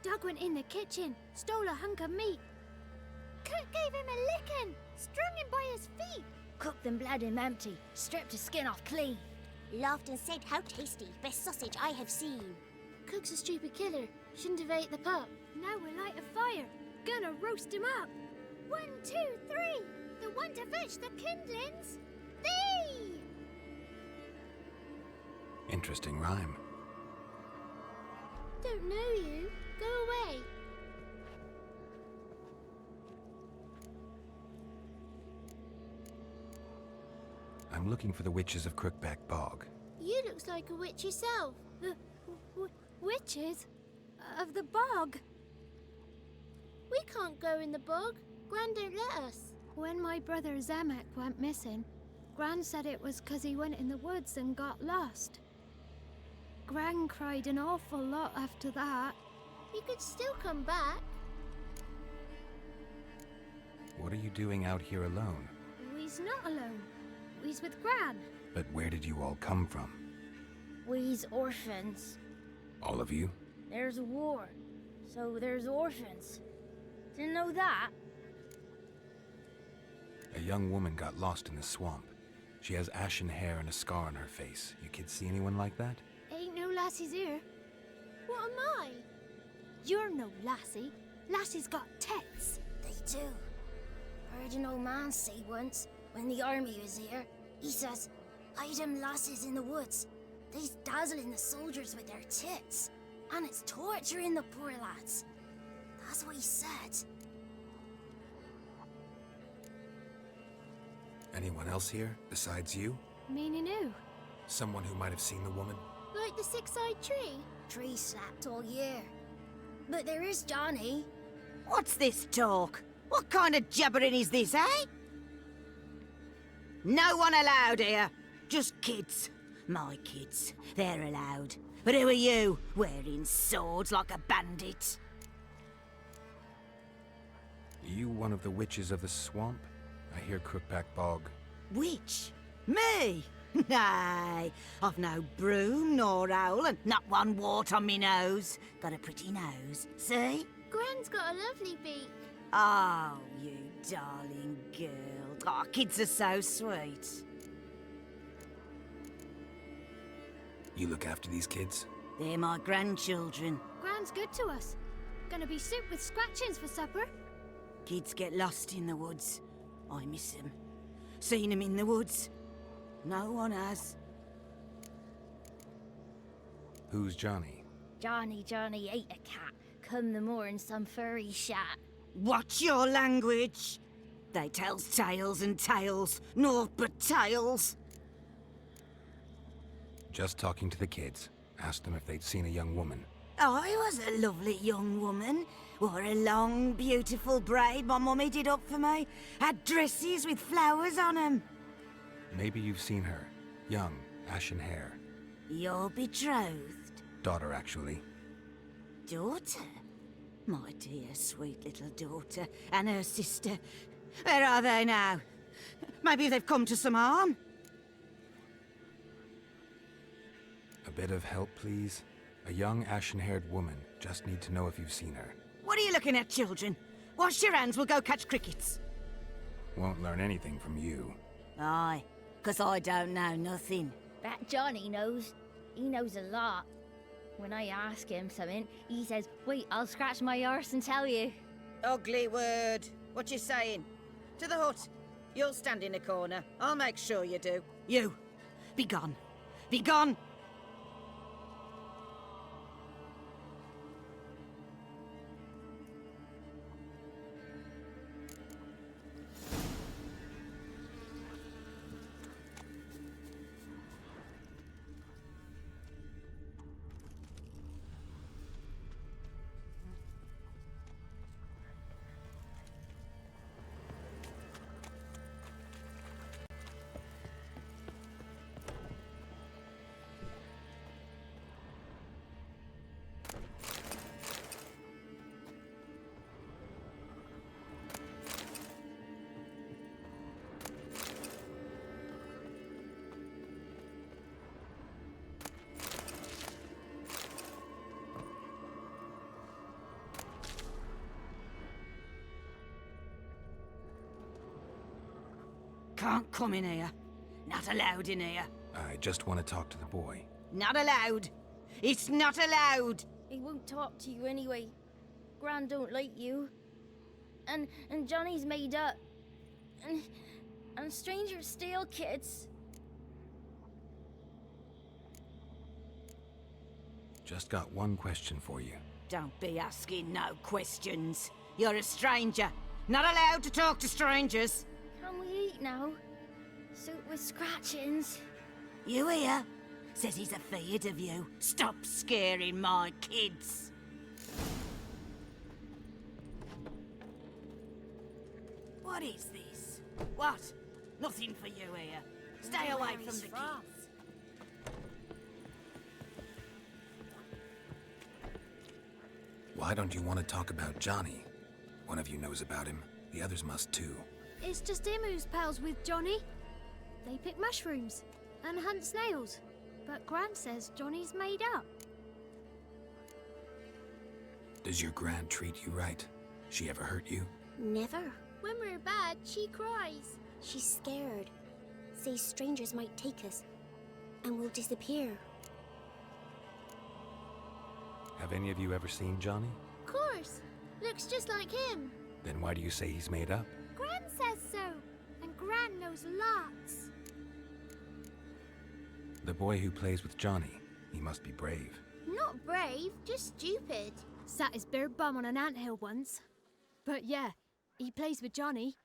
Doug went in the kitchen, stole a hunk of meat. Cook gave him a licking, strung him by his feet. Cooked and bled him empty, stripped his skin off clean. Laughed and said, "How tasty, best sausage I have seen." Cook's a stupid killer, shouldn't have ate the pup. Now we'll light a fire, gonna roast him up. 1, 2, 3, the one to fetch the kindlings. Thee! Interesting rhyme. Don't know you. Go away. I'm looking for the witches of Crookback Bog. You looks like a witch yourself. The witches? Of the bog? We can't go in the bog. Gran don't let us. When my brother Zamek went missing, Gran said it was 'cause he went in the woods and got lost. Gran cried an awful lot after that. He could still come back. What are you doing out here alone? We's not alone. We's with Gran. But where did you all come from? We's orphans. All of you? There's a war, so there's orphans. Didn't know that? A young woman got lost in the swamp. She has ashen hair and a scar on her face. You kids see anyone like that? Ain't no lassies here. What am I? You're no lassie. Lassie's got tits. They do. Heard an old man say once, when the army was here, he says, "Hide them lasses in the woods. They's dazzling the soldiers with their tits. And it's torturing the poor lads." That's what he said. Anyone else here, besides you? Meaning who? Someone who might have seen the woman? Like the six-eyed tree? Tree slapped all year. But there is Johnny. What's this talk? What kind of jabbering is this, eh? No one allowed here. Just kids. My kids. They're allowed. But who are you, wearing swords like a bandit? You one of the witches of the swamp? I hear Crookback Bog. Witch? Me? Nay, I've no broom nor owl and not one wart on me nose. Got a pretty nose, see? Gran's got a lovely beak. Oh, you darling girl. Oh, kids are so sweet. You look after these kids? They're my grandchildren. Gran's good to us. Gonna be soup with scratchings for supper. Kids get lost in the woods. I miss them. Seen them in the woods. No one has. Who's Johnny? Johnny ate a cat. Come the moor in some furry shat. Watch your language. They tells tales and tales, naught but tales. Just talking to the kids. Asked them if they'd seen a young woman. I was a lovely young woman. Wore a long, beautiful braid my mummy did up for me. Had dresses with flowers on 'em. Maybe you've seen her. Young, ashen hair. You're betrothed? Daughter, actually. Daughter? My dear, sweet little daughter. And her sister. Where are they now? Maybe they've come to some harm? A bit of help, please? A young, ashen-haired woman. Just need to know if you've seen her. What are you looking at, children? Wash your hands, we'll go catch crickets. Won't learn anything from you. Aye, 'cause I don't know nothing. That Johnny knows. He knows a lot. When I ask him something, he says, "Wait, I'll scratch my arse and tell you." Ugly word. What you saying? To the hut. You'll stand in a corner. I'll make sure you do. You, be gone. Be gone! can't come in here. Not allowed in here. I just want to talk to the boy. Not allowed. It's not allowed. He won't talk to you anyway. Gran don't like you. And Johnny's made up. And strangers steal kids. Just got one question for you. Don't be asking no questions. You're a stranger. Not allowed to talk to strangers. Can we eat now? Soup with scratchings. You here? Says he's afeard of you. Stop scaring my kids. What is this? What? Nothing for you here. Stay away from the kids. Why don't you want to talk about Johnny? One of you knows about him. The others must too. It's just him who's pals with Johnny. They pick mushrooms and hunt snails. But Gran says Johnny's made up. Does your Gran treat you right? She ever hurt you? Never. When we're bad, she cries. She's scared. Says strangers might take us. And we'll disappear. Have any of you ever seen Johnny? Of course. Looks just like him. Then why do you say he's made up? Gran says so. And Gran knows lots. The boy who plays with Johnny, he must be brave. Not brave, just stupid. Sat his bare bum on an anthill once. But yeah, he plays with Johnny.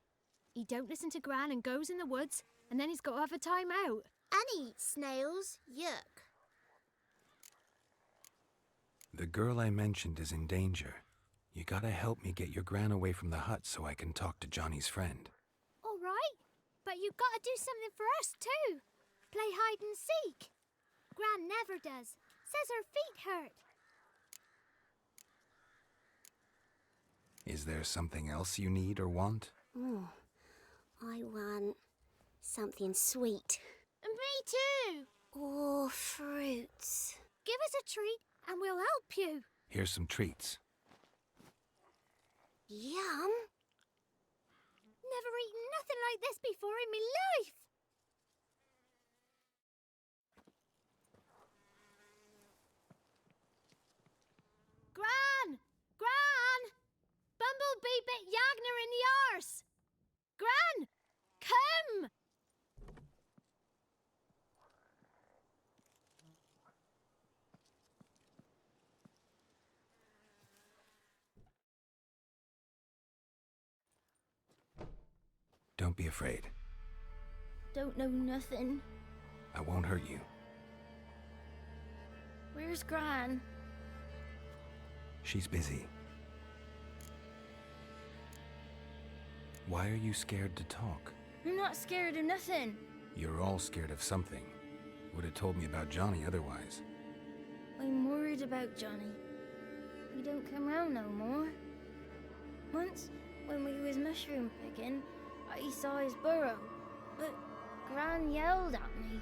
He don't listen to Gran and goes in the woods, and then he's got to have a time out. And eats snails. Yuck. The girl I mentioned is in danger. You gotta help me get your Gran away from the hut so I can talk to Johnny's friend. All right, but you gotta do something for us too. Play hide and seek. Gran never does. Says her feet hurt. Is there something else you need or want? I want something sweet. And me too. Oh, fruits. Give us a treat and we'll help you. Here's some treats. Yum. Never eaten nothing like this before in my life. Gran! Gran! Bumblebee bit Yagner in the arse! Gran! Come! Don't be afraid. Don't know nothing. I won't hurt you. Where's Gran? She's busy. Why are you scared to talk? I'm not scared of nothing. You're all scared of something. Would have told me about Johnny otherwise. I'm worried about Johnny. He don't come round no more. Once, when we was mushroom picking, I saw his burrow, but Gran yelled at me.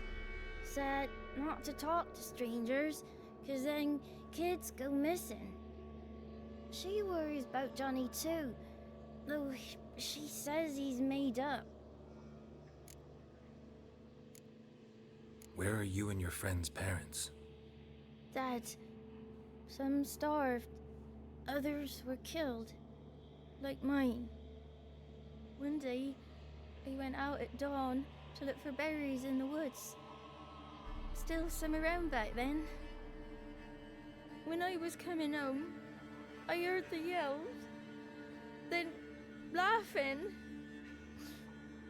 Said not to talk to strangers, 'cause then kids go missing. She worries about Johnny too, though she says he's made up. Where are you and your friend's parents? Dad, some starved, others were killed, like mine. One day, we went out at dawn to look for berries in the woods. Still some around back then. When I was coming home, I heard the yells. Then, laughing,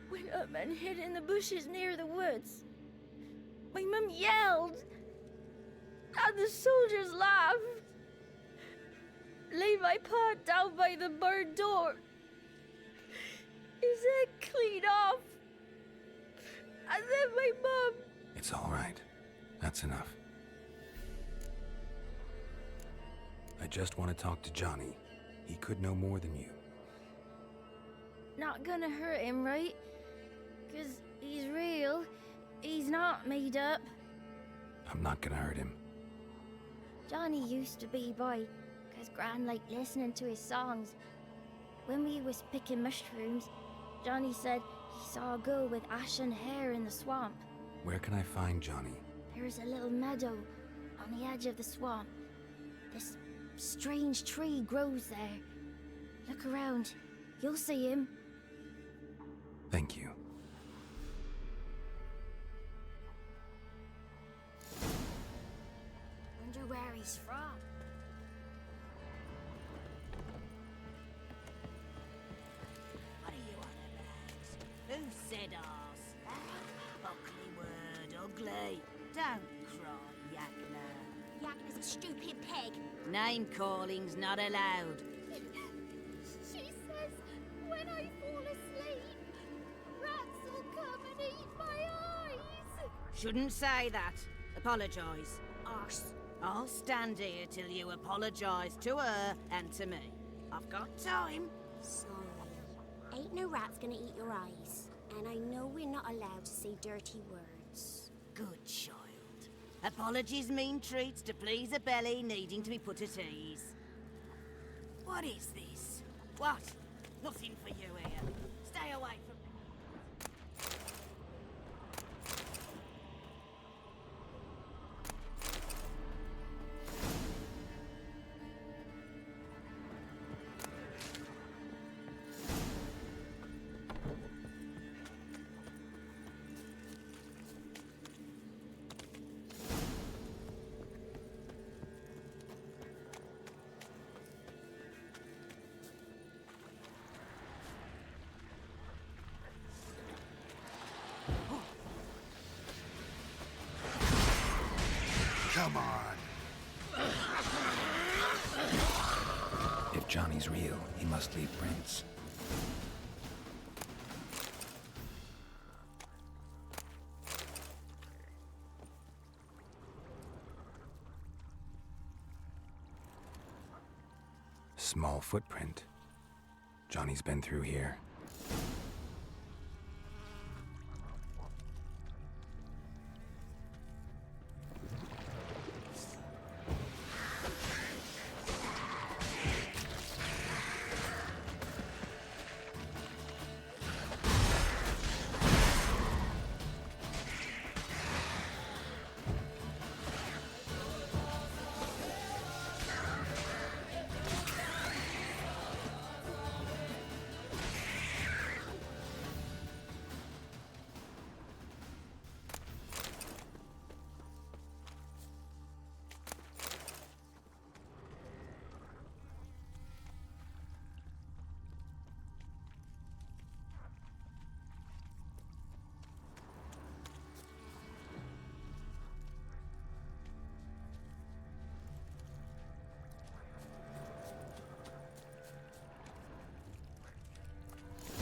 went up and hid in the bushes near the woods. My mum yelled, and the soldiers laughed. Laid my pa down by the barn door. His head clean off. And then my mum... It's all right. That's enough. I just want to talk to Johnny. He could know more than you. Not gonna hurt him, right? 'Cause he's real. He's not made up. I'm not gonna hurt him. Johnny used to be boy, 'cause Gran liked listening to his songs. When we was picking mushrooms, Johnny said He saw a girl with ashen hair in the swamp. Where can I find Johnny? There's a little meadow on the edge of the swamp. This strange tree grows there. Look around. You'll see him. Thank you. Wonder where he's from. What are you on about? Who said arse? Ugly word, ugly. Don't cry, Yakna. Yakna's a stupid pig. Name calling's not allowed. She says when I fall asleep, rats will come and eat my eyes. Shouldn't say that. Apologise. Arse. I'll stand here till you apologise to her and to me. I've got time. Sorry. Ain't no rat's gonna eat your eyes. And I know we're not allowed to say dirty words. Good child. Apologies mean treats to please a belly needing to be put at ease. What is this? What? Nothing for you here. Stay away from me. Come on! If Johnny's real, he must leave prints. Small footprint. Johnny's been through here.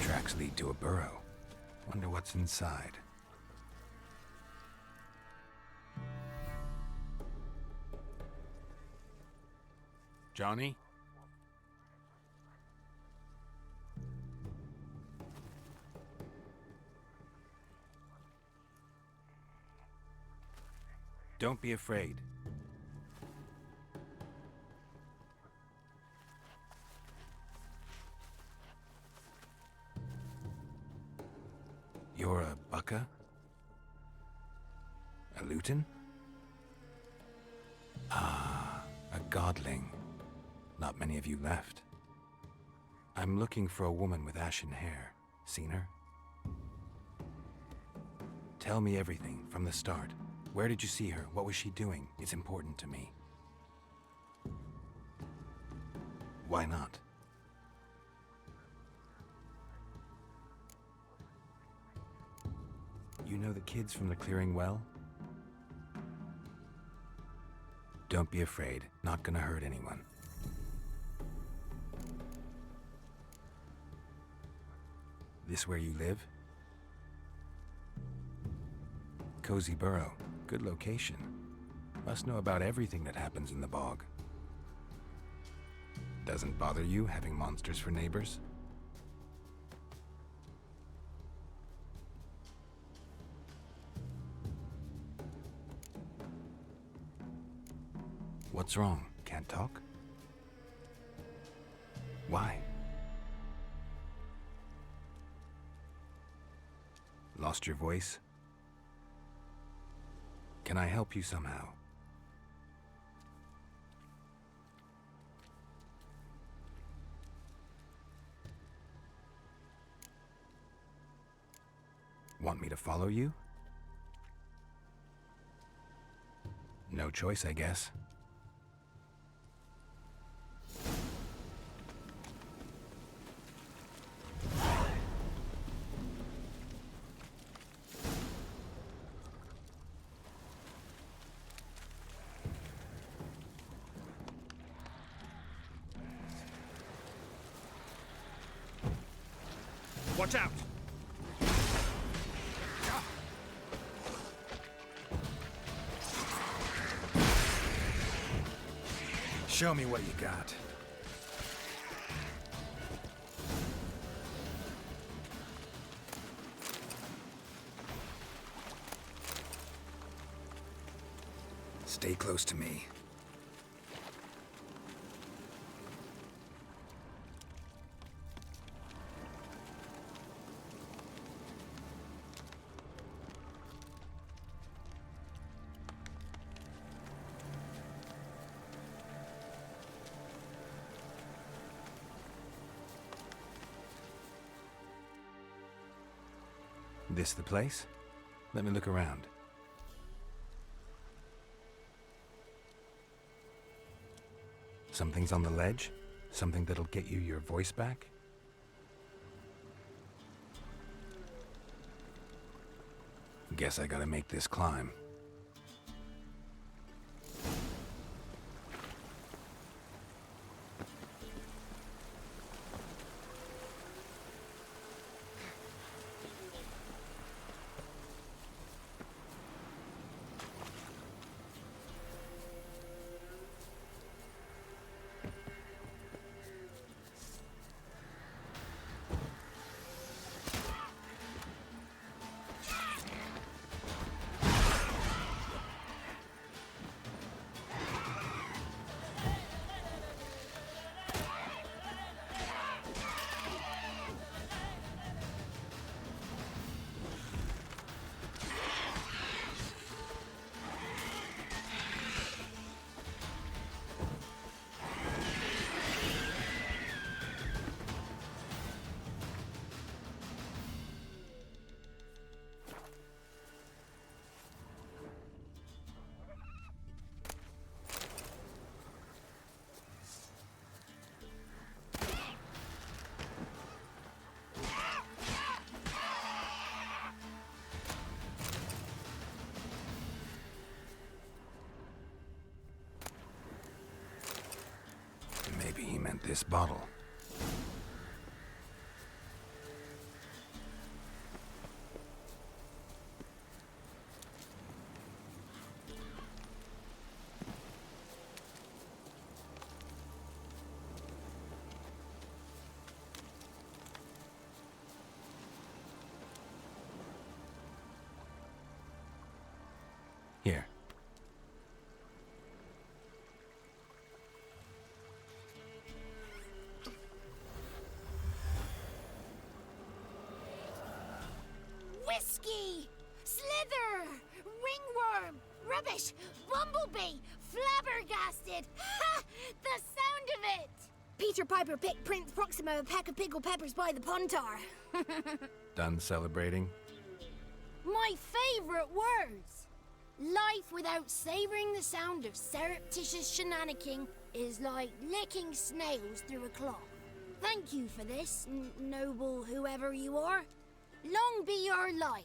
Tracks lead to a burrow. Wonder what's inside. Johnny? Don't be afraid. You're a Bucka? A Luton? Ah, a godling. Not many of you left. I'm looking for a woman with ashen hair. Seen her? Tell me everything, from the start. Where did you see her? What was she doing? It's important to me. Why not? You know the kids from the clearing well? Don't be afraid. Not gonna hurt anyone. This where you live? Cozy Burrow. Good location. Must know about everything that happens in the bog. Doesn't bother you having monsters for neighbors? What's wrong? Can't talk? Why? lost your voice? Can I help you somehow? Want me to follow you? No choice, I guess. Watch out! Show me what you got. Stay close to me. This the place? Let me look around. Something's on the ledge? Something that'll get you your voice back? Guess I gotta make this climb. Maybe he meant this bottle. Here. Whiskey! Slither! Ringworm! Rubbish! Bumblebee! Flabbergasted! Ha! The sound of it! Peter Piper picked Prince Proximo a pack of pickled peppers by the Pontar. Done celebrating? My favorite words! Life without savoring the sound of surreptitious shenanigans is like licking snails through a cloth. Thank you for this, noble whoever you are. Long be your life.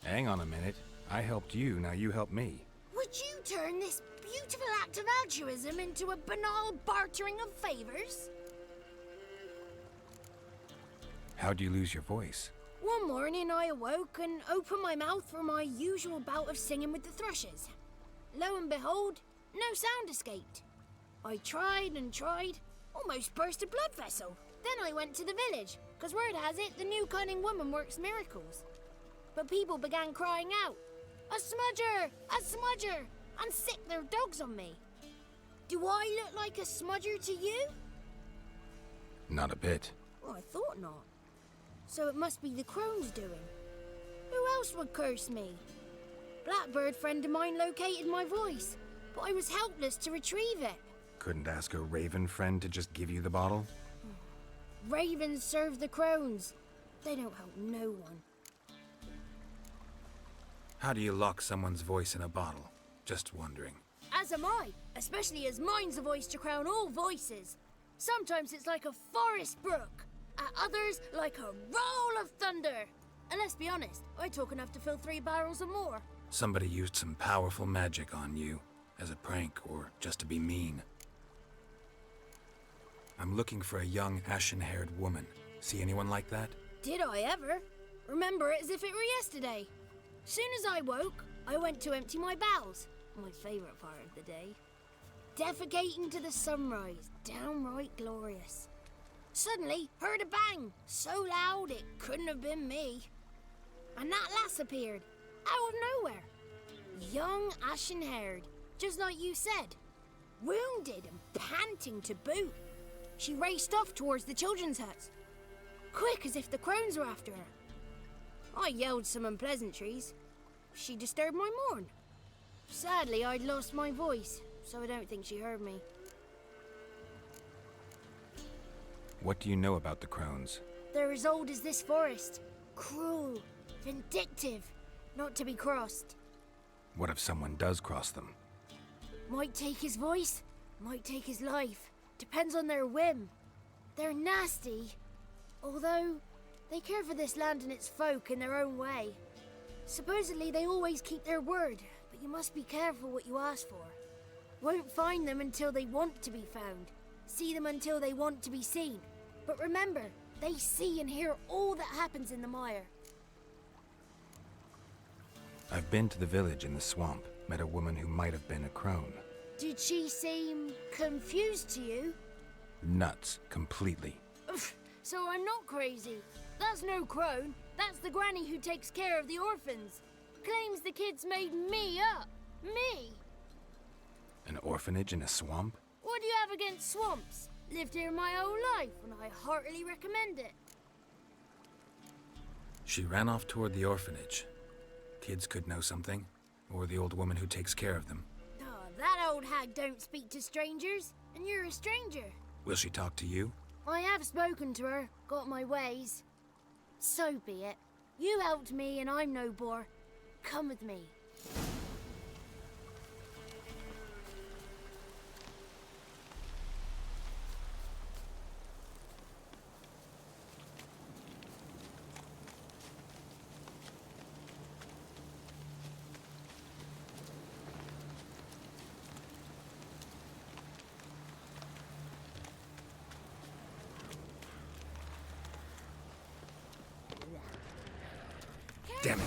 Hang on a minute. I helped you, now you help me. Would you turn this beautiful act of altruism into a banal bartering of favors? How'd you lose your voice? One morning I awoke and opened my mouth for my usual bout of singing with the thrushes. Lo and behold, no sound escaped. I tried and tried, almost burst a blood vessel. Then I went to the village, because word has it the new cunning woman works miracles. But people began crying out, "A smudger! A smudger!" and sick their dogs on me. Do I look like a smudger to you? Not a bit. Well, I thought not. So it must be the crone's doing. Who else would curse me? Blackbird friend of mine located my voice, but I was helpless to retrieve it. Couldn't ask a raven friend to just give you the bottle? Ravens serve the crones. They don't help no one. How do you lock someone's voice in a bottle? Just wondering. As am I, especially as mine's a voice to crown all voices. Sometimes it's like a forest brook, at others like a roll of thunder. And let's be honest, I talk enough to fill 3 barrels or more. Somebody used some powerful magic on you, as a prank or just to be mean. I'm looking for a young, ashen-haired woman. See anyone like that? Did I ever? Remember it as if it were yesterday. Soon as I woke, I went to empty my bowels. My favourite part of the day. Defecating to the sunrise, downright glorious. Suddenly, heard a bang, so loud it couldn't have been me. And that lass appeared, out of nowhere. Young, ashen-haired, just like you said. Wounded and panting to boot. She raced off towards the children's huts. Quick as if the crones were after her. I yelled some unpleasantries. She disturbed my morn. Sadly, I'd lost my voice, so I don't think she heard me. What do you know about the crones? They're as old as this forest. Cruel, vindictive, not to be crossed. What if someone does cross them? Might take his voice, might take his life. Depends on their whim. They're nasty, although they care for this land and its folk in their own way. Supposedly they always keep their word, but you must be careful what you ask for. Won't find them until they want to be found. See them until they want to be seen. But remember, they see and hear all that happens in the mire. I've been to the village in the swamp, met a woman who might have been a crone. Did she seem confused to you? Nuts, completely. So I'm not crazy. That's no crone. That's the granny who takes care of the orphans. Claims the kids made me up. Me! An orphanage in a swamp? What do you have against swamps? Lived here my whole life, and I heartily recommend it. She ran off toward the orphanage. Kids could know something, or the old woman who takes care of them. Oh, that old hag don't speak to strangers, and you're a stranger. Will she talk to you? I have spoken to her, got my ways. So be it. You helped me, and I'm no bore. Come with me. Damn it.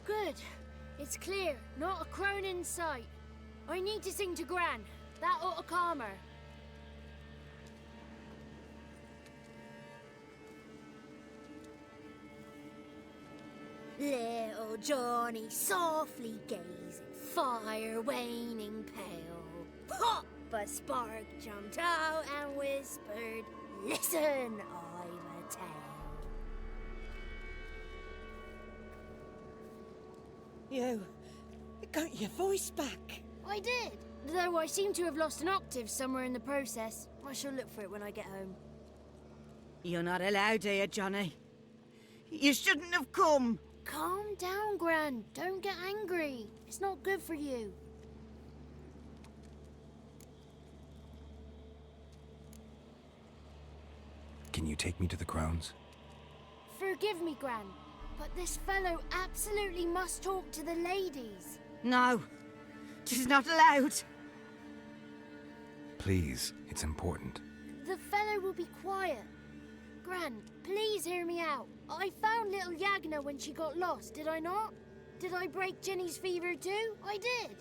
Good. It's clear. Not a crone in sight. I need to sing to Gran. That ought to calm her. Little Johnny softly gazing, fire waning pale. Pop! A spark jumped out and whispered, "Listen, I've a tale." You got your voice back. I did, though I seem to have lost an octave somewhere in the process. I shall look for it when I get home. You're not allowed here, Johnny. You shouldn't have come. Calm down, Gran. Don't get angry. It's not good for you. Can you take me to the Crowns? Forgive me, Gran, but this fellow absolutely must talk to the ladies. No, she's not allowed. Please, it's important. The fellow will be quiet. Gran, please hear me out. I found little Yagna when she got lost, did I not? Did I break Ginny's fever too? I did.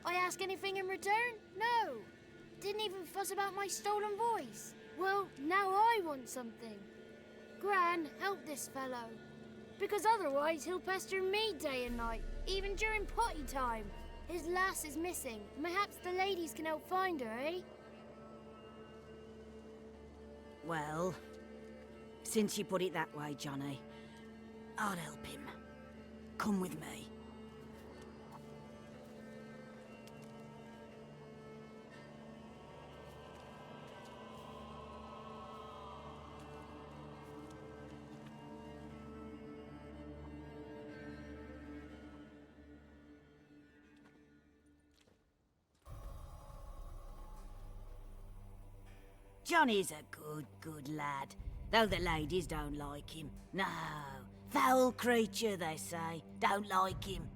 I ask anything in return? No. Didn't even fuss about my stolen voice. Well, now I want something. Gran, help this fellow. Because otherwise he'll pester me day and night, even during potty time. His lass is missing. Perhaps the ladies can help find her, eh? Well, since you put it that way, Johnny, I'll help him. Come with me. Johnny's a good lad, though the ladies don't like him. No, foul creature, they say. Don't like him.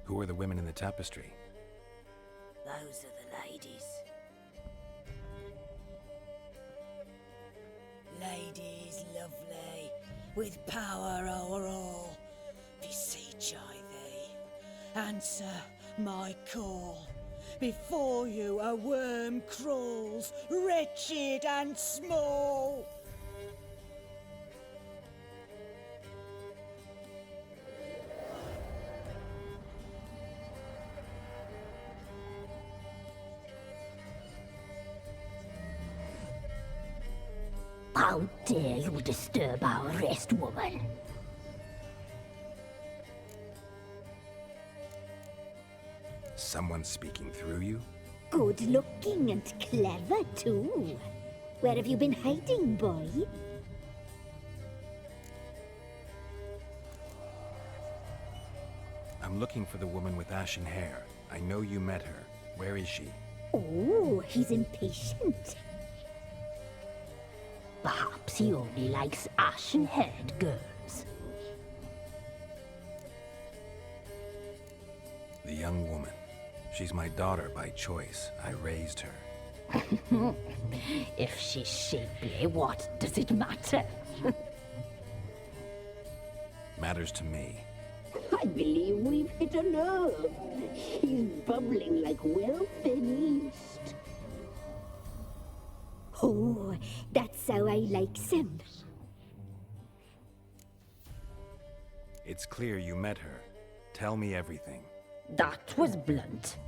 Who are the women in the tapestry? Those are the ladies. Ladies lovely, with power o'er all, beseech I thee, answer my call. Before you a worm crawls, wretched and small. How dare you disturb our rest, woman? Someone speaking through you? Good looking and clever, too. Where have you been hiding, boy? I'm looking for the woman with ashen hair. I know you met her. Where is she? Oh, he's impatient. Perhaps he only likes ashen-haired girls. The young woman. She's my daughter by choice. I raised her. If she's shapely, what does it matter? Matters to me. I believe we've hit a nerve. He's bubbling like well-fed yeast. Oh, that's how I likes him. It's clear you met her. Tell me everything. That was blunt.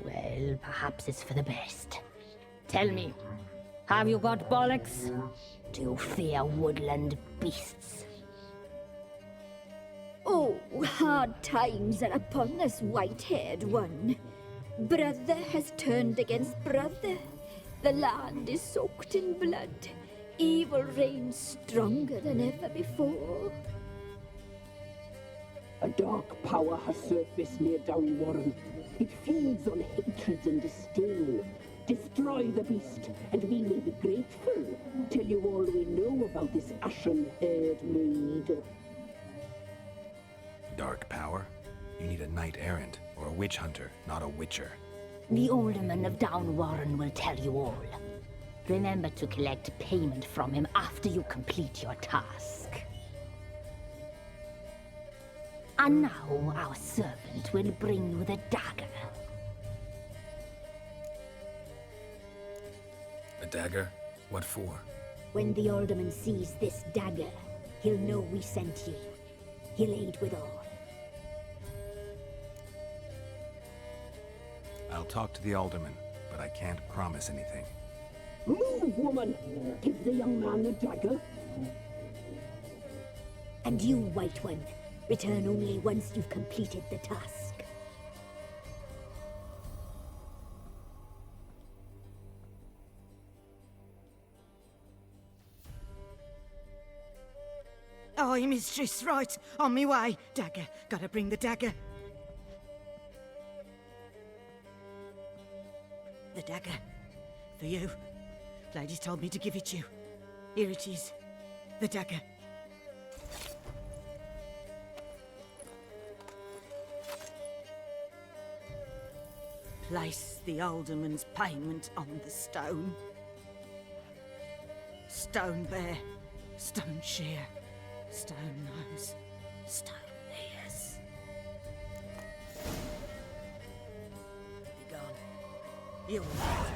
Well, perhaps it's for the best. Tell me, have you got bollocks? Do you fear woodland beasts? Oh, hard times are upon us, white-haired one. Brother has turned against brother. The land is soaked in blood. Evil reigns stronger than ever before. A dark power has surfaced near Downwarren. It feeds on hatred and disdain. Destroy the beast, and we will be grateful. Tell you all we know about this ashen-haired maid. Dark power? You need a knight-errant, or a witch hunter, not a witcher. The alderman of Downwarren will tell you all. Remember to collect payment from him after you complete your task. And now our servant will bring you the dagger. A dagger? What for? When the alderman sees this dagger, he'll know we sent ye. He'll aid with all. I'll talk to the alderman, but I can't promise anything. Move, woman! Give the young man the dagger. And you, White One, return only once you've completed the task. Aye, mistress, right. On me way. Dagger. Gotta bring the dagger. The dagger. For you. Ladies told me to give it you. Here it is. The dagger. Place the alderman's payment on the stone. Stone bear, stone shear, stone nose, stone ears. Be gone. You will never.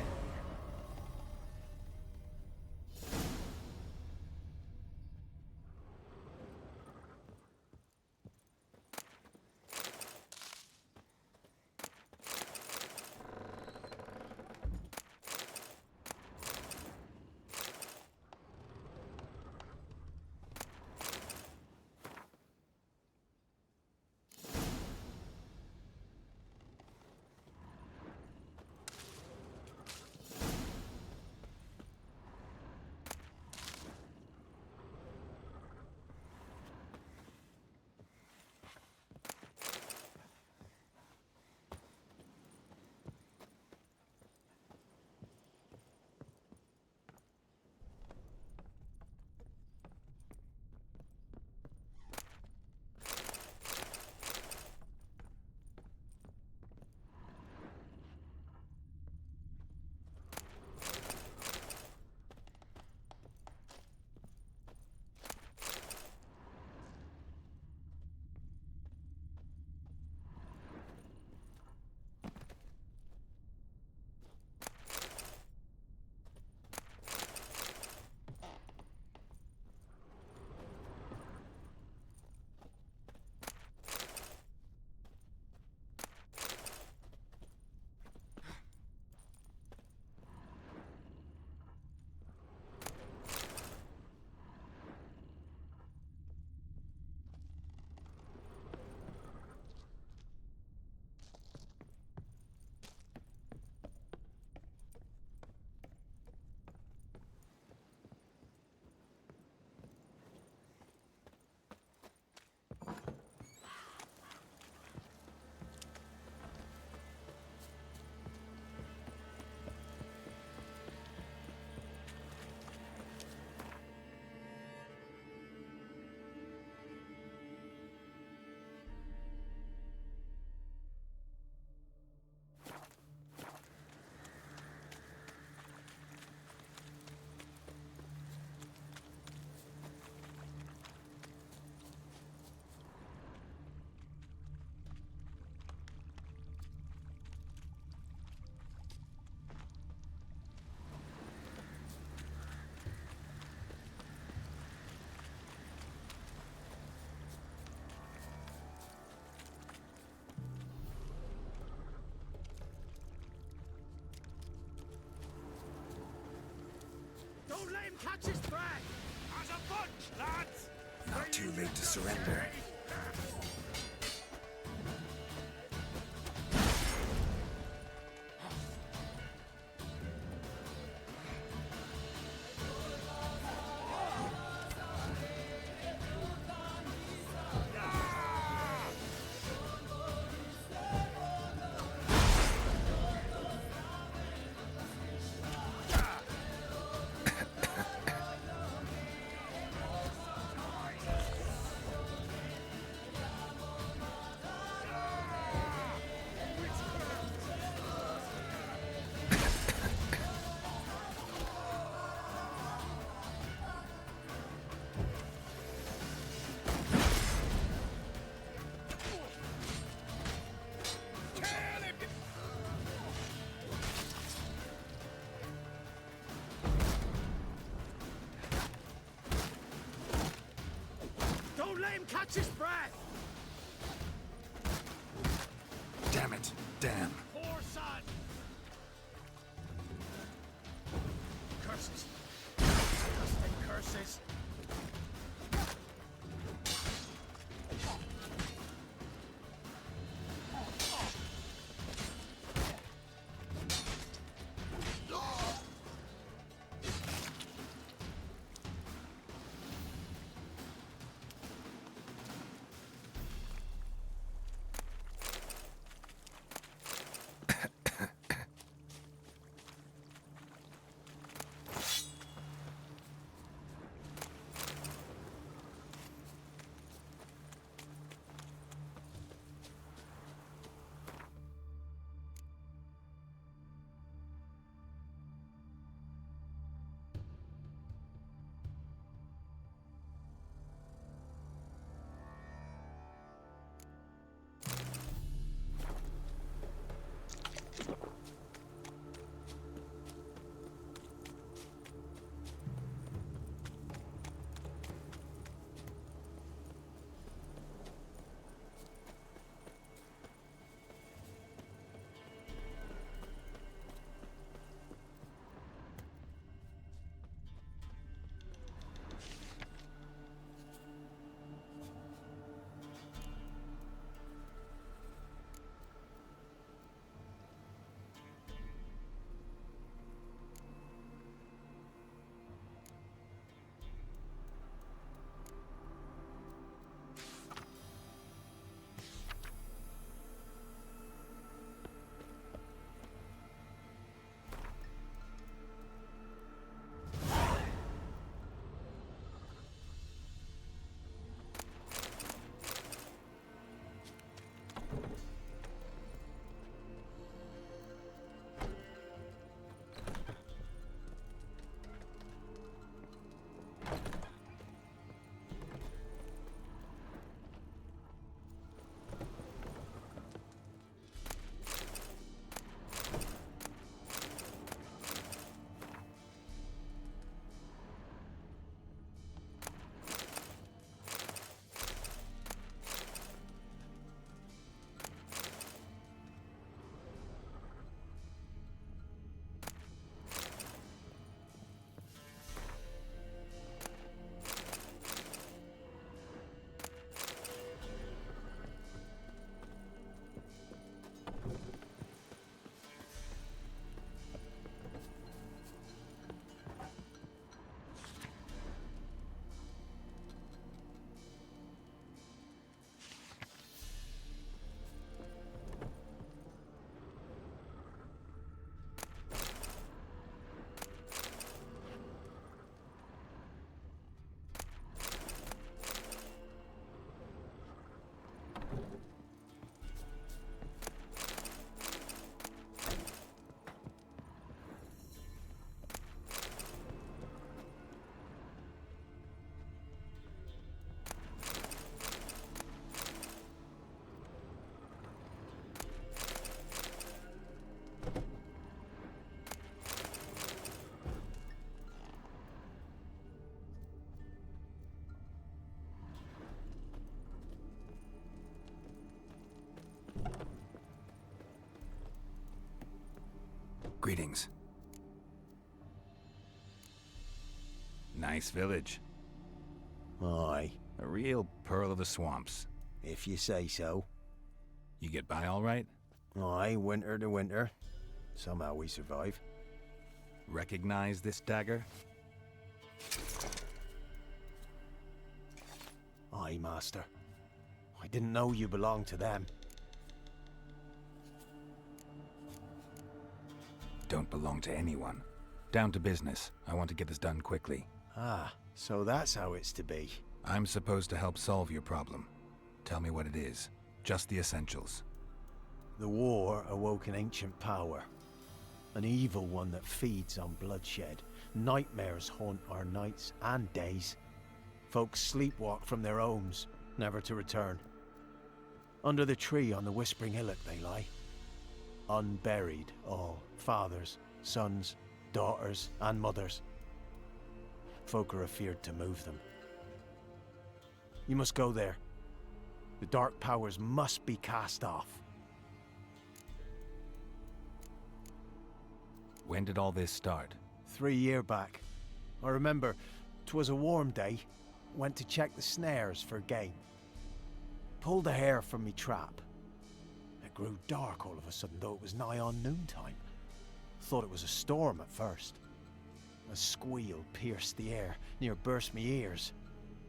Don't let him catch his breath! As a bunch, lads! Not too late to surrender. Don't let him catch his breath! Damn it. Damn. Poor son! Curses! Disgusting curses! Greetings. Nice village. Aye, A real pearl of the swamps. if you say so. You get by all right? Aye, winter to winter. Somehow we survive. Recognize this dagger? Aye, master. I didn't know you belonged to them. Don't belong to anyone. Down to business. I want to get this done quickly. Ah, so that's how it's to be. I'm supposed to help solve your problem. Tell me what it is. Just the essentials. The war awoke an ancient power. An evil one that feeds on bloodshed. Nightmares haunt our nights and days. Folks sleepwalk from their homes, never to return. Under the tree on the Whispering Hillock they lie. Unburied all. Fathers, sons, daughters, and mothers. Folk are afeared to move them. You must go there. The dark powers must be cast off. When did all this start? 3 year back. I remember 'twas a warm day. Went to check the snares for game. Pulled a hare from me trap. It grew dark all of a sudden, though it was nigh on noontime. Thought it was a storm at first. A squeal pierced the air, near burst me ears.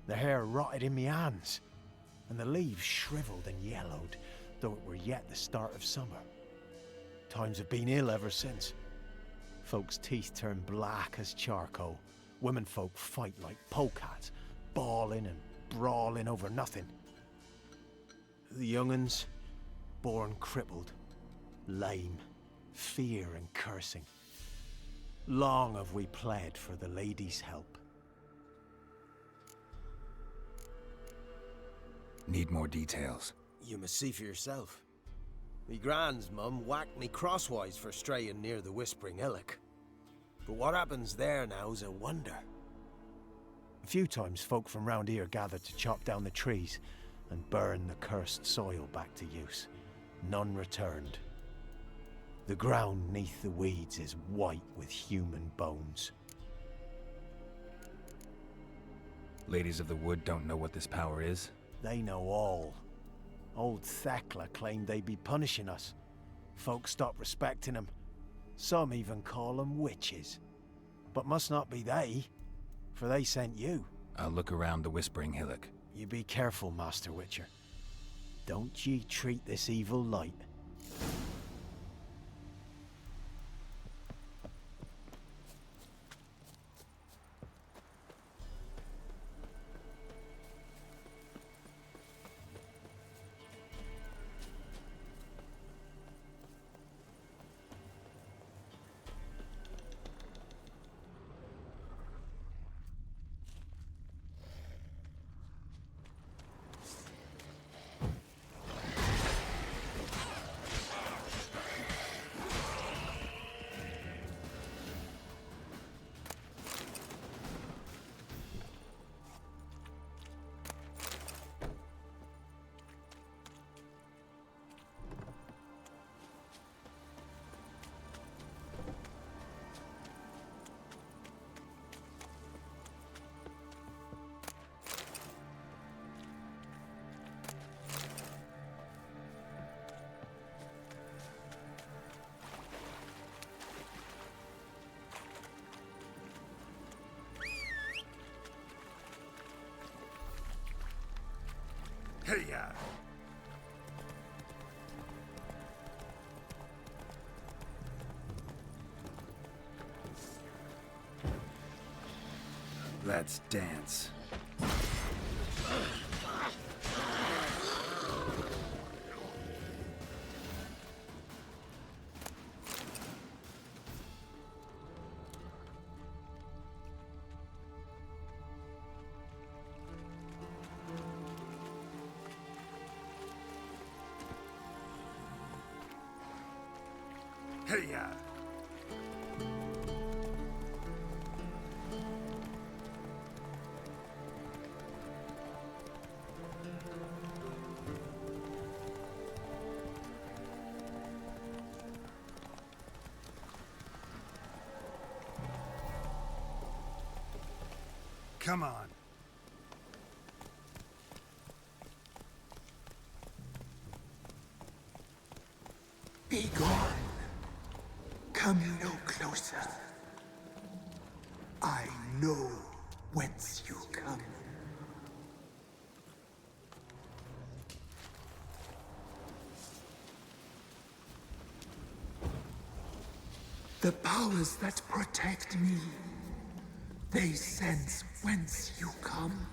The hare rotted in me hands, and the leaves shriveled and yellowed, though it were yet the start of summer. Times have been ill ever since. Folks' teeth turn black as charcoal. Womenfolk fight like polecats, bawling and brawling over nothing. The young'uns, born crippled, lame, fear and cursing. Long have we pled for the lady's help. Need more details. You must see for yourself. Me grand's mum whacked me crosswise for straying near the Whispering Hillock. But what happens there now's a wonder. A few times folk from round here gathered to chop down the trees and burn the cursed soil back to use. None returned. The ground neath the weeds is white with human bones. Ladies of the Wood don't know what this power is? They know all. Old Thekla claimed they'd be punishing us. Folk stopped respecting them. Some even call them witches. But must not be they, for they sent you. I'll look around the Whispering Hillock. You be careful, Master Witcher. Don't ye treat this evil light. Hey-ya! Let's dance. Hey-ya! Come on. Be gone. Come no closer. I know whence you come. The powers that protect me, they sense whence you come.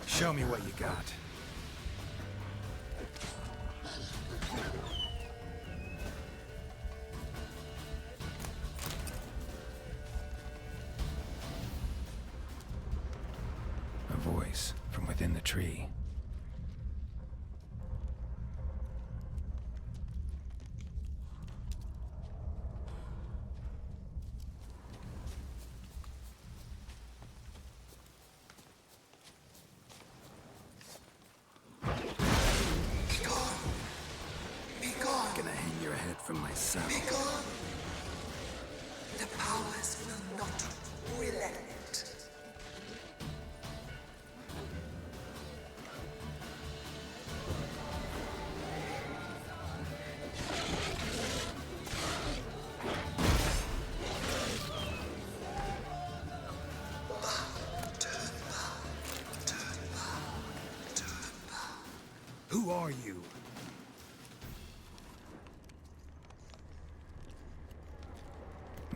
Show me what you got. A voice from within the tree. From myself. Be gone. The powers will not relent. Who are you?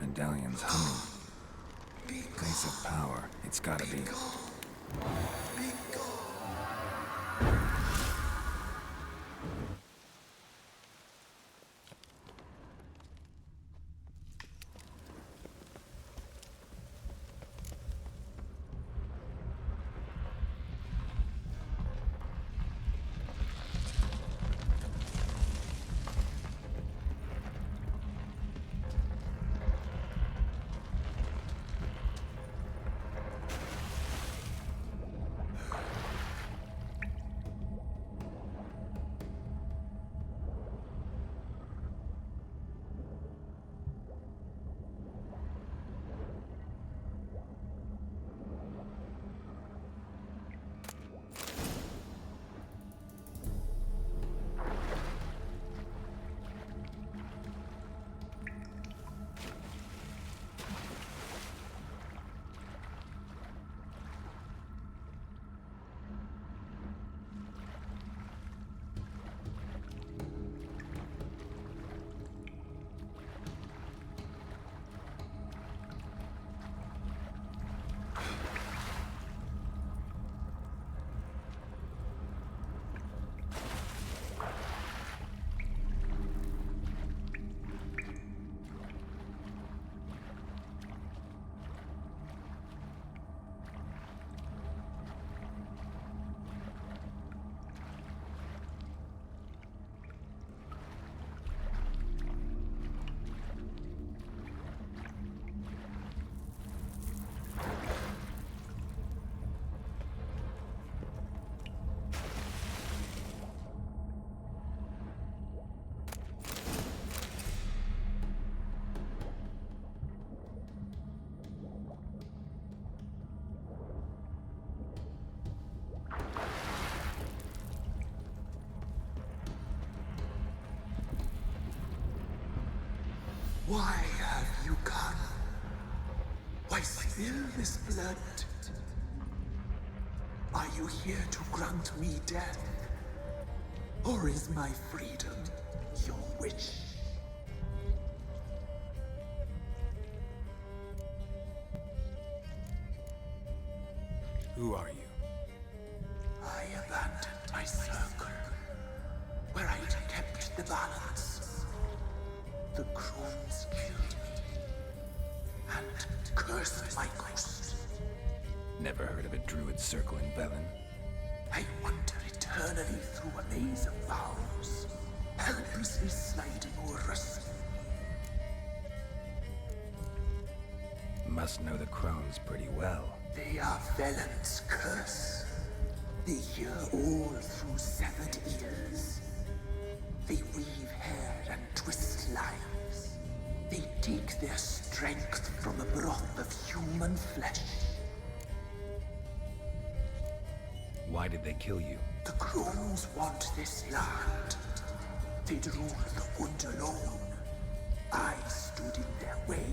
Medallion's humming. Place of power. It's gotta be. Why have you come? Why spill this blood? Are you here to grant me death? Or is my freedom your wish? Who are you? I abandoned my circle, where I'd kept the balance. The crones killed me, and cursed my ghost. Never heard of a druid circle in Velen. I wander eternally through a maze of vows, helplessly sliding over us. Must know the crones pretty well. They are Velen's curse. They hear all through severed ears. They weave hair and twist lives. They take their strength from the broth of human flesh. Why did they kill you? The crones want this land. They'd rule the wood alone. I stood in their way.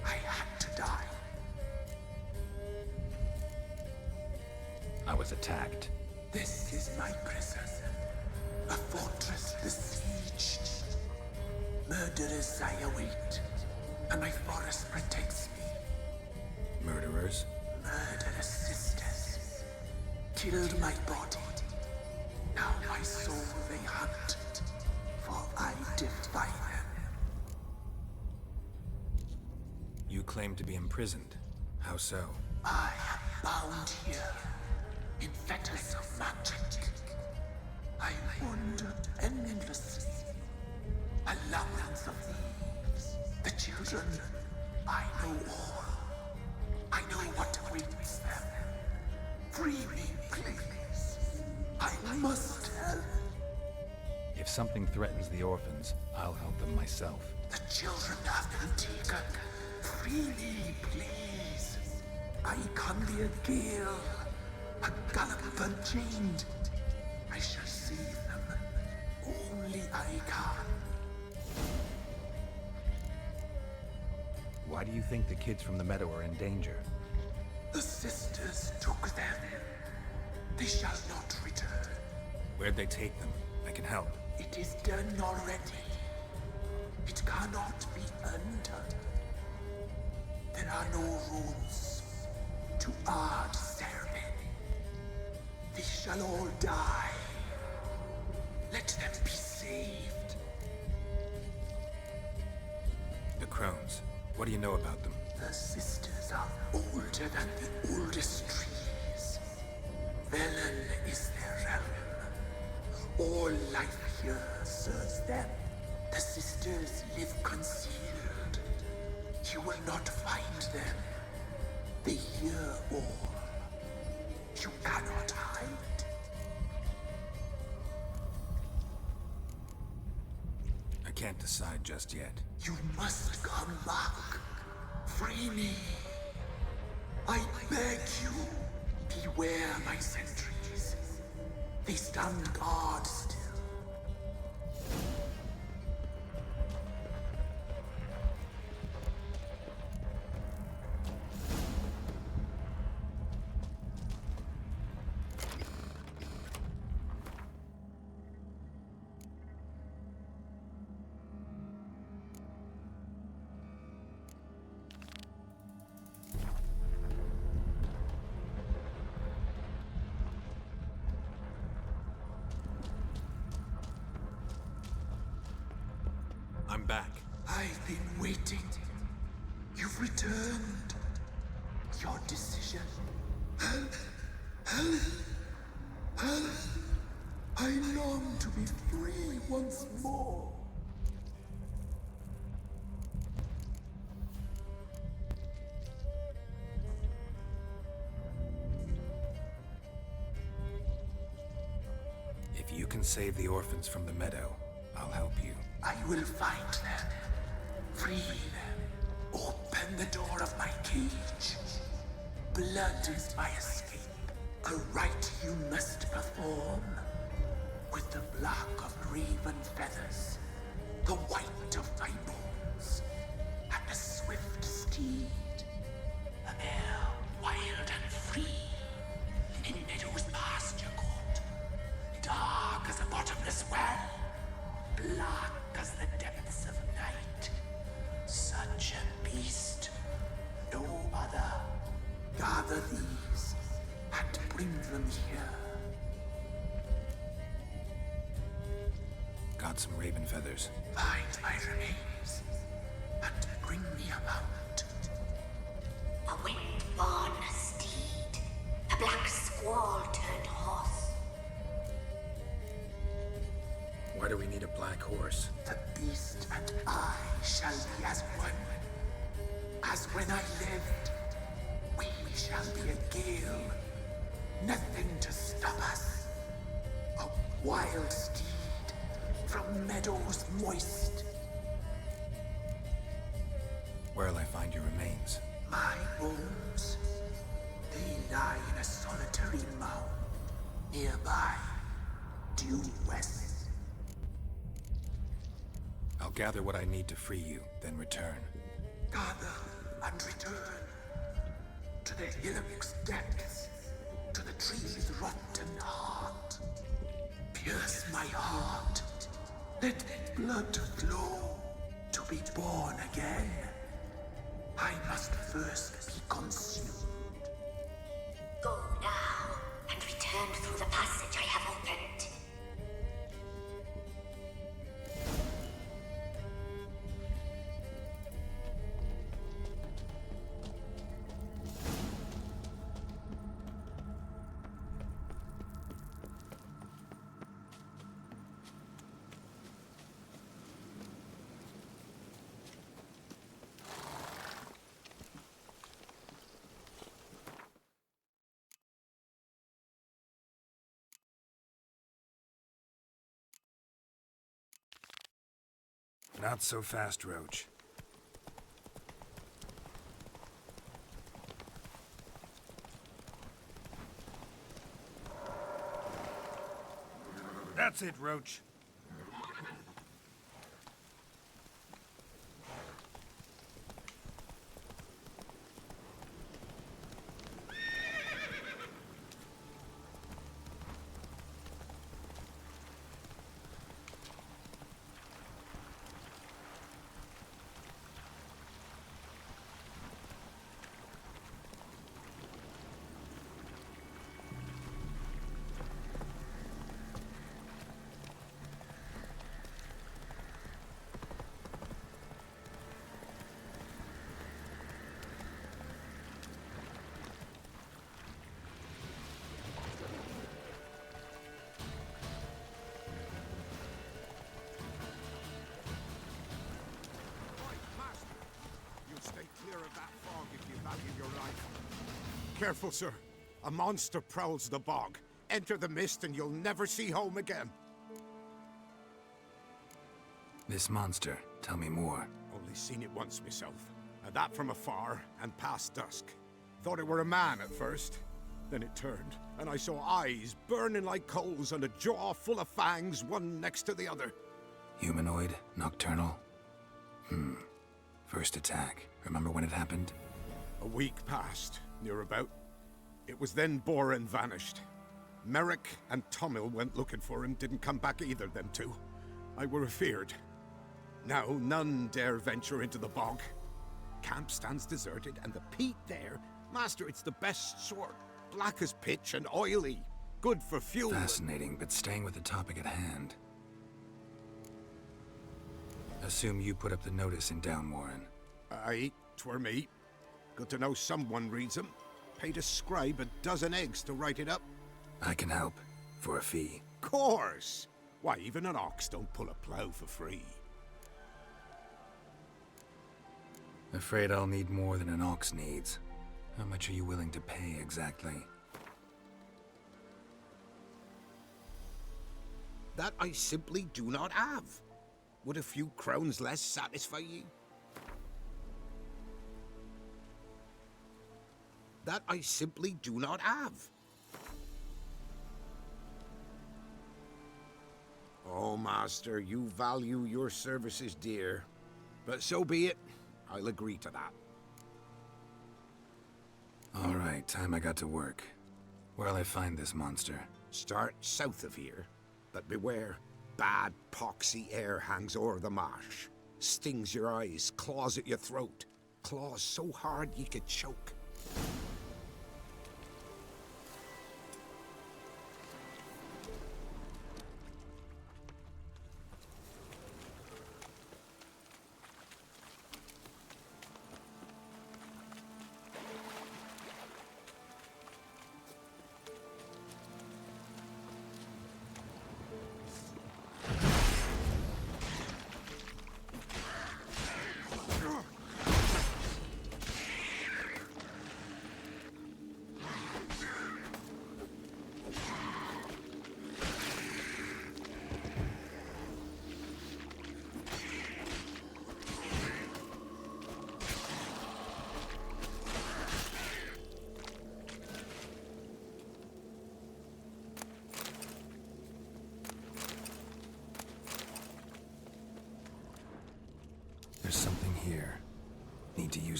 I had to die. I was attacked. This is my prison. A fortress besieged. Murderers I await, and my forest protects me. Murderers? Murderous sisters. Killed my body. Now my soul they hunt, for I defy them. You claim to be imprisoned. How so? I am bound here, in fetters of magic. I wandered endlessly, a labyrinth of thieves. The children, I know all. I know what awaits them. Free me, please. I must help. If something threatens the orphans, I'll help them myself. The children have been taken. Free me, please. I can be a gale, a gallop unchained. I shall save them. Only I can. Why do you think the kids from the meadow are in danger? The sisters took them. They shall not return. Where'd they take them? I can help. It is done already. It cannot be undone. There are no rules to our ceremony. They shall all die. Let them be saved. The crones. What do you know about them? The sisters are older than the oldest trees. Velen is their realm. All life here serves them. The sisters live concealed. You will not find them. They hear all. You cannot hide. I can't decide just yet. You must come back. Free me. I beg you. Beware my sentries. They stand guard still. I'm back. I've been waiting. You've returned. Your decision. I long to be free once more. If you can save the orphans from the meadow, I'll help you. I will find them. Free them. Open the door of my cage. Blood is my escape. A rite you must perform. With the black of raven feathers, the white of my bones, and a swift steed. A mare, wild and free, in meadows pasture court, dark as a bottomless well, black as the depths of night. Such a beast, no other. Gather these. bring them here. Got some raven feathers. Find my remains and bring me a mount. A wind-born steed. A black squall turned horse. Why do we need a black horse? The beast and I shall be as one. As when I lived, we shall be a gale. Nothing to stop us. A wild steed from meadows moist. Where'll I find your remains? My bones, they lie in a solitary mound nearby, due west. I'll gather what I need to free you, then return. Gather and return to the hillock's depths, to the tree's rotten heart. Pierce my heart, let blood flow to be born again. I must first be consumed. Go now, and return through the passage I have opened. Not so fast, Roach. That's it, Roach. Careful, sir. A monster prowls the bog. Enter the mist and you'll never see home again. This monster, tell me more. Only seen it once myself. And that from afar and past dusk. Thought it were a man at first. Then it turned, and I saw eyes burning like coals and a jaw full of fangs, one next to the other. Humanoid? Nocturnal? First attack. Remember when it happened? A week passed, near about. It was then Boren vanished. Merrick and Tomil went looking for him, didn't come back either, them two. I were afeard. Now none dare venture into the bog. Camp stands deserted, and the peat there, master, it's the best sort. Black as pitch and oily. Good for fuel. Fascinating, but staying with the topic at hand. Assume you put up the notice in Downwarren. Aye, 'twere me. Good to know someone reads 'em. Paid a scribe a dozen eggs to write it up. I can help, for a fee. Course! Why, even an ox don't pull a plow for free. Afraid I'll need more than an ox needs. How much are you willing to pay exactly? That I simply do not have. Would a few crowns less satisfy ye? That I simply do not have. Oh, master, you value your services dear. But so be it. I'll agree to that. All right, time I got to work. Where'll I find this monster? Start south of here. But beware, bad poxy air hangs o'er the marsh. Stings your eyes, claws at your throat. Claws so hard ye could choke.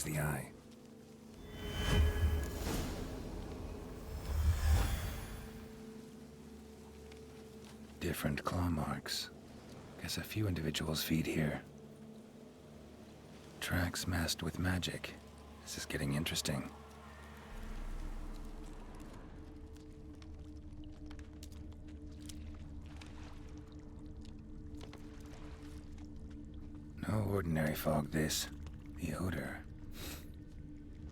use the eye. Different claw marks. Guess a few individuals feed here. Tracks masked with magic. This is getting interesting. No ordinary fog, this. The odor.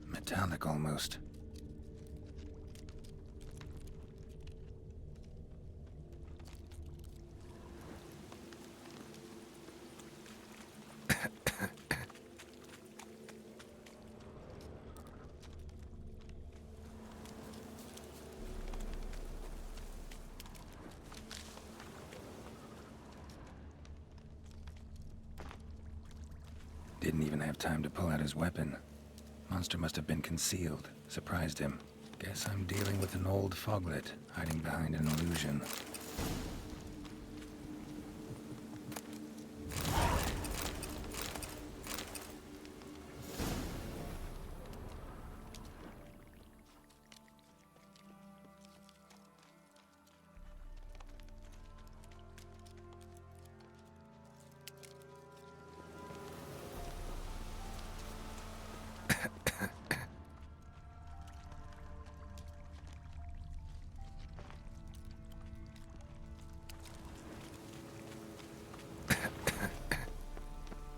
Metallic almost. Didn't even have time to pull out his weapon. Monster must have been concealed, surprised him. Guess I'm dealing with an old foglet, hiding behind an illusion.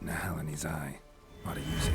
Nahalane's eye. Ought to use it.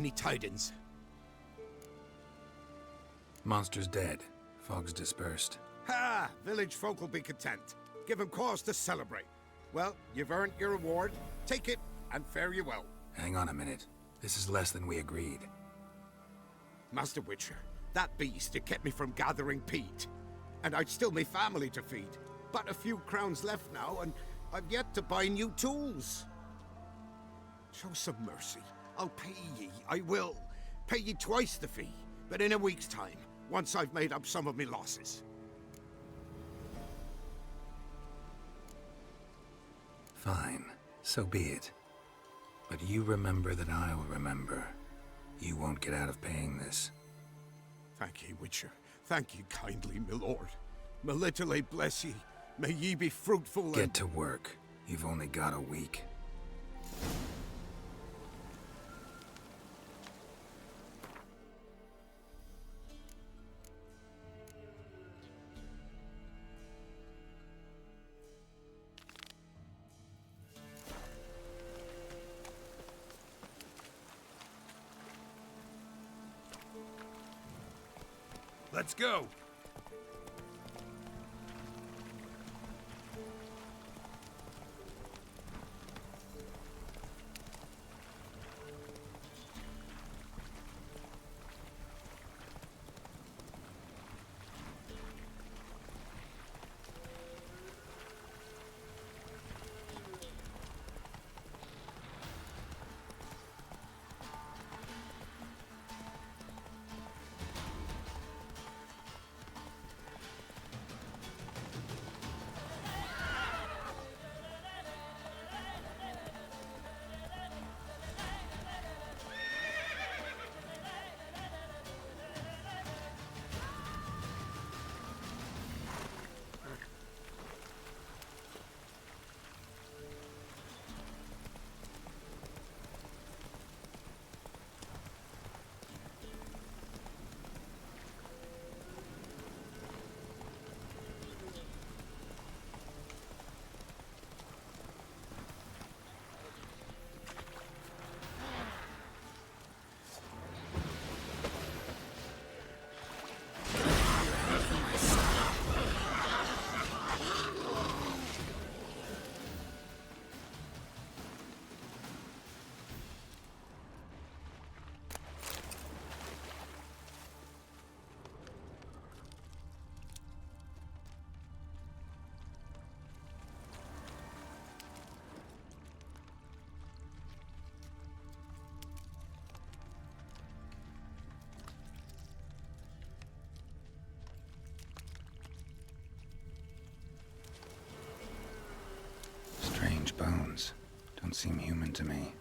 Any tidings? Monster's dead. Fog's dispersed. Ha! Village folk will be content. Give 'em cause to celebrate. Well, you've earned your reward. Take it, and fare you well. Hang on a minute. This is less than we agreed. Master Witcher, that beast, it kept me from gathering peat. And I'd still me family to feed. But a few crowns left now, and I've yet to buy new tools. Show some mercy. I'll pay ye, I will. Pay ye twice the fee, but in a week's time, once I've made up some of me losses. Fine. So be it. But you remember that I'll remember. You won't get out of paying this. Thank ye, Witcher. Thank ye kindly, my lord. Melitele bless ye. May ye be fruitful and... Get to work. You've only got a week. Let's go! Strange bones. Don't seem human to me.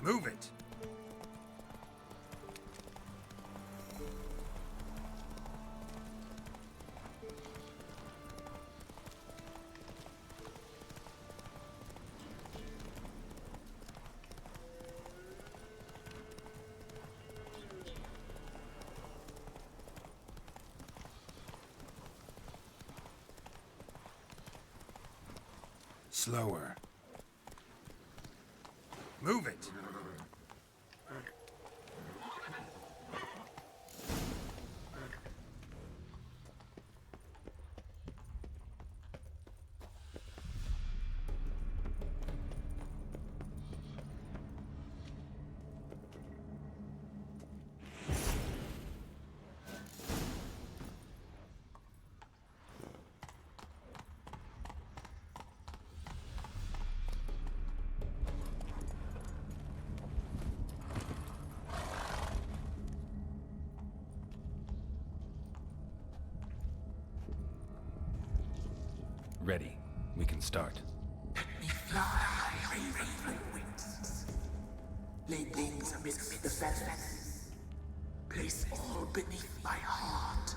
Move it! Slower. Move it! ready, we can start. Let me fly, raven wings. Lay things amidst the feathers. Place all beneath my heart.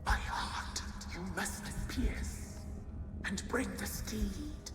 My heart you must pierce, and bring the steed.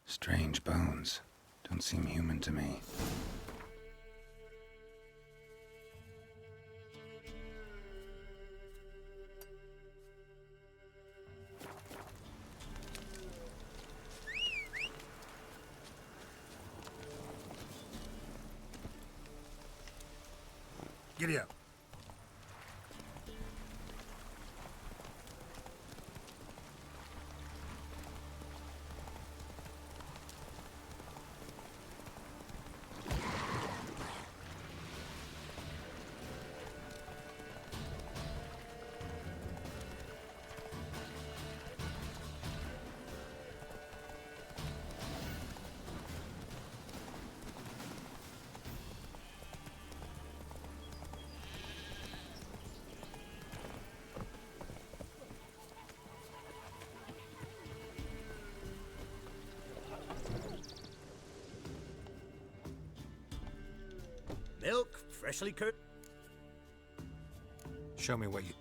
Strange bones. Don't seem human to me. Giddy up. Milk, freshly cooked. Show me what you...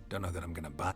Don't know that I'm gonna buy...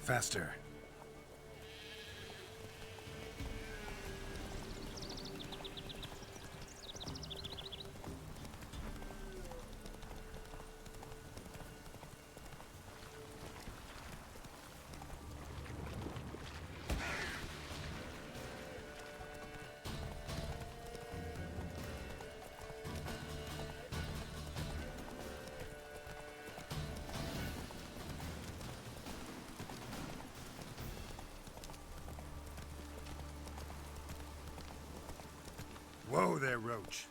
Faster. Whoa there, Roach.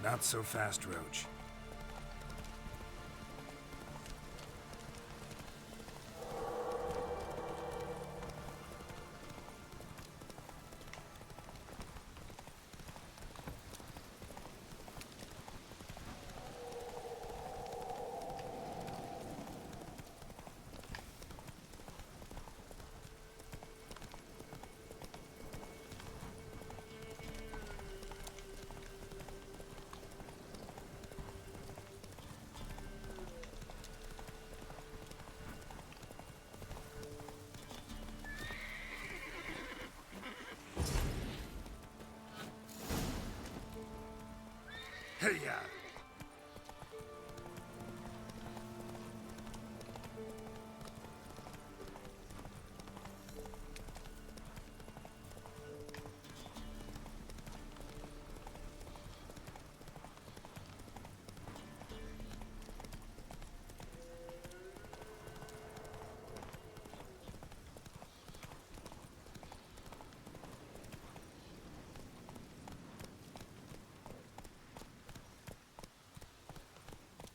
Not so fast, Roach. Hey-ya!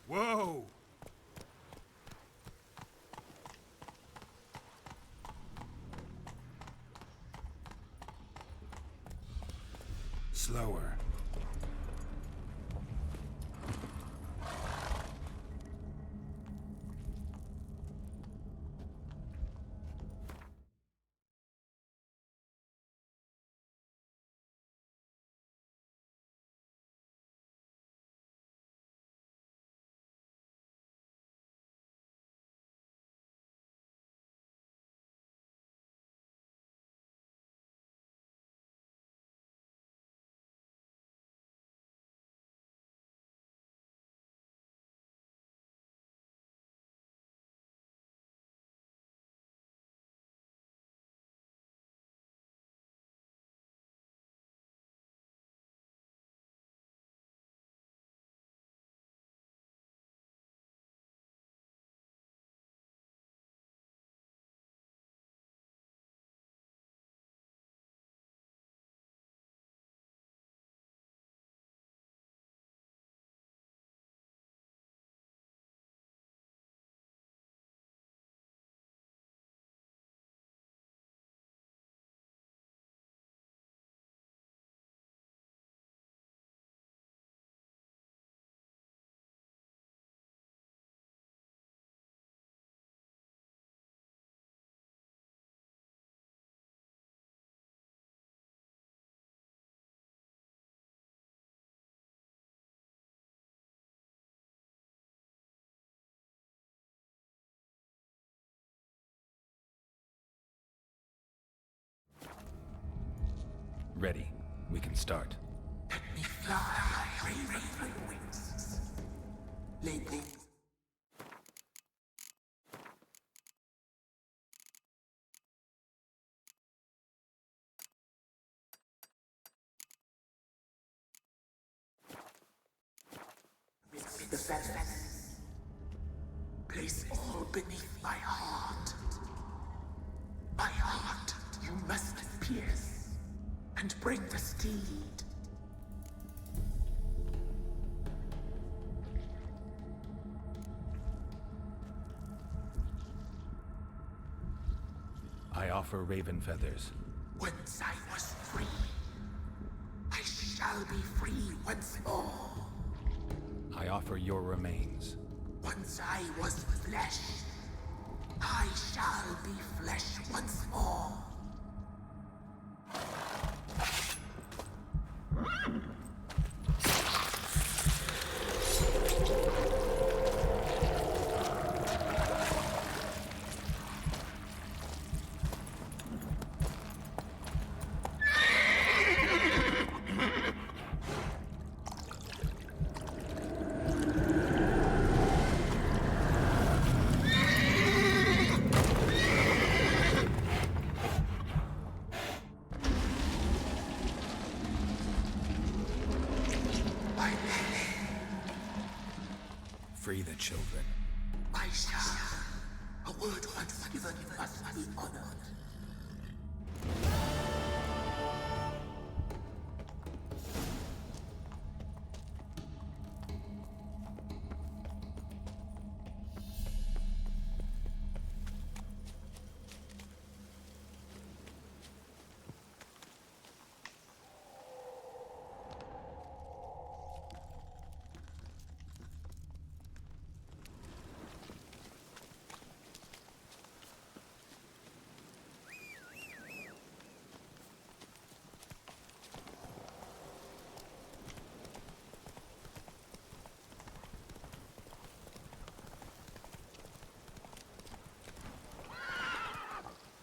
Whoa! Slower. Ready. We can start. Let me fly, raven wings. Lately, the feathers. Place all beneath my heart. My heart you must pierce, and bring the steed. I offer raven feathers. Once I was free, I shall be free once more. I offer your remains. Once I was flesh, I shall be flesh once more. Free the children. I shall. A word once given must be honored.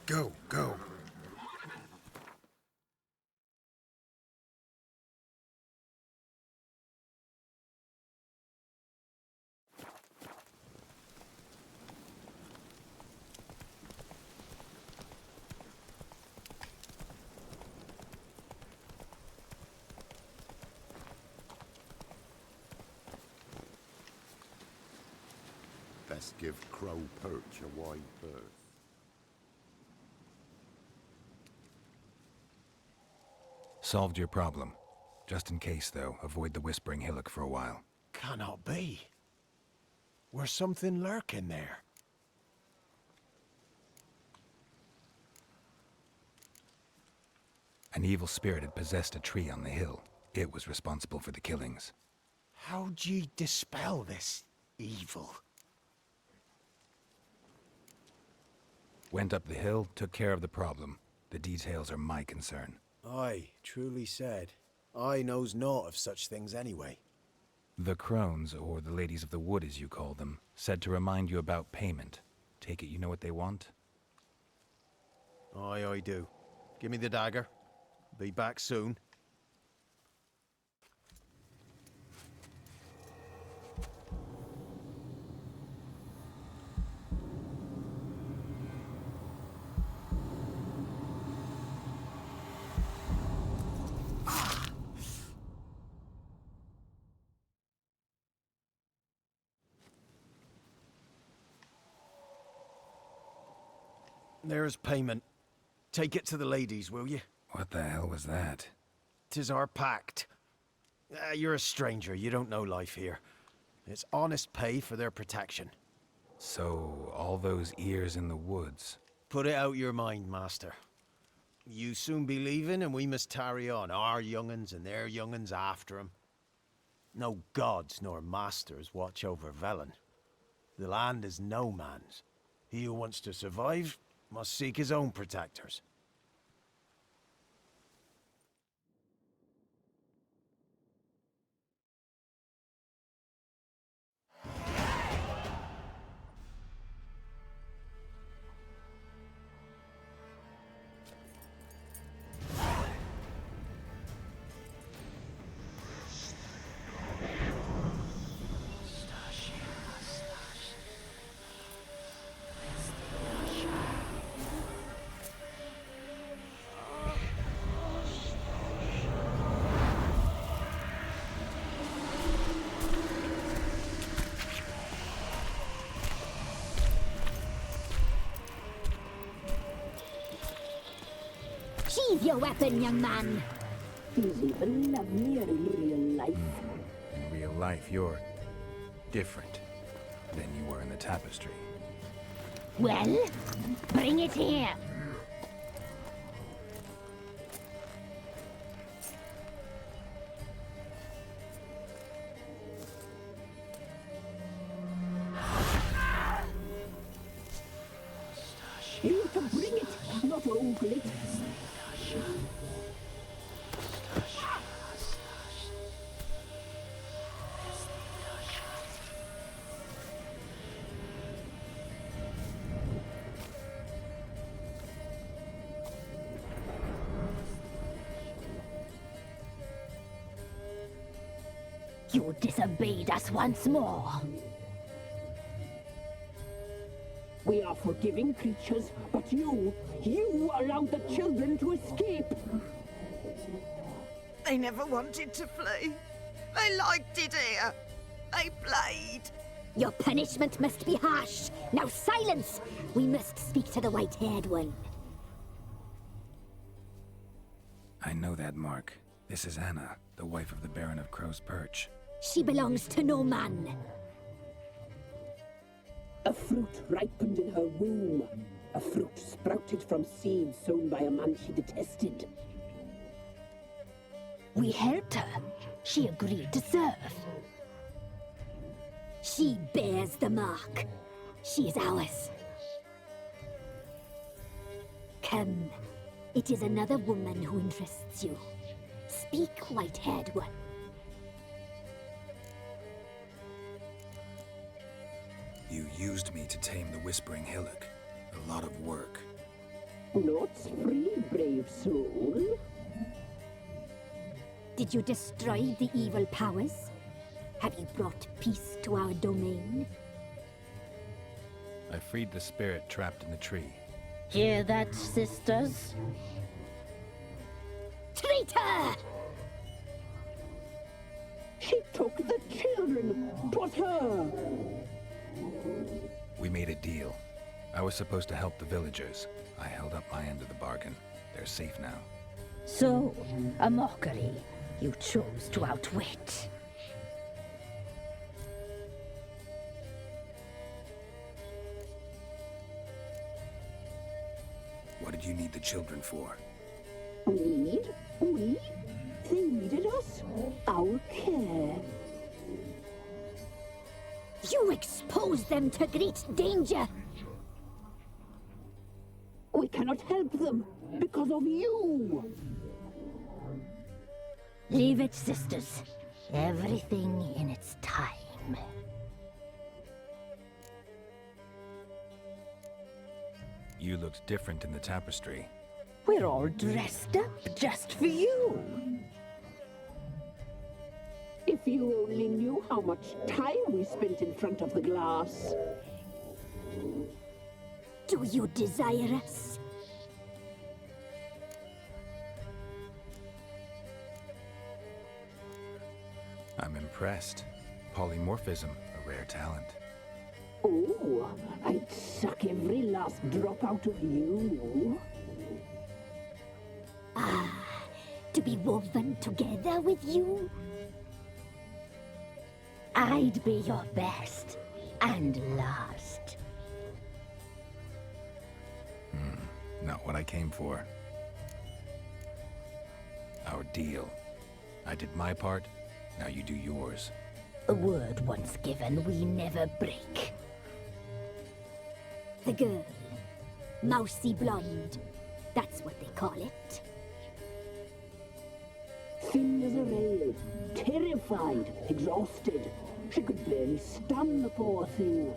Go, go. Best give Crow Perch a wide berth. Solved your problem. Just in case, though, avoid the Whispering Hillock for a while. Cannot be. Where's something lurking there? An evil spirit had possessed a tree on the hill. It was responsible for the killings. How'd ye dispel this evil? Went up the hill, took care of the problem. The details are my concern. Aye, truly said. I knows naught of such things anyway. The crones, or the ladies of the wood as you call them, said to remind you about payment. Take it you know what they want? Aye, I do. Give me the dagger. Be back soon. There's payment. Take it to the ladies, will you? What the hell was that? 'Tis our pact. You're a stranger, you don't know life here. It's honest pay for their protection. So, all those ears in the woods. Put it out your mind, master. You soon be leaving and we must tarry on, our young'uns and their young'uns after 'em. No gods nor masters watch over Velen. The land is no man's. He who wants to survive must seek his own protectors. Sheathe your weapon, young man. He's even lovelier in real life. In real life, you're different than you were in the tapestry. Well, bring it here. You have to bring it, not ogle it. You disobeyed us once more. We are forgiving creatures, but you allowed the children to escape. They never wanted to flee. They liked it here. They played. Your punishment must be harsh. Now silence! We must speak to the white-haired one. I know that mark. This is Anna, the wife of the Baron of Crow's Perch. She belongs to no man. A fruit ripened in her womb. A fruit sprouted from seeds sown by a man she detested. We helped her. She agreed to serve. She bears the mark. She is ours. Come. It is another woman who interests you. Speak, white-haired one. You used me to tame the Whispering Hillock. A lot of work. Not free, brave soul. Did you destroy the evil powers? Have you brought peace to our domain? I freed the spirit trapped in the tree. Hear that, sisters? Traitor! She took the children. 'Twas her. We made a deal. I was supposed to help the villagers. I held up my end of the bargain. They're safe now. So, a mockery you chose to outwit. What did you need the children for? Need? We? They needed us. Our care. You exposed them to great danger. We cannot help them because of you. Leave it, sisters. Everything in its time. You looked different in the tapestry. We're all dressed up just for you. If you only knew how much time we spent in front of the glass. Do you desire us? I'm impressed. Polymorphism, a rare talent. Oh, I'd suck every last drop out of you. Ah, to be woven together with you? I'd be your best and last. Not what I came for. Our deal. I did my part, now you do yours. A word once given, we never break. The girl. Mousy blonde. That's what they call it. Thin as a rail, terrified, exhausted. She could barely stand, the poor thing.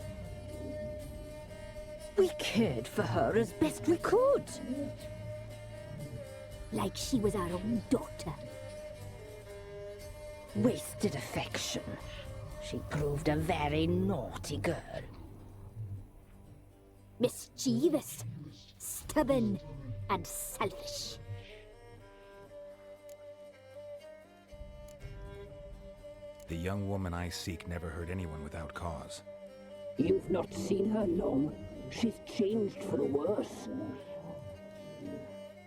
We cared for her as best we could. Like she was our own daughter. Wasted affection. She proved a very naughty girl. Mischievous, stubborn, and selfish. The young woman I seek never hurt anyone without cause. You've not seen her long. She's changed for the worse.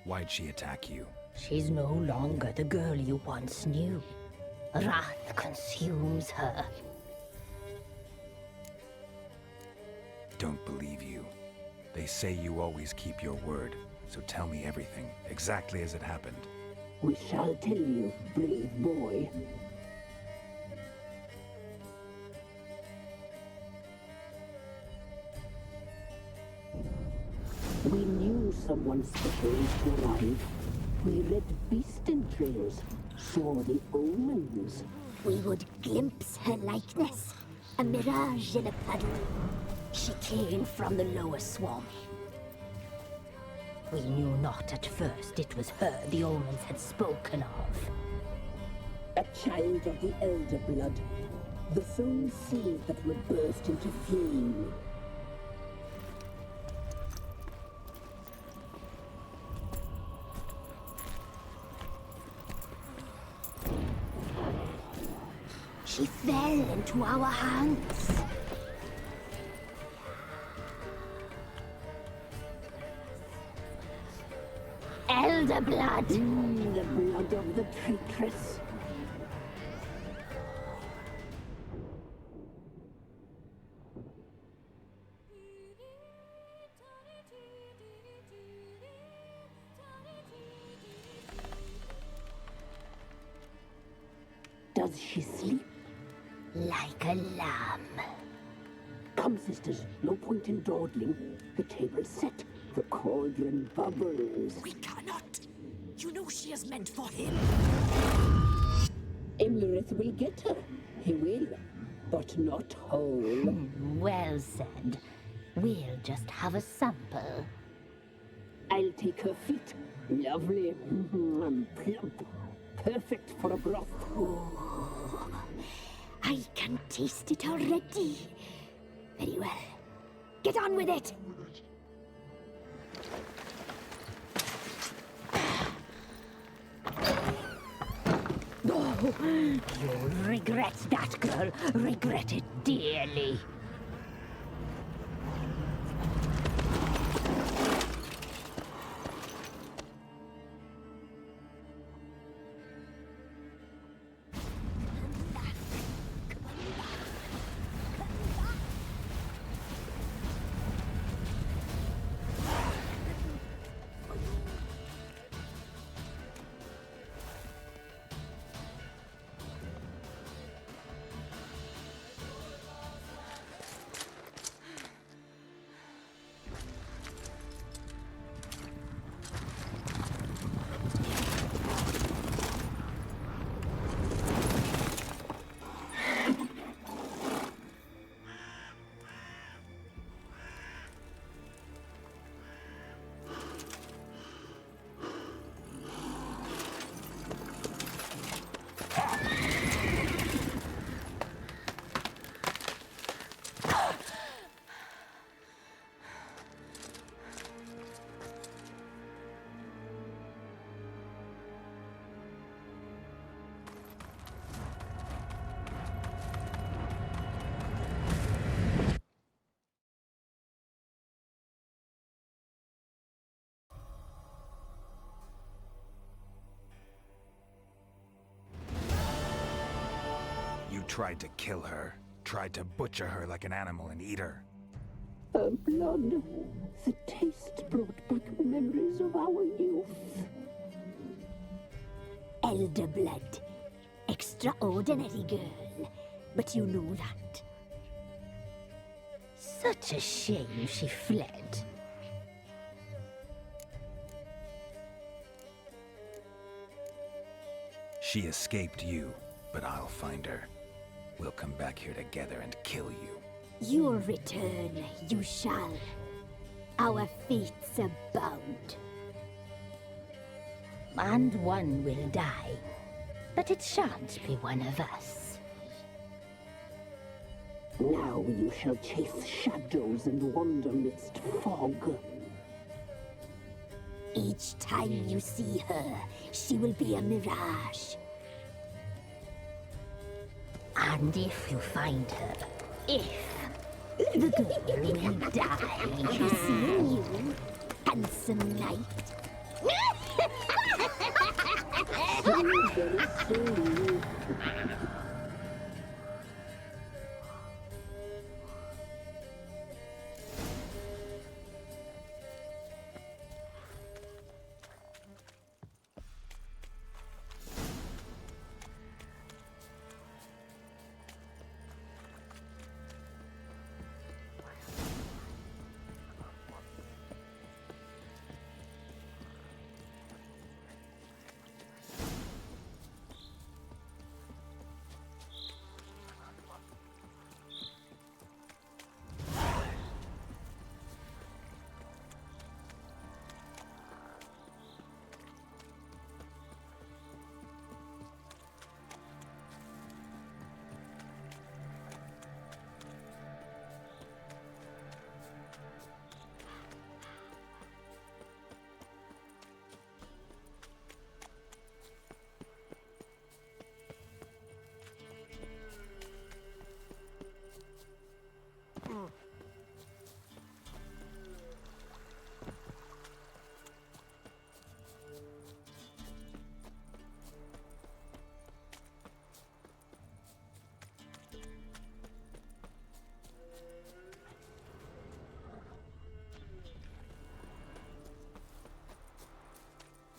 Why'd she attack you? She's no longer the girl you once knew. Wrath consumes her. Don't believe you. They say you always keep your word, so tell me everything, exactly as it happened. We shall tell you, brave boy. We knew someone special would arrive. We read beast entrails, saw the omens. We would glimpse her likeness, a mirage in a puddle. She came from the lower swamp. We knew not at first it was her the omens had spoken of. A child of the Elder Blood, the soul seed that would burst into flame. She fell into our hands. Elder blood! The blood of the traitress. Does she sleep? Like a lamb. Come, sisters, no point in dawdling. The table's set. The cauldron bubbles. We cannot. You know she is meant for him. Imlerith will get her. He will, but not whole. Well said. We'll just have a sample. I'll take her feet. Lovely. Plump. Perfect for a broth. Oh, I can taste it already. Very well. Get on with it. Oh, you'll regret that, girl. Regret it dearly. You tried to kill her. Tried to butcher her like an animal and eat her. Her blood. The taste brought back memories of our youth. Elder blood. Extraordinary girl. But you know that. Such a shame she fled. She escaped you, but I'll find her. We'll come back here together and kill you. You'll return, you shall. Our fates are bound. And one will die, but it shan't be one of us. Now you shall chase shadows and wander midst fog. Each time you see her, she will be a mirage. And if you find her, the girl will die. I'll be seeing you, handsome knight. Very slowly.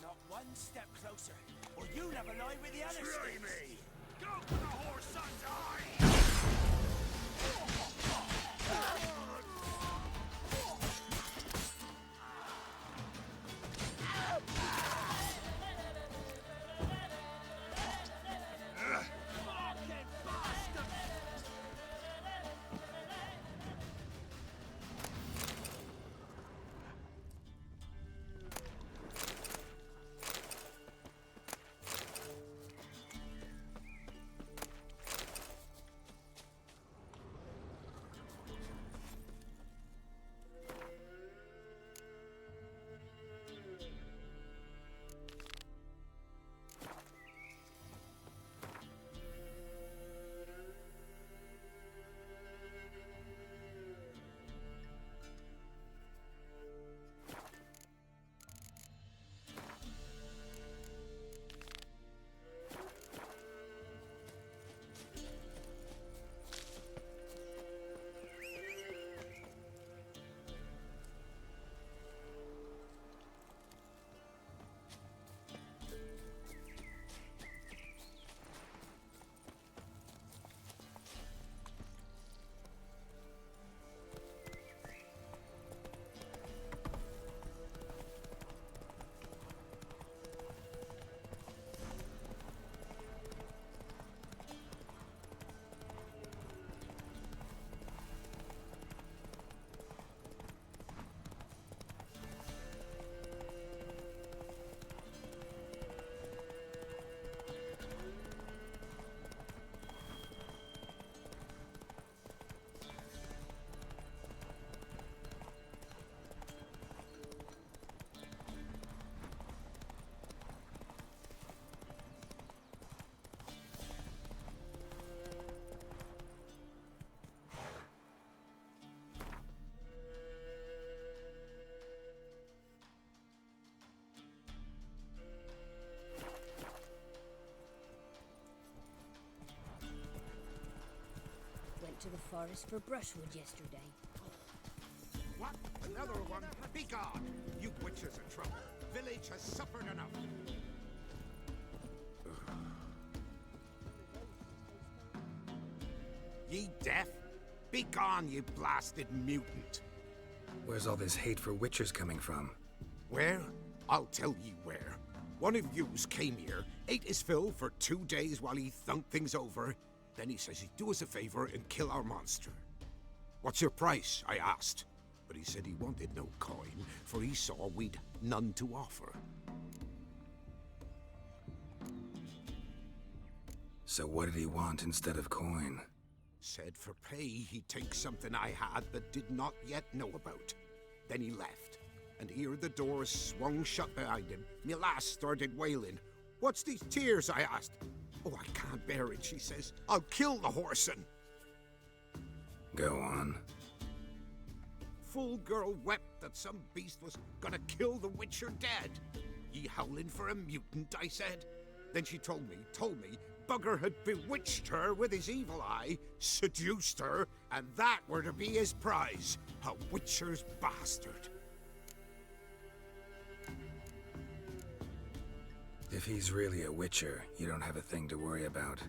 Not one step closer, or you'll have a lie with the other me! Go for the horse eye! To the forest for brushwood yesterday. What? Another one? Be gone! You witches are trouble. Village has suffered enough. Ye deaf? Be gone, you blasted mutant! Where's all this hate for witchers coming from? Where? I'll tell ye where. One of yous came here, ate his fill for 2 days while he thunked things over. Then he says he'd do us a favor and kill our monster. What's your price? I asked. But he said he wanted no coin, for he saw we'd none to offer. So what did he want instead of coin? Said for pay he'd take something I had but did not yet know about. Then he left, and here the doors swung shut behind him. Me lass started wailing. What's these tears? I asked. Oh, I can't bear it, she says. I'll kill the whoreson. Go on. Fool girl wept that some beast was gonna kill the witcher dead. Ye howling for a mutant, I said. Then she told me, Bugger had bewitched her with his evil eye, seduced her, and that were to be his prize. A witcher's bastard. If he's really a witcher, you don't have a thing to worry about.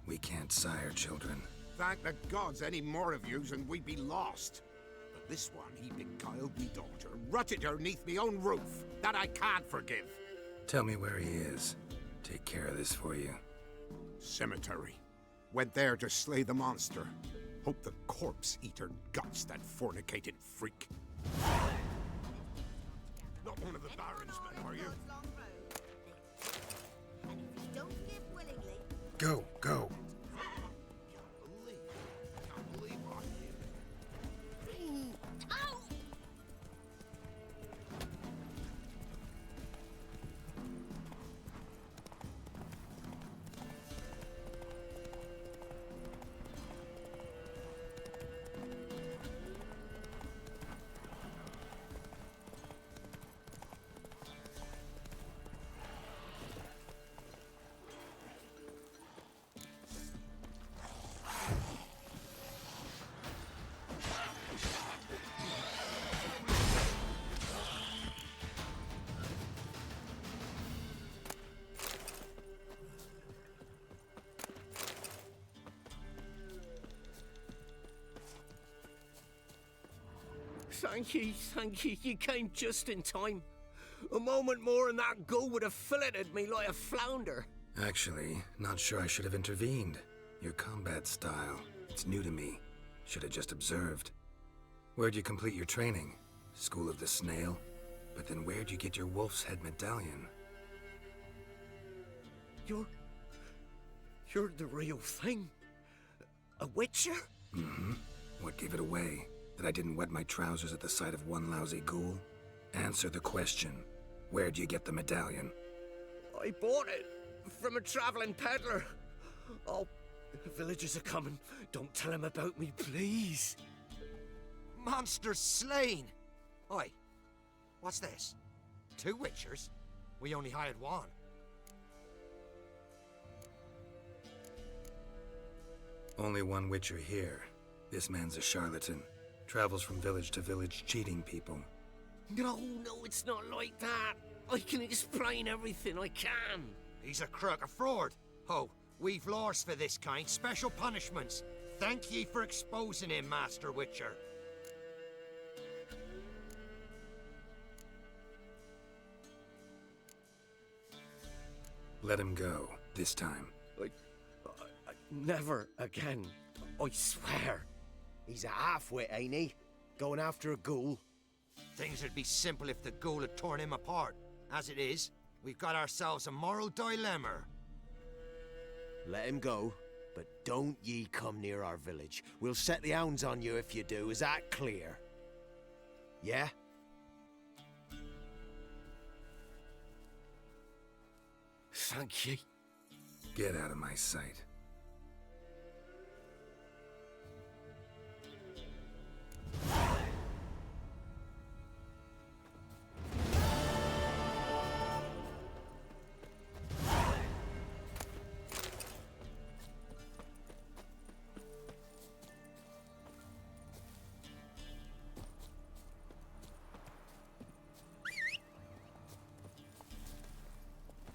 We can't sire children. Thank the gods any more of yous and we'd be lost. But this one, he beguiled me daughter, rutted her neath me own roof. That I can't forgive. Tell me where he is. Take care of this for you. Cemetery. Went there to slay the monster. Hope the corpse eater guts that fornicated freak. Not one of the Baron's men, are you? Go, go. Thank you, you came just in time. A moment more and that gull would have filleted me like a flounder. Actually, not sure I should have intervened. Your combat style, it's new to me. Should have just observed. Where'd you complete your training? School of the Snail? But then where'd you get your wolf's head medallion? You're the real thing? A witcher? Mm-hmm. What gave it away? That I didn't wet my trousers at the sight of one lousy ghoul? Answer the question. Where'd you get the medallion? I bought it from a traveling peddler. Oh, the villagers are coming. Don't tell them about me, please. Monster slain! Oi, what's this? 2 witchers? We only hired one. Only one witcher here. This man's a charlatan. Travels from village to village cheating people. No, it's not like that. I can explain everything, I can. He's a crook, a fraud. Oh, we've laws for this kind, special punishments. Thank ye for exposing him, Master Witcher. Let him go, this time. Never again, I swear. He's a half-wit, ain't he? Going after a ghoul. Things would be simple if the ghoul had torn him apart. As it is, we've got ourselves a moral dilemma. Let him go, but don't ye come near our village. We'll set the hounds on you if you do. Is that clear? Yeah? Thank ye. Get out of my sight.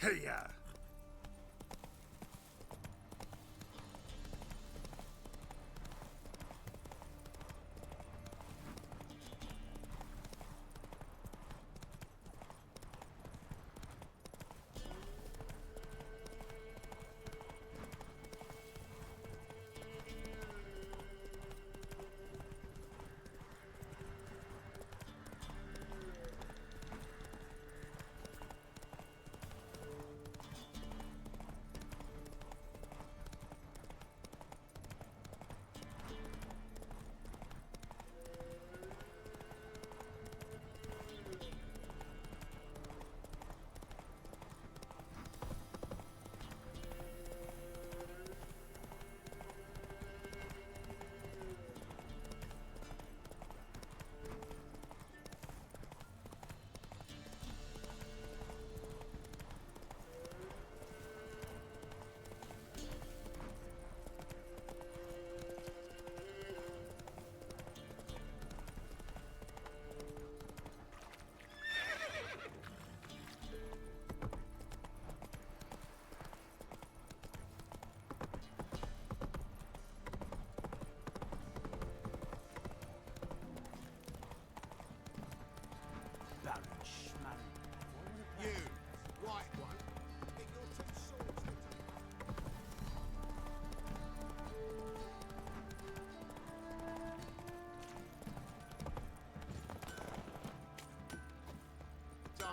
Hey-ya!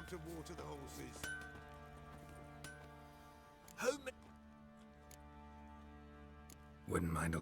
time to water the horses. How many? Wouldn't mind a...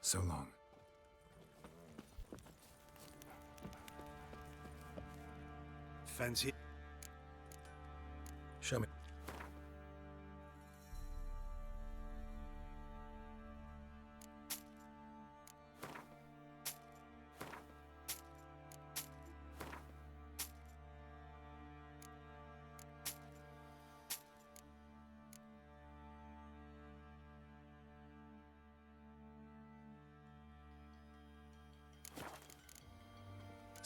So long. Fancy. Show me.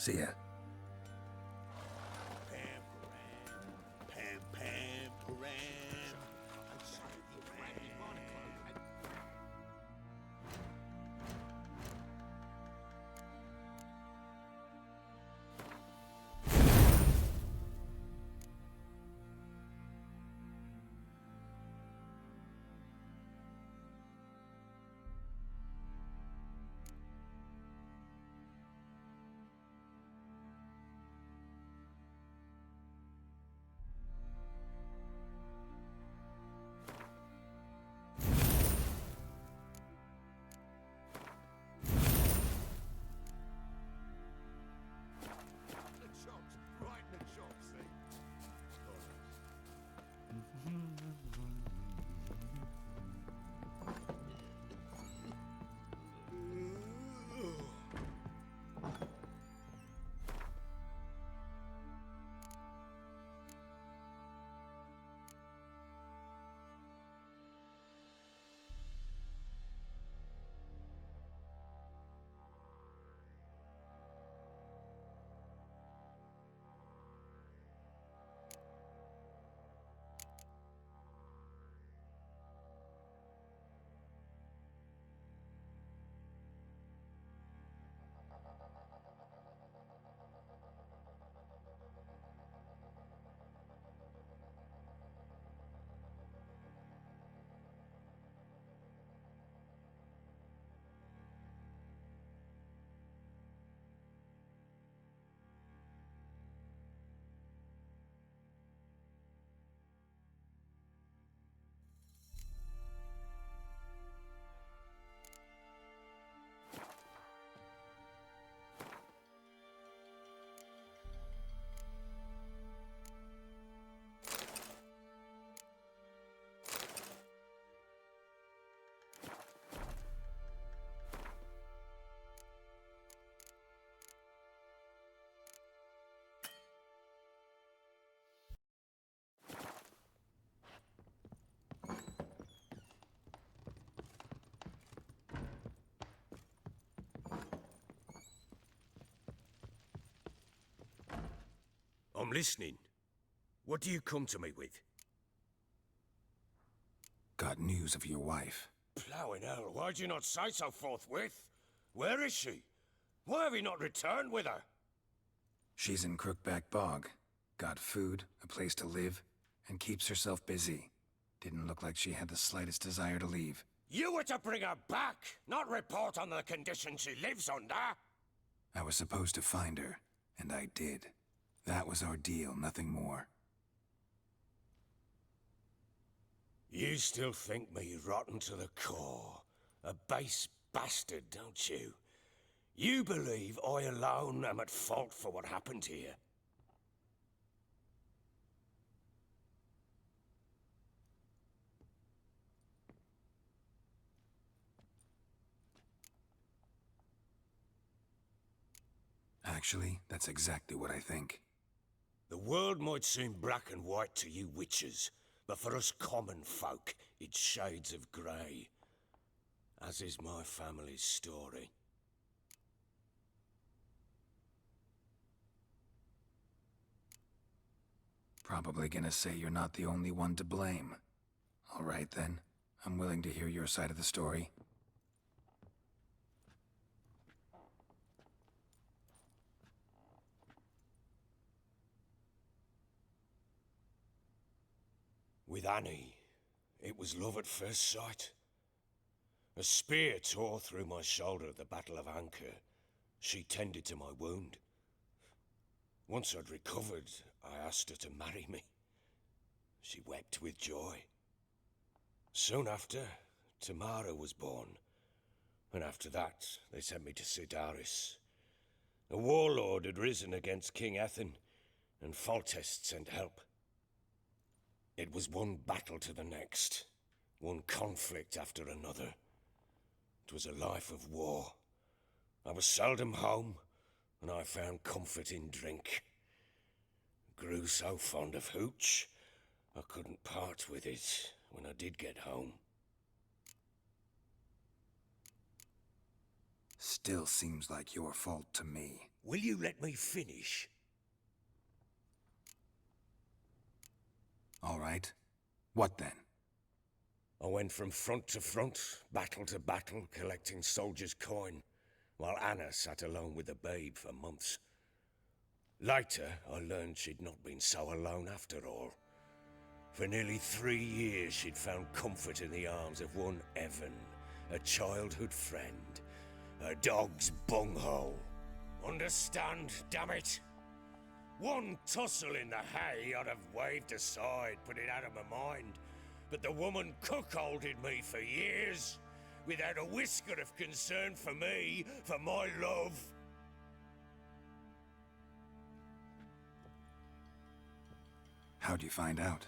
See ya. listening. What do you come to me with? Got news of your wife. Plowing hell, why'd you not say so forthwith? Where is she? Why have you not returned with her? She's in Crookback Bog. Got food, a place to live, and keeps herself busy. Didn't look like she had the slightest desire to leave. You were to bring her back, not report on the conditions she lives under. I was supposed to find her, and I did. That was our deal, nothing more. You still think me rotten to the core. A base bastard, don't you? You believe I alone am at fault for what happened here. Actually, that's exactly what I think. The world might seem black and white to you witches, but for us common folk, it's shades of grey. As is my family's story. Probably gonna say you're not the only one to blame. All right then, I'm willing to hear your side of the story. With Annie, it was love at first sight. A spear tore through my shoulder at the Battle of Anchor. She tended to my wound. Once I'd recovered, I asked her to marry me. She wept with joy. Soon after, Tamara was born. And after that, they sent me to Sidaris. A warlord had risen against King Ethan, and Foltest sent help. It was one battle to the next, one conflict after another. It was a life of war. I was seldom home, and I found comfort in drink. Grew so fond of hooch, I couldn't part with it when I did get home. Still seems like your fault to me. Will you let me finish? All right. What then? I went from front to front, battle to battle, collecting soldiers' coin, while Anna sat alone with the babe for months. Later, I learned she'd not been so alone after all. For nearly 3 years, she'd found comfort in the arms of one Evan, a childhood friend, her dog's bunghole. Understand, damn it? One tussle in the hay I'd have waved aside, put it out of my mind. But the woman cuckolded me for years, without a whisker of concern for me, for my love. How'd you find out?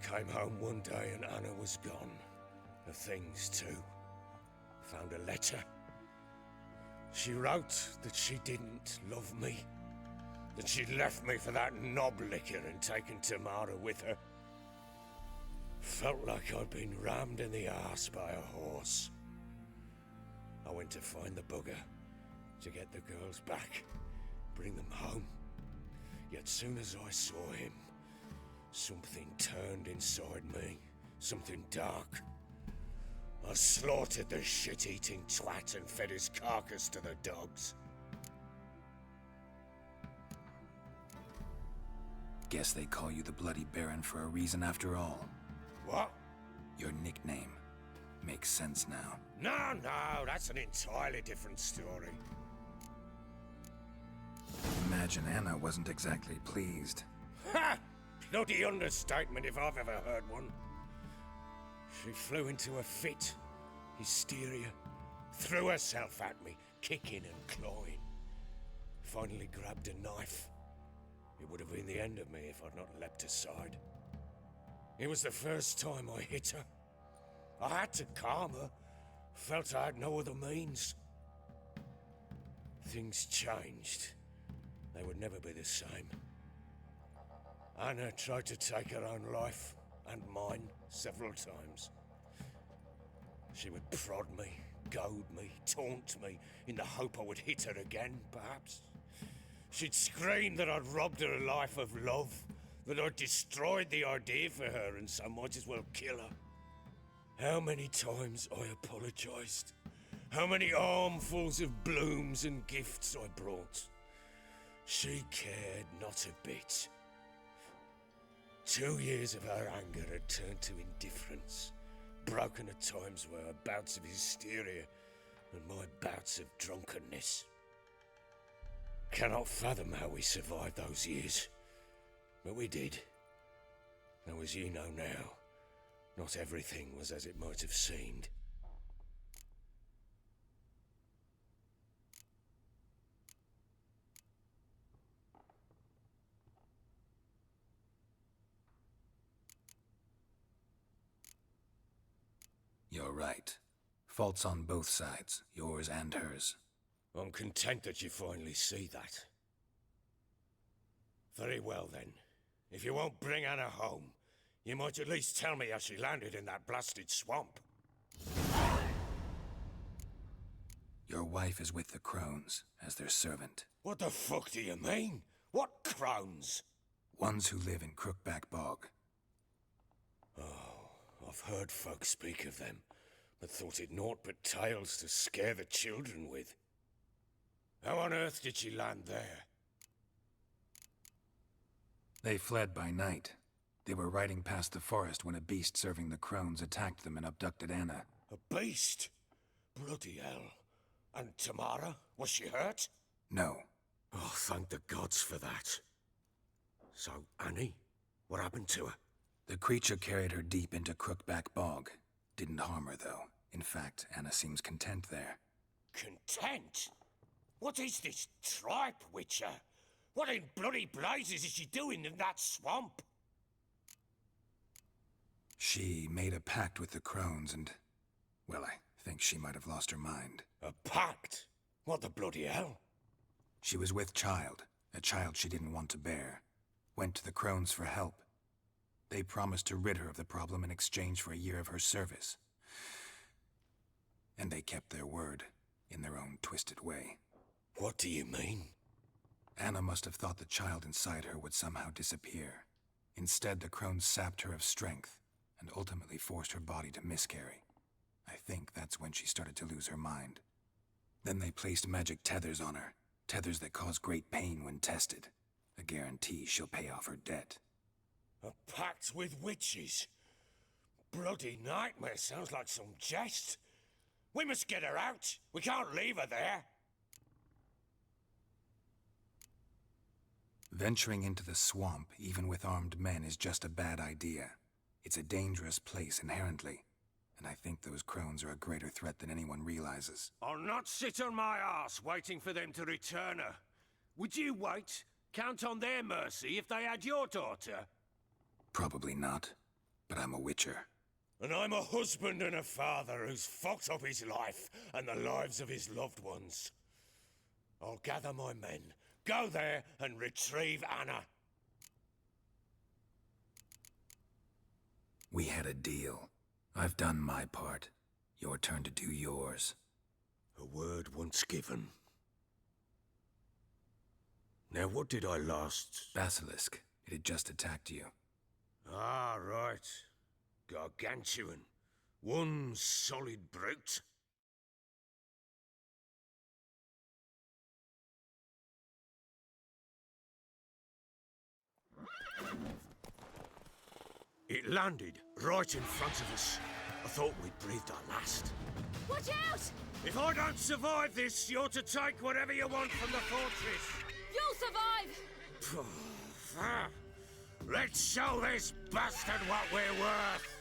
Came home one day and Anna was gone. The things too. Found a letter. She wrote that she didn't love me. That she'd left me for that knob licker and taken Tamara with her. Felt like I'd been rammed in the arse by a horse. I went to find the bugger, to get the girls back, bring them home. Yet soon as I saw him, something turned inside me, something dark. I slaughtered the shit-eating twat and fed his carcass to the dogs. Guess they call you the Bloody Baron for a reason after all. What? Your nickname. Makes sense now. No, that's an entirely different story. Imagine Anna wasn't exactly pleased. Ha! Bloody understatement if I've ever heard one. She flew into a fit, hysteria, threw herself at me, kicking and clawing. Finally grabbed a knife. It would have been the end of me if I'd not leapt aside. It was the first time I hit her. I had to calm her. Felt I had no other means. Things changed. They would never be the same. Anna tried to take her own life, and mine, several times. She would prod me, goad me, taunt me, in the hope I would hit her again, perhaps. She'd scream that I'd robbed her life of love, that I'd destroyed the idea for her and so might as well kill her. How many times I apologized. How many armfuls of blooms and gifts I brought. She cared not a bit. 2 years of her anger had turned to indifference, broken at times by her bouts of hysteria and my bouts of drunkenness. Cannot fathom how we survived those years, but we did. Though as you know now, not everything was as it might have seemed. You're right. Faults on both sides, yours and hers. I'm content that you finally see that. Very well then. If you won't bring Anna home, you might at least tell me how she landed in that blasted swamp. Your wife is with the Crones, as their servant. What the fuck do you mean? What Crones? Ones who live in Crookback Bog. Oh, I've heard folk speak of them, but thought it naught but tales to scare the children with. How on earth did she land there? They fled by night. They were riding past the forest when a beast serving the Crones attacked them and abducted Anna. A beast? Bloody hell. And Tamara? Was she hurt? No. Oh, thank the gods for that. So, Annie? What happened to her? The creature carried her deep into Crookback Bog. Didn't harm her, though. In fact, Anna seems content there. Content? What is this tripe, Witcher? What in bloody blazes is she doing in that swamp? She made a pact with the Crones and... well, I think she might have lost her mind. A pact? What the bloody hell? She was with child, a child she didn't want to bear. Went to the Crones for help. They promised to rid her of the problem in exchange for a year of her service. And they kept their word, in their own twisted way. What do you mean? Anna must have thought the child inside her would somehow disappear. Instead, the Crones sapped her of strength, and ultimately forced her body to miscarry. I think that's when she started to lose her mind. Then they placed magic tethers on her, tethers that cause great pain when tested. A guarantee she'll pay off her debt. A pact with witches? Bloody nightmare, sounds like some jest. We must get her out. We can't leave her there. Venturing into the swamp, even with armed men, is just a bad idea. It's a dangerous place inherently, and I think those Crones are a greater threat than anyone realizes. I'll not sit on my arse waiting for them to return her. Would you wait? Count on their mercy if they had your daughter? Probably not, but I'm a witcher. And I'm a husband and a father who's fucked up his life and the lives of his loved ones. I'll gather my men, go there and retrieve Anna. We had a deal. I've done my part. Your turn to do yours. A word once given. Now what did I last... Basilisk. It had just attacked you. Ah, right. Gargantuan. One solid brute. It landed right in front of us. I thought we'd breathed our last. Watch out! If I don't survive this, you're to take whatever you want from the fortress. You'll survive! Let's show this bastard what we're worth!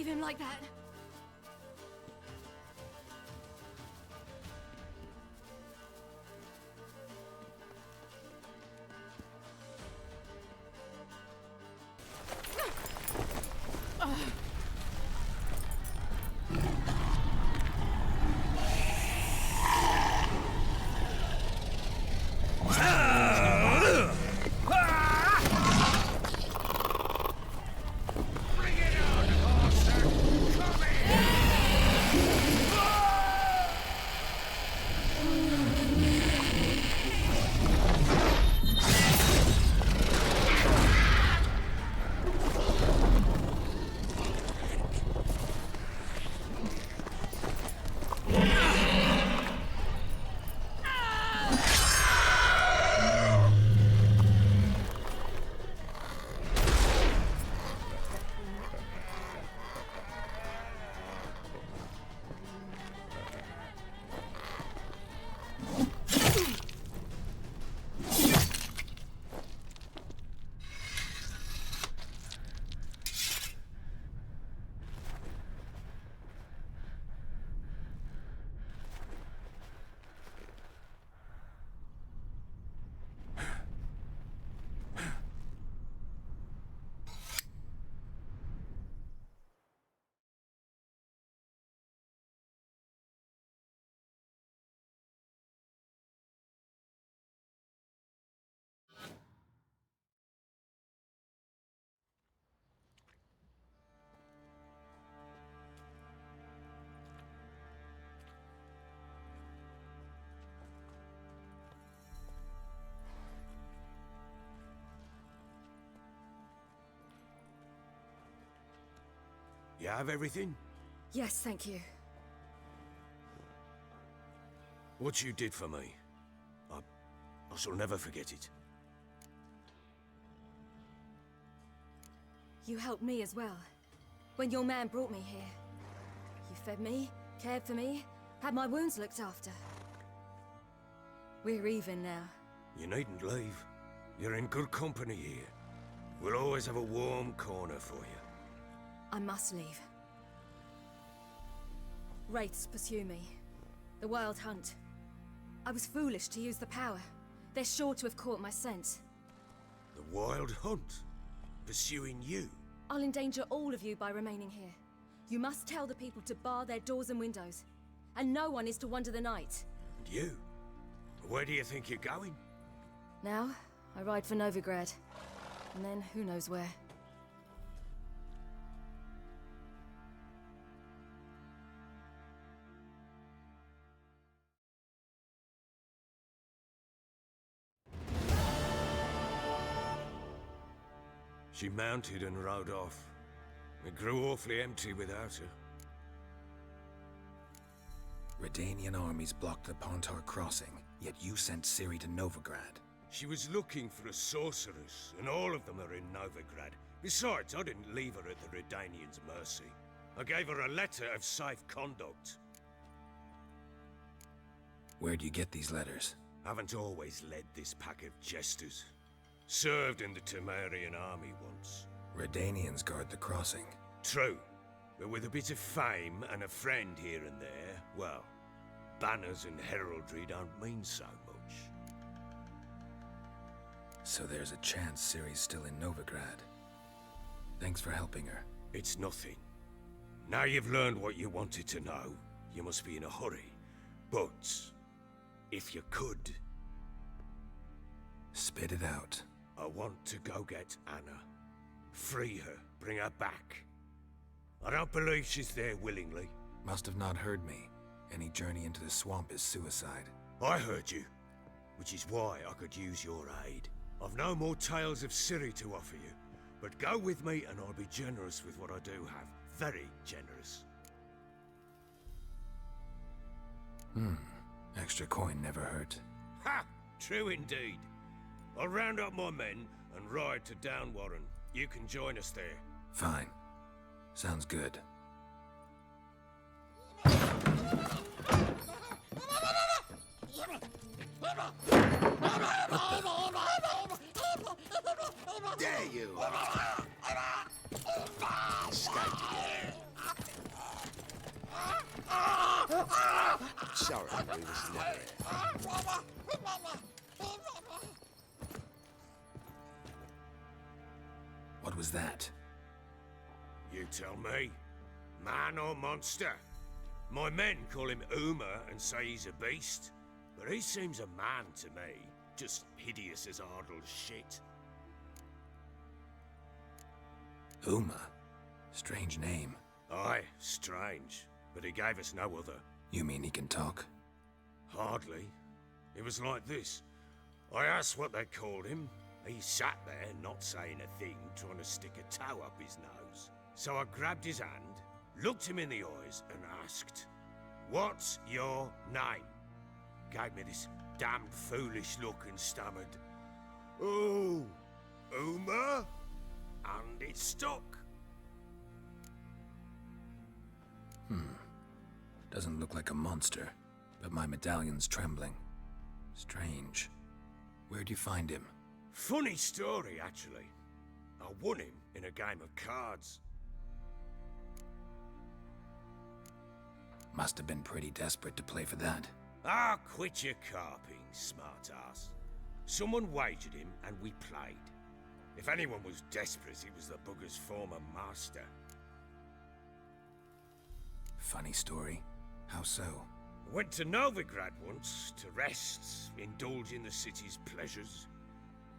leave him like that. You have everything? Yes, thank you. What you did for me, I shall never forget it. You helped me as well. When your man brought me here. You fed me, cared for me, had my wounds looked after. We're even now. You needn't leave. You're in good company here. We'll always have a warm corner for you. I must leave. Wraiths pursue me. The Wild Hunt. I was foolish to use the power. They're sure to have caught my scent. The Wild Hunt? Pursuing you? I'll endanger all of you by remaining here. You must tell the people to bar their doors and windows. And no one is to wander the night. And you? Where do you think you're going? Now, I ride for Novigrad. And then, who knows where. She mounted and rode off. It grew awfully empty without her. Redanian armies blocked the Pontar crossing, yet you sent Ciri to Novigrad. She was looking for a sorceress, and all of them are in Novigrad. Besides, I didn't leave her at the Redanians' mercy. I gave her a letter of safe conduct. Where'd you get these letters? Haven't always led this pack of jesters. Served in the Temerian army once. Redanians guard the crossing. True, but with a bit of fame and a friend here and there, well, banners and heraldry don't mean so much. So there's a chance Ciri's still in Novigrad. Thanks for helping her. It's nothing. Now you've learned what you wanted to know, you must be in a hurry. But, if you could... Spit it out. I want to go get Anna. Free her, bring her back. I don't believe she's there willingly. Must have not heard me. Any journey into the swamp is suicide. I heard you, which is why I could use your aid. I've no more tales of Ciri to offer you, but go with me and I'll be generous with what I do have. Very generous. Extra coin never hurt. Ha! True indeed. I'll round up my men and ride to Downwarren. You can join us there. Fine. Sounds good. There you are. Escaped again. Sorry, we was never here. What was that? You tell me. Man or monster? My men call him Uma and say he's a beast, but he seems a man to me. Just hideous as Ardle's shit. Uma? Strange name. Aye, strange. But he gave us no other. You mean he can talk? Hardly. It was like this. I asked what they called him. He sat there, not saying a thing, trying to stick a toe up his nose. So I grabbed his hand, looked him in the eyes, and asked, "What's your name?" Gave me this damned foolish look and stammered, "Oh, Uma?" And it stuck. Doesn't look like a monster, but my medallion's trembling. Strange. Where'd you find him? Funny story, actually. I won him in a game of cards. Must have been pretty desperate to play for that. Ah, quit your carping, smart-ass. Someone wagered him and we played. If anyone was desperate, it was the bugger's former master. Funny story. How so? Went to Novigrad once to rest, indulge in the city's pleasures.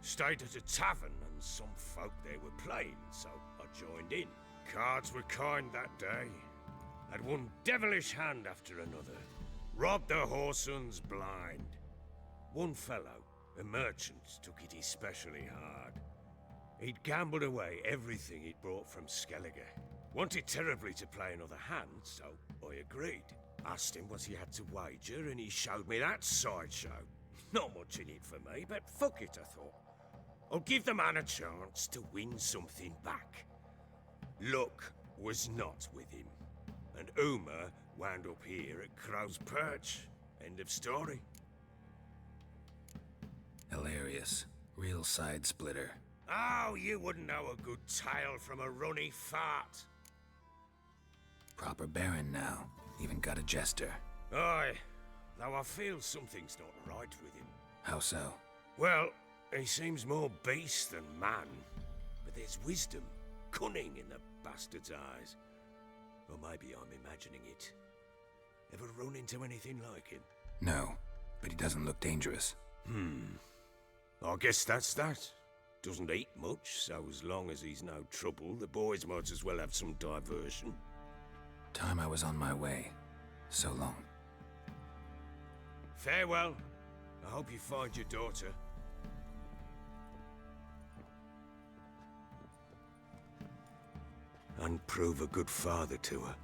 Stayed at a tavern and some folk there were playing, so I joined in. Cards were kind that day. Had one devilish hand after another. Robbed the whoresons blind. One fellow, a merchant, took it especially hard. He'd gambled away everything he'd brought from Skellige. Wanted terribly to play another hand, so I agreed. Asked him what he had to wager, and he showed me that sideshow. Not much in it for me, but fuck it, I thought. I'll give the man a chance to win something back. Luck was not with him, and Uma wound up here at Crow's Perch. End of story. Hilarious. Real side splitter. Oh, you wouldn't know a good tale from a runny fart. Proper Baron now. Even got a jester. Aye, though I feel something's not right with him. How so? Well, he seems more beast than man. But there's wisdom, cunning in the bastard's eyes. Or maybe I'm imagining it. Ever run into anything like him? No, but he doesn't look dangerous. I guess that's that. Doesn't eat much, so as long as he's no trouble, the boys might as well have some diversion. Time I was on my way. So long. Farewell. I hope you find your daughter. And prove a good father to her.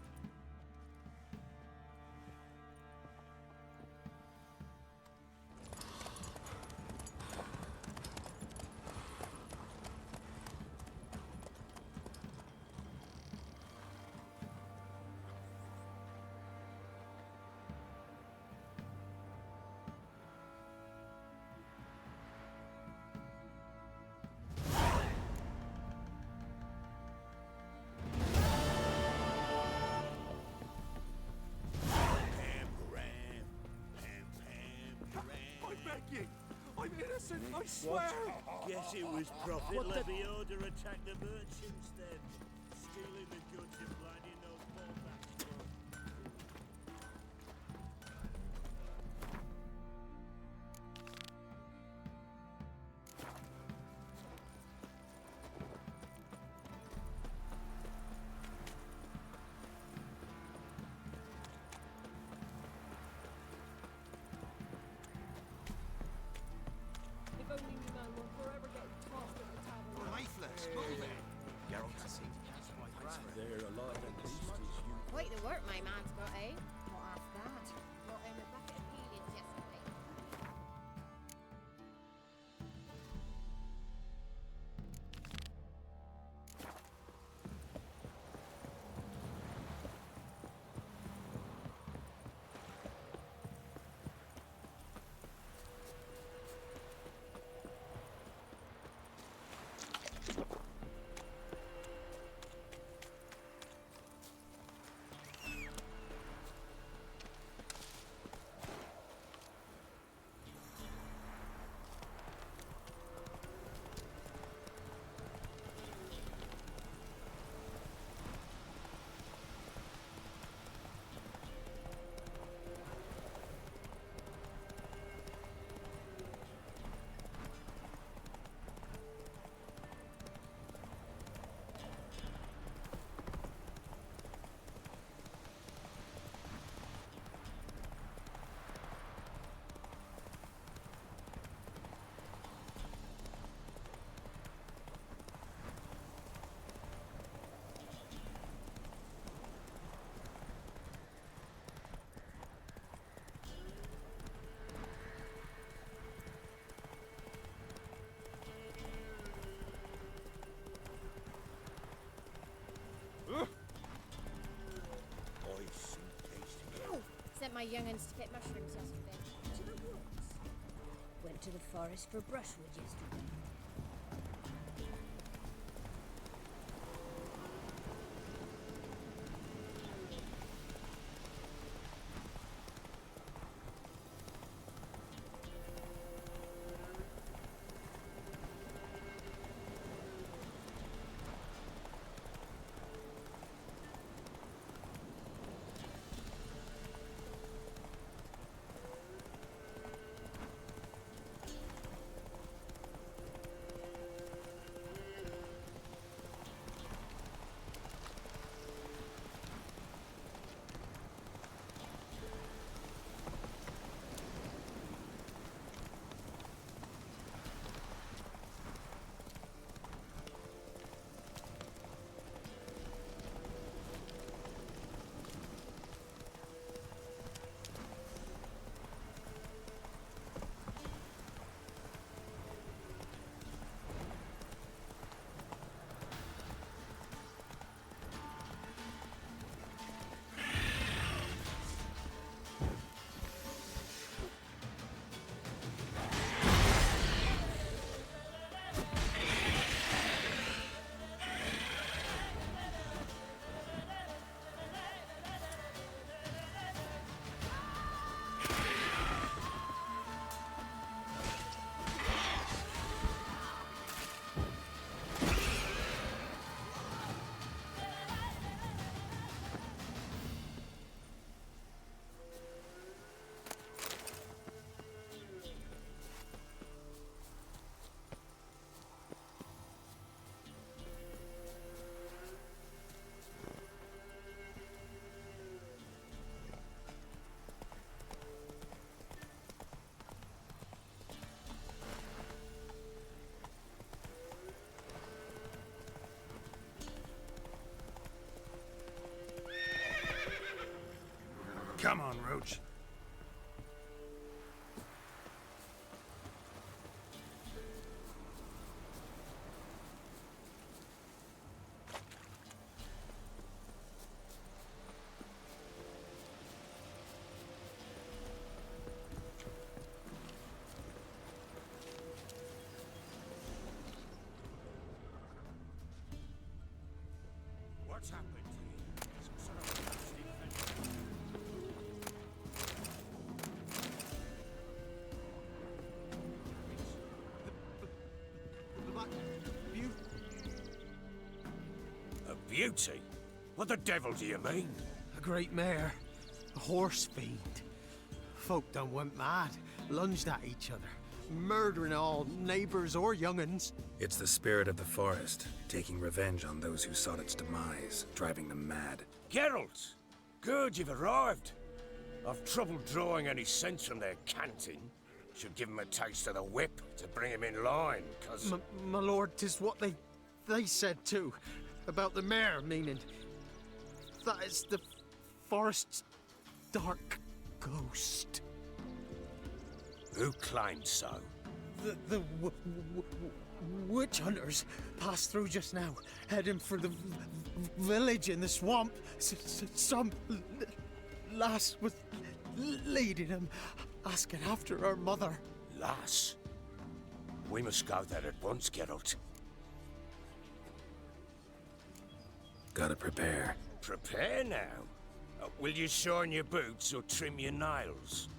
I'm innocent, I swear! Guess it was Prophet Levioda attacked the merchants then. Stealing the goods and blinding those poor bastards. If only we man will forever get tossed at the tavern. Lifeless, moving. Geralt, my young'uns to pick mushrooms yesterday. To the woods. Went to the forest for brushwood yesterday. Come on, Roach. What's happened here? Some sort of nasty infection. A beauty? What the devil do you mean? A great mare. A horse fiend. Folk done went mad, lunged at each other, murdering all neighbors or young'uns. It's the spirit of the forest, taking revenge on those who sought its demise, driving them mad. Geralt! Good you've arrived. I've trouble drawing any sense from their canting. Should give 'em a taste of the whip to bring 'em in line, 'cause... My lord, 'tis what they said too. About the mare, meaning. That is the forest's dark ghost. Who claimed so? The witch hunters passed through just now, heading for the village in the swamp. Some lass was leading them, asking after her mother. Lass? We must go there at once, Geralt. Gotta prepare. Prepare now? Will you shine your boots or trim your nails?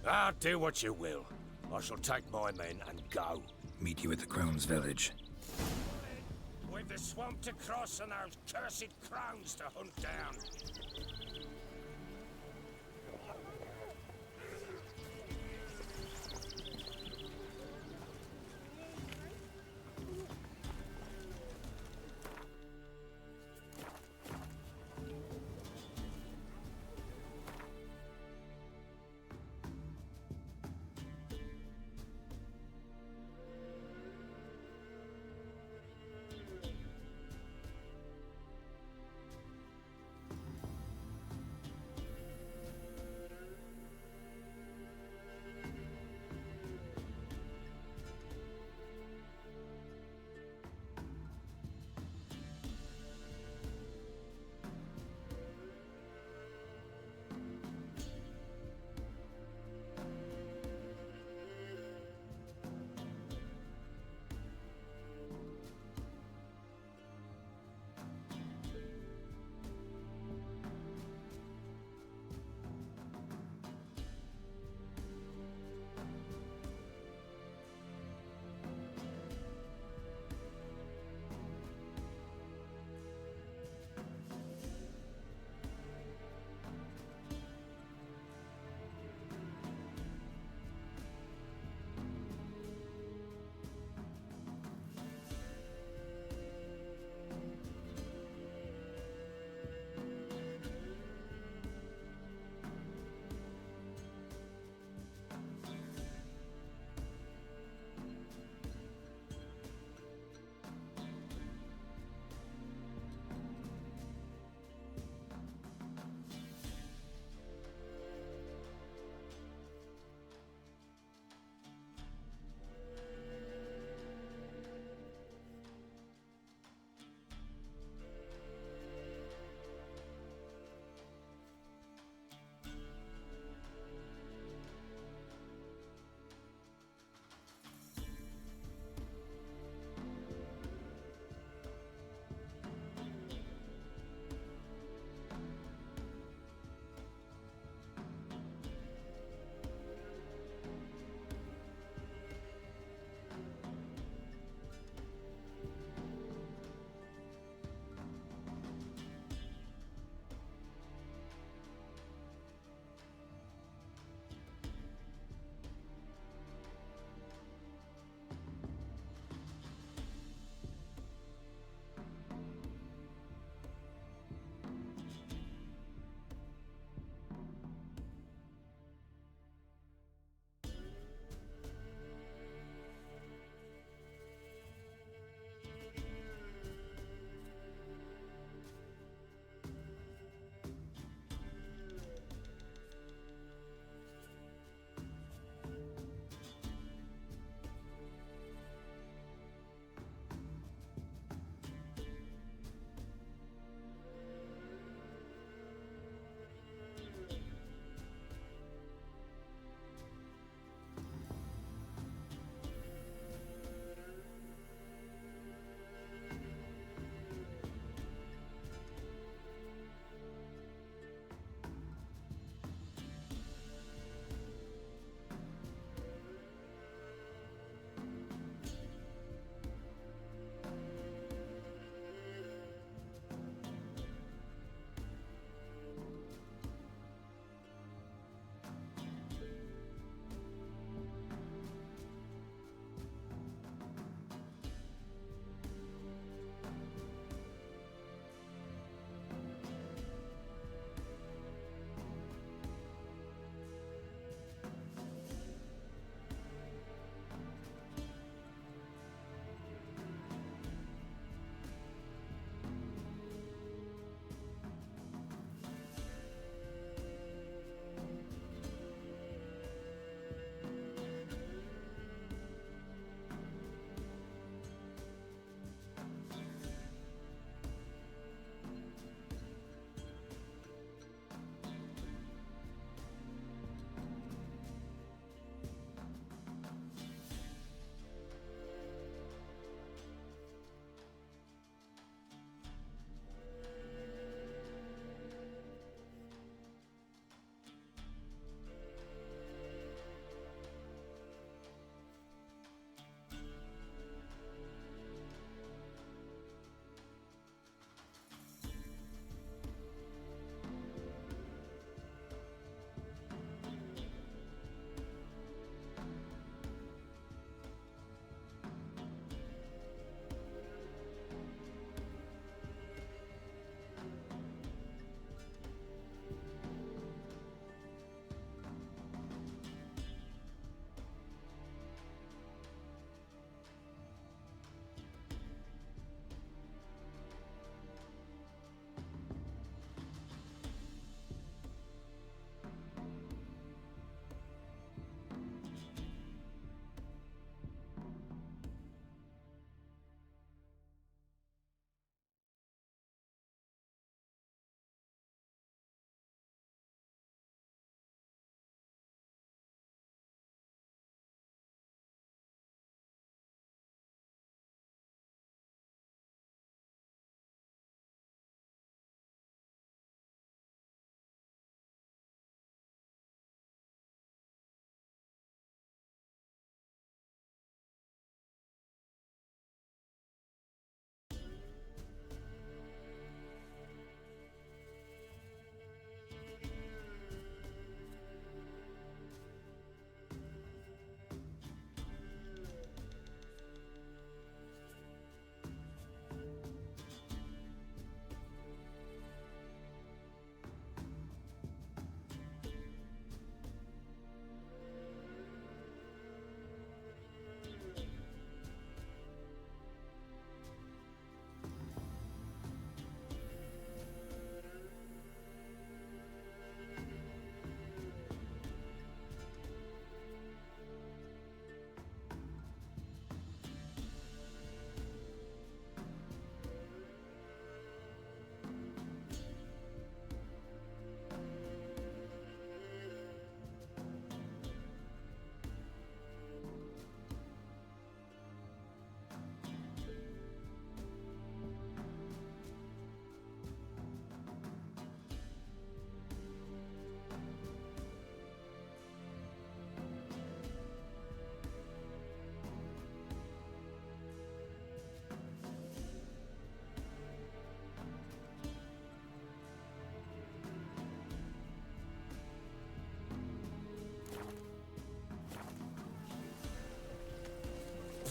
Ah, do what you will. I shall take my men and go. Meet you at the Crone's village. We've the swamp to cross and those cursed crones to hunt down.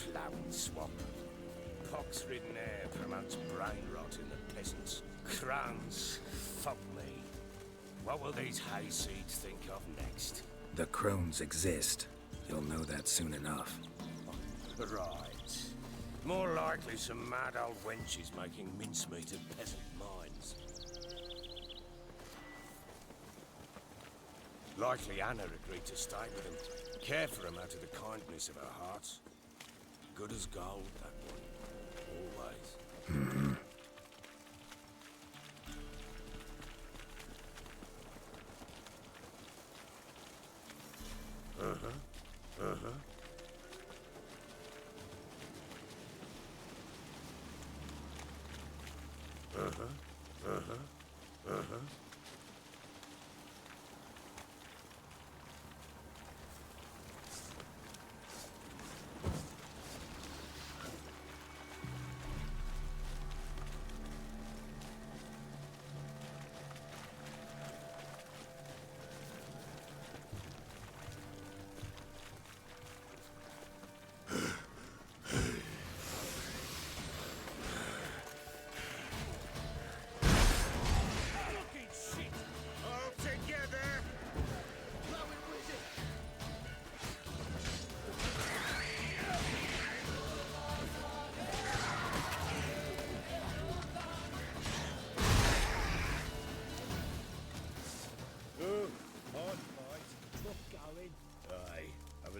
Ploughing swamp. Pox-ridden air promotes brain rot in the peasants. Crones, fuck me. What will these hayseeds think of next? The crones exist. You'll know that soon enough. Right. More likely some mad old wenches making mincemeat of peasant minds. Likely Anna agreed to stay with them, care for them out of the kindness of her hearts. Good as gold, that one. Always.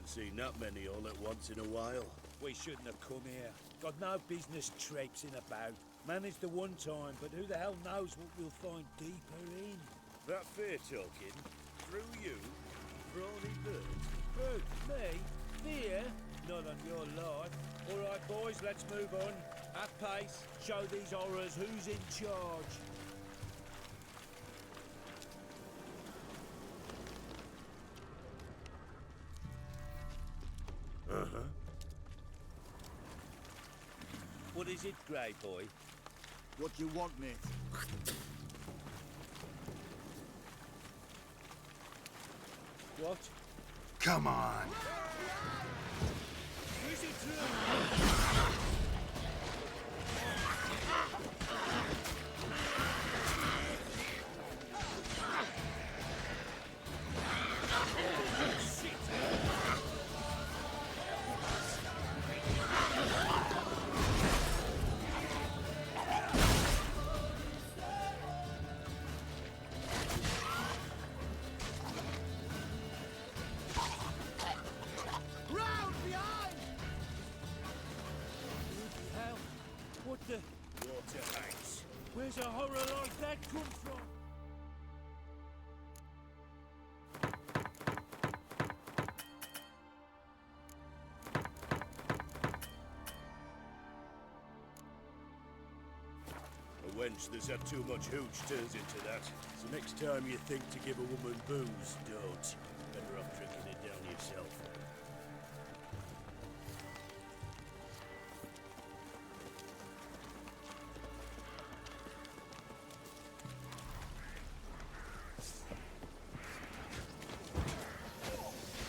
Seen that many all at once in a while. We shouldn't have come here. Got no business traipsing about. Managed the one time, but who the hell knows what we'll find deeper in? That fair talking? Through you? Brawny bird? Who? Me? Fear? Not on your life. All right, boys, let's move on. At pace. Show these horrors who's in charge. What is it, Grey Boy? What do you want, mate? What? Come on. Is it true? Where's a horror like that come from? A wench that's had too much hooch turns into that. So next time you think to give a woman booze, don't. Better off drinking it down yourself.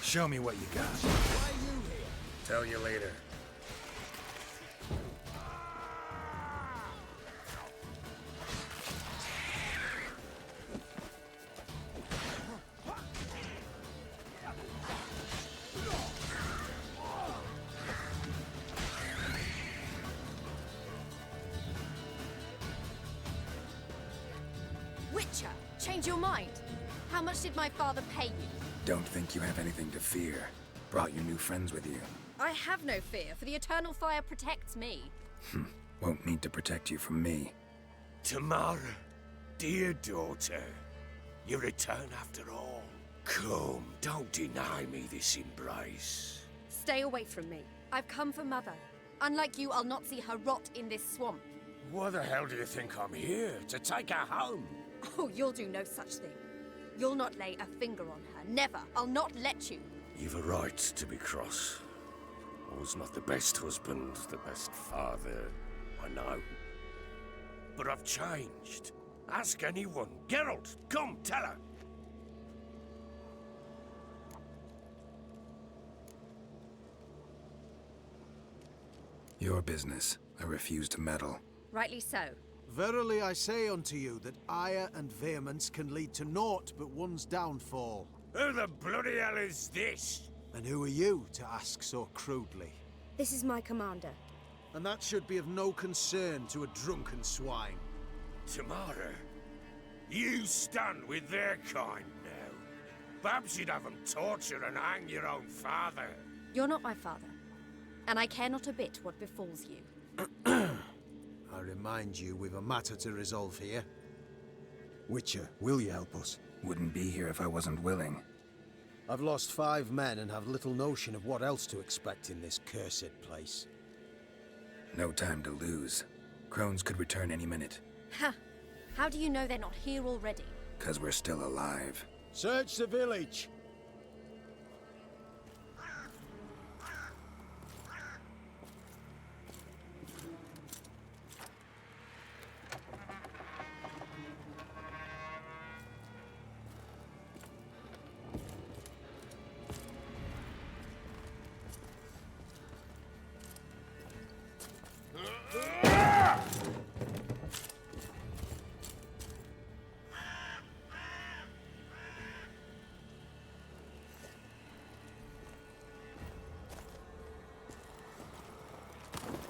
Show me what you got. Why are you here? Tell you later. Witcher, change your mind. How much did my father pay you? Don't think you have anything to fear. Brought your new friends with you. I have no fear, for the Eternal Fire protects me. Won't need to protect you from me. Tamara, dear daughter, you return after all. Come, don't deny me this embrace. Stay away from me. I've come for Mother. Unlike you, I'll not see her rot in this swamp. Why the hell do you think I'm here? To take her home? Oh, you'll do no such thing. You'll not lay a finger on her. Never. I'll not let you. You've a right to be cross. I was not the best husband, the best father, I know. But I've changed. Ask anyone. Geralt, come, tell her. Your business. I refuse to meddle. Rightly so. Verily I say unto you that ire and vehemence can lead to naught but one's downfall. Who the bloody hell is this? And who are you to ask so crudely? This is my commander. And that should be of no concern to a drunken swine. Tamara, you stand with their kind now. Perhaps you'd have them torture and hang your own father. You're not my father, and I care not a bit what befalls you. I remind you, we've a matter to resolve here. Witcher, will you help us? Wouldn't be here if I wasn't willing. I've lost 5 men and have little notion of what else to expect in this cursed place. No time to lose. Crones could return any minute. Ha! How do you know they're not here already? 'Cause we're still alive. Search the village!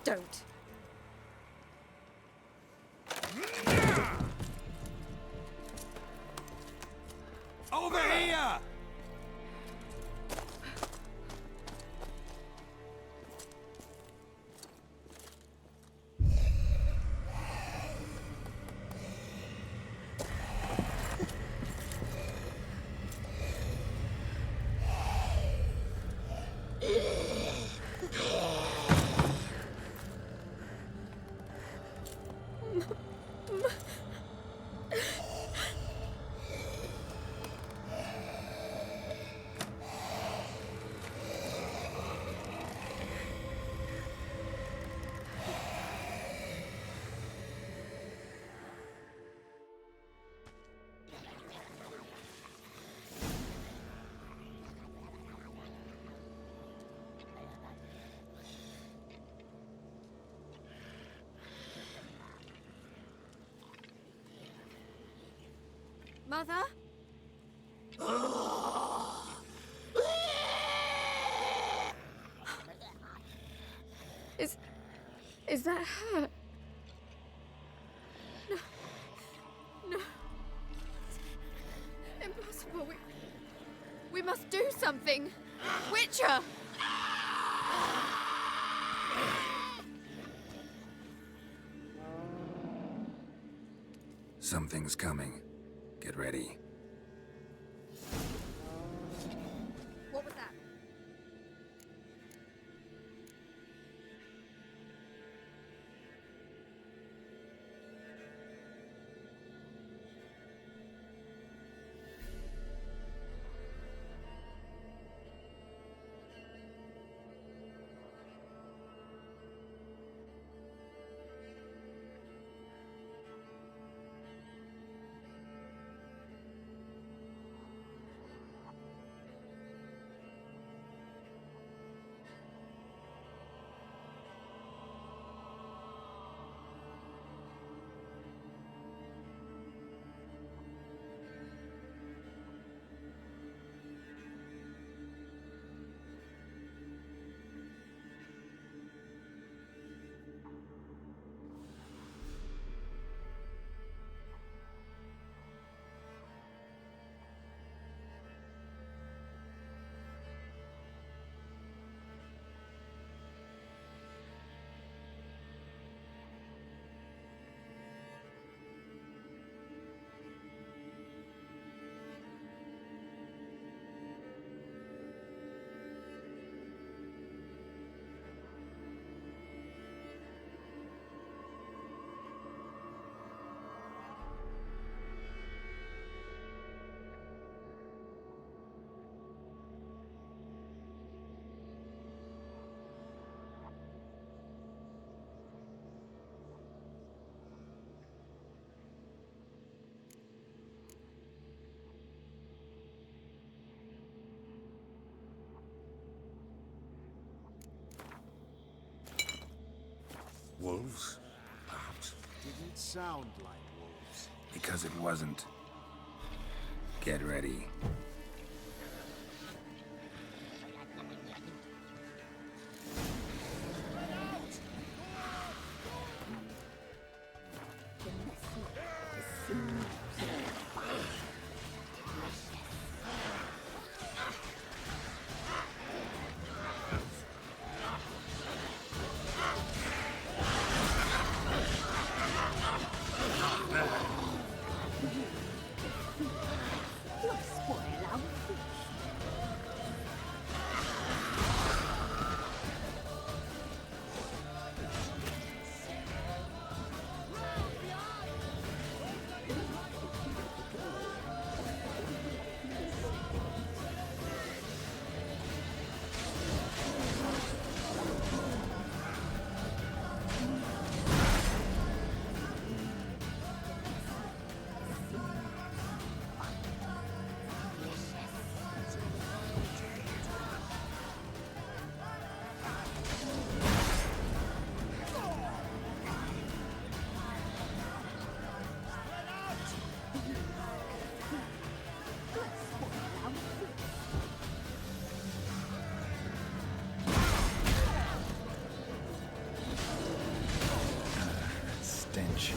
Don't. Over here! Mother? Is that her? No. No. It's impossible. We must do something. Witcher! Something's coming. Get ready. What was that? Wolves, perhaps? Didn't sound like wolves. Because it wasn't. Get ready. Stench.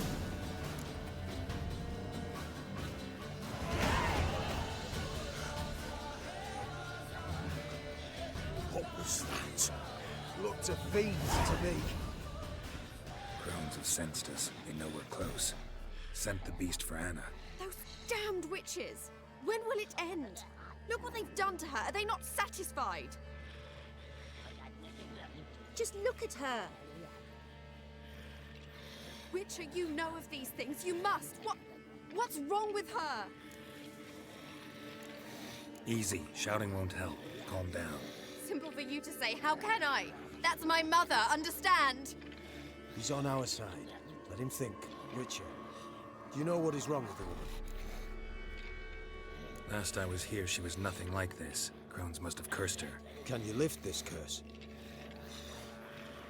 What was that? Looked of fiends to me. Crones have sensed us. They know we're close. Sent the beast for Anna. Those damned witches! When will it end? Look what they've done to her. Are they not satisfied? Just look at her. Witcher, you know of these things. You must. What's wrong with her? Easy. Shouting won't help. Calm down. Simple for you to say. How can I? That's my mother. Understand? He's on our side. Let him think. Witcher, do you know what is wrong with the woman? Last I was here, she was nothing like this. Crones must have cursed her. Can you lift this curse?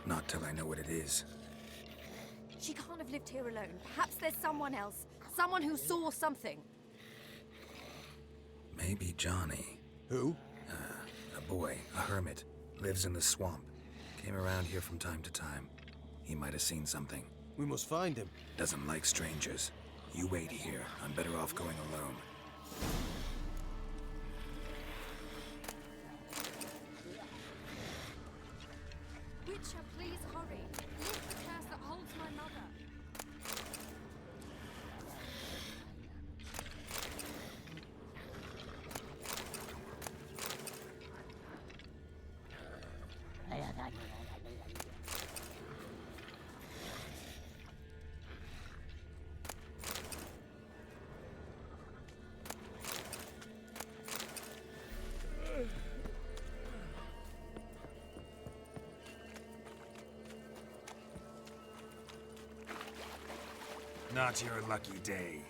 Not till I know what it is. She can't have lived here alone. Perhaps there's someone else. Someone who saw something. Maybe Johnny. Who? A boy, a hermit. Lives in the swamp. Came around here from time to time. He might have seen something. We must find him. Doesn't like strangers. You wait here. I'm better off going alone. Witcher, please hurry. Lift the curse that holds my mother. Not your lucky day.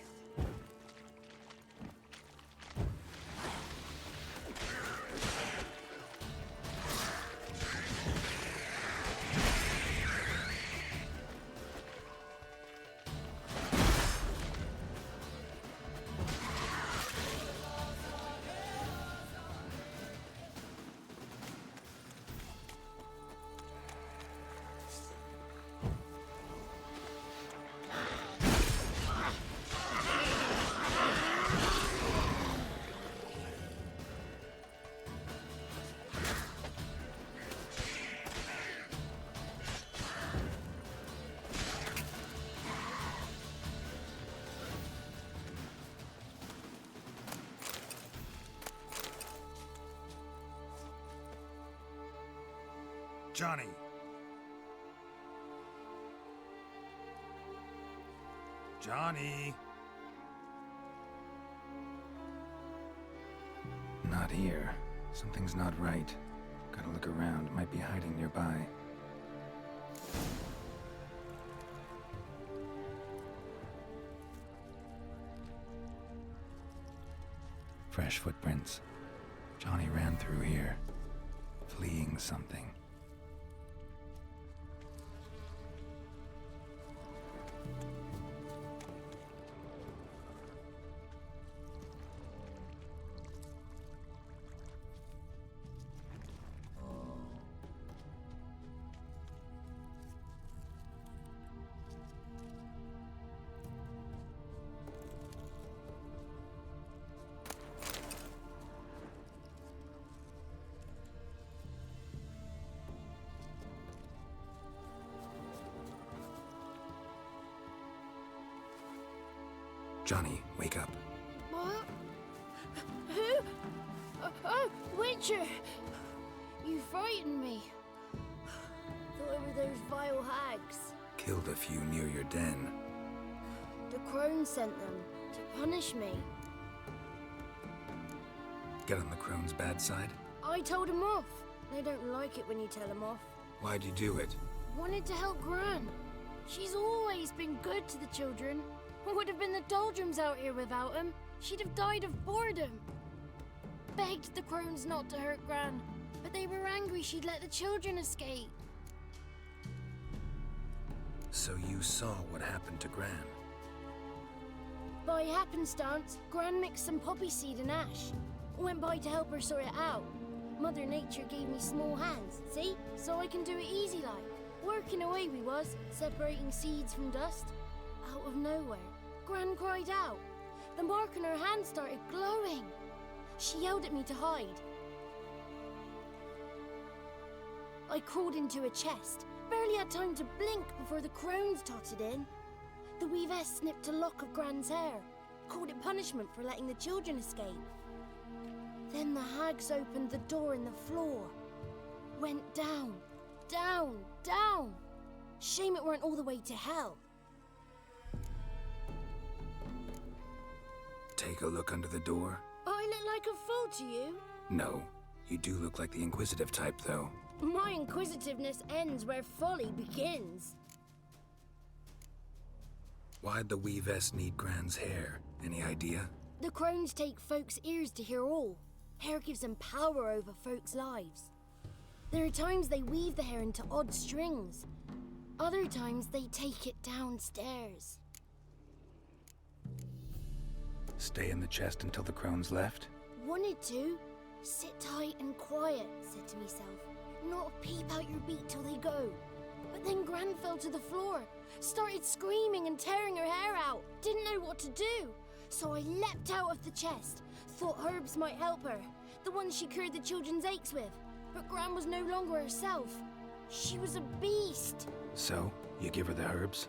Johnny. Johnny. Not here. Something's not right. Gotta look around. Might be hiding nearby. Fresh footprints. Johnny ran through here, fleeing something. Johnny, wake up. What? Who? Oh, Witcher! You frightened me. Thought it were those vile hags. Killed a few near your den. The crone sent them to punish me. Get on the crone's bad side? I told him off. They don't like it when you tell them off. Why'd you do it? Wanted to help Gran. She's always been good to the children. Would have been the doldrums out here without him. She'd have died of boredom. Begged the crones not to hurt Gran, but they were angry she'd let the children escape. So you saw what happened to Gran? By happenstance, Gran mixed some poppy seed and ash. Went by to help her sort it out. Mother Nature gave me small hands, see? So I can do it easy like. Working away we was, separating seeds from dust. Out of nowhere, Gran cried out. The mark on her hand started glowing. She yelled at me to hide. I crawled into a chest. Barely had time to blink before the crones totted in. The weavess snipped a lock of Gran's hair. Called it punishment for letting the children escape. Then the hags opened the door in the floor. Went down, down, down. Shame it weren't all the way to hell. Take a look under the door? I look like a fool to you? No. You do look like the inquisitive type, though. My inquisitiveness ends where folly begins. Why'd the weavess need Gran's hair? Any idea? The crones take folks' ears to hear all. Hair gives them power over folks' lives. There are times they weave the hair into odd strings. Other times they take it downstairs. Stay in the chest until the crones left? Wanted to. Sit tight and quiet, said to myself. Not peep out your beat till they go. But then Gran fell to the floor. Started screaming and tearing her hair out. Didn't know what to do. So I leapt out of the chest. Thought herbs might help her. The ones she cured the children's aches with. But Gran was no longer herself. She was a beast. So, you give her the herbs?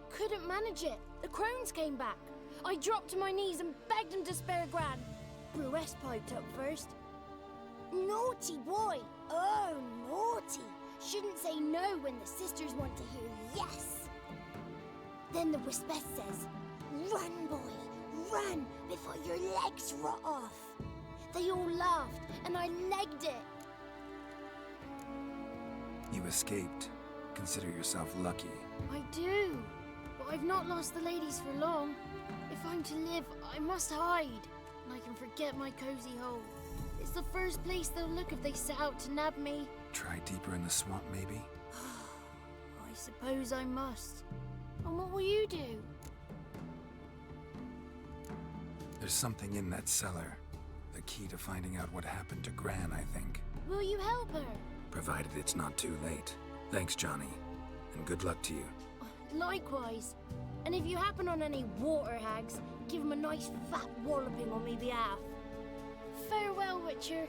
Couldn't manage it. The crones came back. I dropped to my knees and begged them to spare Gran. Bruess piped up first. Naughty boy! Oh, naughty! Shouldn't say no when the sisters want to hear yes. Then the Wispess says, run, boy, run before your legs rot off. They all laughed and I legged it. You escaped. Consider yourself lucky. I do, but I've not lost the ladies for long. If I'm to live, I must hide, and I can forget my cozy hole. It's the first place they'll look if they set out to nab me. Try deeper in the swamp, maybe? I suppose I must. And what will you do? There's something in that cellar. The key to finding out what happened to Gran, I think. Will you help her? Provided it's not too late. Thanks, Johnny. And good luck to you. Likewise. And if you happen on any water hags, give them a nice fat walloping on me behalf. Farewell, Witcher.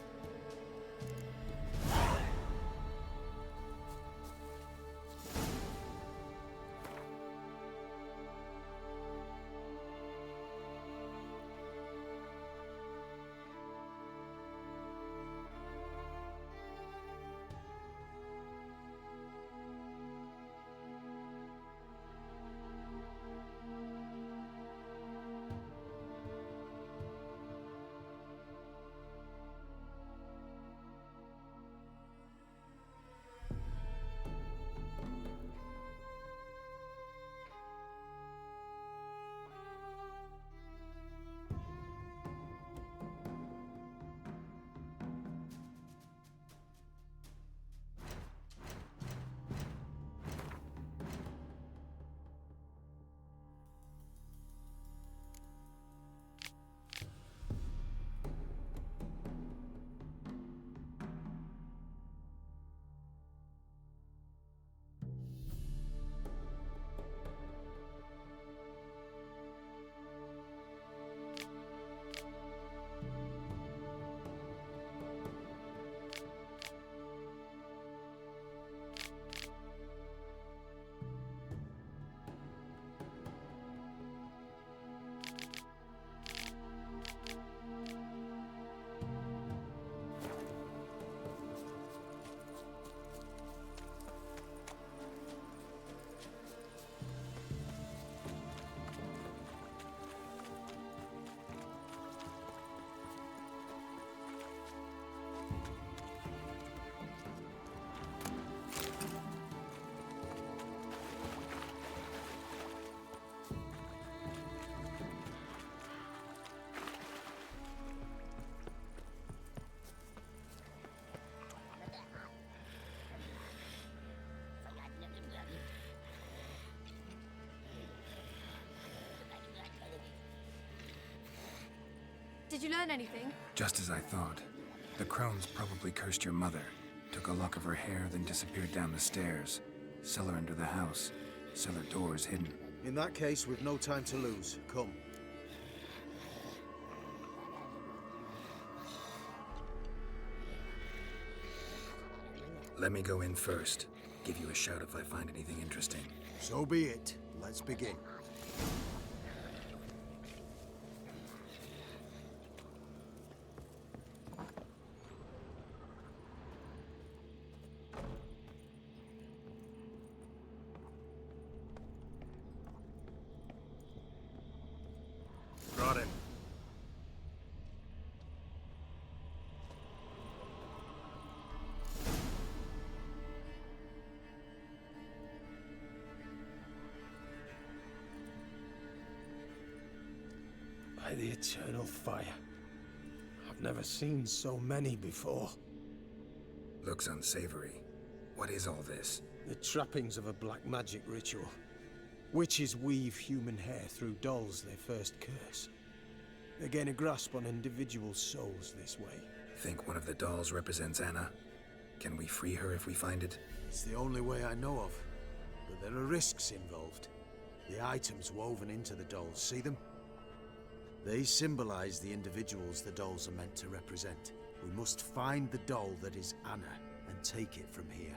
Did you learn anything? Just as I thought. The crones probably cursed your mother, took a lock of her hair, then disappeared down the stairs. Cellar under the house. Cellar doors hidden. In that case, we've no time to lose. Come. Let me go in first. Give you a shout if I find anything interesting. So be it. Let's begin. Brought him. By the eternal fire. I've never seen so many before. Looks unsavory. What is all this? The trappings of a black magic ritual. Witches weave human hair through dolls they first curse. They gain a grasp on individual souls this way. Think one of the dolls represents Anna? Can we free her if we find it? It's the only way I know of. But there are risks involved. The items woven into the dolls, see them? They symbolize the individuals the dolls are meant to represent. We must find the doll that is Anna and take it from here.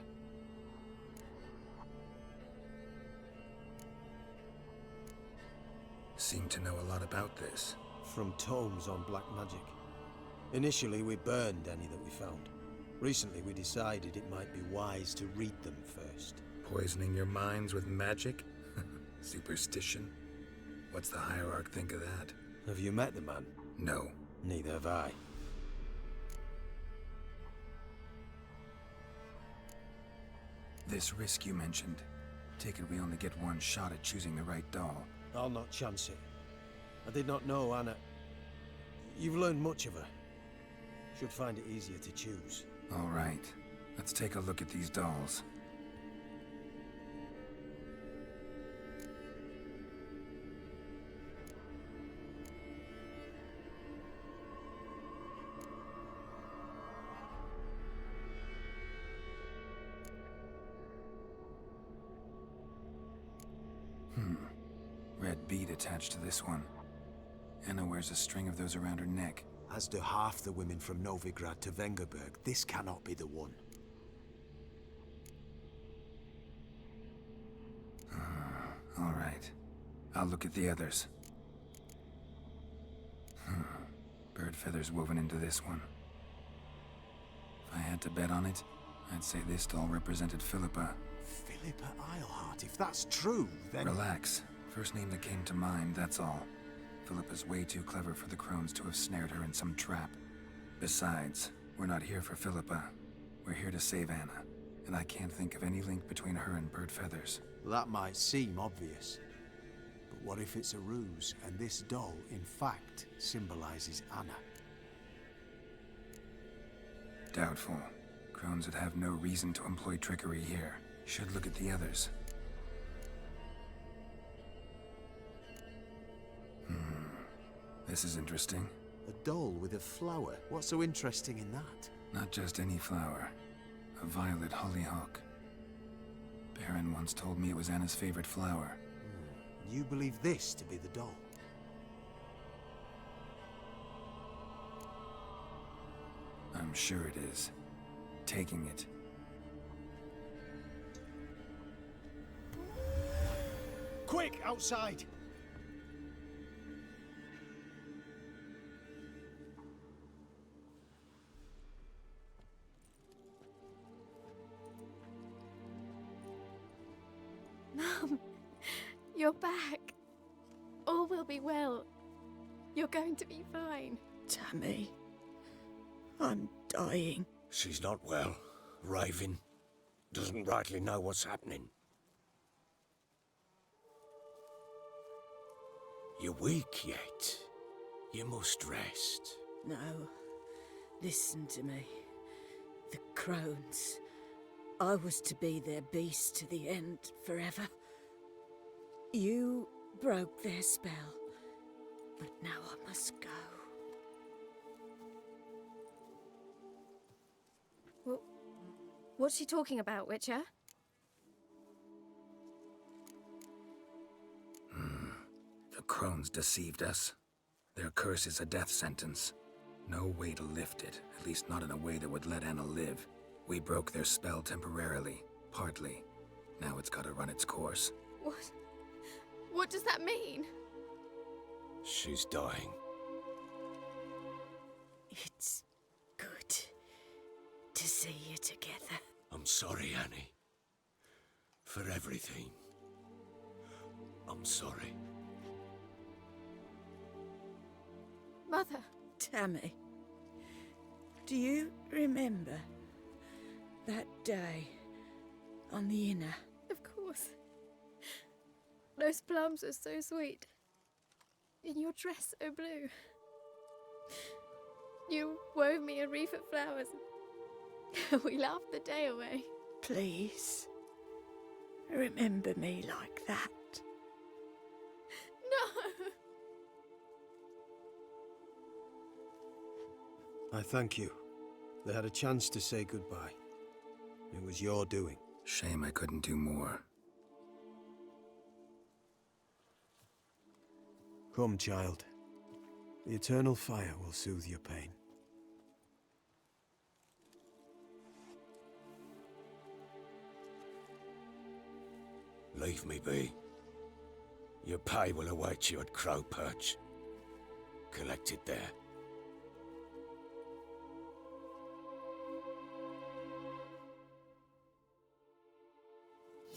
Seem to know a lot about this. From tomes on black magic. Initially, we burned any that we found. Recently, we decided it might be wise to read them first. Poisoning your minds with magic? Superstition? What's the Hierarch think of that? Have you met the man? No. Neither have I. This risk you mentioned. Take it we only get one shot at choosing the right doll. I'll not chance it. I did not know Anna. You've learned much of her. Should find it easier to choose. All right. Let's take a look at these dolls. Red bead attached to this one. Anna wears a string of those around her neck. As do half the women from Novigrad to Vengerberg. This cannot be the one. All right. I'll look at the others. Bird feathers woven into this one. If I had to bet on it, I'd say this doll represented Philippa. Philippa Eilhart, if that's true, then... Relax. First name that came to mind, that's all. Philippa's way too clever for the crones to have snared her in some trap. Besides, we're not here for Philippa. We're here to save Anna. And I can't think of any link between her and Bird Feathers. That might seem obvious. But what if it's a ruse, and this doll, in fact, symbolizes Anna? Doubtful. Crones would have no reason to employ trickery here. Should look at the others. This is interesting. A doll with a flower. What's so interesting in that? Not just any flower. A violet hollyhock. Baron once told me it was Anna's favorite flower. You believe this to be the doll? I'm sure it is. Taking it. Quick, outside! Mum, you're back. All will be well. You're going to be fine. Tammy, I'm dying. She's not well. Raving. Doesn't rightly know what's happening. You're weak yet. You must rest. No. Listen to me. The crones. I was to be their beast to the end, forever. You broke their spell. But now I must go. What's she talking about, Witcher? The crones deceived us. Their curse is a death sentence. No way to lift it, at least not in a way that would let Anna live. We broke their spell temporarily, partly. Now it's gotta run its course. What? What does that mean? She's dying. It's good to see you together. I'm sorry, Annie. For everything. I'm sorry. Mother. Tammy, do you remember that day on the Inner? Of course. Those plums are so sweet. In your dress so blue. You wove me a wreath of flowers. We laughed the day away. Please, remember me like that. No! I thank you. They had a chance to say goodbye. It was your doing. Shame I couldn't do more. Come, child. The eternal fire will soothe your pain. Leave me be. Your pay will await you at Crow Perch. Collect it there.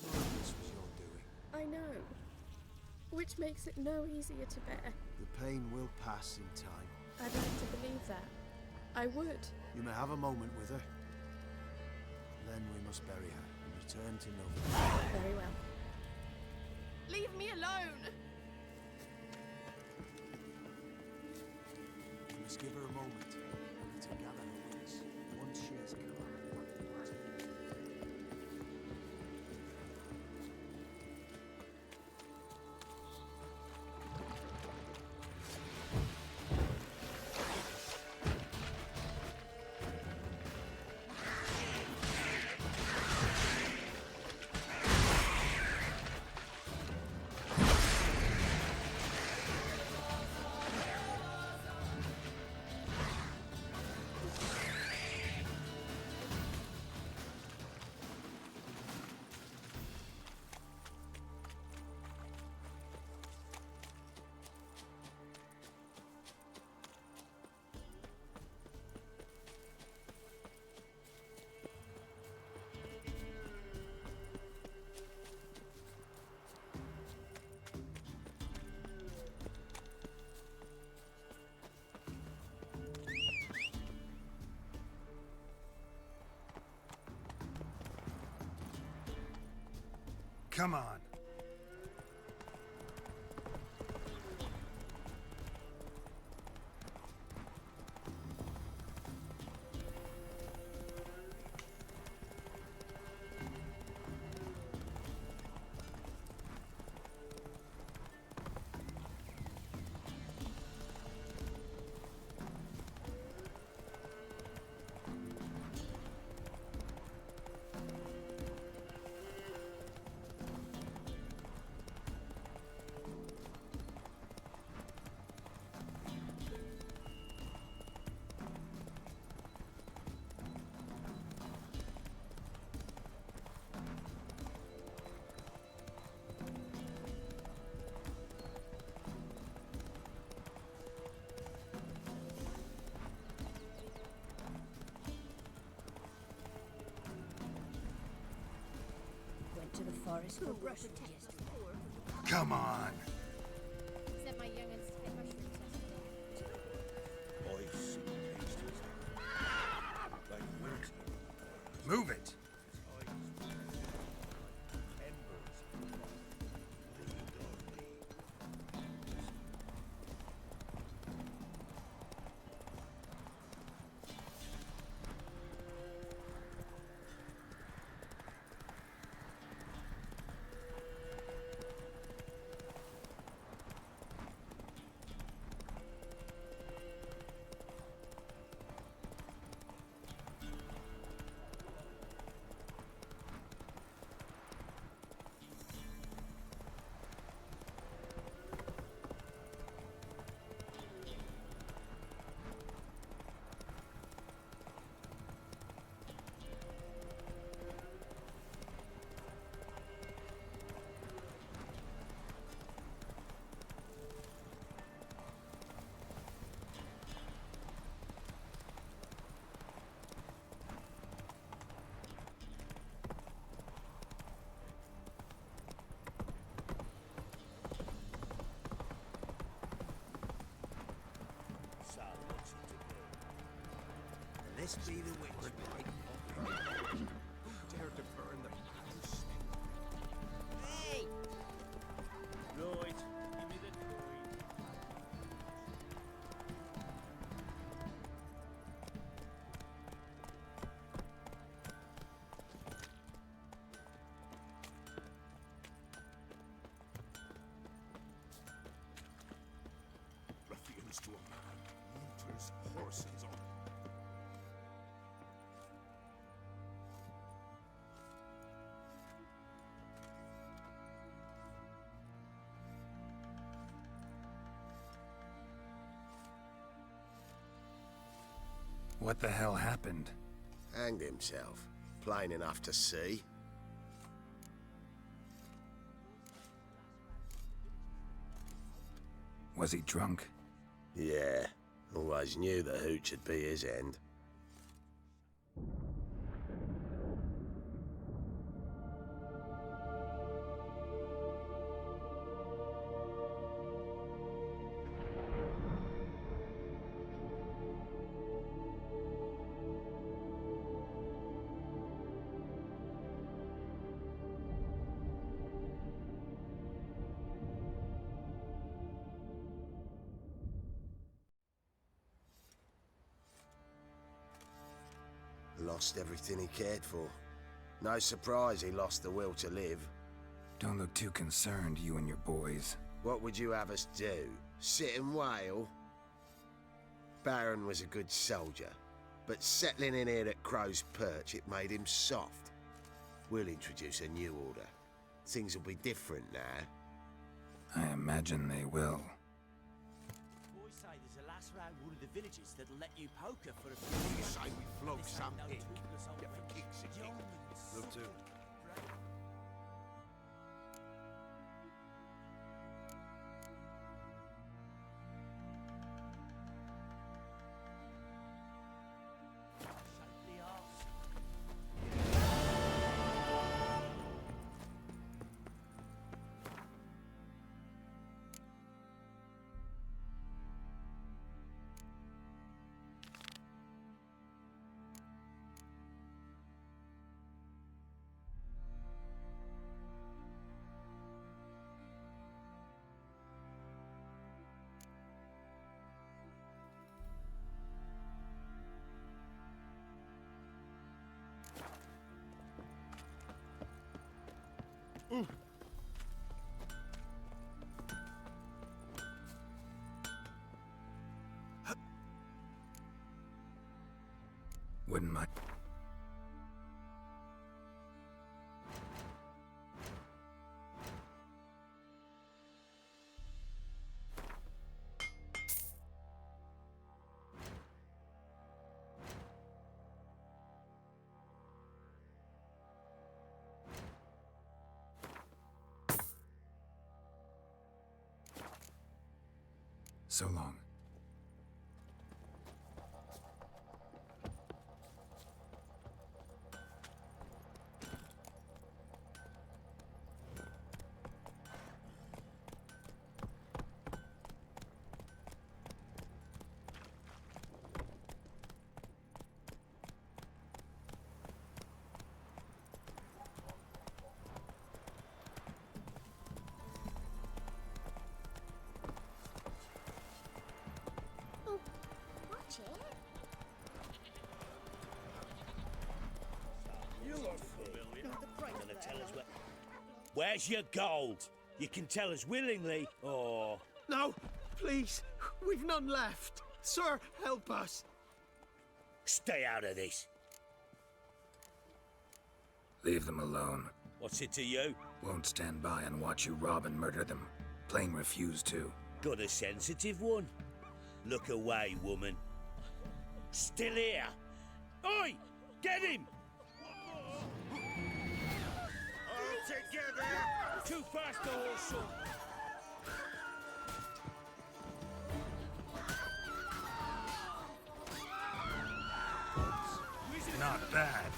This was your doing. I know. Which makes it no easier to bear. The pain will pass in time. I'd like to believe that. I would. You may have a moment with her. Then we must bury her and return to Nova. Very well. Leave me alone! We must give her a moment to gather her wits. Once she has come. Come on. To the forest for brushing. Come on. Said my young'uns to get mushrooms yesterday. Move it. This be the witch, right? Who dared to burn the house? Hey! Right, give me the coin. Ruffians to a man, looters, horses on. What the hell happened? Hanged himself. Plain enough to see. Was he drunk? Yeah. Always knew the hooch would be his end. Lost everything he cared for. No surprise he lost the will to live. Don't look too concerned, you and your boys. What would you have us do? Sit and wail? Baron was a good soldier, but settling in here at Crow's Perch, it made him soft. We'll introduce a new order. Things will be different now. I imagine they will. Boys say there's a lass round one of the villages that'll let you poker for a few. You say we flog This some ain't no pig. toothless old Yeah, for wench. kicks and Young kicks. and Look too. supple. Shapely arse. Wouldn't mind. So long. Oh, watch it. You look familiar. Gonna tell us where. Where's your gold? You can tell us willingly, or. No, please. We've none left. Sir, help us. Stay out of this. Leave them alone. What's it to you? Won't stand by and watch you rob and murder them. Plain refuse to. Got a sensitive one? Look away, woman. Still here? Oi! Get him! All together! Too fast, the horse, son. Not bad.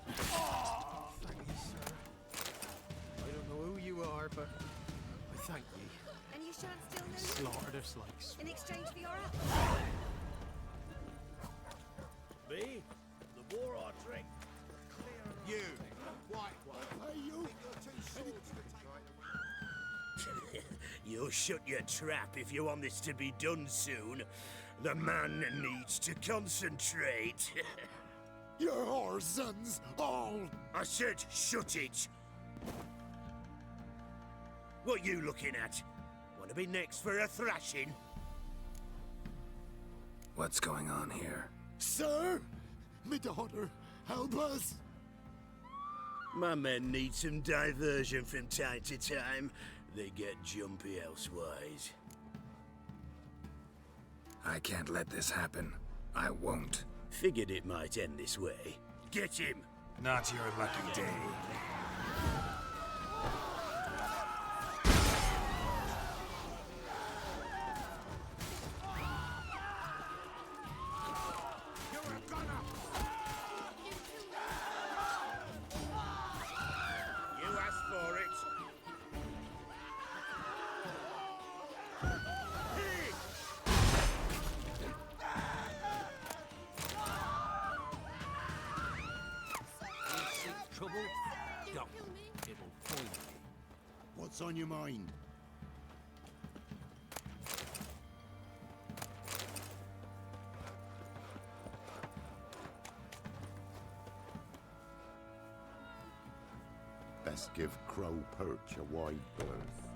Thank you, sir. I don't know who you are, but I thank ye. And you shan't steal no Slaughter their slice. in exchange for your apple. Me? The more I drink. You, white one. Hey, you. You'll shut your trap if you want this to be done soon. The man needs to concentrate. Your whore sons, all. I said shut it. What you looking at? Want to be next for a thrashing? What's going on here? Sir, me daughter, help us. My men need some diversion from time to time. They get jumpy elsewise. I can't let this happen. I won't. Figured it might end this way. Get him! Not your lucky day. You asked for it. Trouble? Don't. It'll find me. What's on your mind? Best give Crow Perch a wide berth.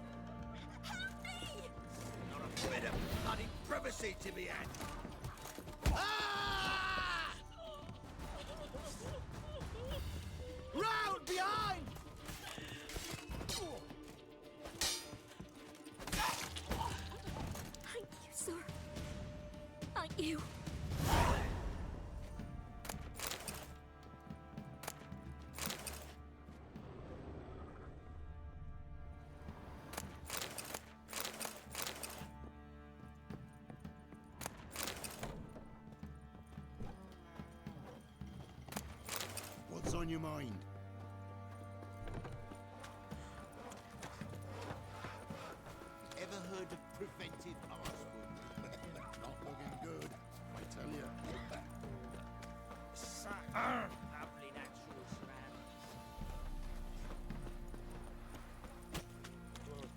Not a bit of bloody privacy to be had. Round behind! Thank you, sir. Thank you. What's on your mind? Ever heard of preventive arsewound? Not looking good, I tell you. Lovely natural surroundings. Good.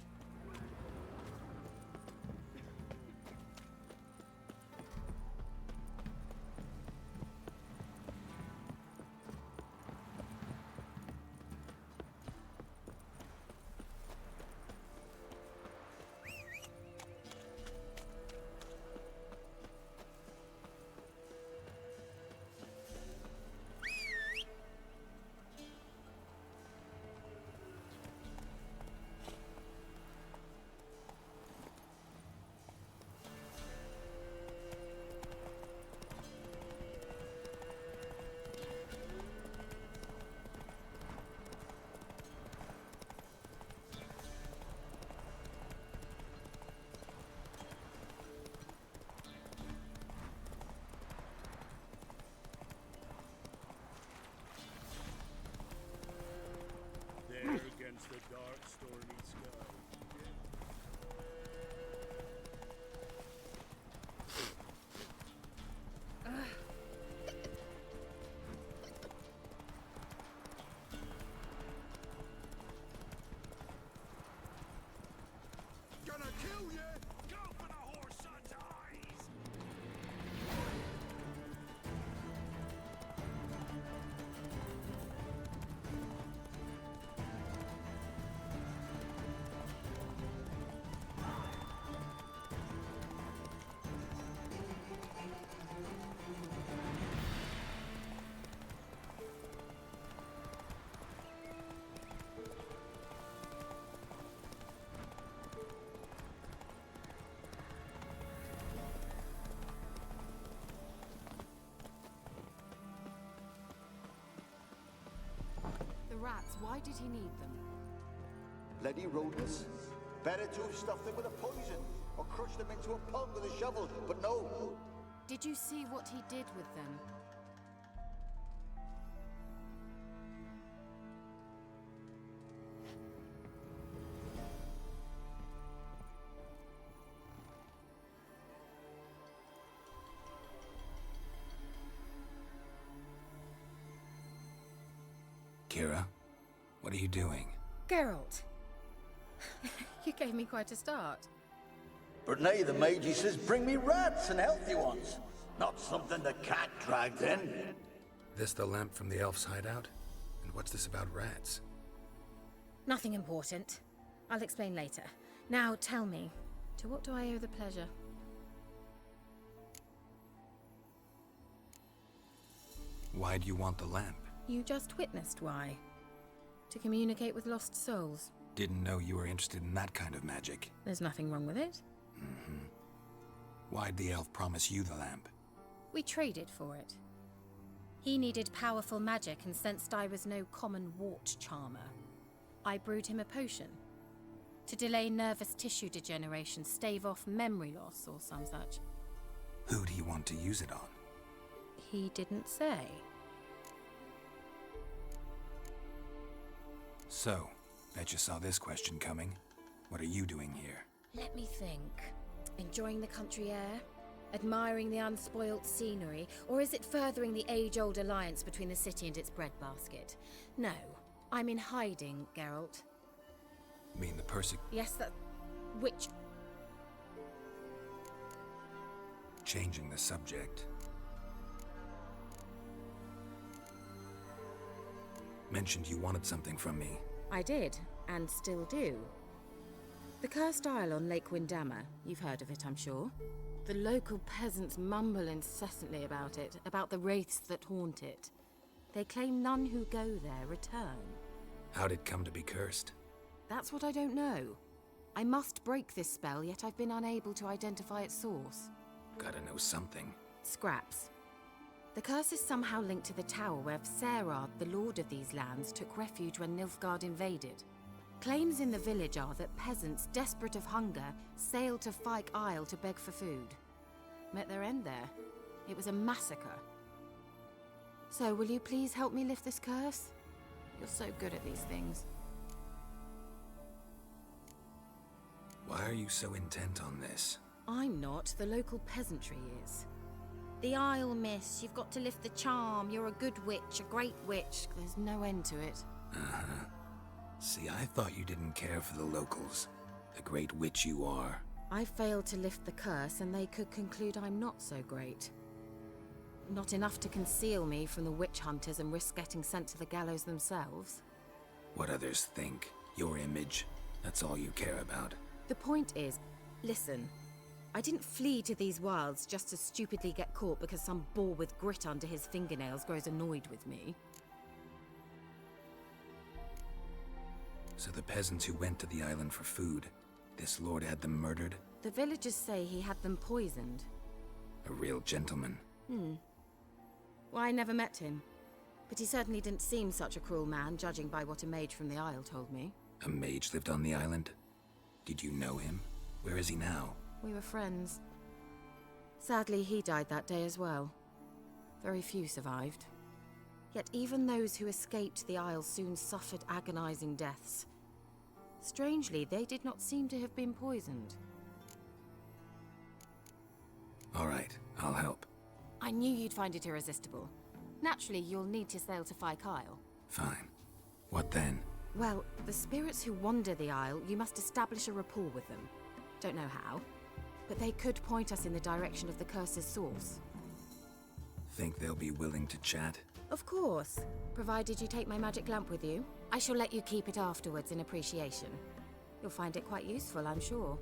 There against the dark, stormy sky. Gonna kill you! Go for the horse son's eyes! The rats, why did he need them? Bloody rodents. Better to have stuffed them with a poison, or crushed them into a pulp with a shovel, but no. Did you see what he did with them? Kira, what are you doing? Geralt. You gave me quite a start. But now the Magi says bring me rats and healthy ones. Not something the cat dragged in. This the lamp from the elf's hideout? And what's this about rats? Nothing important. I'll explain later. Now tell me, to what do I owe the pleasure? Why do you want the lamp? You just witnessed why. To communicate with lost souls. Didn't know you were interested in that kind of magic. There's nothing wrong with it. Mm-hmm. Why'd the elf promise you the lamp? We traded for it. He needed powerful magic and sensed I was no common wart charmer. I brewed him a potion. To delay nervous tissue degeneration, stave off memory loss or some such. Who'd he want to use it on? He didn't say. So, bet you saw this question coming. What are you doing here? Let me think. Enjoying the country air? Admiring the unspoilt scenery? Or is it furthering the age-old alliance between the city and its breadbasket? No, I'm in hiding, Geralt. Mean the Yes, that... which... Changing the subject. Mentioned you wanted something from me. I did, and still do. The Cursed Isle on Lake Windammer. You've heard of it, I'm sure. The local peasants mumble incessantly about it, about the wraiths that haunt it. They claim none who go there return. How'd it come to be cursed? That's what I don't know. I must break this spell, yet I've been unable to identify its source. Gotta know something. Scraps. The curse is somehow linked to the tower where Serad, the lord of these lands, took refuge when Nilfgaard invaded. Claims in the village are that peasants, desperate of hunger, sailed to Fyke Isle to beg for food. Met their end there. It was a massacre. So, will you please help me lift this curse? You're so good at these things. Why are you so intent on this? I'm not. The local peasantry is. The Isle, miss. You've got to lift the charm. You're a good witch, a great witch. There's no end to it. Uh-huh. See, I thought you didn't care for the locals. The great witch you are. I failed to lift the curse, and they could conclude I'm not so great. Not enough to conceal me from the witch hunters and risk getting sent to the gallows themselves. What others think. Your image. That's all you care about. The point is, listen. I didn't flee to these wilds just to stupidly get caught because some boar with grit under his fingernails grows annoyed with me. So the peasants who went to the island for food, this lord had them murdered? The villagers say he had them poisoned. A real gentleman. Well, I never met him. But he certainly didn't seem such a cruel man, judging by what a mage from the Isle told me. A mage lived on the island? Did you know him? Where is he now? We were friends. Sadly, he died that day as well. Very few survived. Yet even those who escaped the Isle soon suffered agonizing deaths. Strangely, they did not seem to have been poisoned. All right, I'll help. I knew you'd find it irresistible. Naturally, you'll need to sail to Fyke Isle. Fine. What then? Well, the spirits who wander the Isle, you must establish a rapport with them. Don't know how, but they could point us in the direction of the curse's source. Think they'll be willing to chat? Of course, provided you take my magic lamp with you. I shall let you keep it afterwards in appreciation. You'll find it quite useful, I'm sure.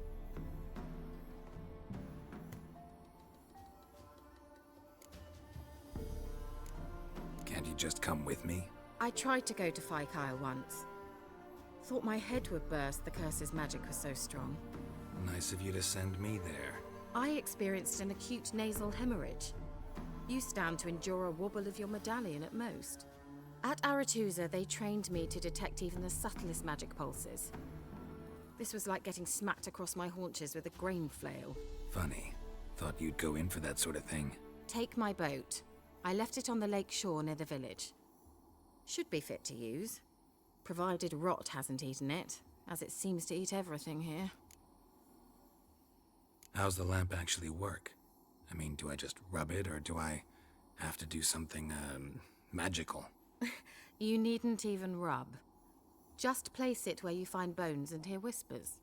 Can't you just come with me? I tried to go to Fyke Isle once. Thought my head would burst, the curse's magic was so strong. Nice of you to send me there. I experienced an acute nasal hemorrhage. You stand to endure a wobble of your medallion at most. At Aretusa, they trained me to detect even the subtlest magic pulses. This was like getting smacked across my haunches with a grain flail. Funny. Thought you'd go in for that sort of thing. Take my boat. I left it on the lake shore near the village. Should be fit to use. Provided rot hasn't eaten it, as it seems to eat everything here. How's the lamp actually work? I mean, do I just rub it, or do I have to do something, magical? You needn't even rub. Just place it where you find bones and hear whispers.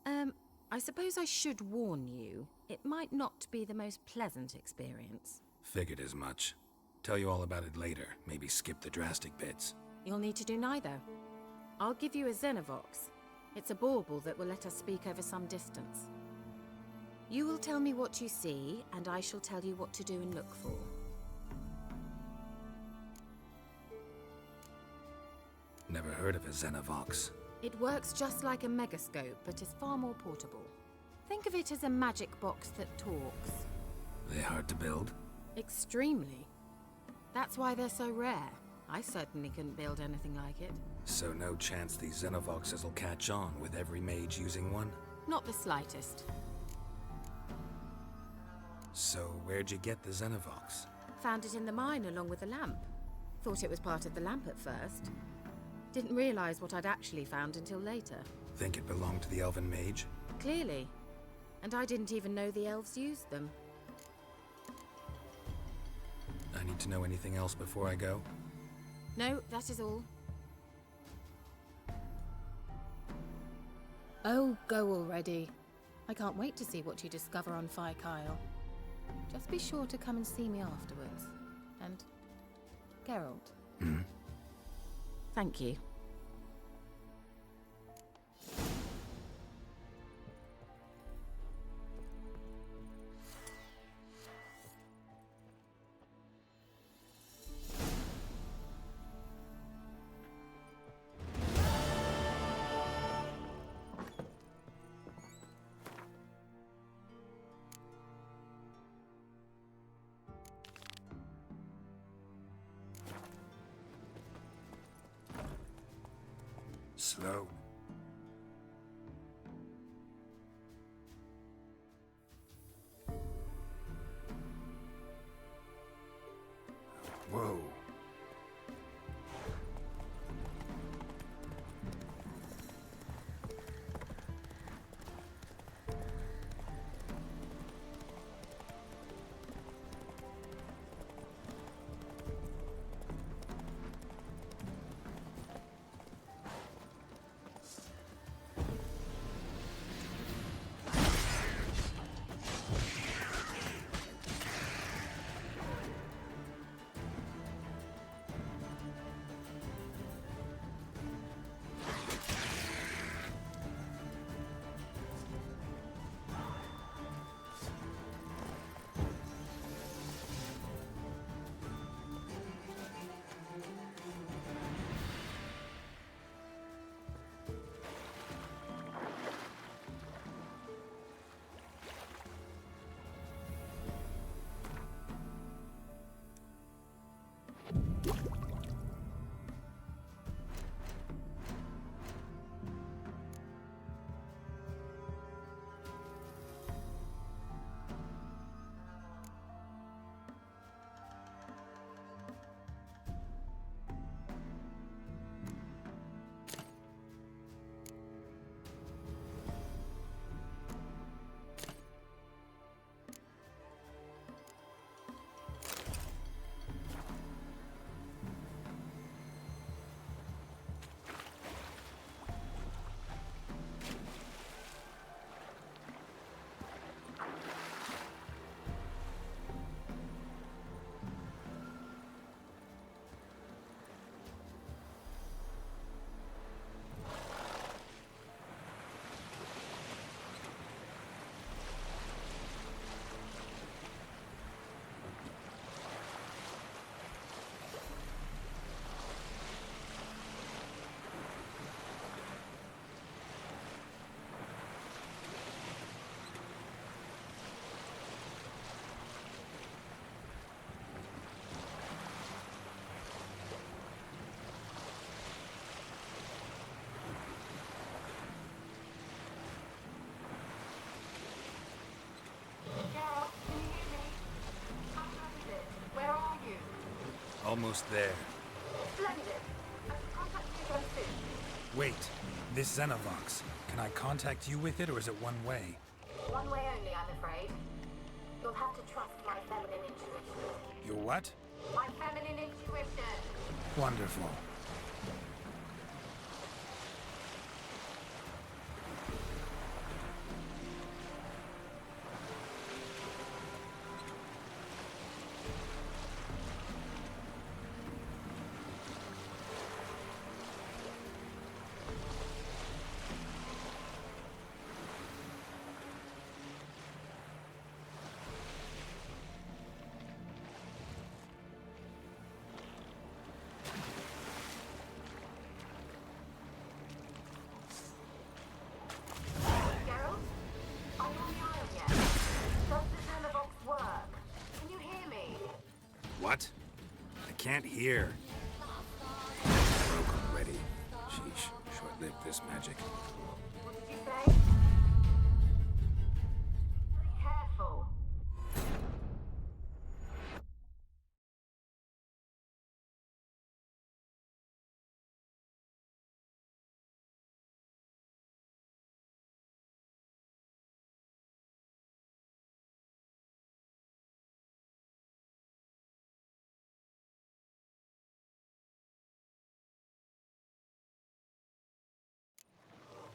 I suppose I should warn you, it might not be the most pleasant experience. Figured as much. Tell you all about it later, maybe skip the drastic bits. You'll need to do neither. I'll give you a Xenovox. It's a bauble that will let us speak over some distance. You will tell me what you see, and I shall tell you what to do and look for. Never heard of a Xenovox. It works just like a megascope, but is far more portable. Think of it as a magic box that talks. They hard to build? Extremely. That's why they're so rare. I certainly couldn't build anything like it. So no chance these Xenovoxes will catch on with every mage using one? Not the slightest. So where'd you get the Xenovox? Found it in the mine along with the lamp. Thought it was part of the lamp at first. Didn't realize what I'd actually found until later. Think it belonged to the elven mage? Clearly. And I didn't even know the elves used them. I need to know anything else before I go? No, that is all. Oh, go already. I can't wait to see what you discover on Fire Kyle. Just be sure to come and see me afterwards. And Geralt. Thank you. Slow. Whoa. Almost there. Splendid. I should contact you again soon. Wait, this Xenovox. Can I contact you with it, or is it one way? One way only, I'm afraid. You'll have to trust my feminine intuition. Your what? My feminine intuition. Wonderful. Geralt? Are you on the island yet? Does the Xenovox work? Can you hear me? What? I can't hear. Broke already. Sheesh. Short-lived this magic. What did you say? Be careful.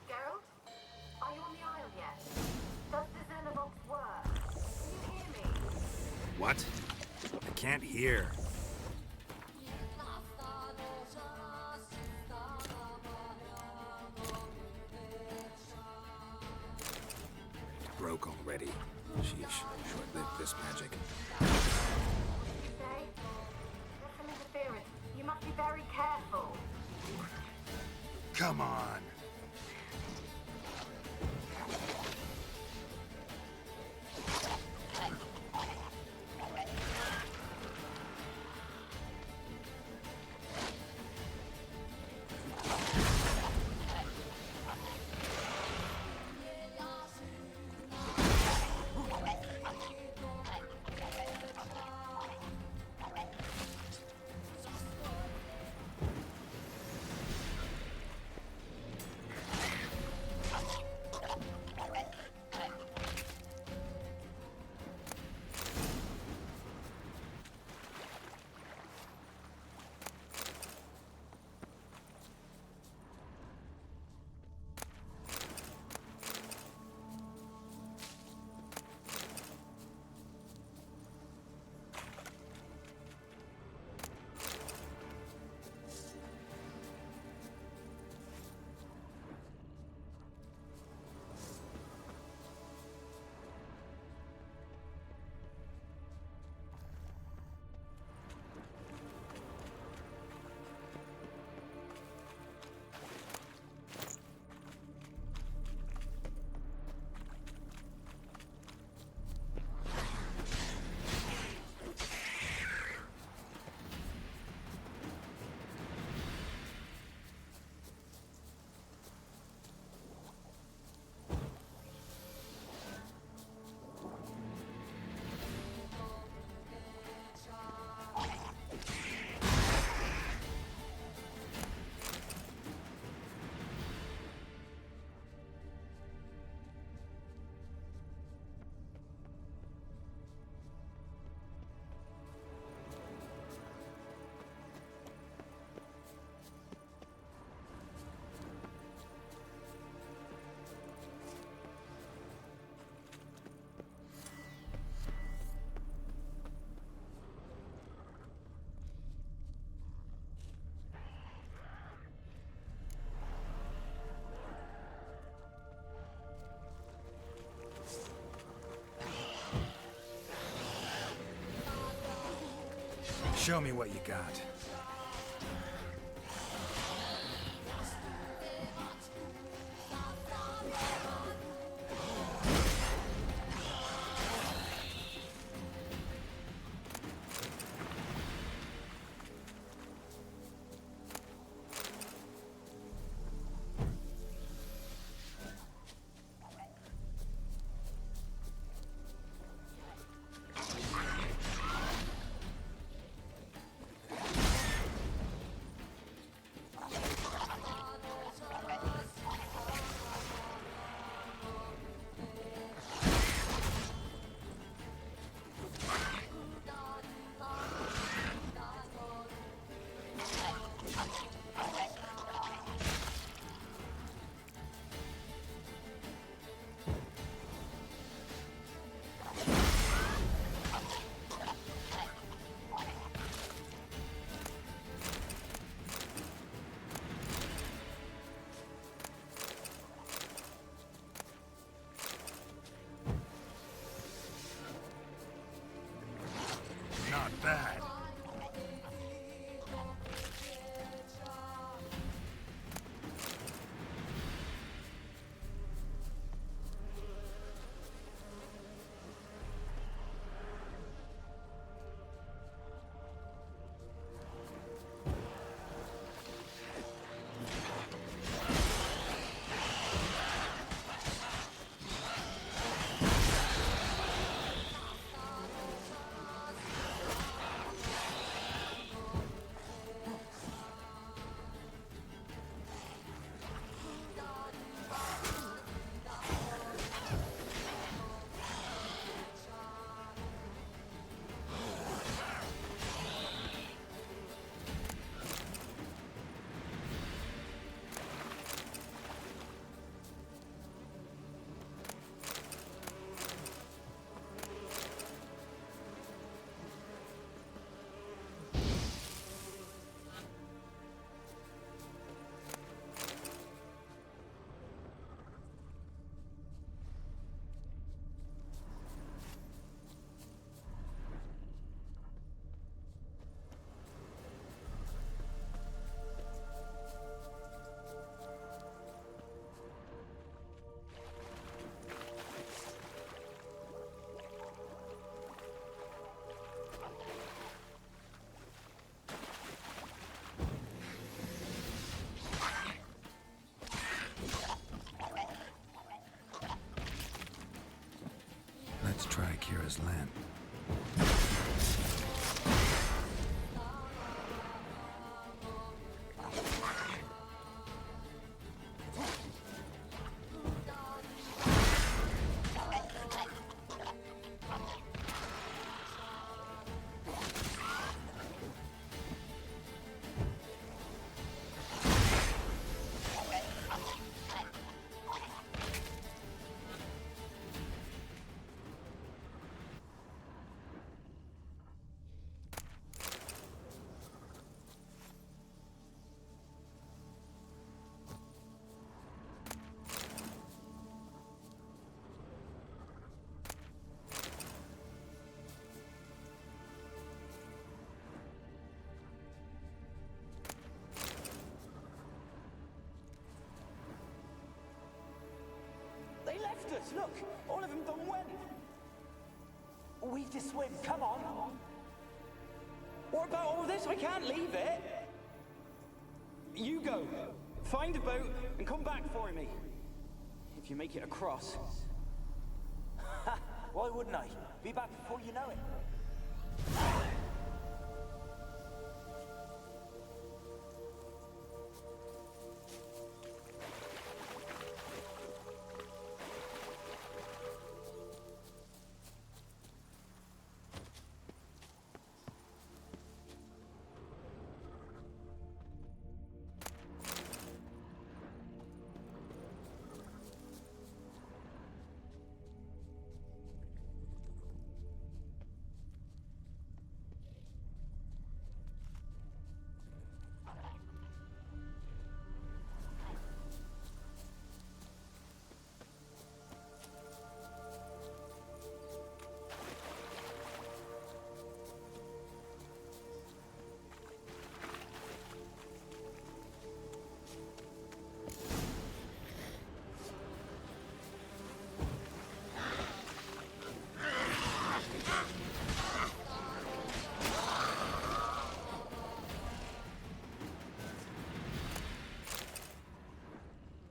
Geralt? Are you on the island yet? Does the Xenovox work? Can you hear me? What? I can't hear. Broke already. Sheesh. Short-lived this magic. What did you say? There's some interference. You must be very careful. Come on. Show me what you got. try Kira's lamp. They left us, look! All of them done went! We've to swim, come on! What about all this? We can't leave it! You go, find a boat, and come back for me. If you make it across. Why wouldn't I? Be back before you know it.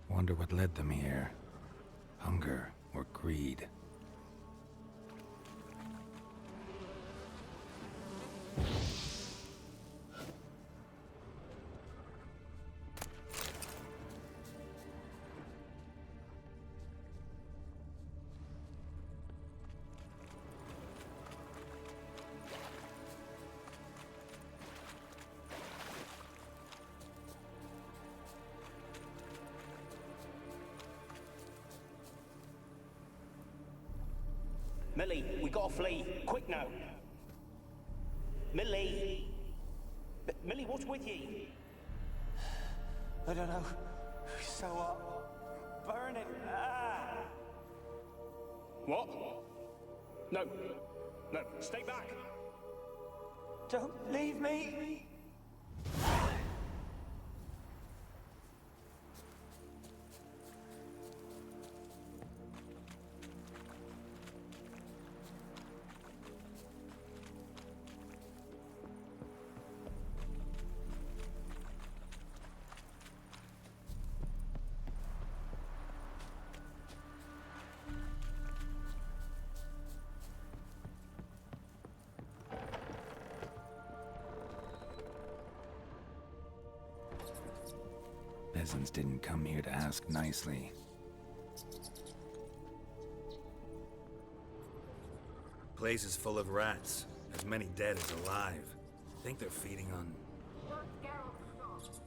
Wonder what led them here. Hunger or greed? Millie, we gotta flee. Quick now. Millie! Millie, what's with you? I don't know. So hot. Burning. Ah! What? No. No, stay back. Don't leave me. Peasants didn't come here to ask nicely. Place is full of rats. As many dead as alive. Think they're feeding on...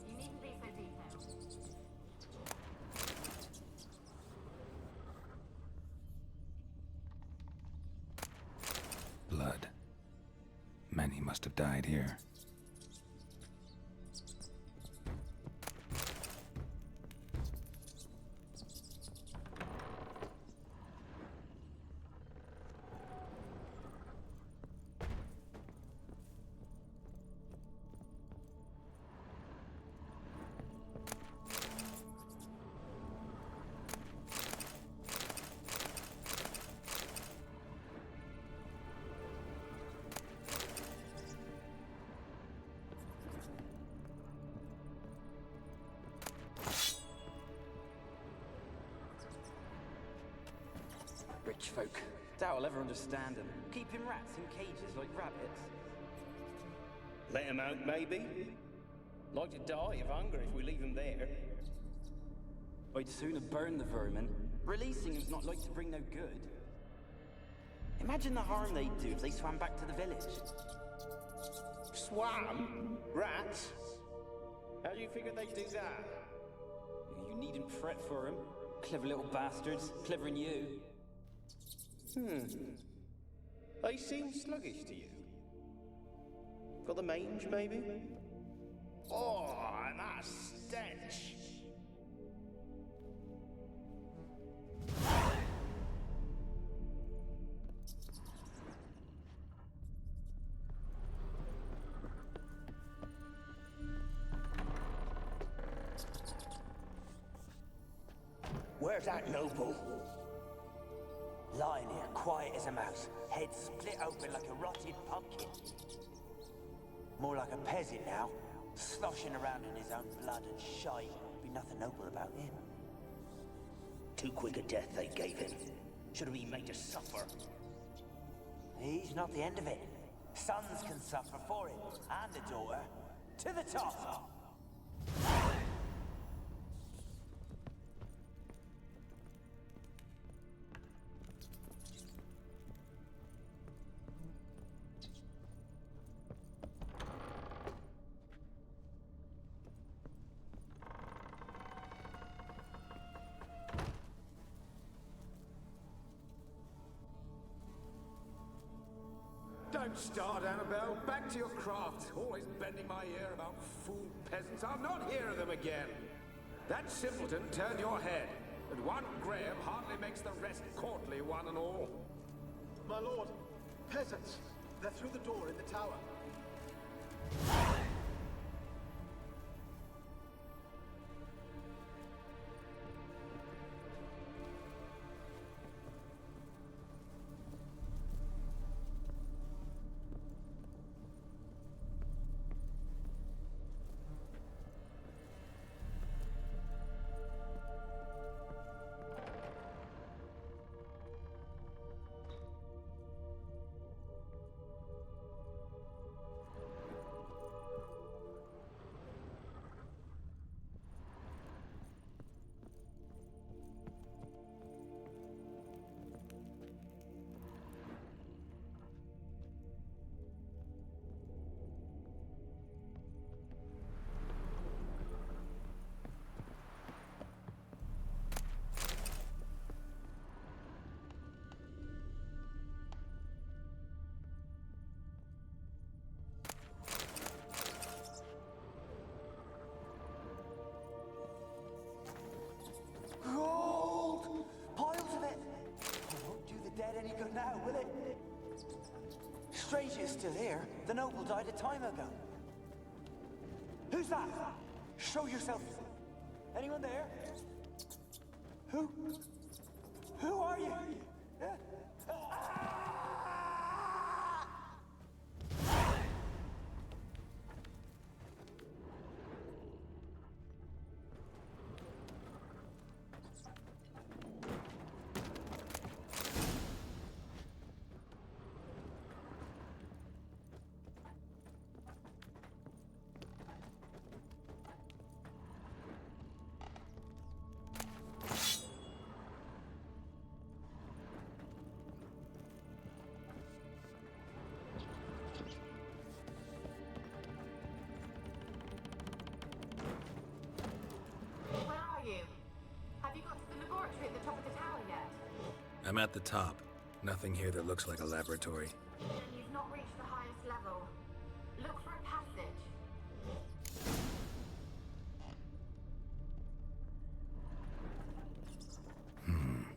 You needn't be so detailed. blood. Many must have died here. Rich folk, Doubt I'll ever understand them. Keeping rats in cages like rabbits. Let him out, maybe? Like to die of hunger if we leave him there. I'd sooner burn the vermin. Releasing him's not like to bring no good. Imagine the harm they'd do if they swam back to the village. Swam? Rats? How do you figure they'd do that? You needn't fret for him. Clever little bastards. Clever than you. They seem sluggish to you. Got the mange, maybe? Oh, and that stench! Where's that noble? Lying here, quiet as a mouse, head split open like a rotted pumpkin. More like a peasant now, sloshing around in his own blood and shite. Be nothing noble about him. Too quick a death they gave him. Should have been made to suffer. He's not the end of it. Sons can suffer for it, and a daughter. To the top! Don't start, Annabelle. Back to your craft. Always bending my ear about fool peasants. I'll not hear of them again. That simpleton turned your head, and one Graham hardly makes the rest courtly, one and all. My lord, peasants. They're through the door in the tower. Gold! Piles of it! It won't do the dead any good now, will it? Strange you're still here. The noble died a time ago. Who's that? Show yourself. Anyone there? Who? Who are you? Where are you? Have you got to the laboratory at the top of the tower yet? I'm at the top. Nothing here that looks like a laboratory. Then you've not reached the highest level. Look for a passage.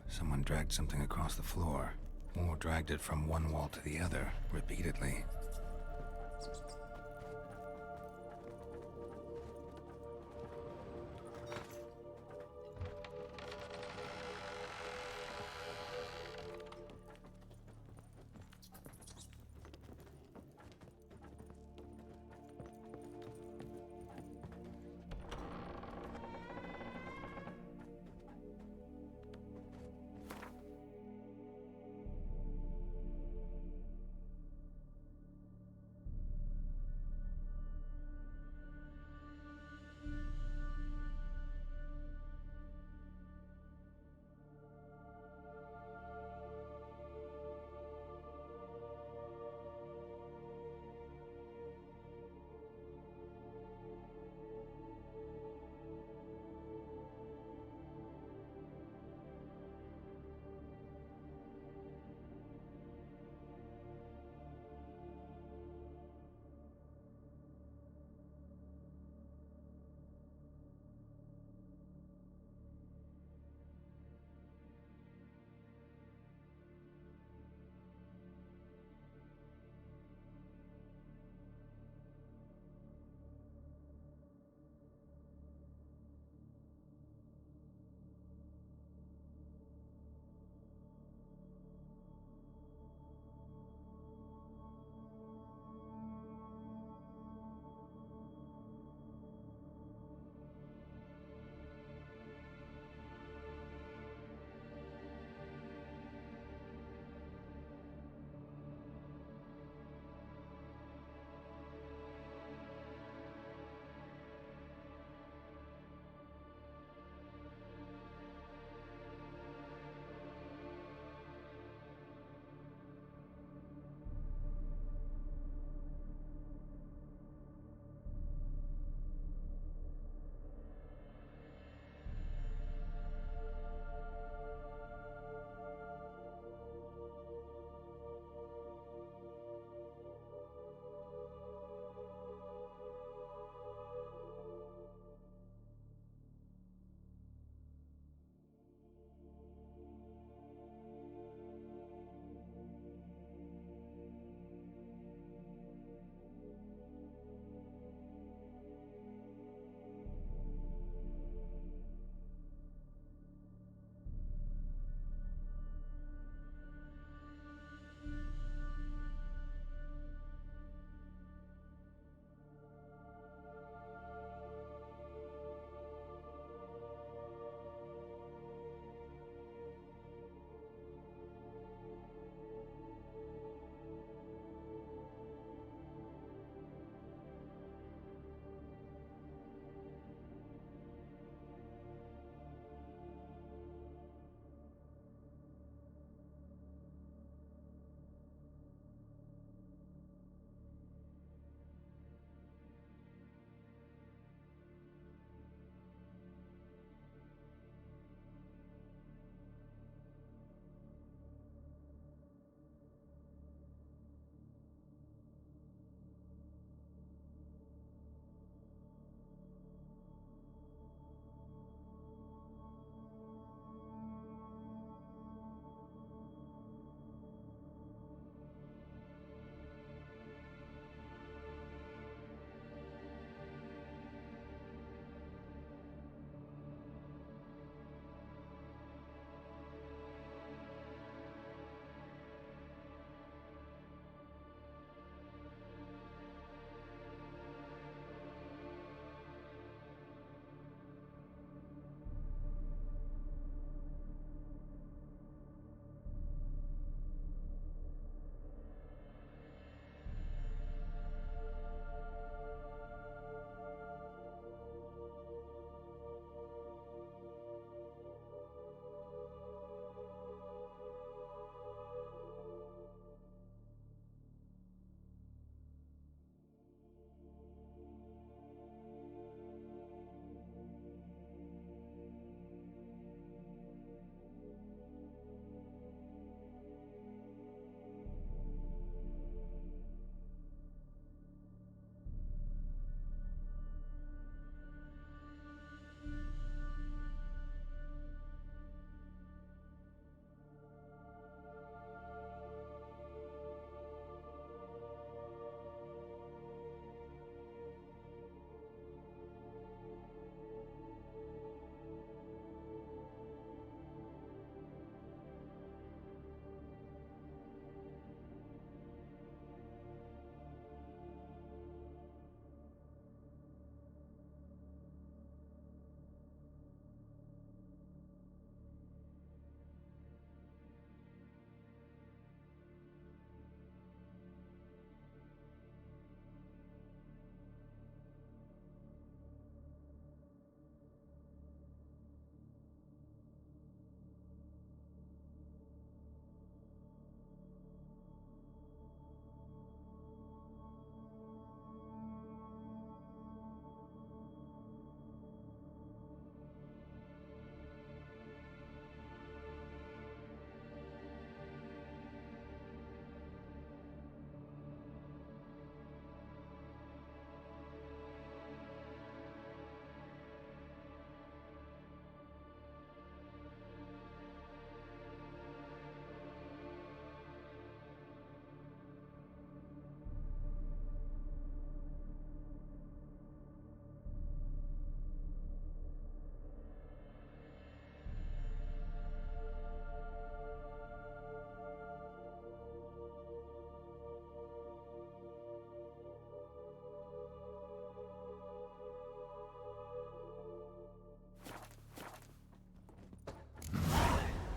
Someone dragged something across the floor. Or dragged it from one wall to the other, repeatedly.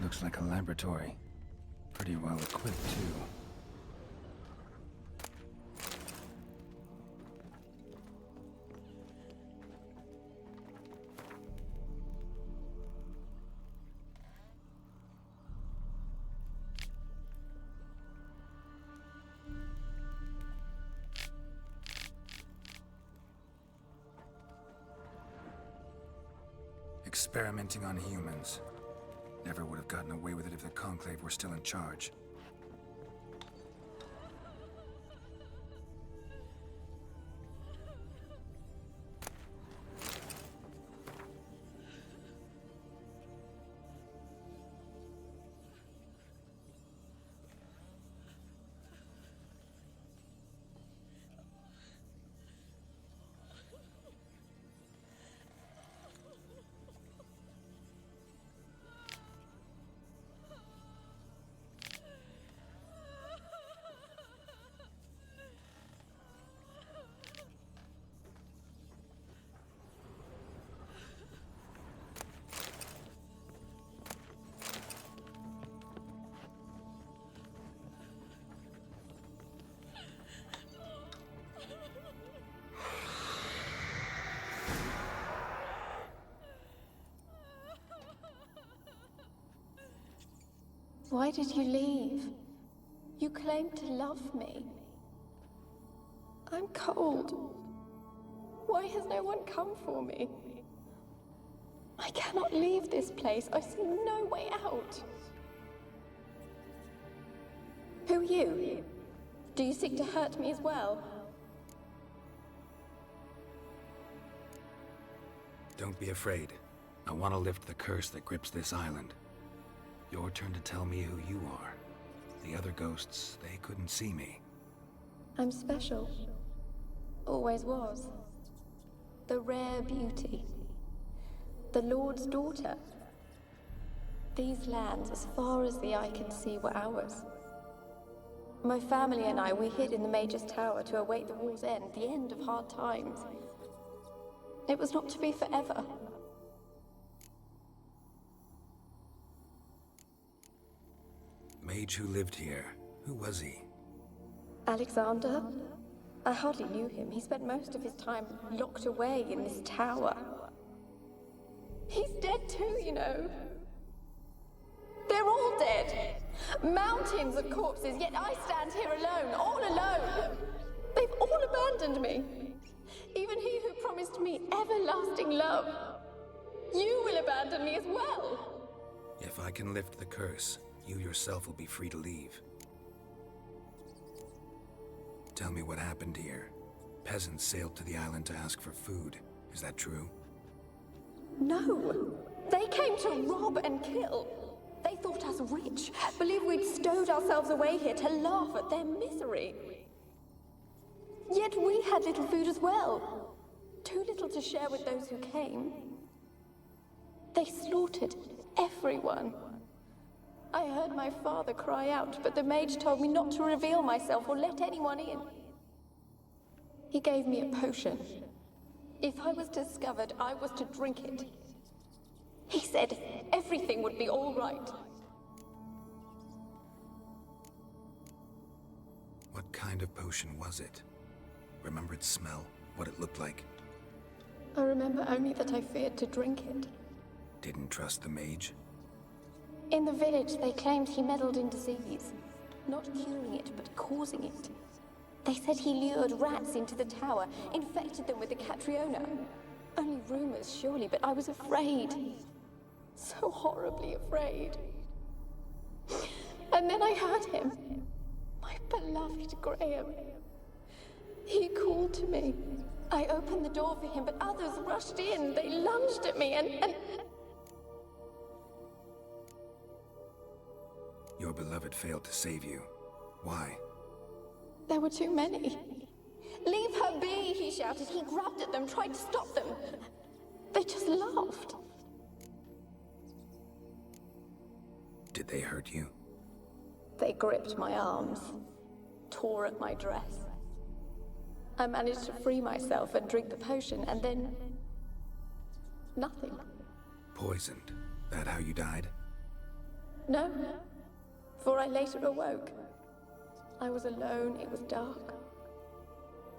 Looks like a laboratory. Pretty well equipped, too. Experimenting on humans. Never would have gotten away with it if the Conclave were still in charge. Why did you leave? You claimed to love me. I'm cold. Why has no one come for me? I cannot leave this place. I see no way out. Who are you? Do you seek to hurt me as well? Don't be afraid. I want to lift the curse that grips this island. Your turn to tell me who you are. The other ghosts, they couldn't see me. I'm special. Always was. The rare beauty. The Lord's daughter. These lands, as far as the eye can see, were ours. My family and I, we hid in the Mage's Tower to await the war's end, the end of hard times. It was not to be forever. Mage who lived here. Who was he? Alexander? I hardly knew him. He spent most of his time locked away in this tower. He's dead too, you know. They're all dead. Mountains of corpses, yet I stand here alone, all alone. They've all abandoned me. Even he who promised me everlasting love. You will abandon me as well. If I can lift the curse, you yourself will be free to leave. Tell me what happened here. Peasants sailed to the island to ask for food. Is that true? No. They came to rob and kill. They thought us rich, believed we'd stowed ourselves away here to laugh at their misery. Yet we had little food as well. Too little to share with those who came. They slaughtered everyone. I heard my father cry out, but the mage told me not to reveal myself or let anyone in. He gave me a potion. If I was discovered, I was to drink it. He said everything would be all right. What kind of potion was it? Remember its smell? What it looked like? I remember only that I feared to drink it. Didn't trust the mage? In the village, they claimed he meddled in disease. Not curing it, but causing it. They said he lured rats into the tower, infected them with the Catriona. Only rumors, surely, but I was afraid. So horribly afraid. And then I heard him. My beloved Graham. He called to me. I opened the door for him, but others rushed in. They lunged at me and... Your beloved failed to save you. Why? There were too many. Leave her be, he shouted. He grabbed at them, tried to stop them. They just laughed. Did they hurt you? They gripped my arms, tore at my dress. I managed to free myself and drink the potion, and then... nothing. Poisoned? That how you died? No. For I later awoke. I was alone, it was dark.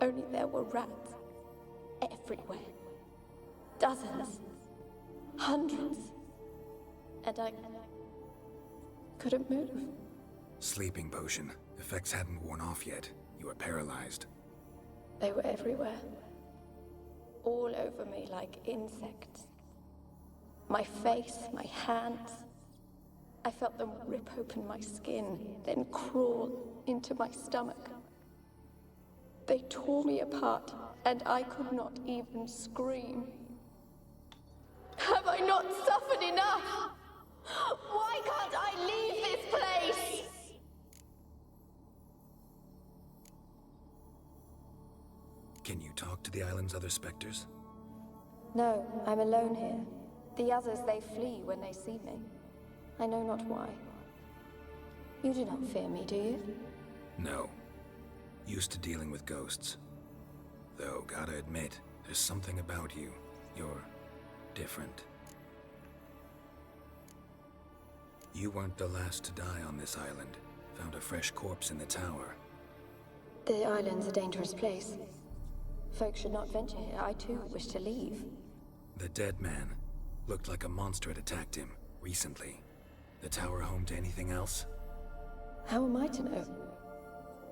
Only there were rats. Everywhere. Dozens. Hundreds. And I couldn't move. Sleeping potion. Effects hadn't worn off yet. You were paralyzed. They were everywhere. All over me like insects. My face, my hands. I felt them rip open my skin, then crawl into my stomach. They tore me apart, and I could not even scream. Have I not suffered enough? Why can't I leave this place? Can you talk to the island's other specters? No, I'm alone here. The others, they flee when they see me. I know not why. You do not fear me, do you? No. Used to dealing with ghosts. Though, gotta admit, there's something about you. You're different. You weren't the last to die on this island. Found a fresh corpse in the tower. The island's a dangerous place. Folks should not venture here. I too wish to leave. The dead man. Looked like a monster had attacked him, recently. The tower home to anything else? How am I to know?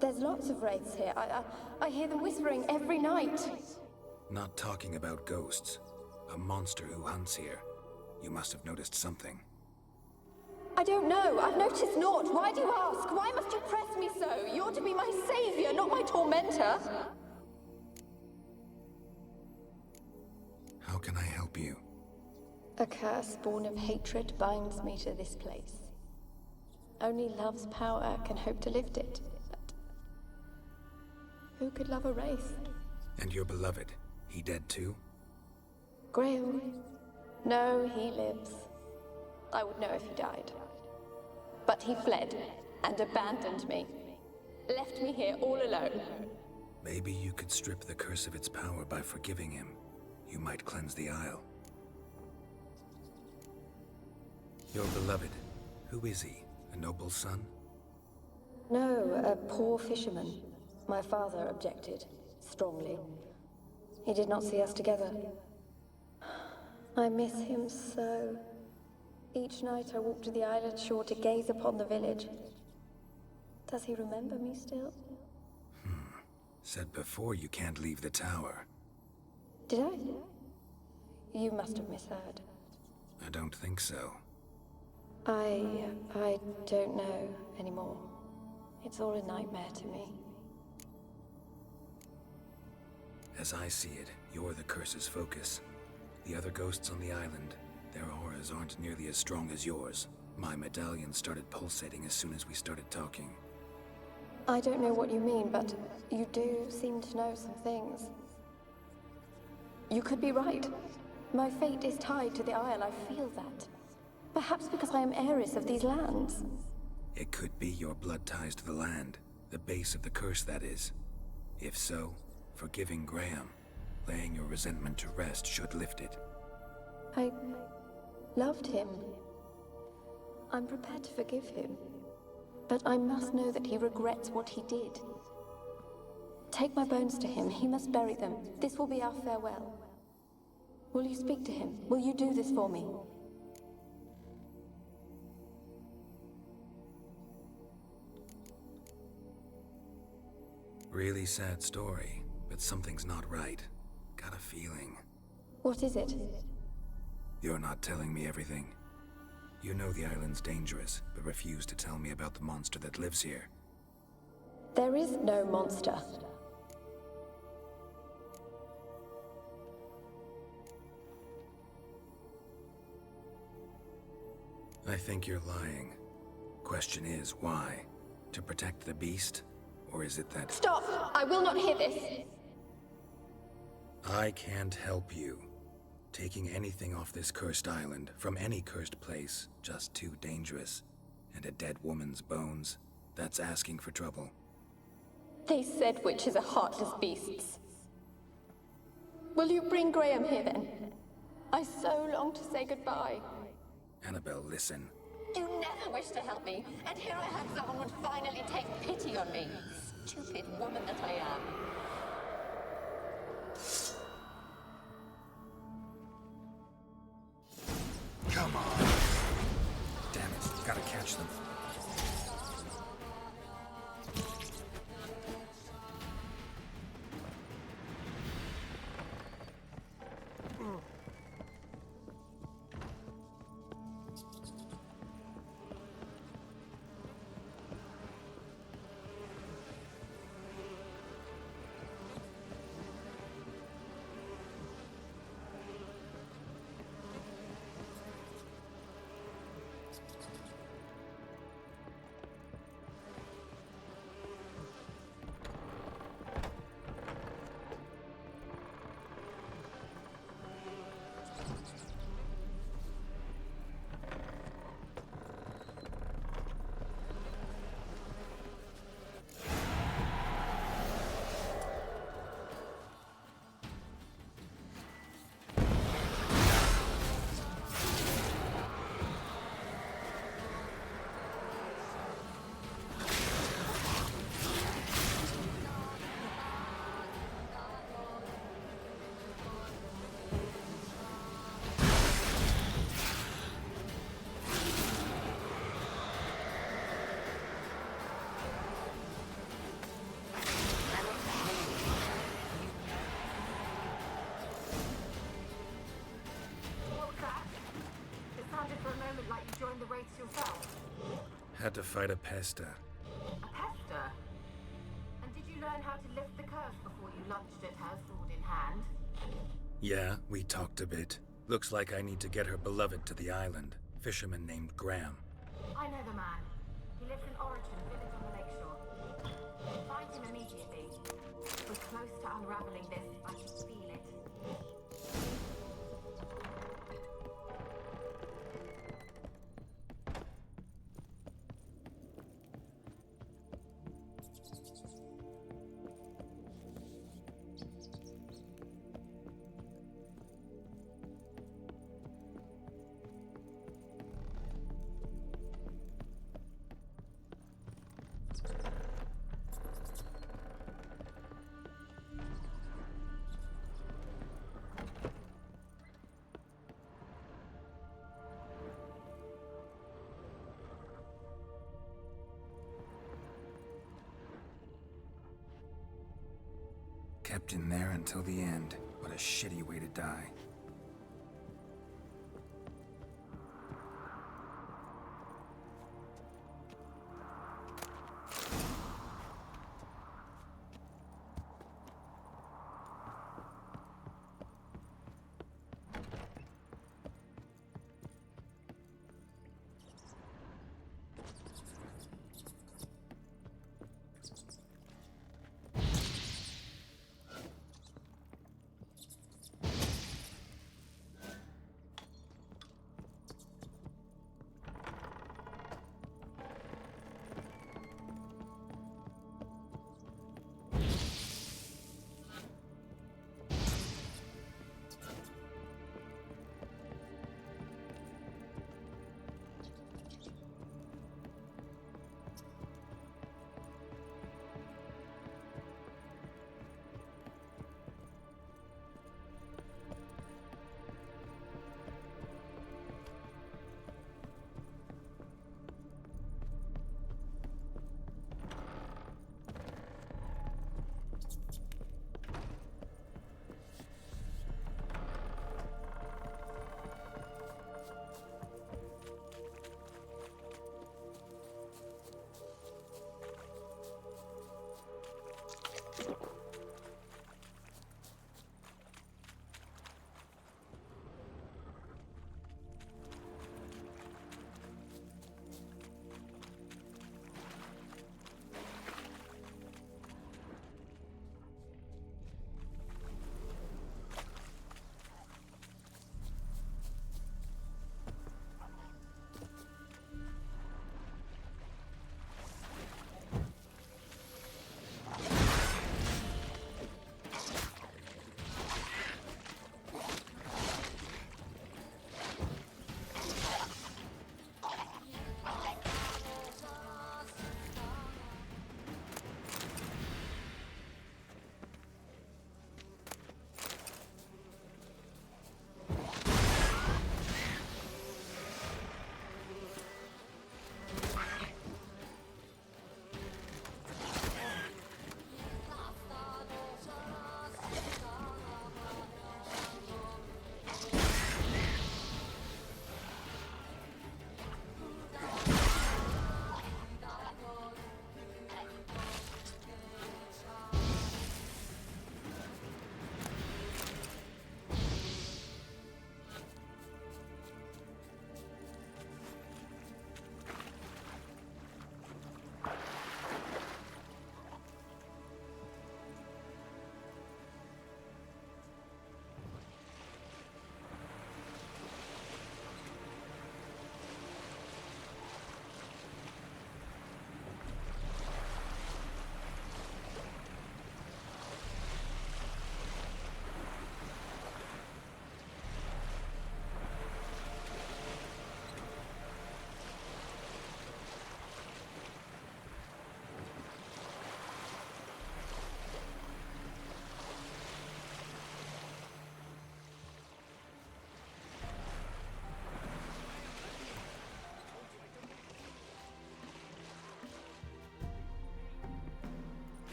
There's lots of wraiths here. I hear them whispering every night. Not talking about ghosts. A monster who hunts here. You must have noticed something. I don't know. I've noticed naught. Why do you ask? Why must you press me so? You're to be my savior, not my tormentor. How can I help you? A curse born of hatred binds me to this place. Only love's power can hope to lift it. But who could love a wraith? And your beloved, he dead too? Graham? No, he lives. I would know if he died. But he fled and abandoned me. Left me here all alone. Maybe you could strip the curse of its power by forgiving him. You might cleanse the Isle. Your beloved, who is he? A noble son? No, a poor fisherman. My father objected, strongly. He did not see us together. I miss him so. Each night I walk to the island shore to gaze upon the village. Does he remember me still? Said before you can't leave the tower. Did I? You must have misheard. I don't think so. I don't know anymore. It's all a nightmare to me. As I see it, you're the curse's focus. The other ghosts on the island, their auras aren't nearly as strong as yours. My medallion started pulsating as soon as we started talking. I don't know what you mean, but you do seem to know some things. You could be right. My fate is tied to the Isle, I feel that. Perhaps because I am heiress of these lands. It could be your blood ties to the land. The base of the curse, that is. If so, forgiving Graham, laying your resentment to rest should lift it. I loved him. I'm prepared to forgive him. But I must know that he regrets what he did. Take my bones to him. He must bury them. This will be our farewell. Will you speak to him? Will you do this for me? Really sad story, but something's not right. Got a feeling. What is it? You're not telling me everything. You know the island's dangerous, but refuse to tell me about the monster that lives here. There is no monster. I think you're lying. Question is, why? To protect the beast? Or is it that— Stop! I will not hear this! I can't help you. Taking anything off this cursed island, from any cursed place, just too dangerous. And a dead woman's bones, that's asking for trouble. They said witches are heartless beasts. Will you bring Graham here then? I so long to say goodbye. Annabelle, listen. You never wished to help me, and here I had someone would finally take pity on me. Stupid woman that I am. Come on! Damn it, gotta catch them. Had to fight a Pesta. A Pesta? And did you learn how to lift the curse before you lunged at her, sword in hand? Yeah, we talked a bit. Looks like I need to get her beloved to the island. Fisherman named Graham. I know the man. He lives in Origin, village on the lakeshore. Find him immediately. We're close to unraveling this. I can feel it. Kept in there until the end. What a shitty way to die.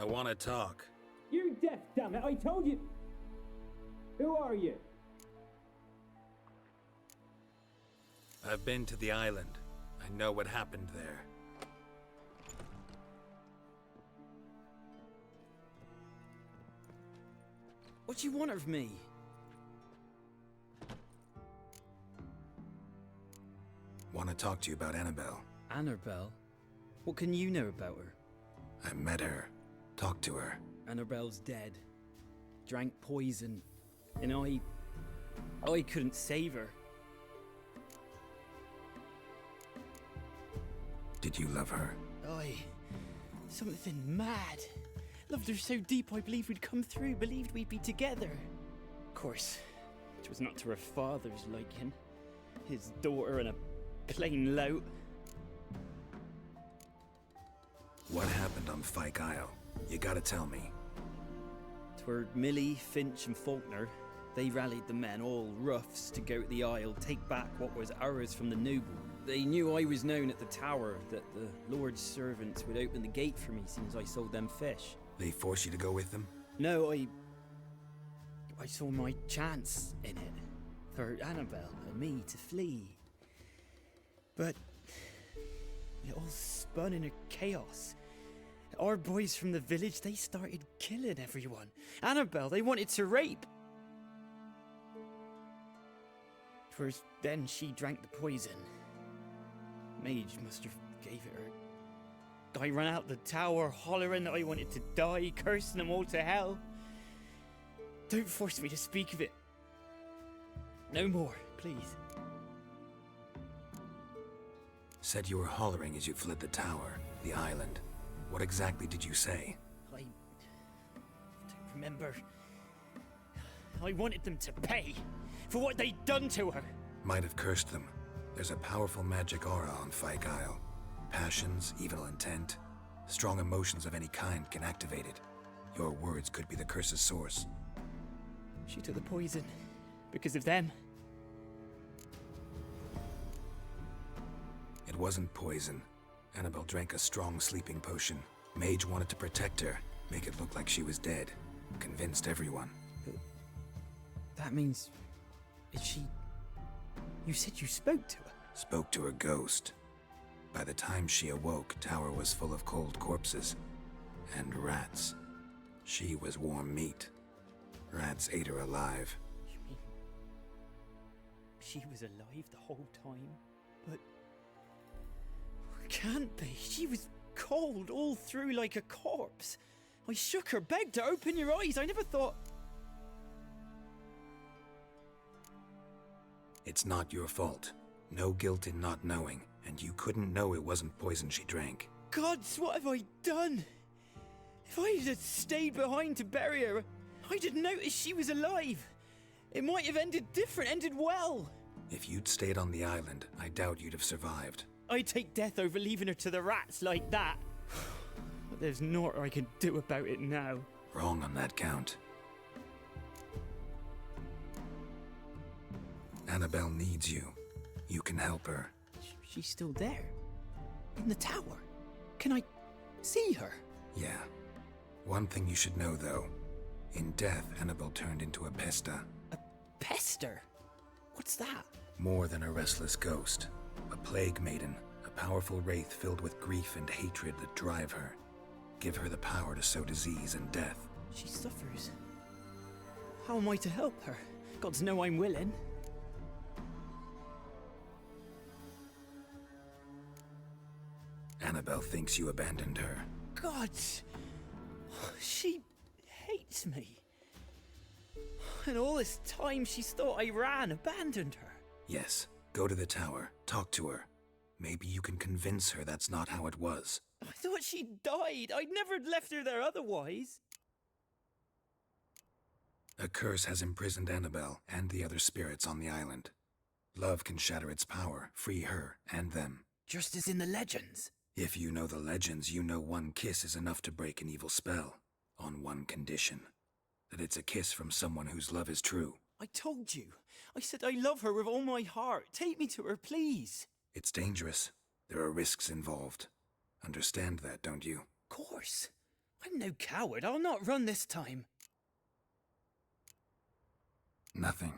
want to talk. You're deaf, damn it! I told you. Who are you? I've been to the island. I know what happened there. What do you want of me? Want to talk to you about Annabelle. Annabelle? What can you know about her? I met her. Talked to her. Annabelle's dead. Drank poison. And I couldn't save her. Did you love her? Something mad. Loved her so deep I believed we'd come through, believed we'd be together. Of course, it was not to her father's liking. His daughter and a plain lout. What happened on Fyke Isle? You gotta tell me. 'Twere Millie, Finch and Faulkner. They rallied the men, all roughs, to go to the Isle, take back what was ours from the noble. They knew I was known at the tower, that the Lord's servants would open the gate for me since I sold them fish. They forced you to go with them? No, I saw my chance in it. For Annabelle and me to flee. But it all spun in a chaos. Our boys from the village, they started killing everyone. Annabelle, they wanted to rape. 'Twas then she drank the poison. Mage must have gave it her. I ran out the tower, hollering that I wanted to die, cursing them all to hell. Don't force me to speak of it. No more, please. Said you were hollering as you fled the tower, the island. What exactly did you say? I don't remember. I wanted them to pay for what they'd done to her. Might have cursed them. There's a powerful magic aura on Fyke Isle. Passions, evil intent, strong emotions of any kind can activate it. Your words could be the curse's source. She took the poison because of them. It wasn't poison. Annabelle drank a strong sleeping potion. Mage wanted to protect her, make it look like she was dead. Convinced everyone. That means... is she... You said you spoke to her? Spoke to her ghost. By the time she awoke, tower was full of cold corpses. And rats. She was warm meat. Rats ate her alive. You mean... she was alive the whole time? But... can't be. She was cold all through like a corpse. I shook her, begged her, open your eyes. I never thought... It's not your fault. No guilt in not knowing, and you couldn't know it wasn't poison she drank. Gods, what have I done? If I had stayed behind to bury her, I didn't notice she was alive. It might have ended different, ended well. If you'd stayed on the island, I doubt you'd have survived. I'd take death over leaving her to the rats like that. But there's naught I can do about it now. Wrong on that count. Annabelle needs you. You can help her. She's still there? In the tower? Can I see her? Yeah. One thing you should know, though. In death, Annabelle turned into a pesta. A pester? What's that? More than a restless ghost. A plague maiden. A powerful wraith filled with grief and hatred that drive her. Give her the power to sow disease and death. She suffers. How am I to help her? Gods know I'm willing. Annabelle thinks you abandoned her. Gods! She hates me. And all this time she's thought I ran, abandoned her. Yes. Go to the tower. Talk to her. Maybe you can convince her that's not how it was. I thought she died. I'd never left her there otherwise. A curse has imprisoned Annabelle and the other spirits on the island. Love can shatter its power, free her and them. Just as in the legends. If you know the legends, you know one kiss is enough to break an evil spell. On one condition. That it's a kiss from someone whose love is true. I told you. I said I love her with all my heart. Take me to her, please. It's dangerous. There are risks involved. Understand that, don't you? Of course. I'm no coward. I'll not run this time. Nothing.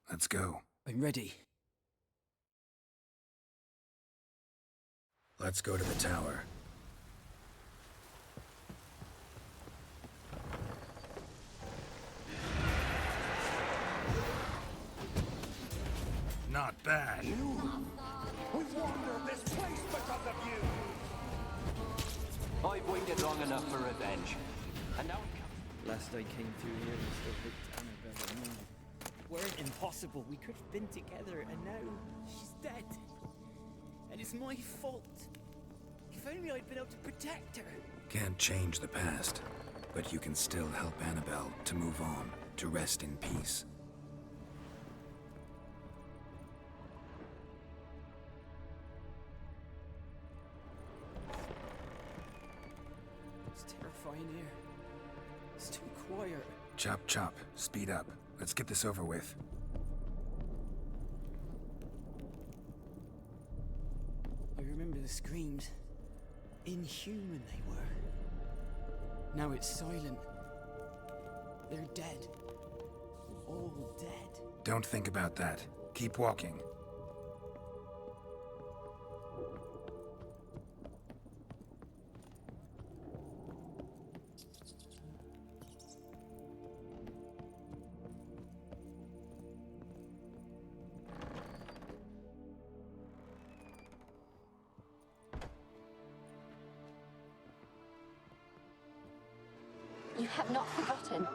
Let's go. I'm ready. Let's go to the tower. Not bad. We've wandered this place because of you! I've waited long enough for revenge. And now it comes. Last I came through here, we still picked Annabelle and me. Weren't impossible. We could have been together, and now she's dead. And it's my fault. If only I'd been able to protect her. Can't change the past, but you can still help Annabelle to move on, to rest in peace. It's terrifying here. It's too quiet. Chop chop. Speed up. Let's get this over with. I remember the screams. Inhuman they were. Now it's silent. They're dead. All dead. Don't think about that. Keep walking. You have not forgotten.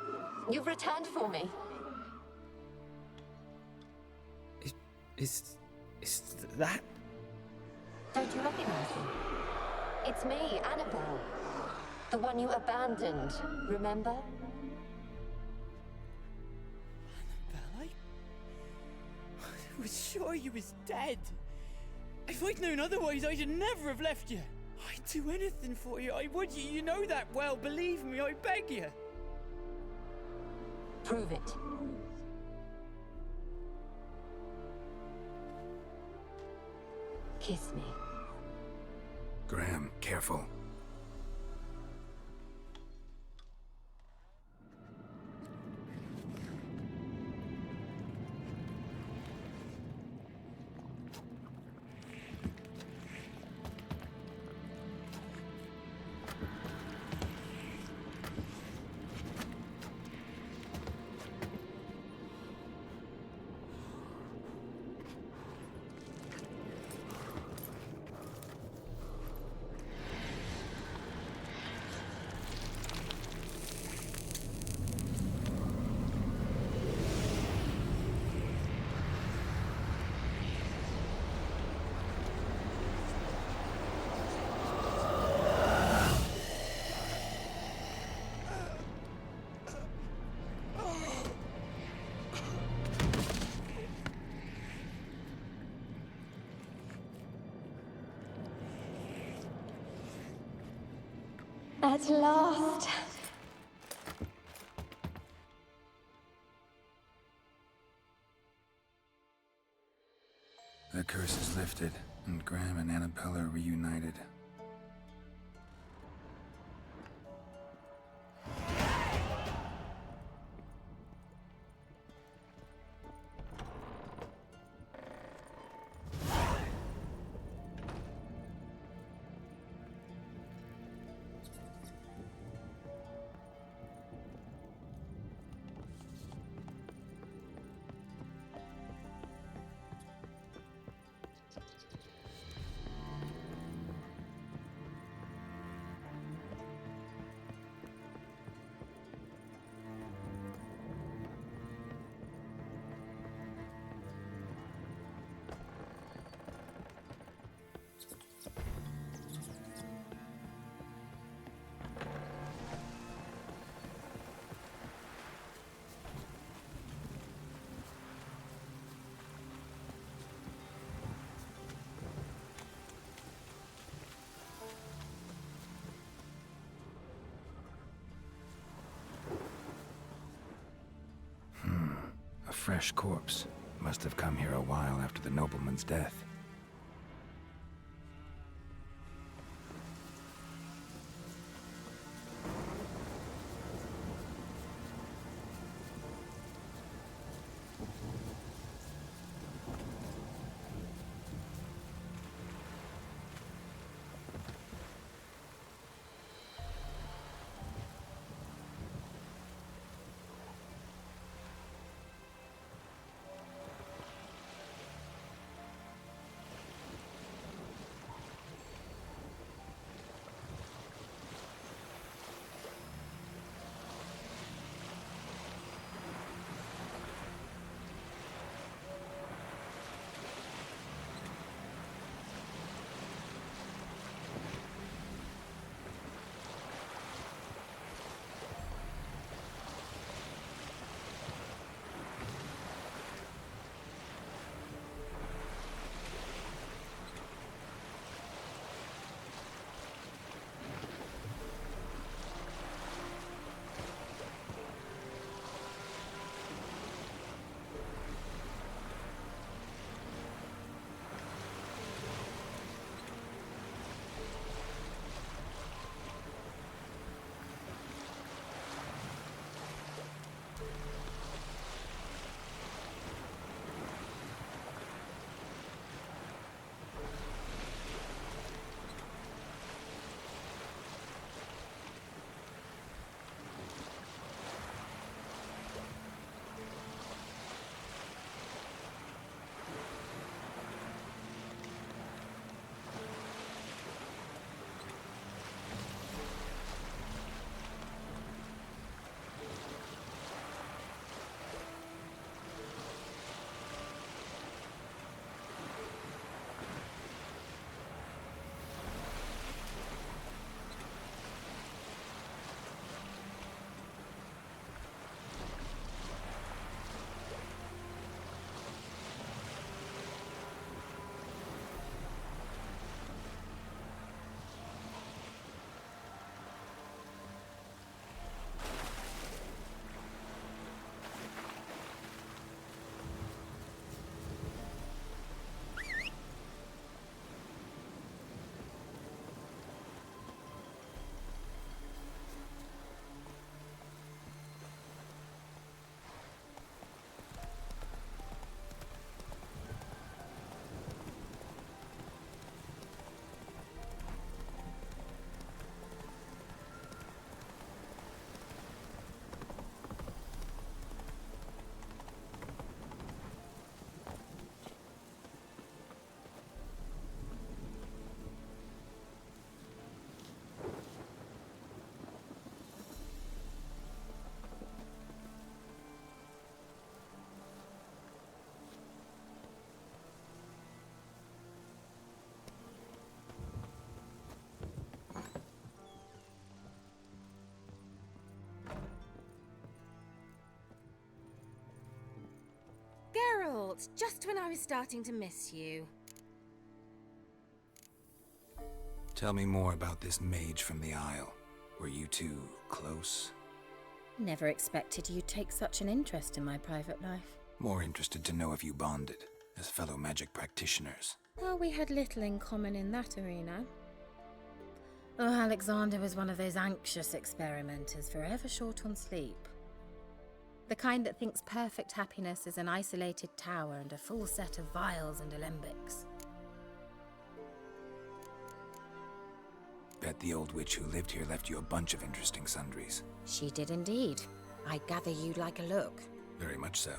You've returned for me. Is that? Don't you recognize me? It's me, Annabelle. The one you abandoned, remember? Annabelle, I was sure you was dead. If I'd known otherwise, I'd never have left you. I'd do anything for you. I would. You know that well. Believe me, I beg you. Prove it. Kiss me. Graham, careful. At last. The curse is lifted, and Graham and Annabelle are reunited. A fresh corpse. Must have come here a while after the nobleman's death. out just when I was starting to miss you. Tell me more about this mage from the Isle. Were you two close? Never expected you'd take such an interest in my private life. More interested to know if you bonded, as fellow magic practitioners. Well, we had little in common in that arena. Oh, Alexander was one of those anxious experimenters, forever short on sleep. The kind that thinks perfect happiness is an isolated tower and a full set of vials and alembics. Bet the old witch who lived here left you a bunch of interesting sundries. She did indeed. I gather you'd like a look. Very much so.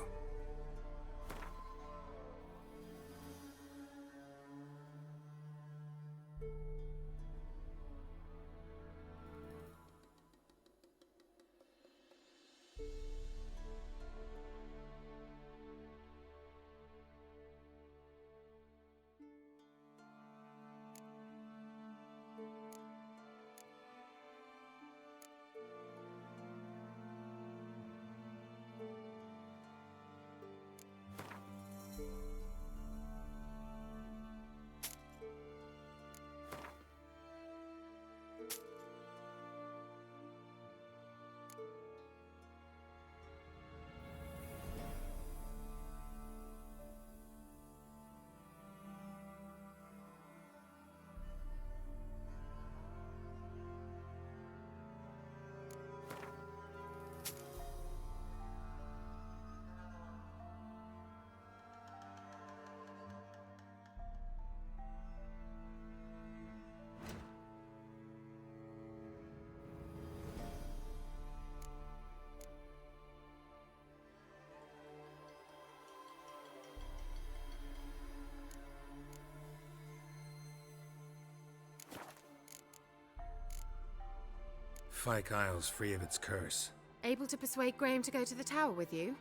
Fyke Isle's free of its curse. Able to persuade Graham to go to the tower with you?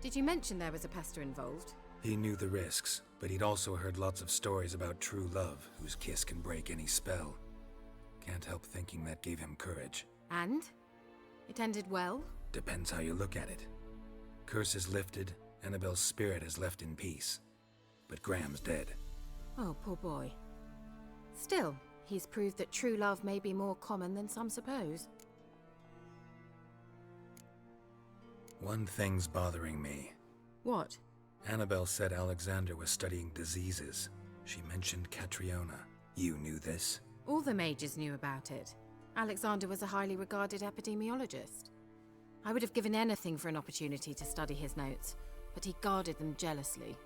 Did you mention there was a pester involved? He knew the risks, but he'd also heard lots of stories about true love, whose kiss can break any spell. Can't help thinking that gave him courage. And? It ended well? Depends how you look at it. Curse is lifted, Annabelle's spirit is left in peace. But Graham's dead. Oh, poor boy. Still, he's proved that true love may be more common than some suppose. One thing's bothering me. What? Annabelle said Alexander was studying diseases. She mentioned Catriona. You knew this? All the mages knew about it. Alexander was a highly regarded epidemiologist. I would have given anything for an opportunity to study his notes, but he guarded them jealously.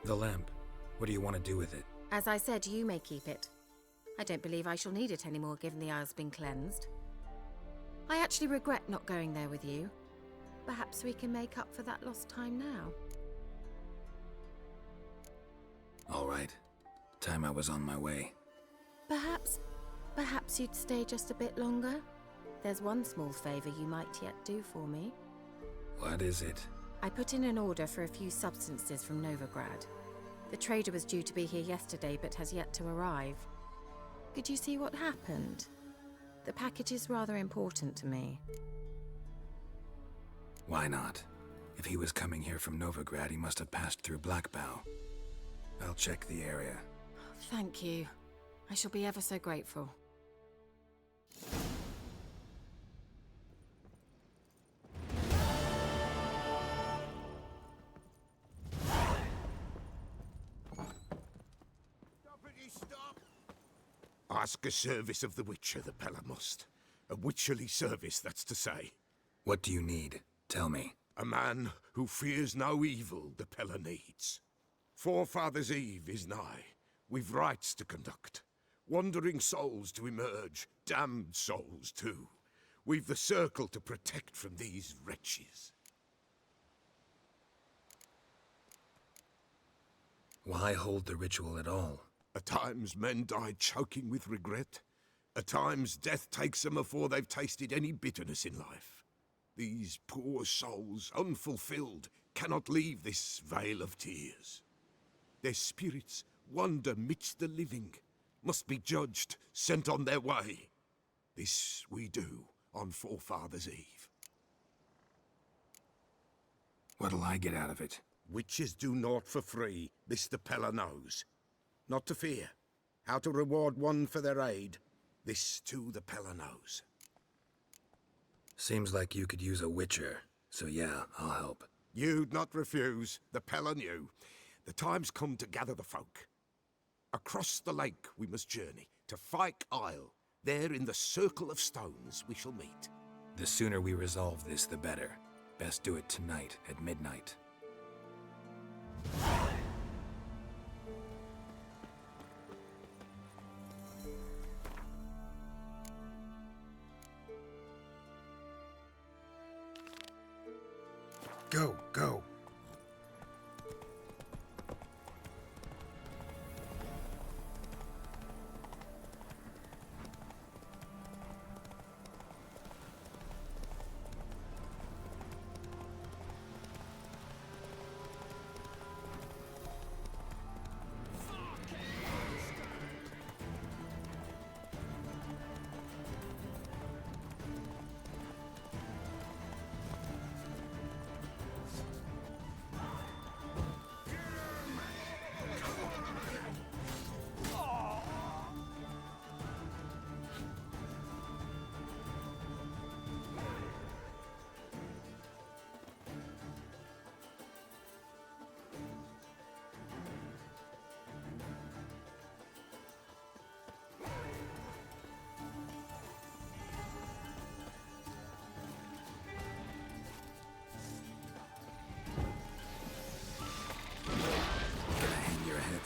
The lamp. What do you want to do with it? As I said, you may keep it. I don't believe I shall need it anymore, given the Isle's been cleansed. I actually regret not going there with you. Perhaps we can make up for that lost time now. All right. Time I was on my way. Perhaps you'd stay just a bit longer? There's one small favor you might yet do for me. What is it? I put in an order for a few substances from Novigrad. The trader was due to be here yesterday, but has yet to arrive. Could you see what happened? The package is rather important to me. Why not? If he was coming here from Novigrad, he must have passed through Blackbough. I'll check the area. Thank you. I shall be ever so grateful. Ask a service of the Witcher, the Pella must. A witcherly service, that's to say. What do you need? Tell me. A man who fears no evil the Pella needs. Forefathers' Eve is nigh. We've rites to conduct. Wandering souls to emerge, damned souls too. We've the circle to protect from these wretches. Why hold the ritual at all? At times men die choking with regret. At times death takes them afore they've tasted any bitterness in life. These poor souls, unfulfilled, cannot leave this vale of tears. Their spirits wander midst the living, must be judged, sent on their way. This we do on Forefathers' Eve. What'll I get out of it? Witches do naught for free, this the Pella knows. Not to fear. How to reward one for their aid, this too the Pella knows. Seems like you could use a witcher, so yeah, I'll help. You'd not refuse, the Pella knew. The time's come to gather the folk. Across the lake we must journey, to Fyke Isle. There in the Circle of Stones we shall meet. The sooner we resolve this, the better. Best do it tonight, at midnight. Go, go.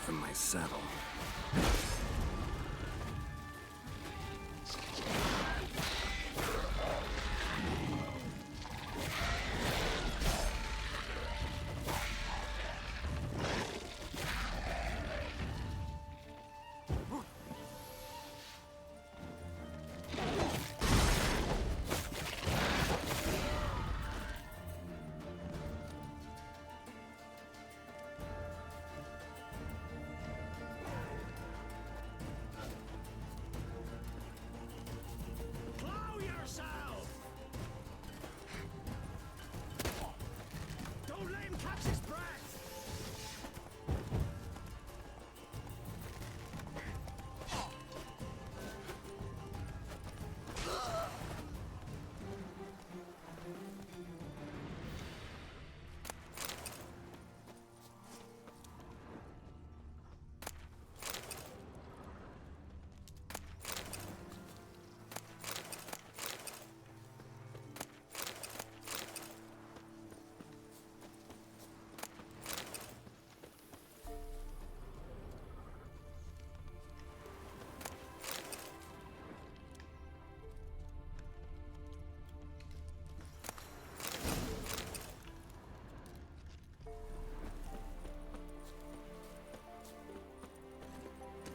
From my saddle.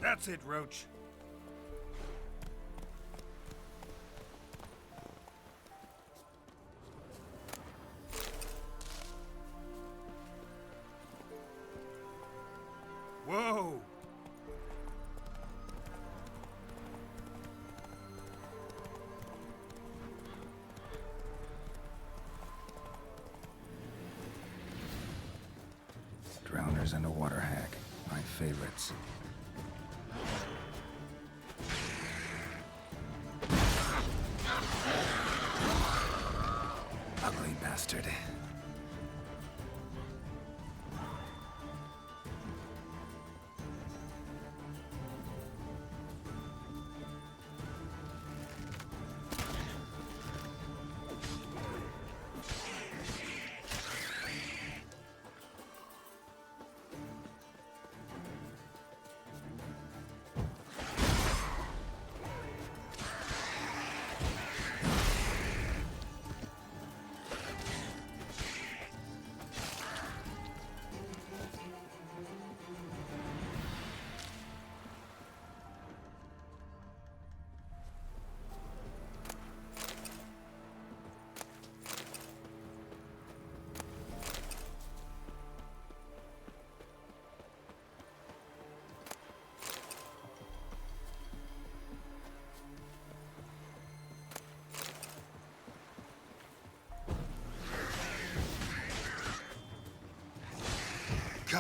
That's it, Roach. Whoa! Drowners and a water hag. My favorites. Ugly bastard.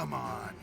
Come on.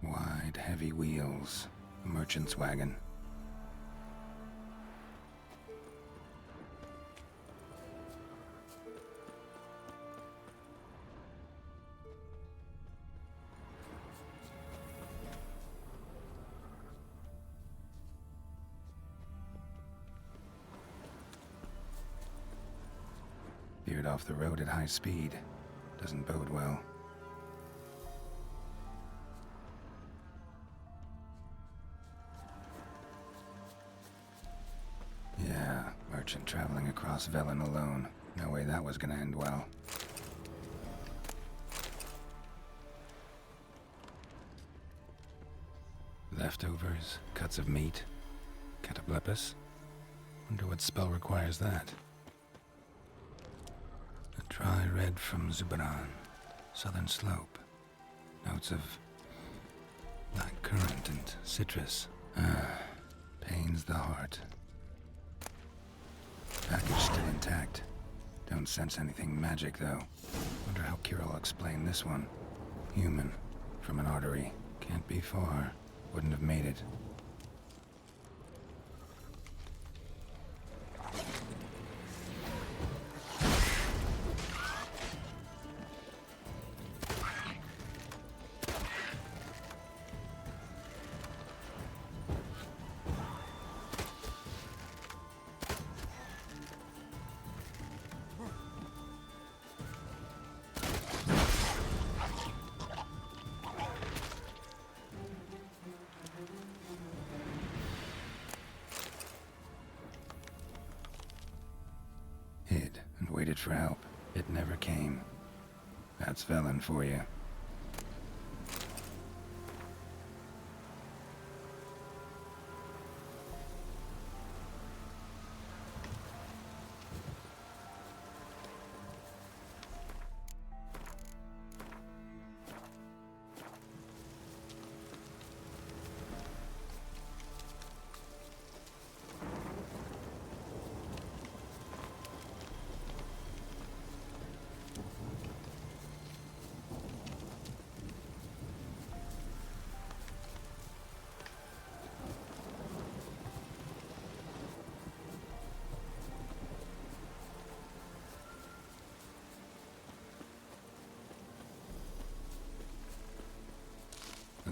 Wide, heavy wheels. A merchant's wagon. Veered off the road at high speed. Doesn't bode well. Yeah, merchant traveling across Velen alone. No way that was gonna end well. Leftovers, cuts of meat, cataplepis. Wonder what spell requires that. A dry red from Zubaran, southern slope. Notes of black currant and citrus. Pains the heart. Package still intact. Don't sense anything magic, though. Wonder how Kira will explain this one. Human, from an artery. Can't be far. Wouldn't have made it. Hid and waited for help. It never came. That's Velen for you.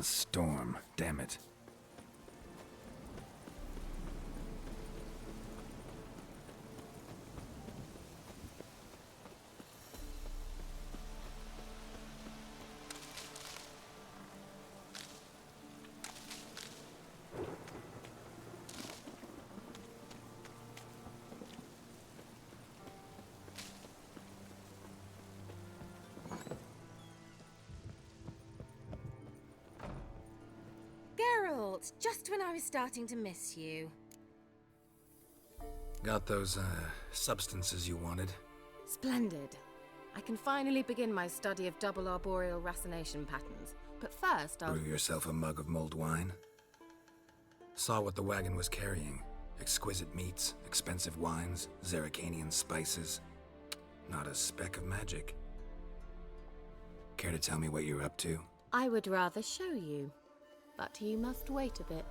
storm, damn it. Geralt, just when I was starting to miss you. Got those, substances you wanted? Splendid. I can finally begin my study of double arboreal racination patterns. But first, I'll... Brew yourself a mug of mulled wine? Saw what the wagon was carrying. Exquisite meats, expensive wines, Zerrikanian spices. Not a speck of magic. Care to tell me what you're up to? I would rather show you. But you must wait a bit.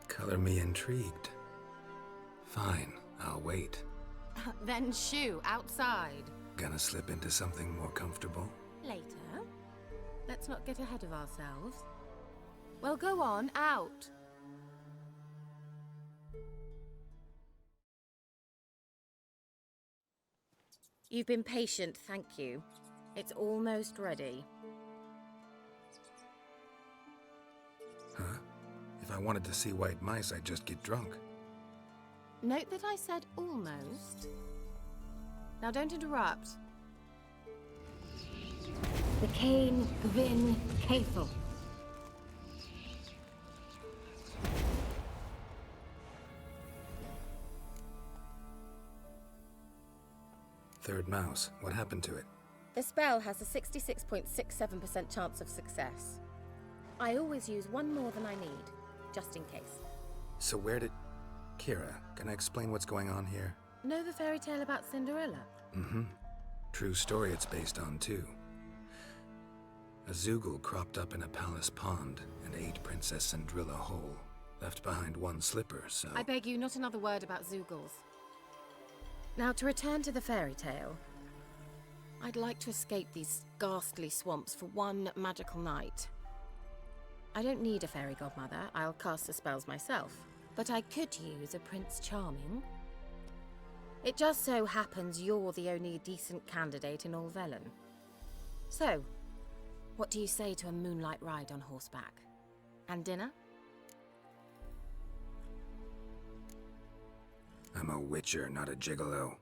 Color me intrigued. Fine, I'll wait. Then shoo, outside. Gonna slip into something more comfortable? Later. Let's not get ahead of ourselves. Well, go on, out. You've been patient, thank you. It's almost ready. Huh? If I wanted to see white mice, I'd just get drunk. Note that I said almost. Now don't interrupt. The Cain Gwyn Caethel. Third mouse. What happened to it? The spell has a 66.67% chance of success. I always use one more than I need, just in case. So where did... Kira, can I explain what's going on here? Know the fairy tale about Cinderella? Mm-hmm. True story it's based on, too. A Zoogle cropped up in a palace pond and ate Princess Cinderella whole. Left behind one slipper, so... I beg you, not another word about Zoogles. Now, to return to the fairy tale. I'd like to escape these ghastly swamps for one magical night. I don't need a fairy godmother, I'll cast the spells myself. But I could use a Prince Charming. It just so happens you're the only decent candidate in all Velen. So, what do you say to a moonlight ride on horseback? And dinner? I'm a witcher, not a gigolo.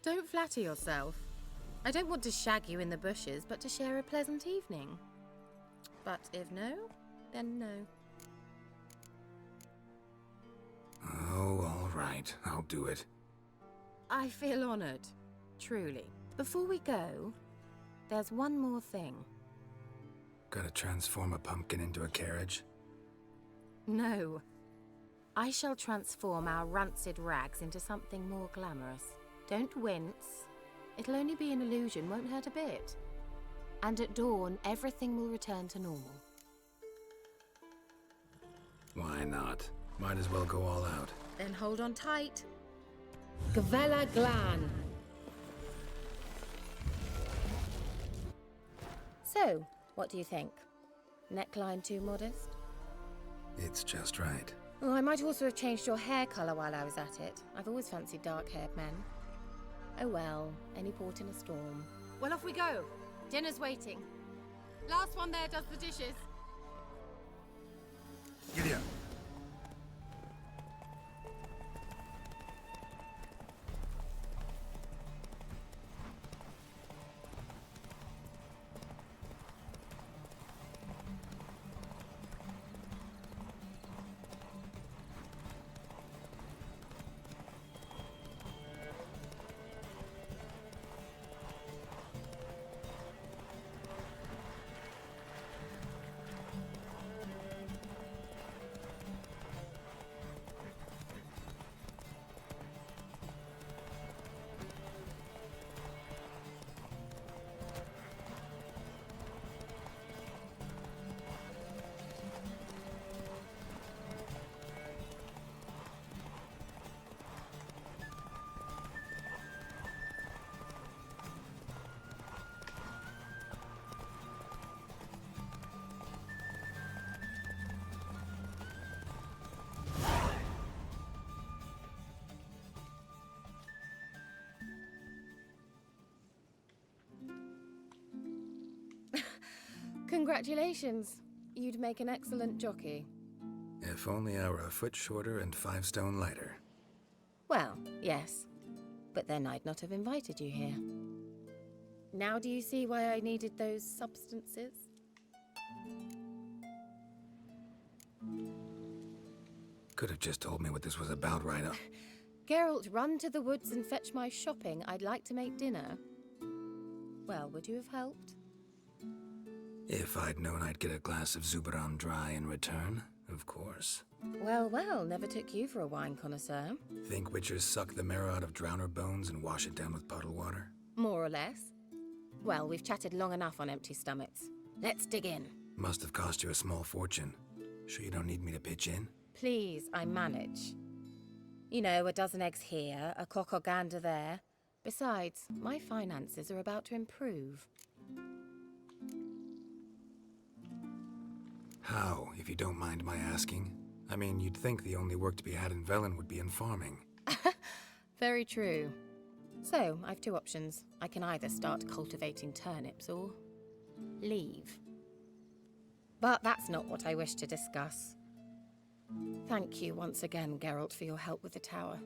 Don't flatter yourself. I don't want to shag you in the bushes, but to share a pleasant evening. But if no, then no. Oh, all right. I'll do it. I feel honored. Truly. Before we go, there's one more thing. Gotta transform a pumpkin into a carriage? No. I shall transform our rancid rags into something more glamorous. Don't wince. It'll only be an illusion, won't hurt a bit. And at dawn, everything will return to normal. Why not? Might as well go all out. Then hold on tight. Gavella Glan. So, what do you think? Neckline too modest? It's just right. Oh, I might also have changed your hair colour while I was at it. I've always fancied dark-haired men. Oh well, any port in a storm. Well, off we go. Dinner's waiting. Last one there does the dishes. Giddy up. Congratulations. You'd make an excellent jockey. If only I were a foot shorter and 5 stone lighter. Well, yes. But then I'd not have invited you here. Now do you see why I needed those substances? Could have just told me what this was about right up. Geralt, run to the woods and fetch my shopping. I'd like to make dinner. Well, would you have helped? If I'd known I'd get a glass of Zubaram dry in return, of course. Well, well, never took you for a wine connoisseur. Think witchers suck the marrow out of drowner bones and wash it down with puddle water? More or less. Well, we've chatted long enough on empty stomachs. Let's dig in. Must have cost you a small fortune. Sure you don't need me to pitch in? Please, I manage. You know, a dozen eggs here, a cock or gander there. Besides, my finances are about to improve. How, if you don't mind my asking? I mean, you'd think the only work to be had in Velen would be in farming. Very true. So, I've 2 options. I can either start cultivating turnips or leave. But that's not what I wish to discuss. Thank you once again, Geralt, for your help with the tower.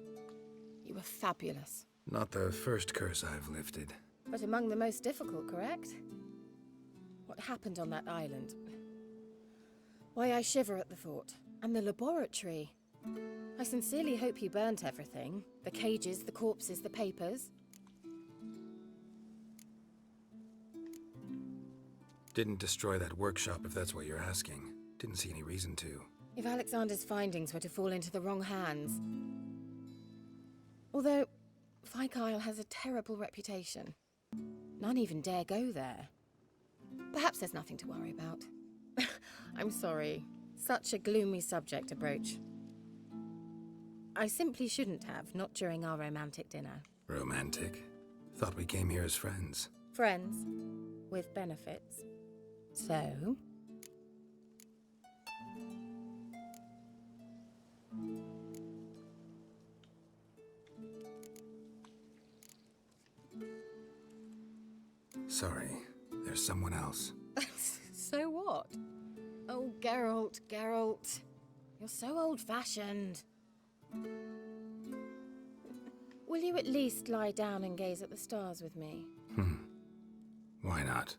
You were fabulous. Not the first curse I've lifted. But among the most difficult, correct? What happened on that island? Why, I shiver at the thought. And the laboratory. I sincerely hope you burnt everything. The cages, the corpses, the papers. Didn't destroy that workshop, if that's what you're asking. Didn't see any reason to. If Alexander's findings were to fall into the wrong hands. Although, Fyke Isle has a terrible reputation. None even dare go there. Perhaps there's nothing to worry about. I'm sorry. Such a gloomy subject to broach. I simply shouldn't have, not during our romantic dinner. Romantic? Thought we came here as friends. Friends. With benefits. So... Sorry, there's someone else. So what? Oh, Geralt, Geralt. You're so old-fashioned. Will you at least lie down and gaze at the stars with me? Why not?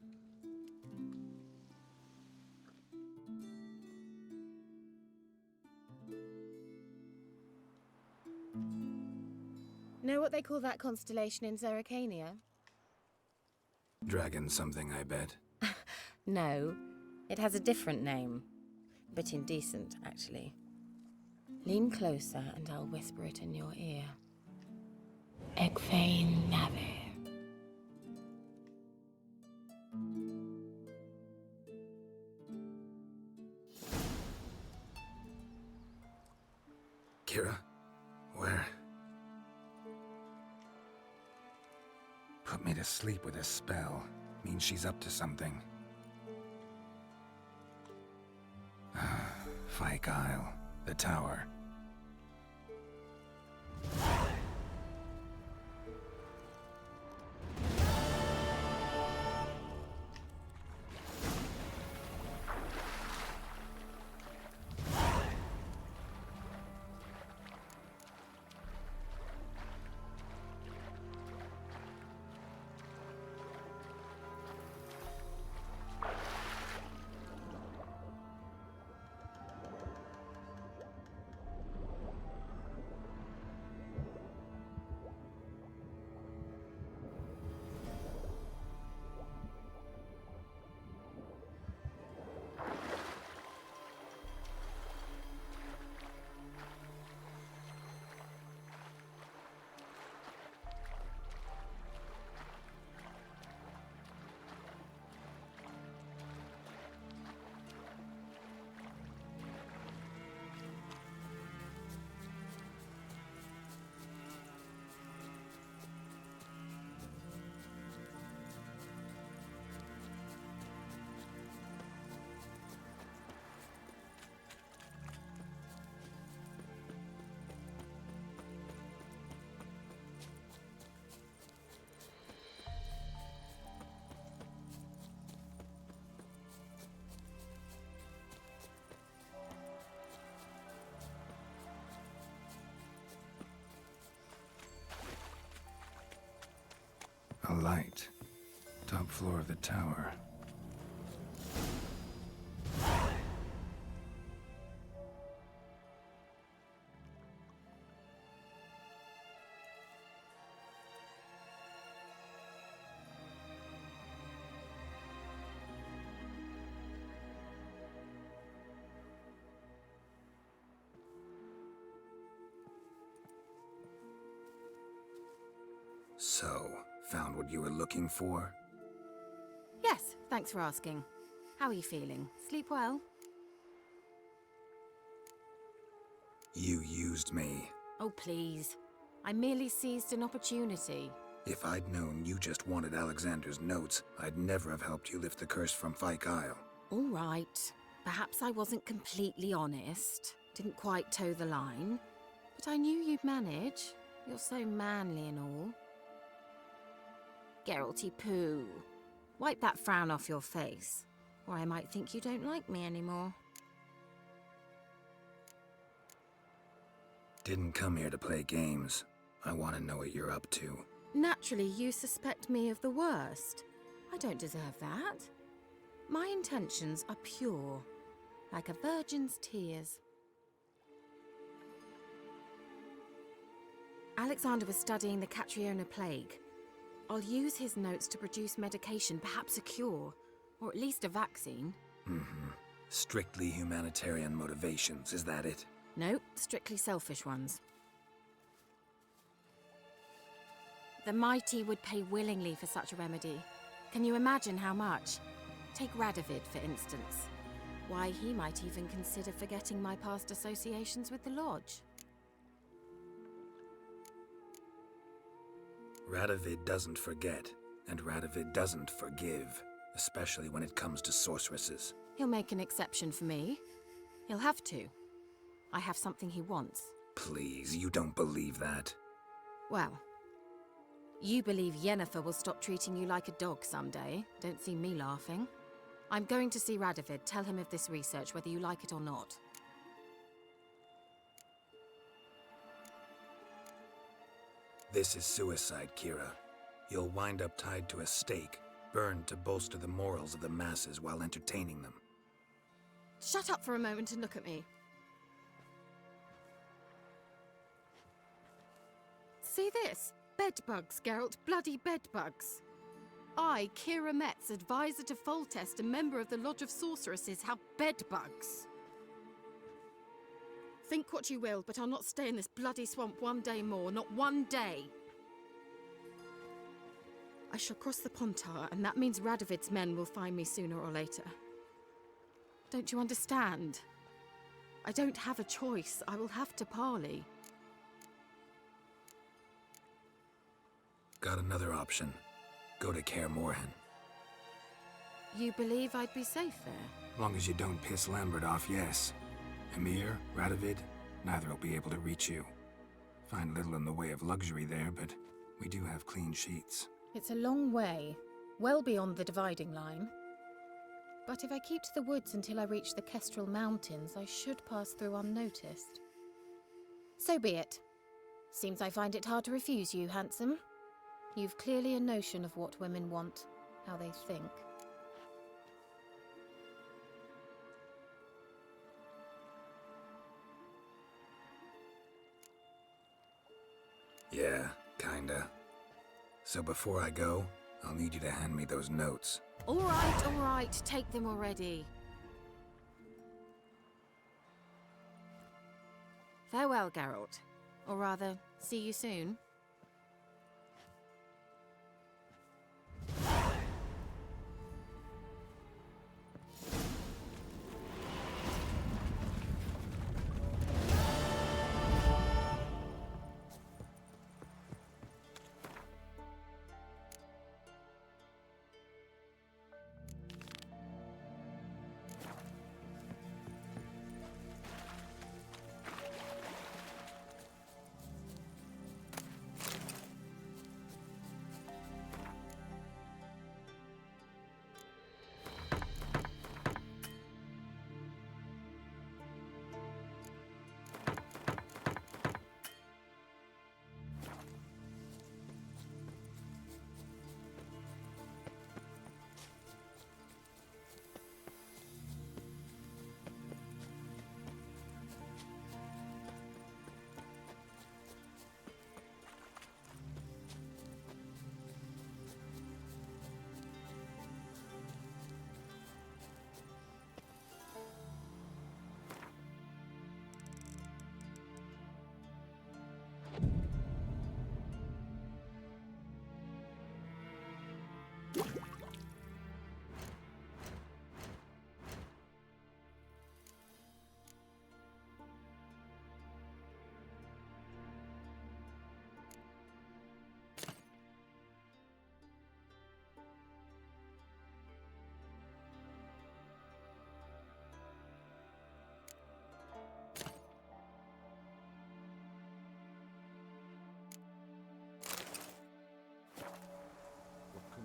Know what they call that constellation in Zerrikania? Dragon something, I bet. No, it has a different name. A bit indecent, actually. Lean closer and I'll whisper it in your ear. Egfain Navir. Kira? Where? Put me to sleep with a spell. Means she's up to something. Fyke Isle. The tower. A light. Top floor of the tower. So, found what you were looking for? Yes, thanks for asking. How are you feeling? Sleep well? You used me. Oh, please. I merely seized an opportunity. If I'd known you just wanted Alexander's notes, I'd never have helped you lift the curse from Fyke Isle. All right. Perhaps I wasn't completely honest. Didn't quite toe the line. But I knew you'd manage. You're so manly and all. Geralty poo. Wipe that frown off your face, or I might think you don't like me anymore. Didn't come here to play games. I want to know what you're up to. Naturally, you suspect me of the worst. I don't deserve that. My intentions are pure, like a virgin's tears. Alexander was studying the Catriona plague. I'll use his notes to produce medication, perhaps a cure, or at least a vaccine. Strictly humanitarian motivations, is that it? Nope, strictly selfish ones. The mighty would pay willingly for such a remedy. Can you imagine how much? Take Radovid, for instance. Why, he might even consider forgetting my past associations with the Lodge. Radovid doesn't forget, and Radovid doesn't forgive, especially when it comes to sorceresses. He'll make an exception for me. He'll have to. I have something he wants. Please, you don't believe that. Well, you believe Yennefer will stop treating you like a dog someday. Don't see me laughing. I'm going to see Radovid, tell him of this research, whether you like it or not. This is suicide, Kira. You'll wind up tied to a stake, burned to bolster the morals of the masses while entertaining them. Shut up for a moment and look at me. See this? Bedbugs, Geralt. Bloody bedbugs. I, Kira Metz, advisor to Foltest and member of the Lodge of Sorceresses, have bedbugs. Think what you will, but I'll not stay in this bloody swamp one day more. Not one day. I shall cross the Pontar, and that means Radovid's men will find me sooner or later. Don't you understand? I don't have a choice. I will have to parley. Got another option. Go to Kaer Morhen. You believe I'd be safe there? Long as you don't piss Lambert off, yes. Emir, Radovid, neither will be able to reach you. Find little in the way of luxury there, but we do have clean sheets. It's a long way, well beyond the dividing line. But if I keep to the woods until I reach the Kestrel Mountains, I should pass through unnoticed. So be it. Seems I find it hard to refuse you, handsome. You've clearly a notion of what women want, how they think. Yeah, kinda. So before I go, I'll need you to hand me those notes. All right, take them already. Farewell, Geralt. Or rather, see you soon.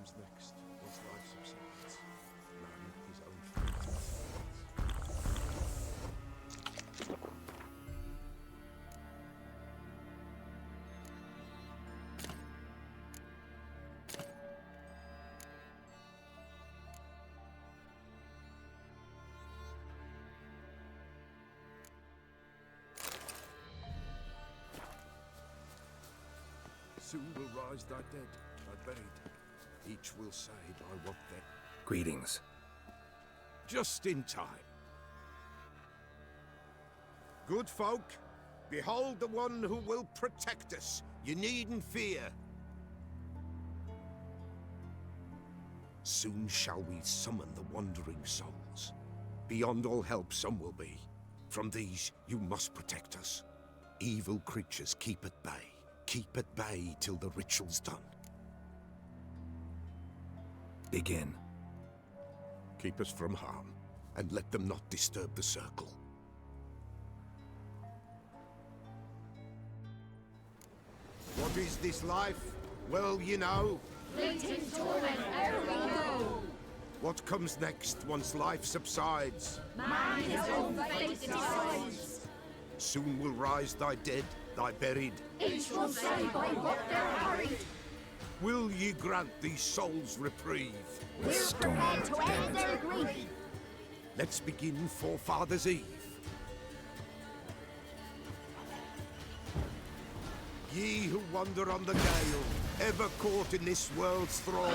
comes next once life subsides? Man, his own fate. Soon will rise thy dead, thy buried. Each will say by what they... Greetings. Just in time. Good folk, behold the one who will protect us. You needn't fear. Soon shall we summon the wandering souls. Beyond all help some will be. From these you must protect us. Evil creatures keep at bay. Keep at bay till the ritual's done. Begin. Keep us from harm, and let them not disturb the circle. What is this life? Well, you know. Fleeting torment, ere we go. What comes next once life subsides? Man his own fate decides. Soon will rise thy dead, thy buried. Each will say by what they're harried. Will ye grant these souls reprieve? We're prepared to end their grief. Let's begin Forefathers' Eve. Ye who wander on the gale, ever caught in this world's thrall,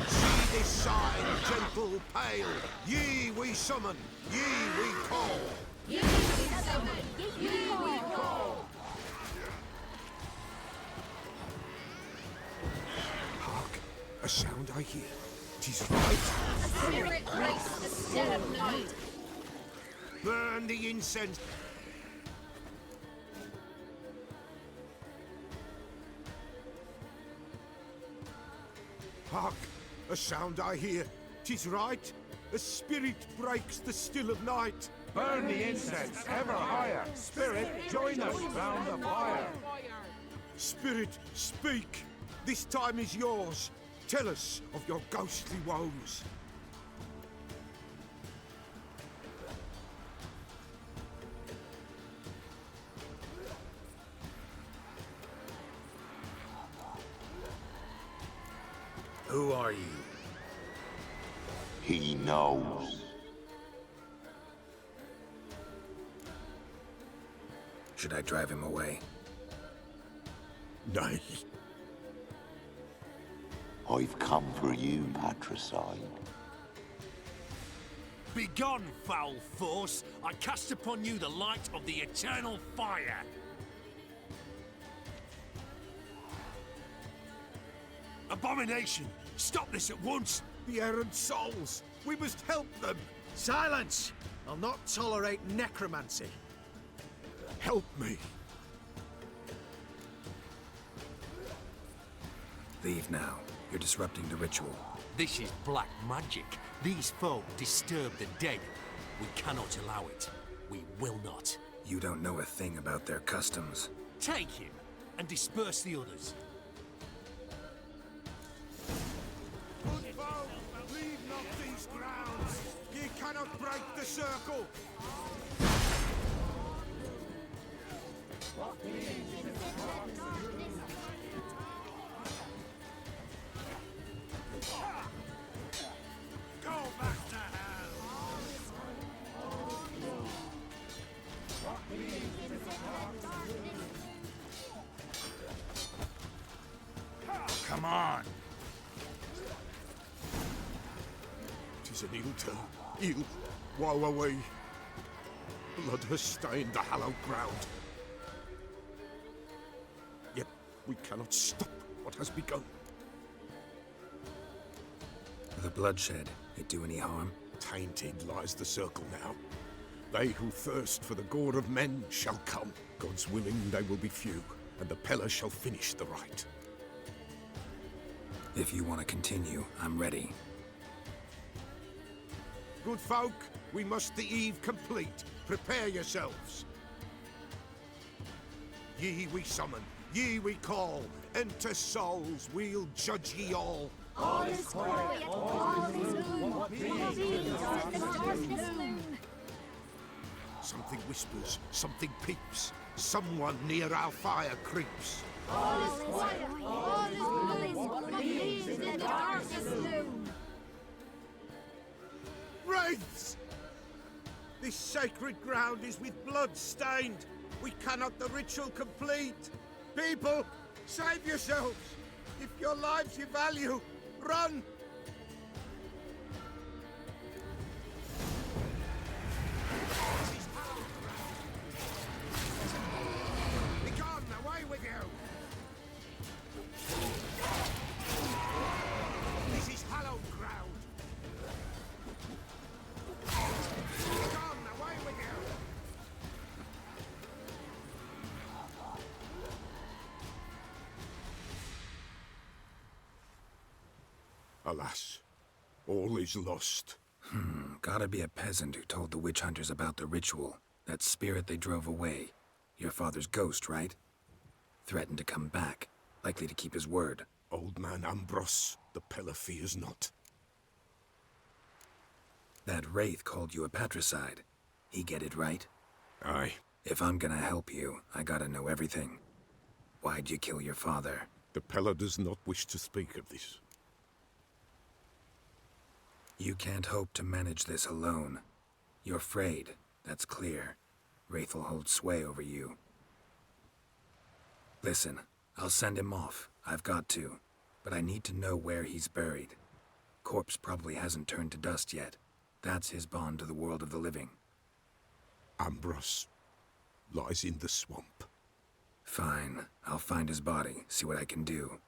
see this sign, gentle, pale. Ye we summon, ye we call. Ye we summon, ye we call. Hark, a sound I hear. 'Tis right. A spirit breaks the still of night. Burn the incense. Hark, a sound I hear. 'Tis right. A spirit breaks the still of night. Burn the incense ever higher. Spirit, join us round the fire. Spirit, speak. This time is yours. Tell us of your ghostly woes. Who are you? He knows. Should I drive him away? Nay. I've come for you, patricide. Begone, foul force! I cast upon you the light of the eternal fire! Abomination! Stop this at once! The errant souls! We must help them! Silence! I'll not tolerate necromancy. Help me! Leave now. You're disrupting the ritual. This is black magic. These folk disturb the dead. We cannot allow it. We will not. You don't know a thing about their customs. Take him and disperse the others. Good folk, leave not these grounds! Ye cannot break the circle! Go back to hell! Come on. 'Tis an ill turn. Ill. Woe away. Blood has stained the hallowed ground. Yet we cannot stop what has begun. The bloodshed, it do any harm? Tainted lies the circle now. They who thirst for the gore of men shall come. God's willing, they will be few, and the Peller shall finish the rite. If you want to continue, I'm ready. Good folk, we must the eve complete. Prepare yourselves. Ye we summon, ye we call. Enter souls, we'll judge ye all. All is quiet, all is gloom. Peace in the darkness loom. Something whispers, something peeps. Someone near our fire creeps. All is quiet, all is gloom. Peace in the darkness loom. Wraiths! This sacred ground is with blood stained. We cannot the ritual complete. People, save yourselves. If your lives you value, run! Begone, away with you! This is hallowed ground. Begone, away with you! Alas, all is lost. Gotta be a peasant who told the witch hunters about the ritual. That spirit they drove away. Your father's ghost, right? Threatened to come back. Likely to keep his word. Old man Ambros, the Pella fears not. That wraith called you a patricide. He get it right? Aye. If I'm gonna help you, I gotta know everything. Why'd you kill your father? The Pella does not wish to speak of this. You can't hope to manage this alone. You're afraid, that's clear. Wraith'll hold sway over you. Listen, I'll send him off. I've got to. But I need to know where he's buried. Corpse probably hasn't turned to dust yet. That's his bond to the world of the living. Ambros lies in the swamp. Fine. I'll find his body, see what I can do.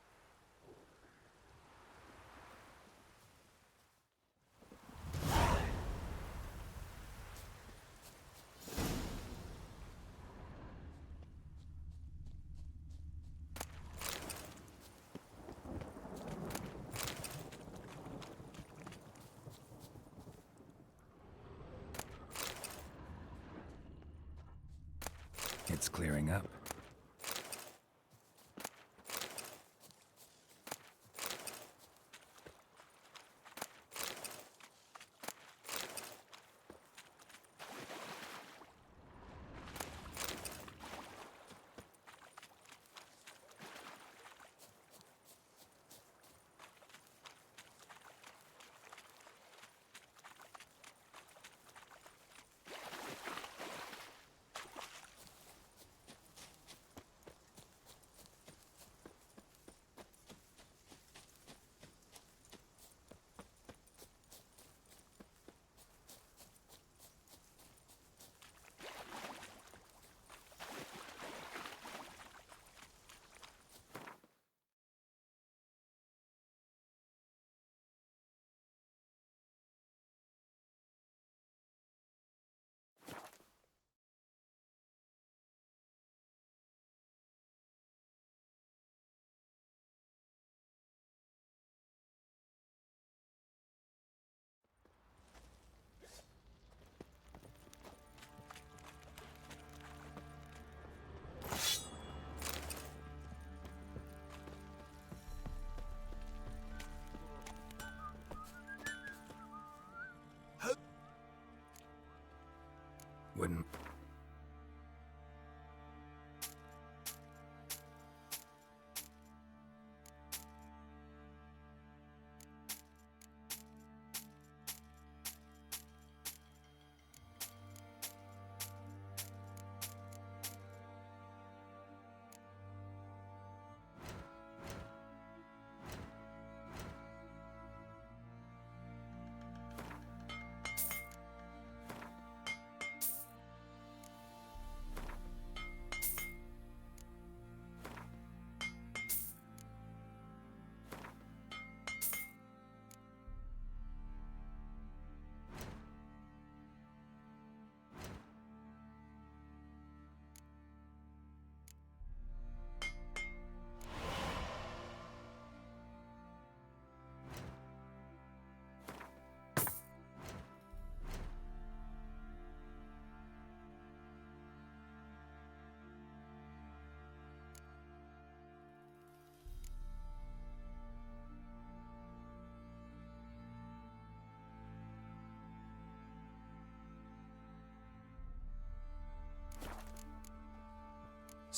It's clearing up.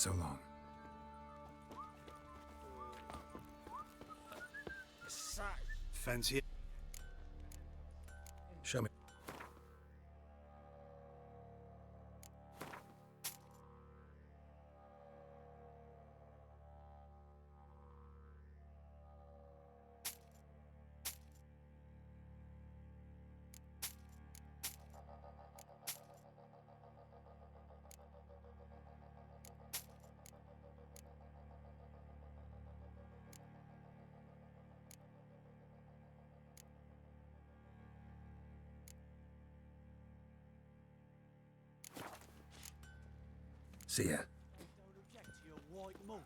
So long. Fence here. Show me. See ya. Don't object to your white monk.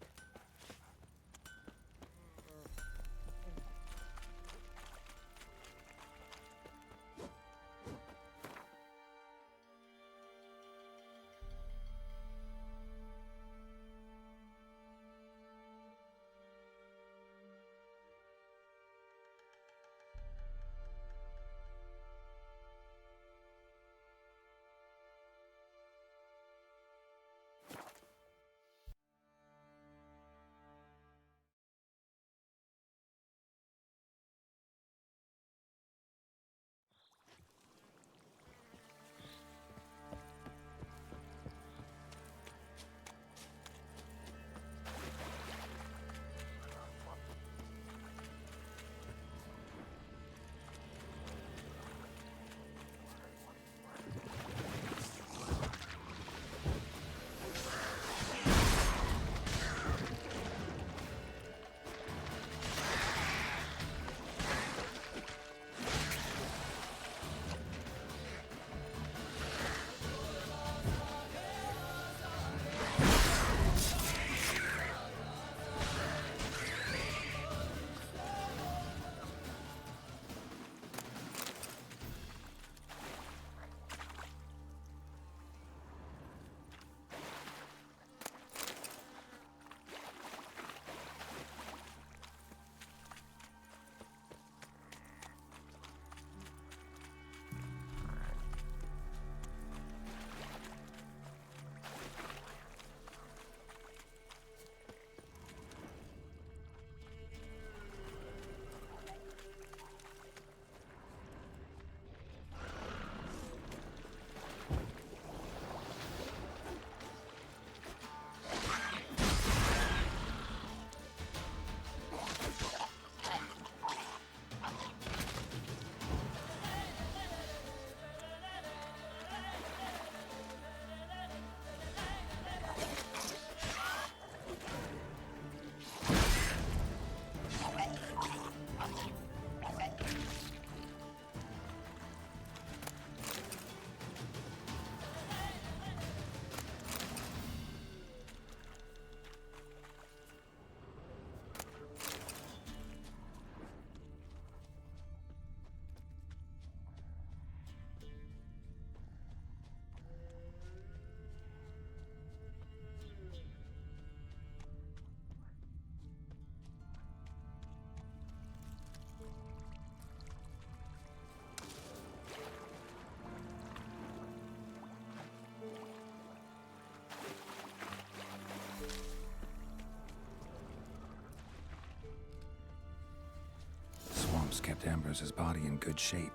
Kept Ambrose's body in good shape.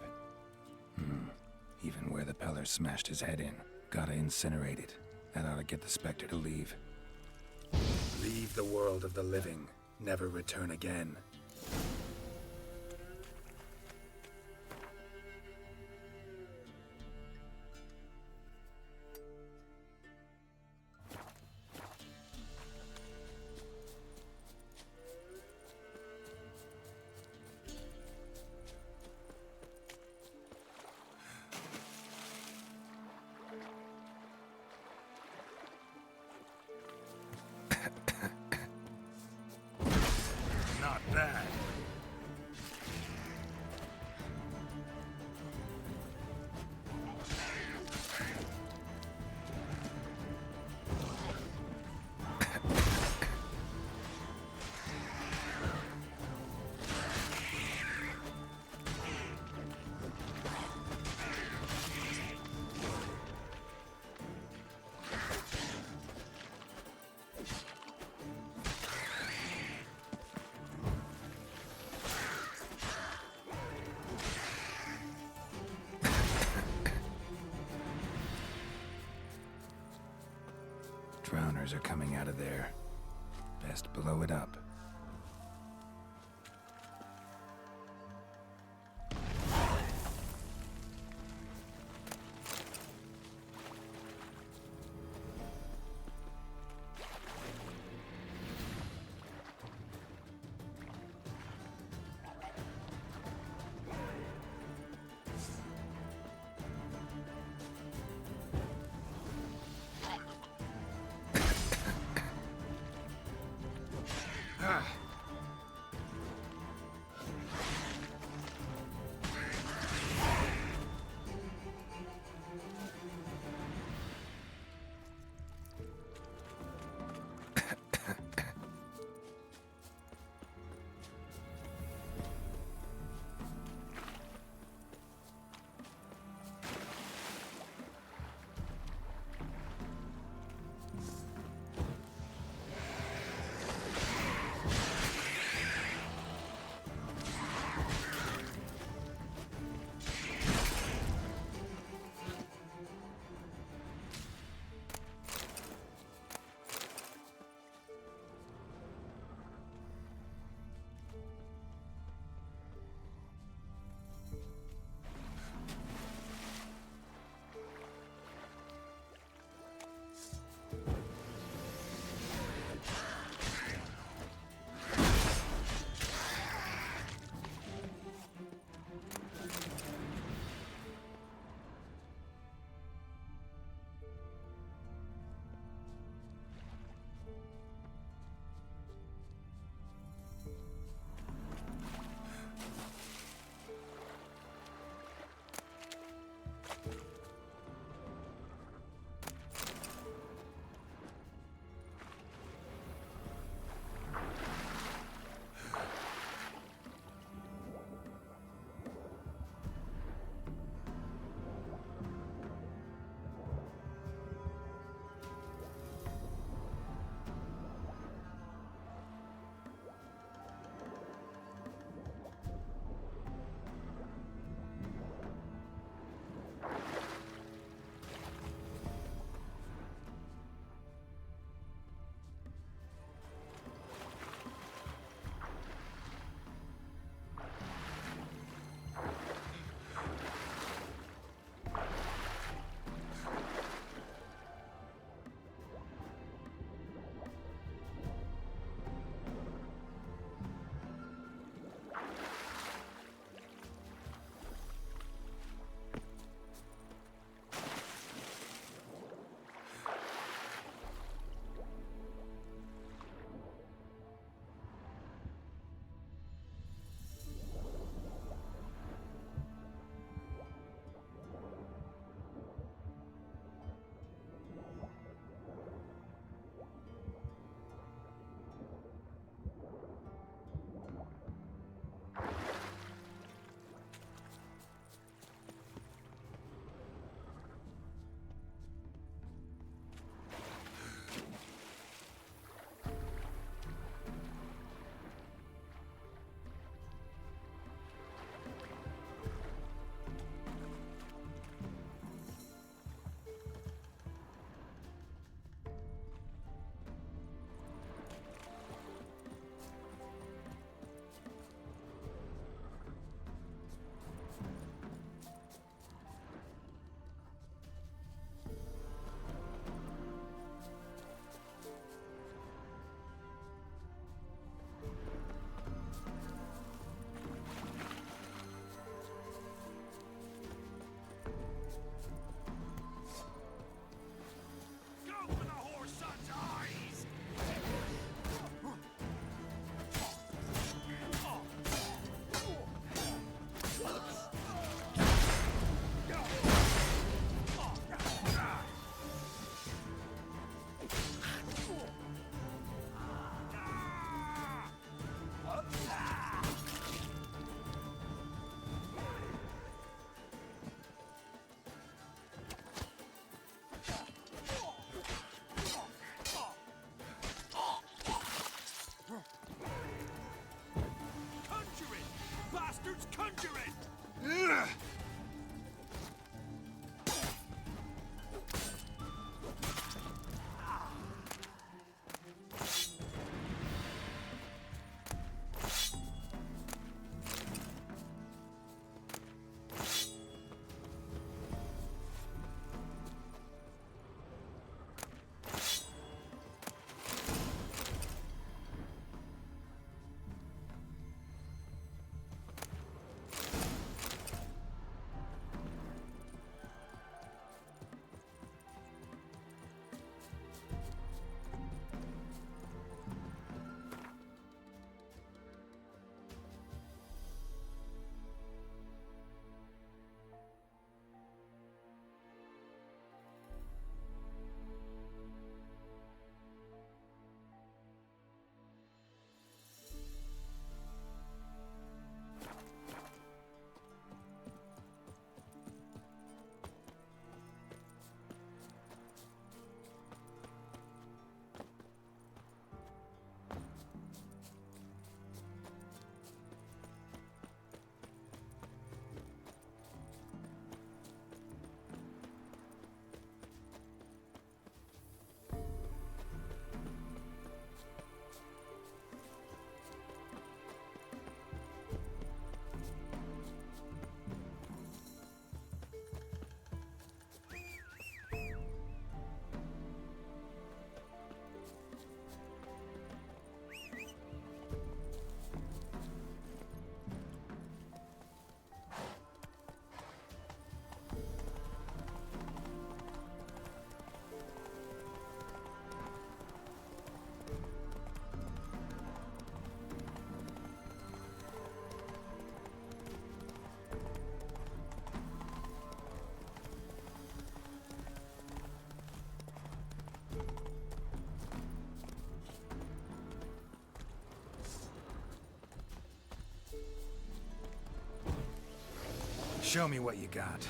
Even where the Peller smashed his head in. Gotta incinerate it. That ought to get the Spectre to leave. Leave the world of the living. Never return again. Not bad. Drowners are coming out of there. Best blow it up. Show me what you got.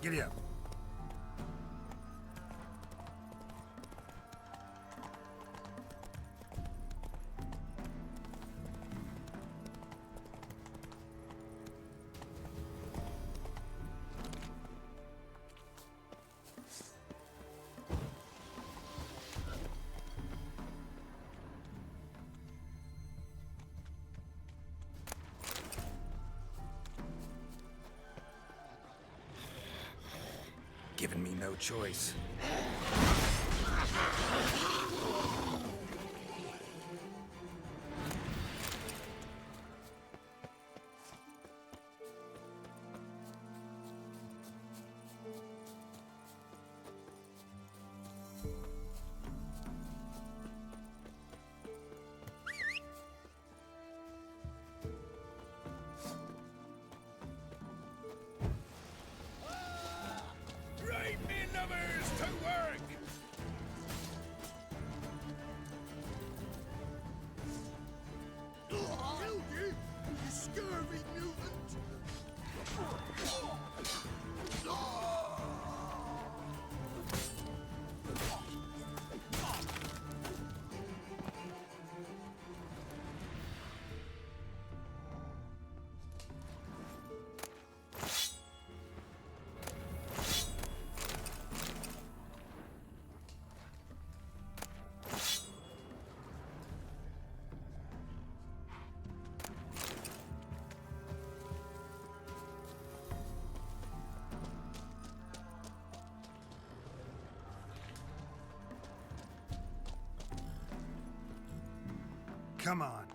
Giddy up. Giving me no choice. Right, me numbers, to work! Killed you, you scurvy mutant! Come on.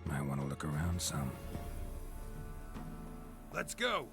Might want to look around some. Let's go.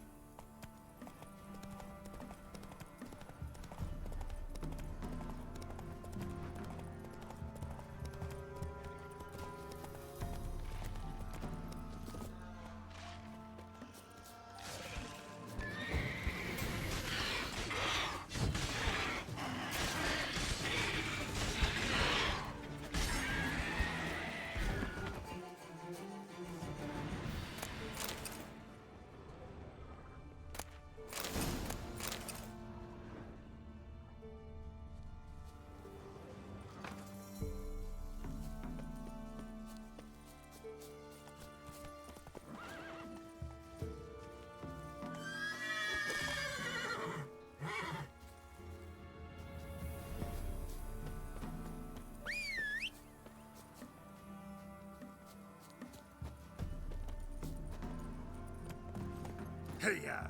Hey-ya!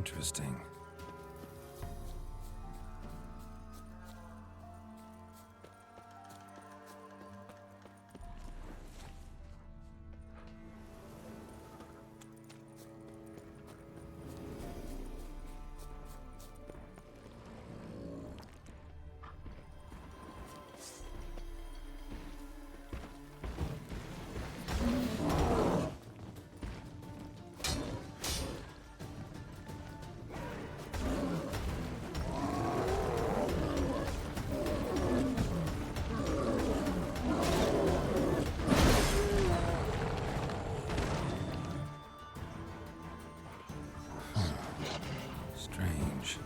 Interesting. Strange.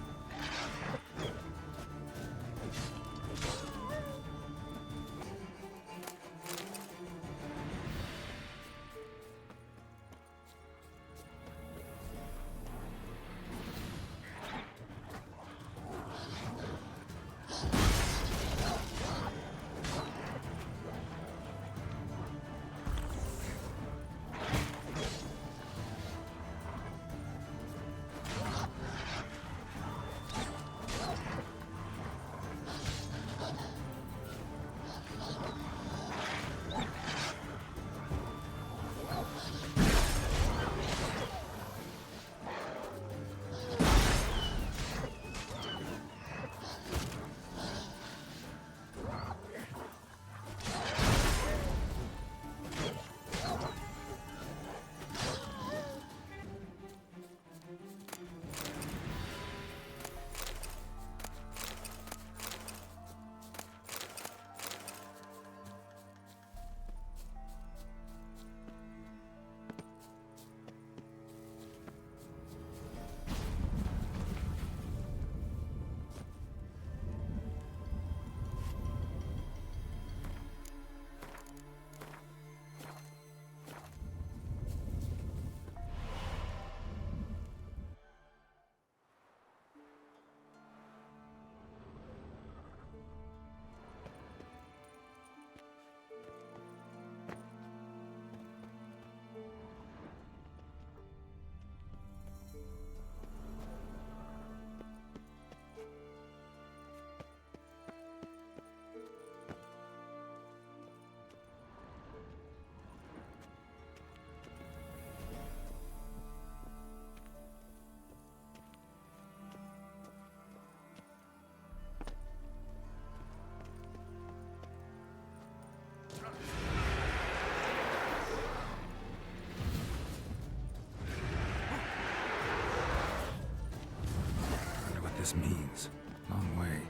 This means. Long way.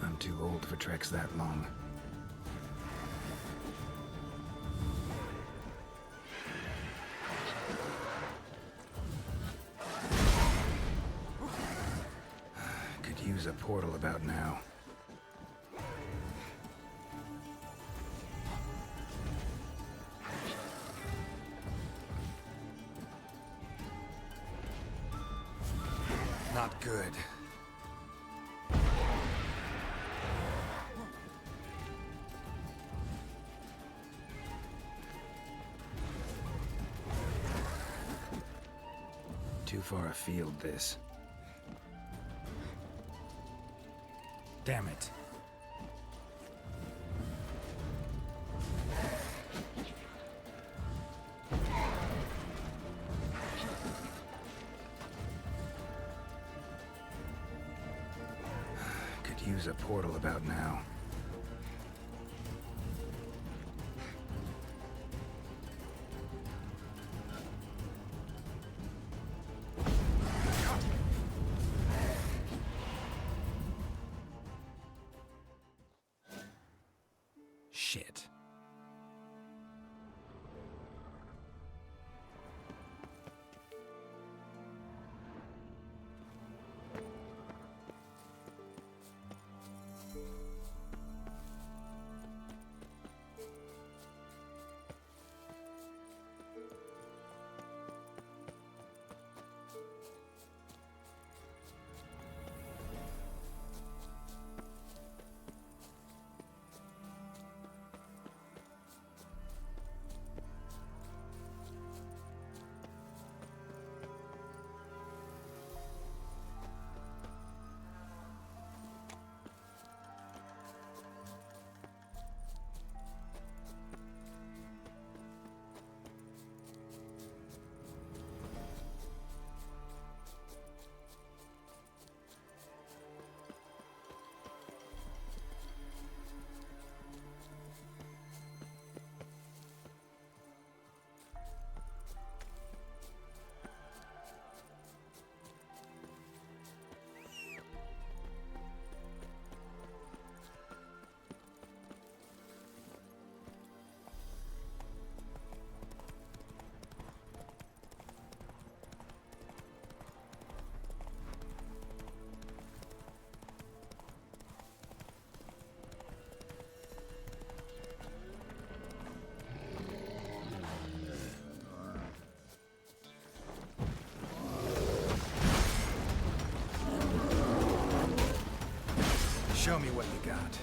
I'm too old for treks that long. Use a portal about now. Not good. Too far afield, this. Damn it. Could use a portal about now. Shit. me what you got.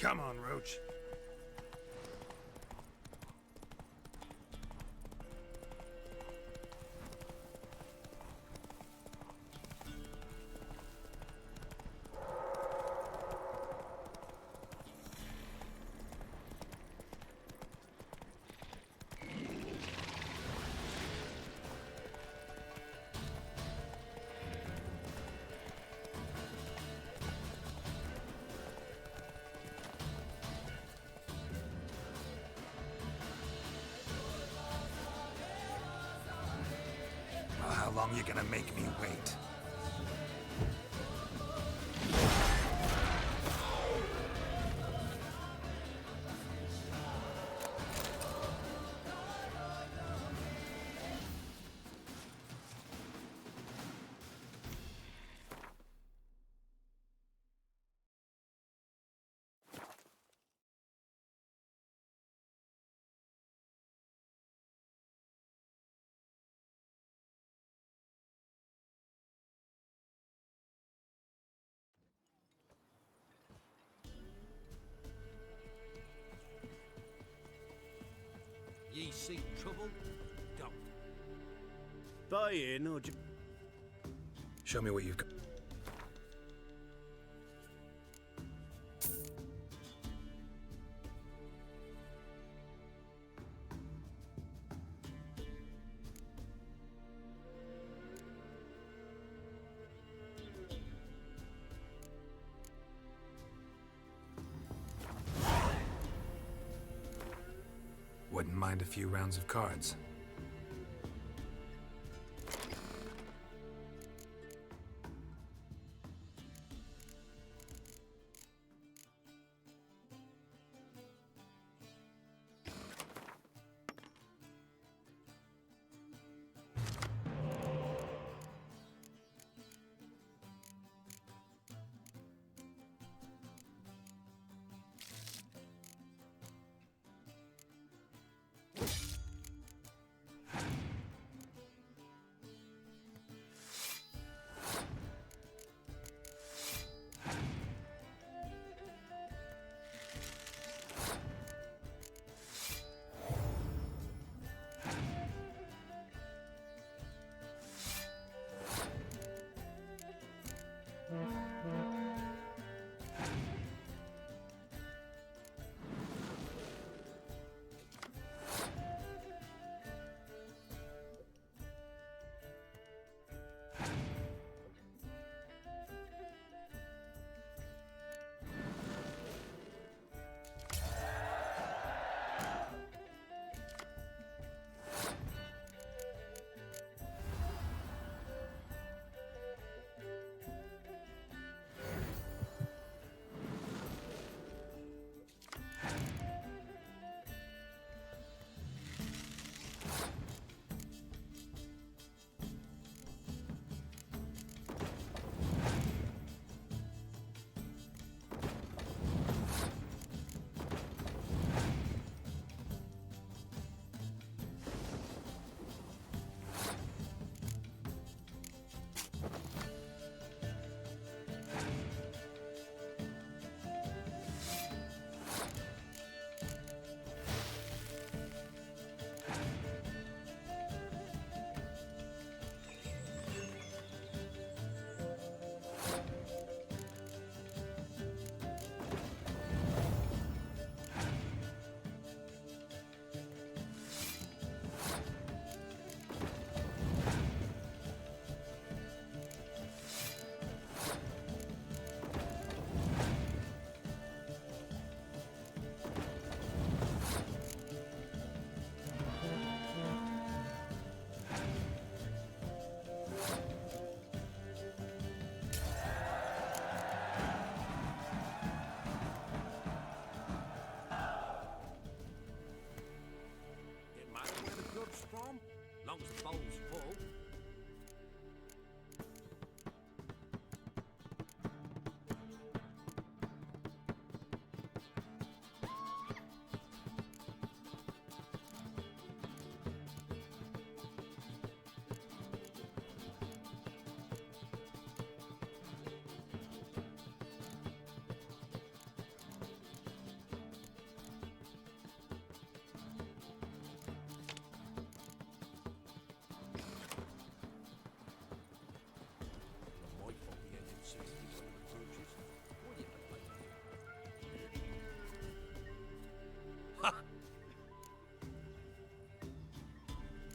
Come on, Roach. How long you gonna make me wait? Ye seek trouble? Don't. Buy in or Show me what you've got. Wouldn't mind a few rounds of cards.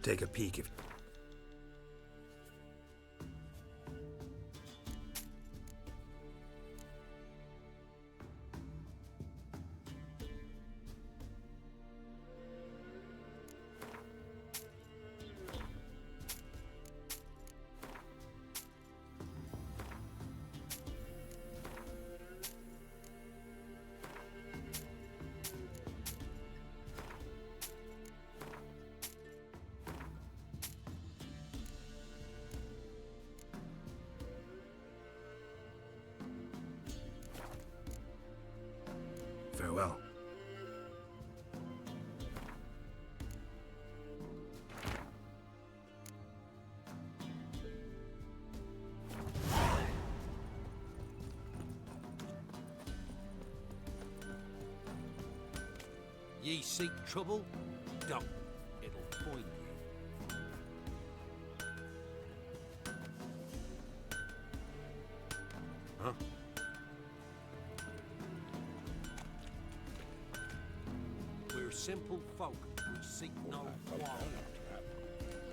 Take a peek if... Farewell. Ye seek trouble? Don't. It'll find you. Huh? We're simple folk. We seek no quarrel.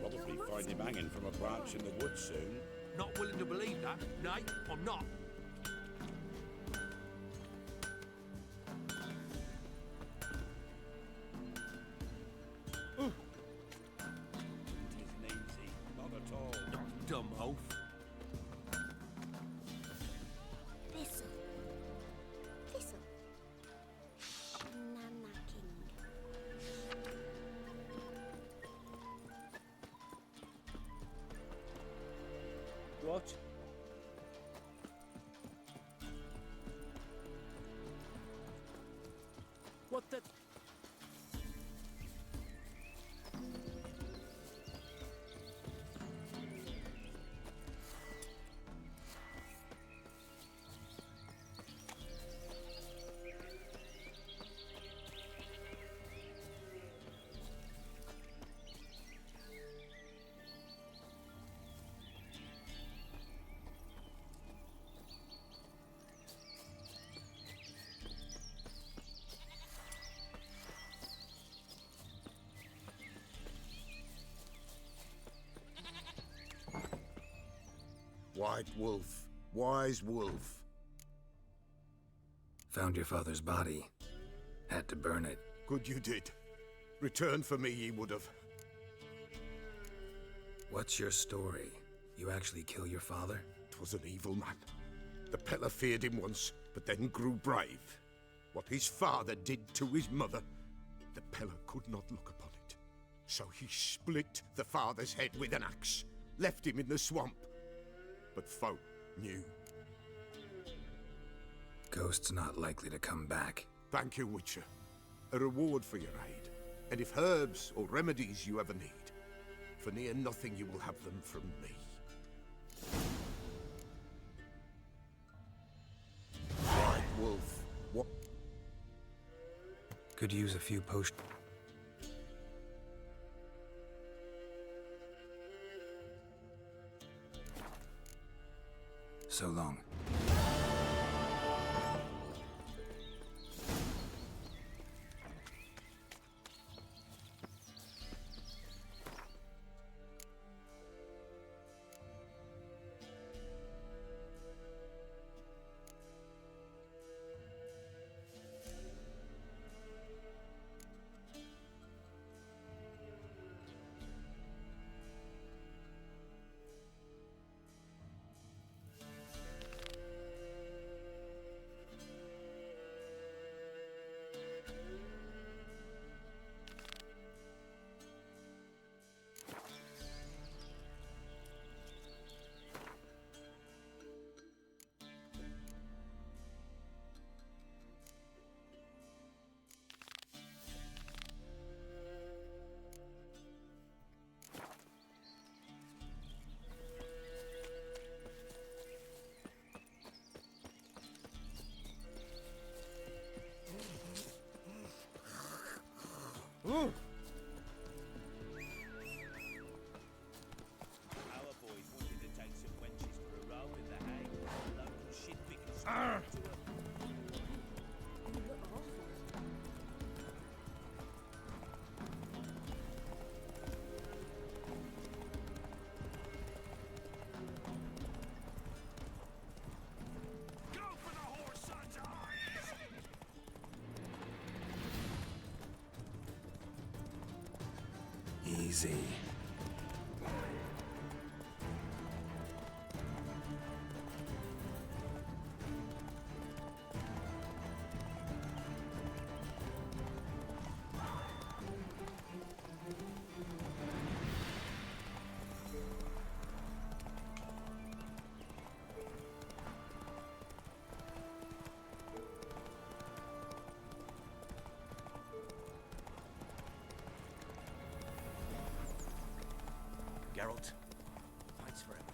Probably find him hanging from a branch in the woods soon. Not willing to believe that. Nay, I'm not. It isn't easy. Not at all. Dumb oaf. Thistle. Thistle. Nana King. What? What the... White Wolf. Wise Wolf. Found your father's body. Had to burn it. Good you did. Return for me ye would have. What's your story? You actually kill your father? 'Twas an evil man. The Peller feared him once, but then grew brave. What his father did to his mother, the Peller could not look upon it. So he split the father's head with an axe, left him in the swamp. But folk knew. Ghost's not likely to come back. Thank you, Witcher. A reward for your aid. And if herbs or remedies you ever need, for near nothing you will have them from me. White Wolf, what? Could use a few potions. So long. Ooh. Our boys wanted to take some wenches for a roll in the hay. Local shit pickers to her. Easy. Geralt, thanks for everything.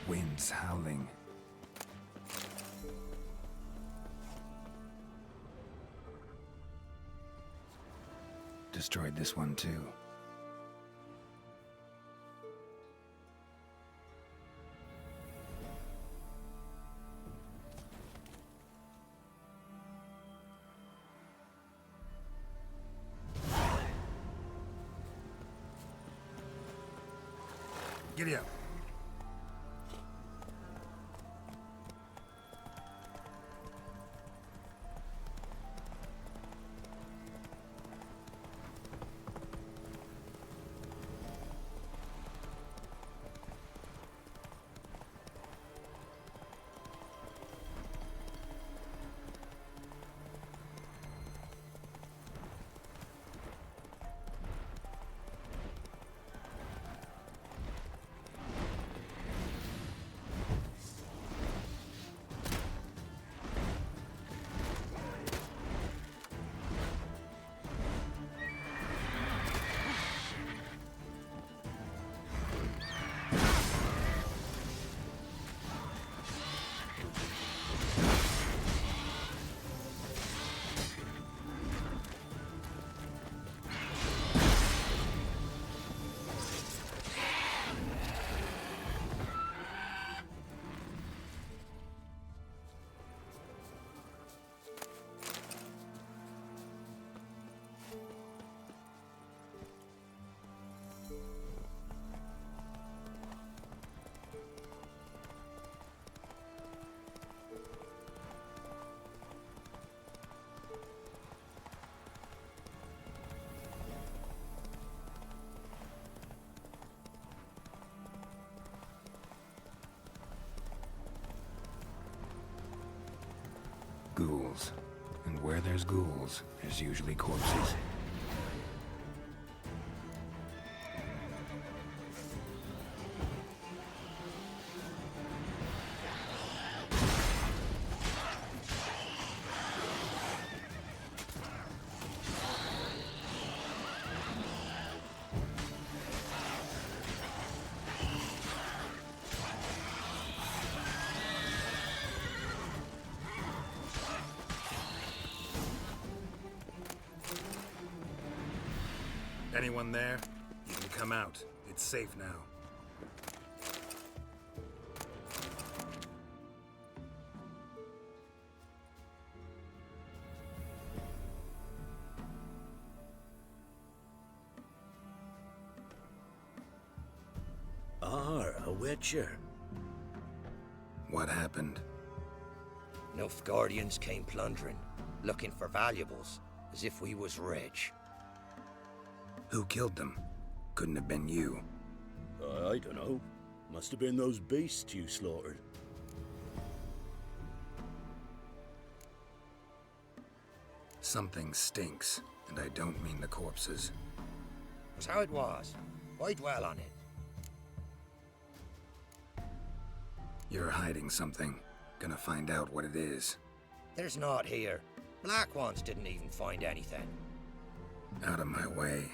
Winds howling. Destroyed this one too. Giddy up. Ghouls. And where there's ghouls, there's usually corpses. Anyone there? You can come out. It's safe now. A Witcher. What happened? Nilfgaardians came plundering, looking for valuables, as if we was rich. Who killed them? Couldn't have been you. I don't know. Must have been those beasts you slaughtered. Something stinks, and I don't mean the corpses. Was how it was. Why dwell on it? You're hiding something. Gonna find out what it is. There's naught here. Black Ones didn't even find anything. Out of my way.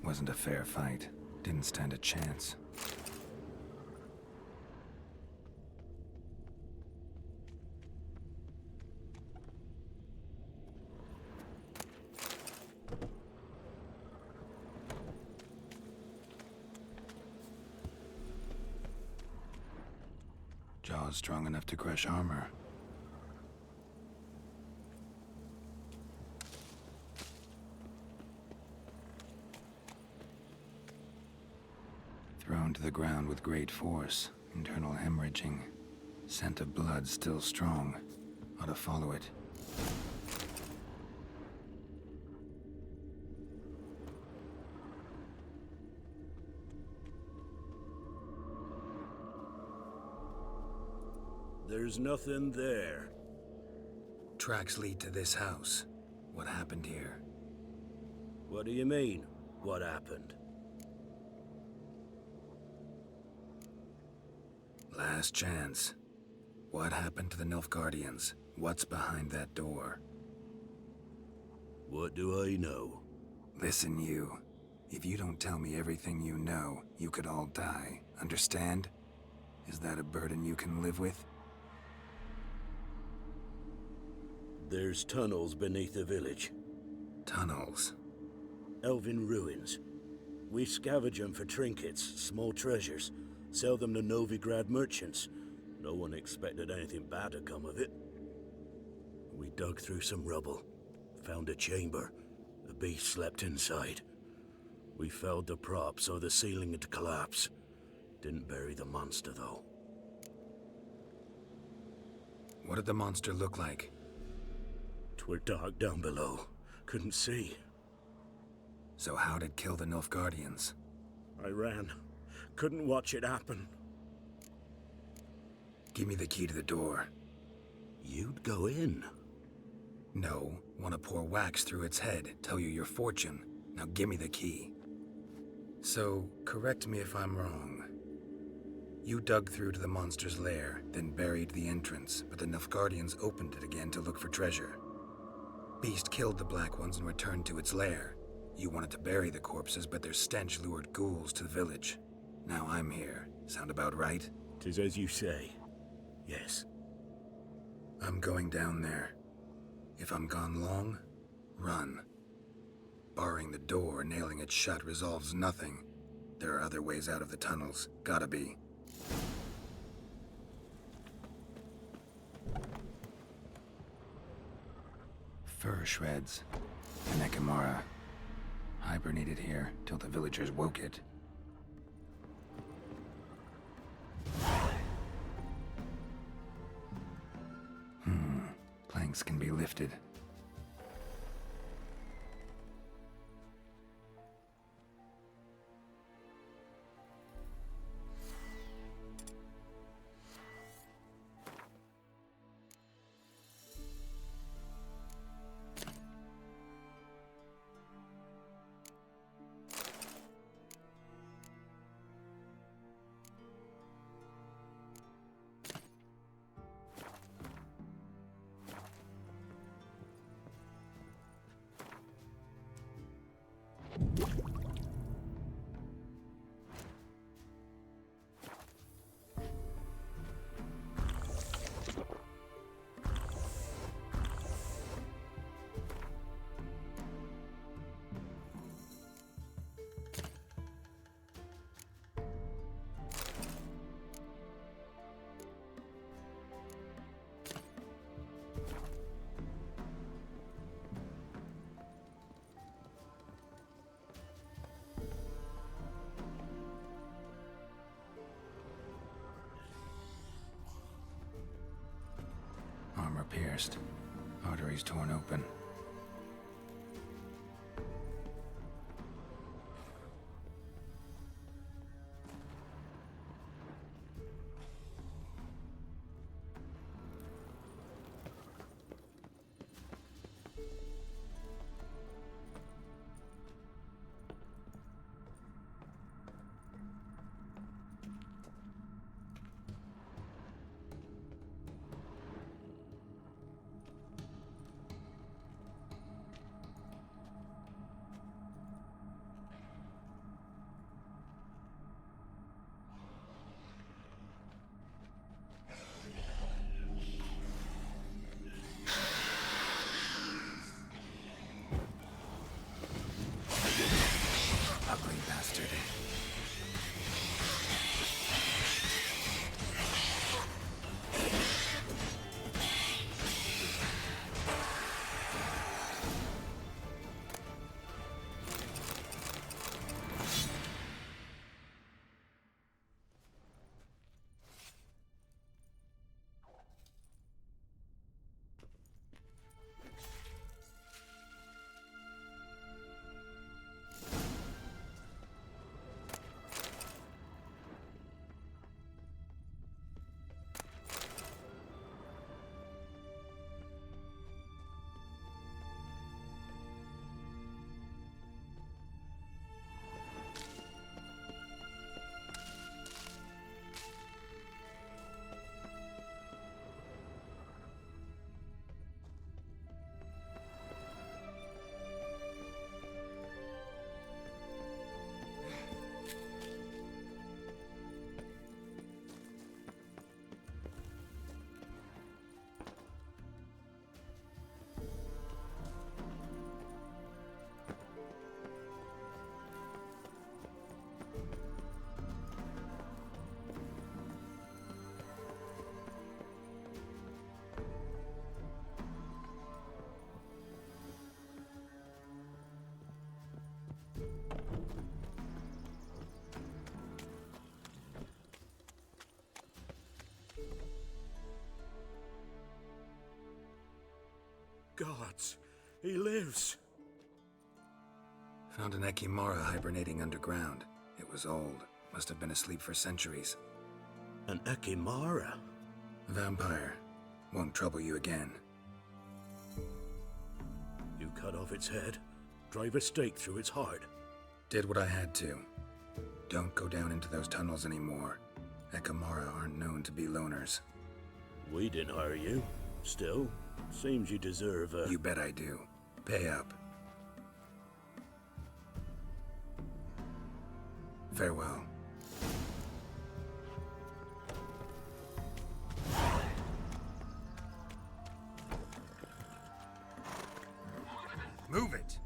Wasn't a fair fight. Didn't stand a chance. jaws strong enough to crush armor. Thrown to the ground with great force, internal hemorrhaging. Scent of blood still strong. Ought to follow it. There's nothing there. Tracks lead to this house. What happened here? What do you mean, what happened? Last chance. What happened to the Nilfgaardians? What's behind that door? What do I know? Listen, you. If you don't tell me everything you know, you could all die. Understand? Is that a burden you can live with? There's tunnels beneath the village. Tunnels? Elven ruins. We scavenge them for trinkets, small treasures. Sell them to Novigrad merchants. No one expected anything bad to come of it. We dug through some rubble. Found a chamber. The beast slept inside. We felled the prop so the ceiling had collapsed. Didn't bury the monster, though. What did the monster look like? 'Twere dark down below. Couldn't see. So how'd it kill the Nilfgaardians? I ran. Couldn't watch it happen. Give me the key to the door. You'd go in? No. Want to pour wax through its head, tell you your fortune. Now give me the key. So, correct me if I'm wrong. You dug through to the monster's lair, then buried the entrance, but the Nilfgaardians opened it again to look for treasure. Beast killed the Black Ones and returned to its lair. You wanted to bury the corpses, but their stench lured ghouls to the village. Now I'm here. Sound about right? 'Tis as you say. Yes. I'm going down there. If I'm gone long, run. Barring the door, nailing it shut resolves nothing. There are other ways out of the tunnels. Gotta be. Fur shreds. An Ekimara. Hibernated here till the villagers woke it. Planks can be lifted. Armor pierced. Arteries torn open. Ugly bastard. Gods, he lives. Found an Ekimara hibernating underground. It was old. Must have been asleep for centuries. An Ekimara? Vampire. Won't trouble you again. You cut off its head, drive a stake through its heart. Did what I had to. Don't go down into those tunnels anymore. Ekimara aren't known to be loners. We didn't hire you. Still, seems you deserve a... You bet I do. Pay up. Farewell. Move it!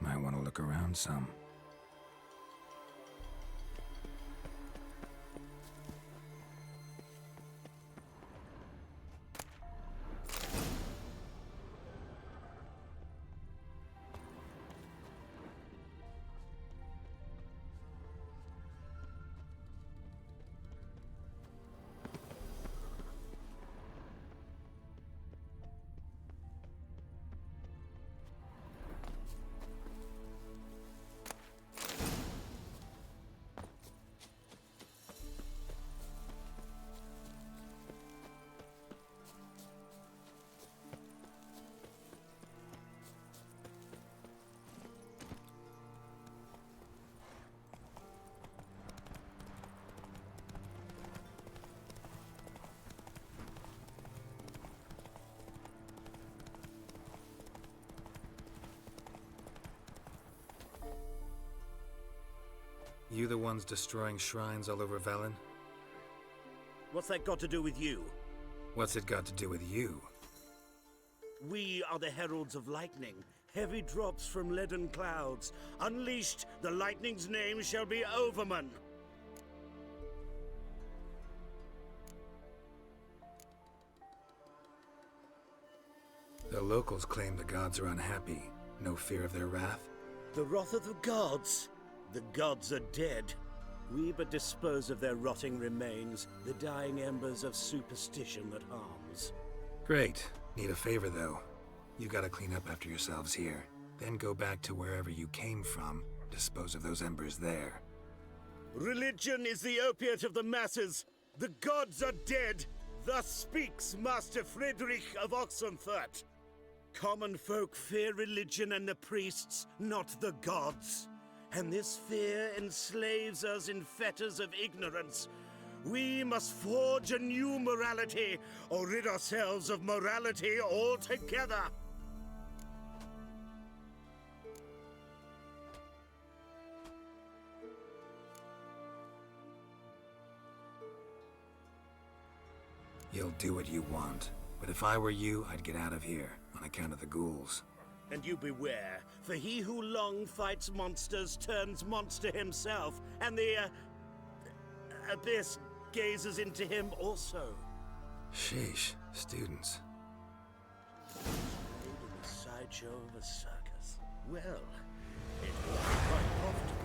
Might want to look around some. You the ones destroying shrines all over Velen? What's that got to do with you? What's it got to do with you? We are the heralds of lightning. Heavy drops from leaden clouds. Unleashed, the lightning's name shall be Overman. The locals claim the gods are unhappy. No fear of their wrath? The wrath of the gods? The gods are dead. We but dispose of their rotting remains, the dying embers of superstition that harms. Great. Need a favor, though. You gotta clean up after yourselves here. Then go back to wherever you came from. Dispose of those embers there. Religion is the opiate of the masses. The gods are dead. Thus speaks Master Friedrich of Oxenfurt. Common folk fear religion and the priests, not the gods. And this fear enslaves us in fetters of ignorance. We must forge a new morality, or rid ourselves of morality altogether. You'll do what you want, but if I were you, I'd get out of here, on account of the ghouls. And you beware, for he who long fights monsters turns monster himself, and the abyss gazes into him also. Sheesh, students. In the sideshow of a circus. Well, it will be quite profitable.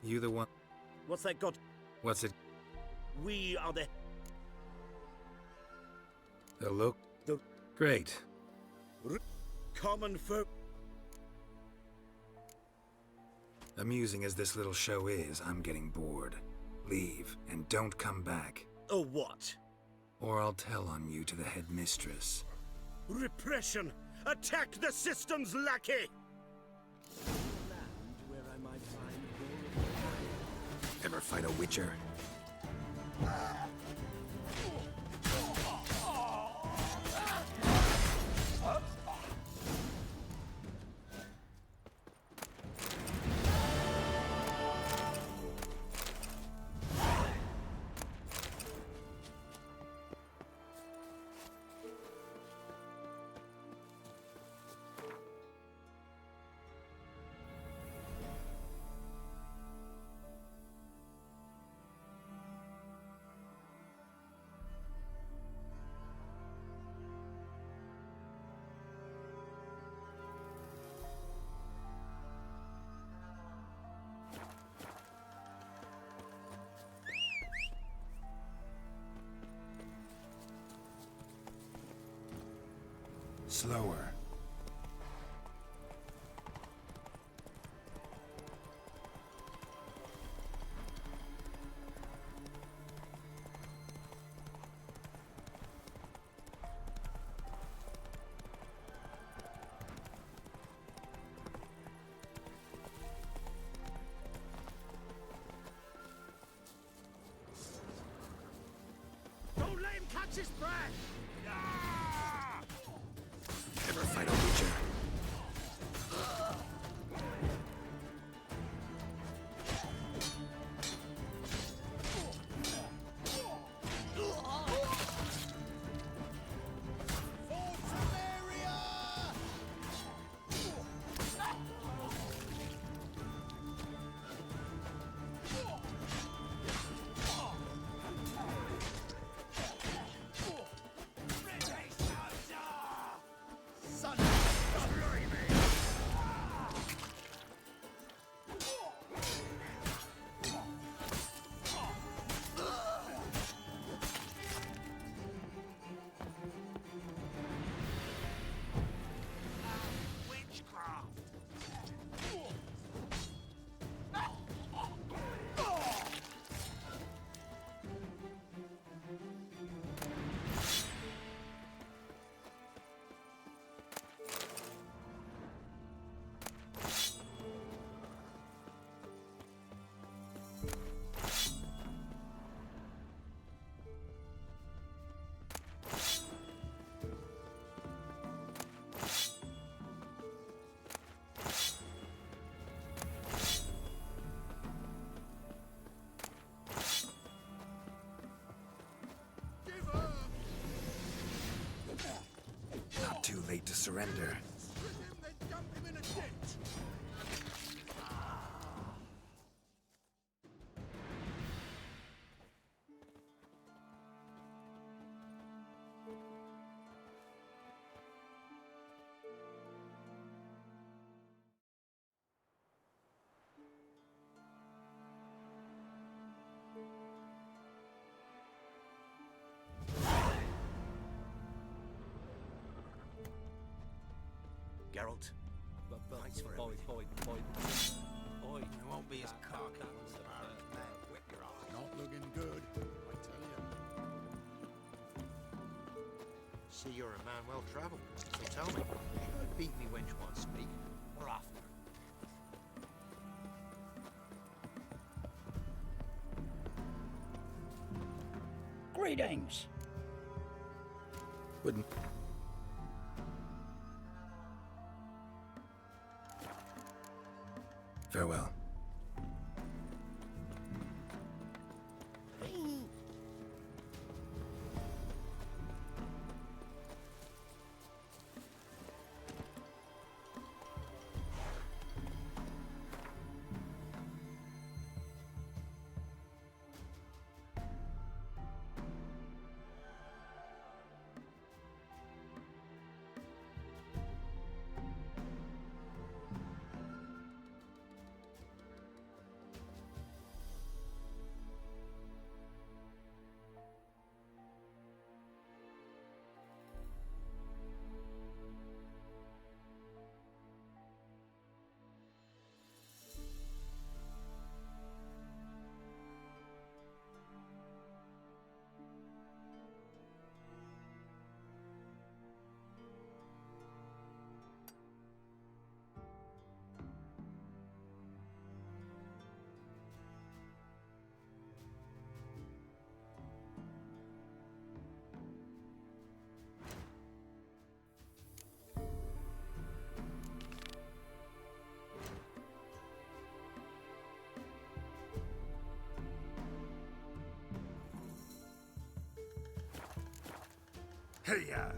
You the one? What's that got? What's it? We are the... The look? The... Great. Common folk... Amusing as this little show is, I'm getting bored. Leave, and don't come back. Oh, what? Or I'll tell on you to the headmistress. Repression! Attack the system's lackey! Ever fight a witcher? Slower. Don't let him catch his breath! Never fight a Witcher. Not too late to surrender. Geralt, thanks for everything. You won't be as cocky as the Baron man. Whip your eye. Not looking good, I tell you. See, you're a man well travelled. So tell me, you gonna beat me wench once speak, or after? Greetings. Wouldn't. Farewell. Hey-ya!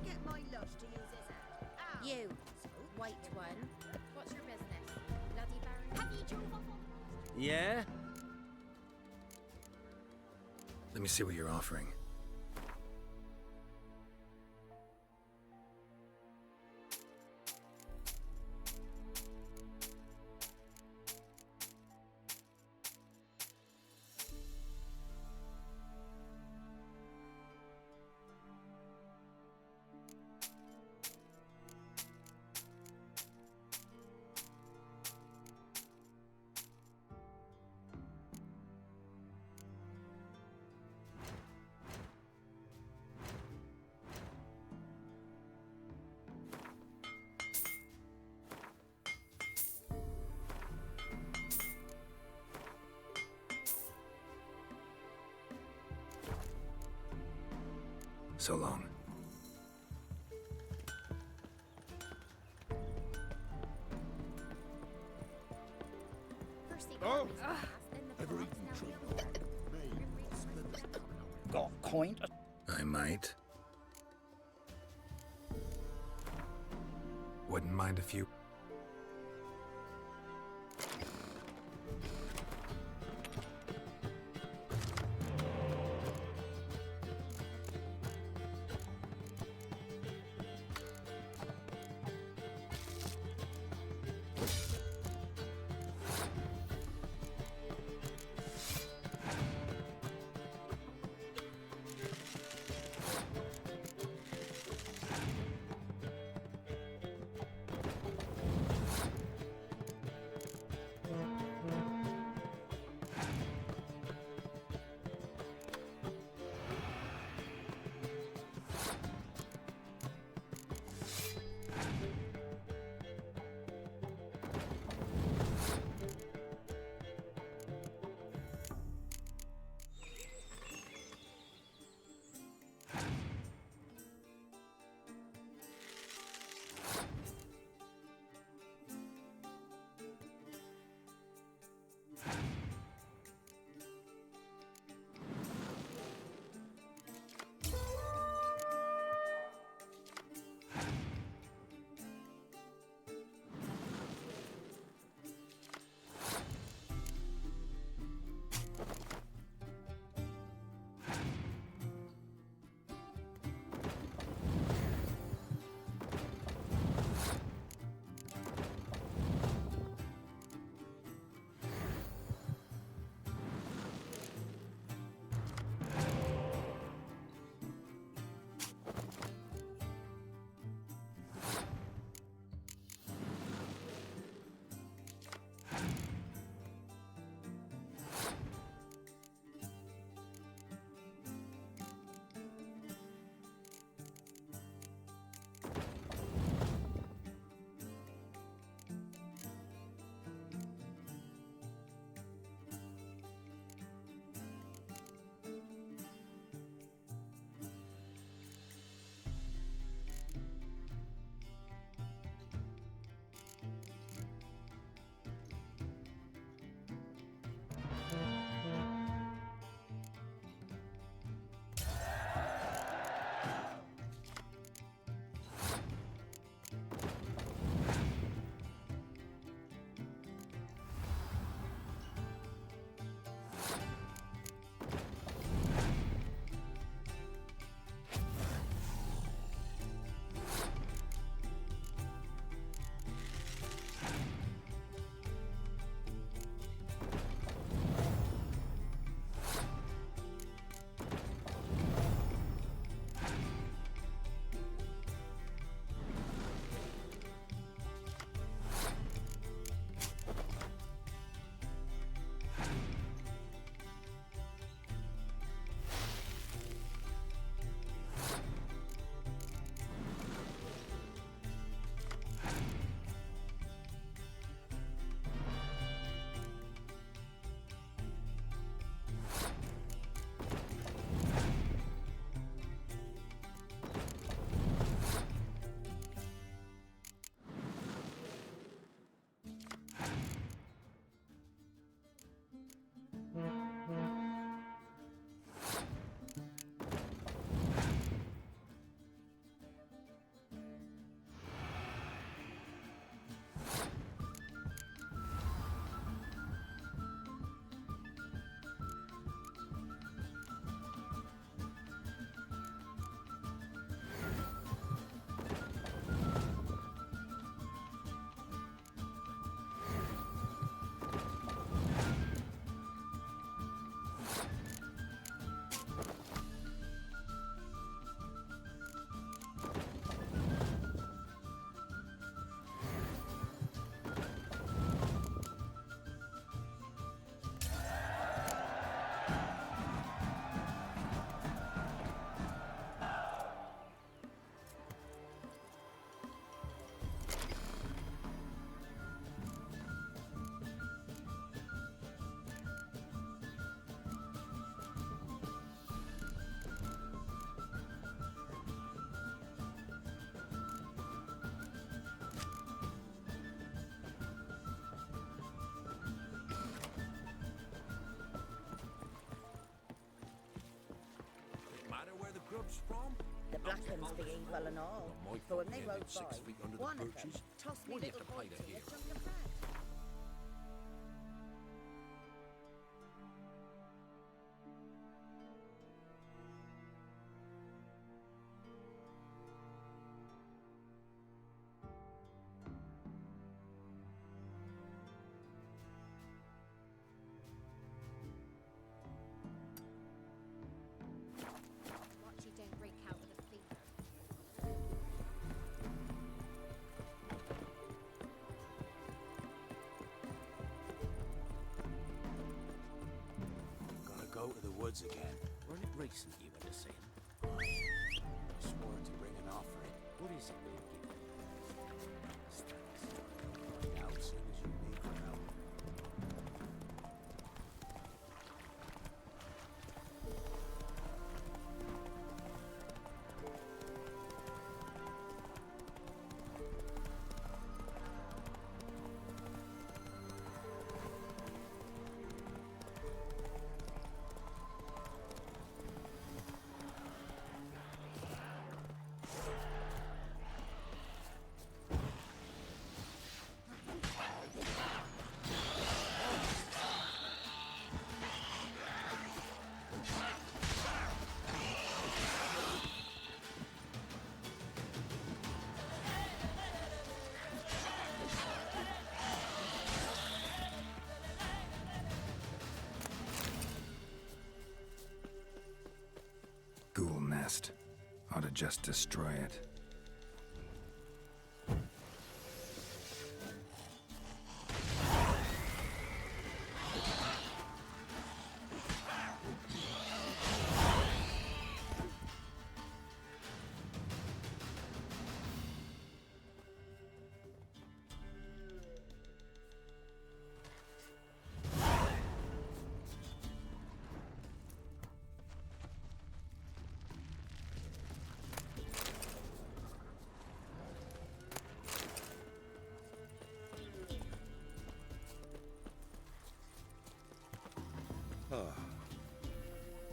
get my lush to use his head. Ow. You, white one. What's your business? Bloody Baron? Have you drove? Yeah? Let me see what you're offering. So long. Oh! Ever eaten trouble? Got coin? I might. Wouldn't mind a few. Blackhams be evil and all. My But when fault they they rode lived 6 feet under by, the one of them birches. tossed me Why do you little have to pay boy to to hear? a chunk of bread. Watch you don't break out with a fever. Gonna go to the woods again. Weren't it recent you went to see him? I swore to bring an offering. What is it we'll give him? Thanks. Find out as soon as you need for help. Ghoul nest. Ought to just destroy it.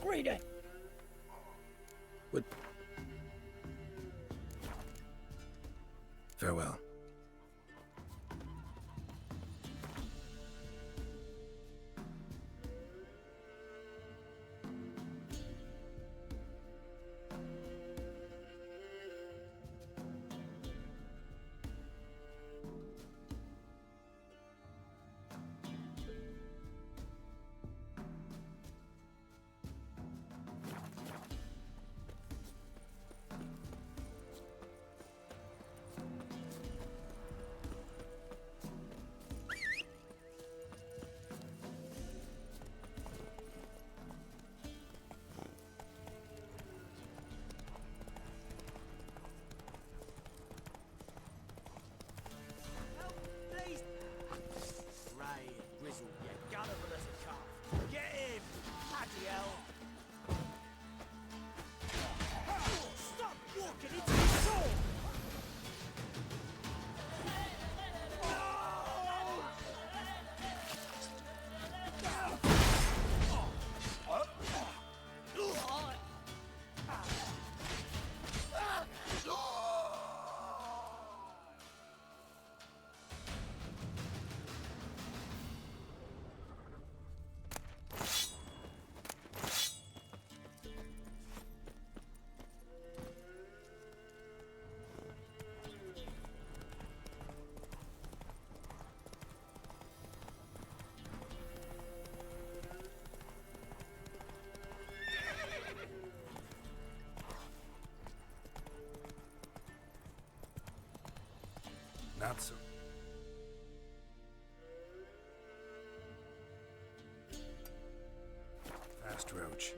Greedy! What? Farewell. Please! Ray and Grizzle, you gullible as a calf. Get him! Bloody hell! Stop walking into the sword! Not so. Fast roach.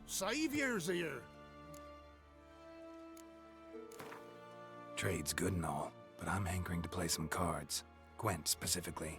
Saviors here! Trade's good and all, but I'm hankering to play some cards. Gwent, specifically.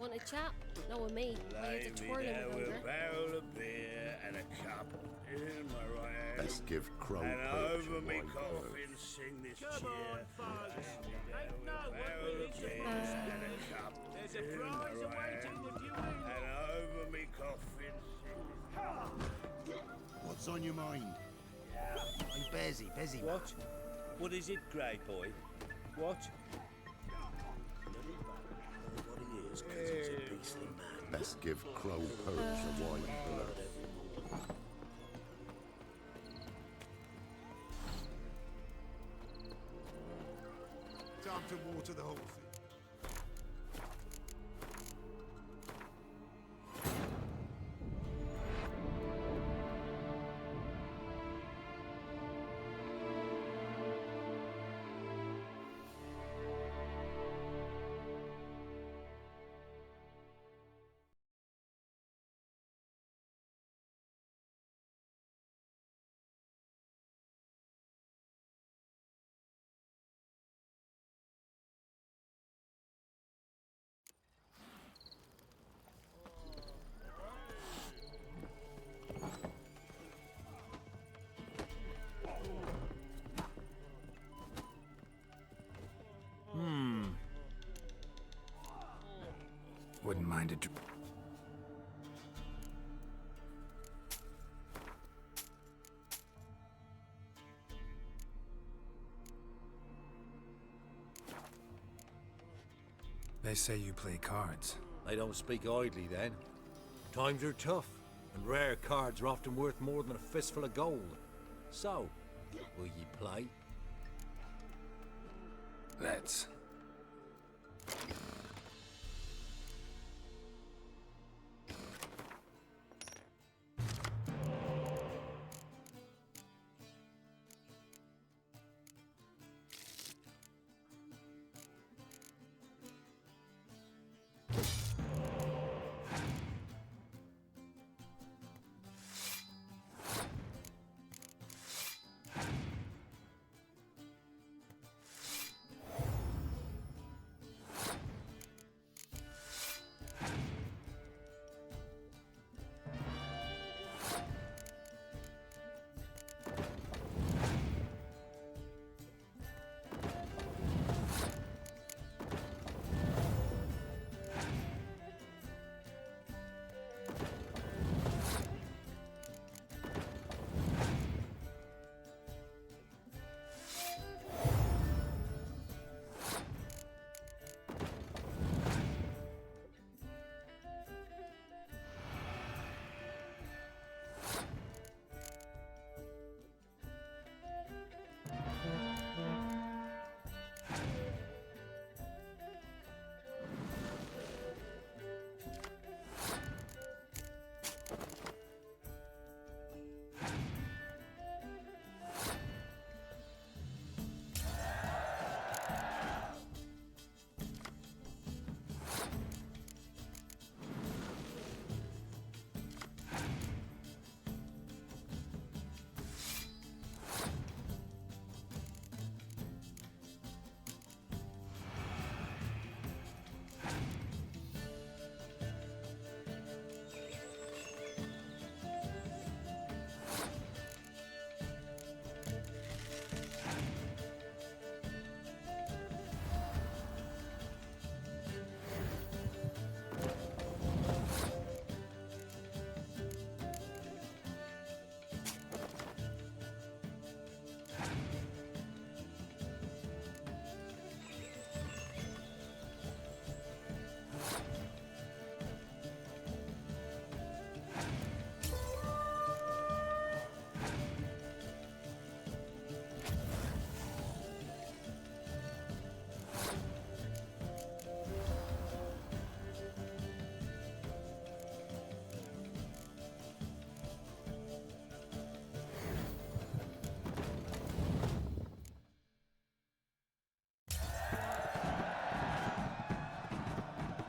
Want a chat? No, with me. I need to twirl him Lay me with down hunger. a barrel of beer and a cup in my right hand. Let's give Crow And Perch over a me wide coffin sing this Come cheer. on, folks. Lay me Ain't no down a barrel one of beer and a cup There's a in my prize right awaiting hand. if you win. And over me coffin sing this What's on your mind? I'm busy. What? What is it, Grey Boy? What? What he is, 'cause he's a beastly man. Let's give Crow Perch a wide berth. more to the whole thing. Wouldn't mind it. They say you play cards. They don't speak idly then. Times are tough, and rare cards are often worth more than a fistful of gold. So, will ye play? Let's.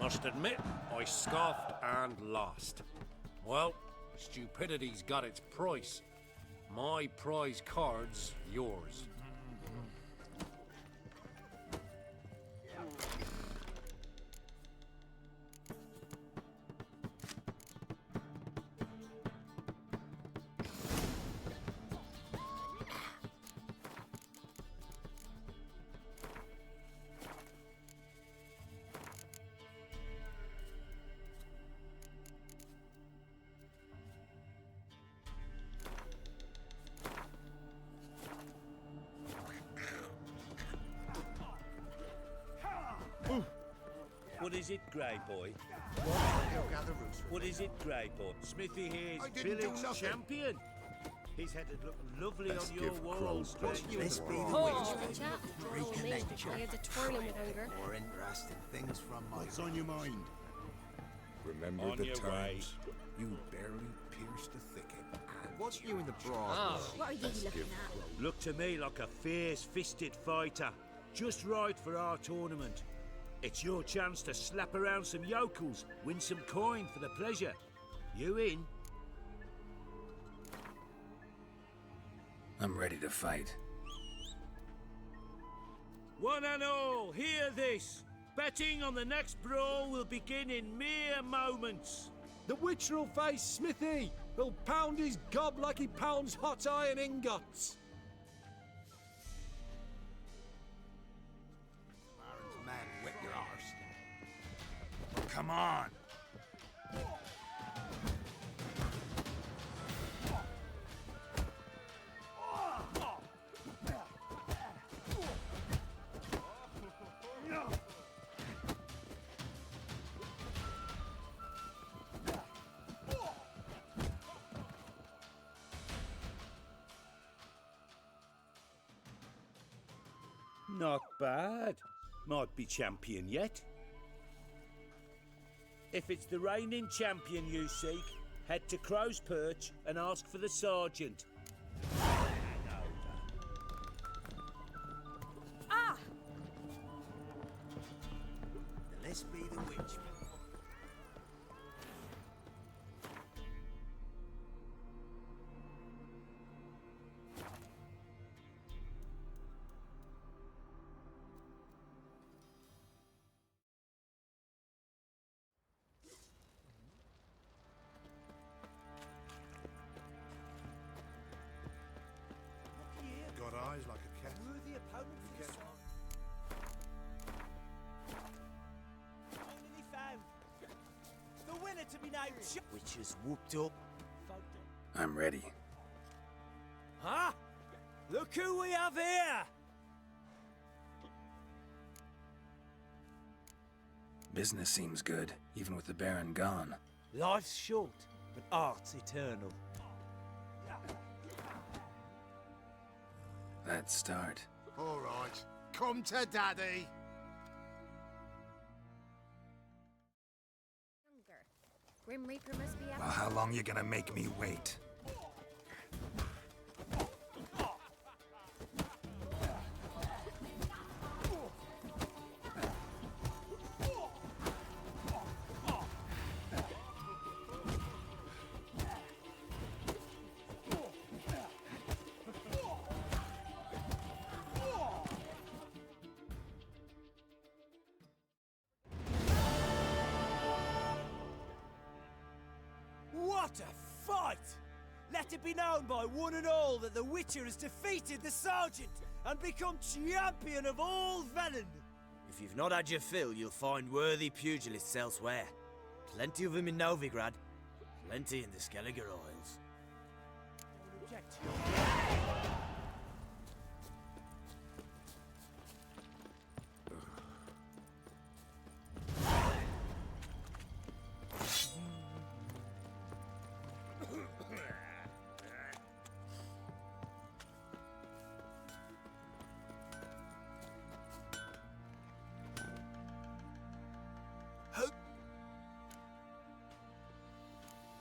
Must admit, I scoffed and lost. Well, stupidity's got its price. My prize card's yours. What is it, Grey Boy? What is it, Grey Boy? Smithy here is village champion. His head would look lovely Best on your give walls. Crow Ben. Let's be the Oh, witch. chap. Oh, me. Reconnect My head's a twirling with hunger. More interesting things from my What's on your mind? Remember On the your times you barely pierced the thicket. And wasn't you in the broad? What are you looking at? Look to me like a fierce-fisted fighter. Just right for our tournament. It's your chance to slap around some yokels, win some coin for the pleasure. You in? I'm ready to fight. One and all, hear this. Betting on the next brawl will begin in mere moments. The Witcher will face Smithy. He'll pound his gob like he pounds hot iron ingots. Baron's man, whip your arse. Come on! Not bad. Might be champion yet. If it's the reigning champion you seek, head to Crow's Perch and ask for the sergeant. Ah! Let's be the witch. Got eyes like a cat. Worthy opponent for this one. Finally found. The winner to be named. Which is whooped up. I'm ready. Huh? Look who we have here! Business seems good, even with the Baron gone. Life's short, but art's eternal. Let's start. All right, come to daddy. Hunger. Grim Reaper must be after. Well, how long you gonna make me wait? What a fight! Let it be known by one and all that the Witcher has defeated the Sergeant and become champion of all Velen. If you've not had your fill, you'll find worthy pugilists elsewhere. Plenty of them in Novigrad, plenty in the Skelliger Isles.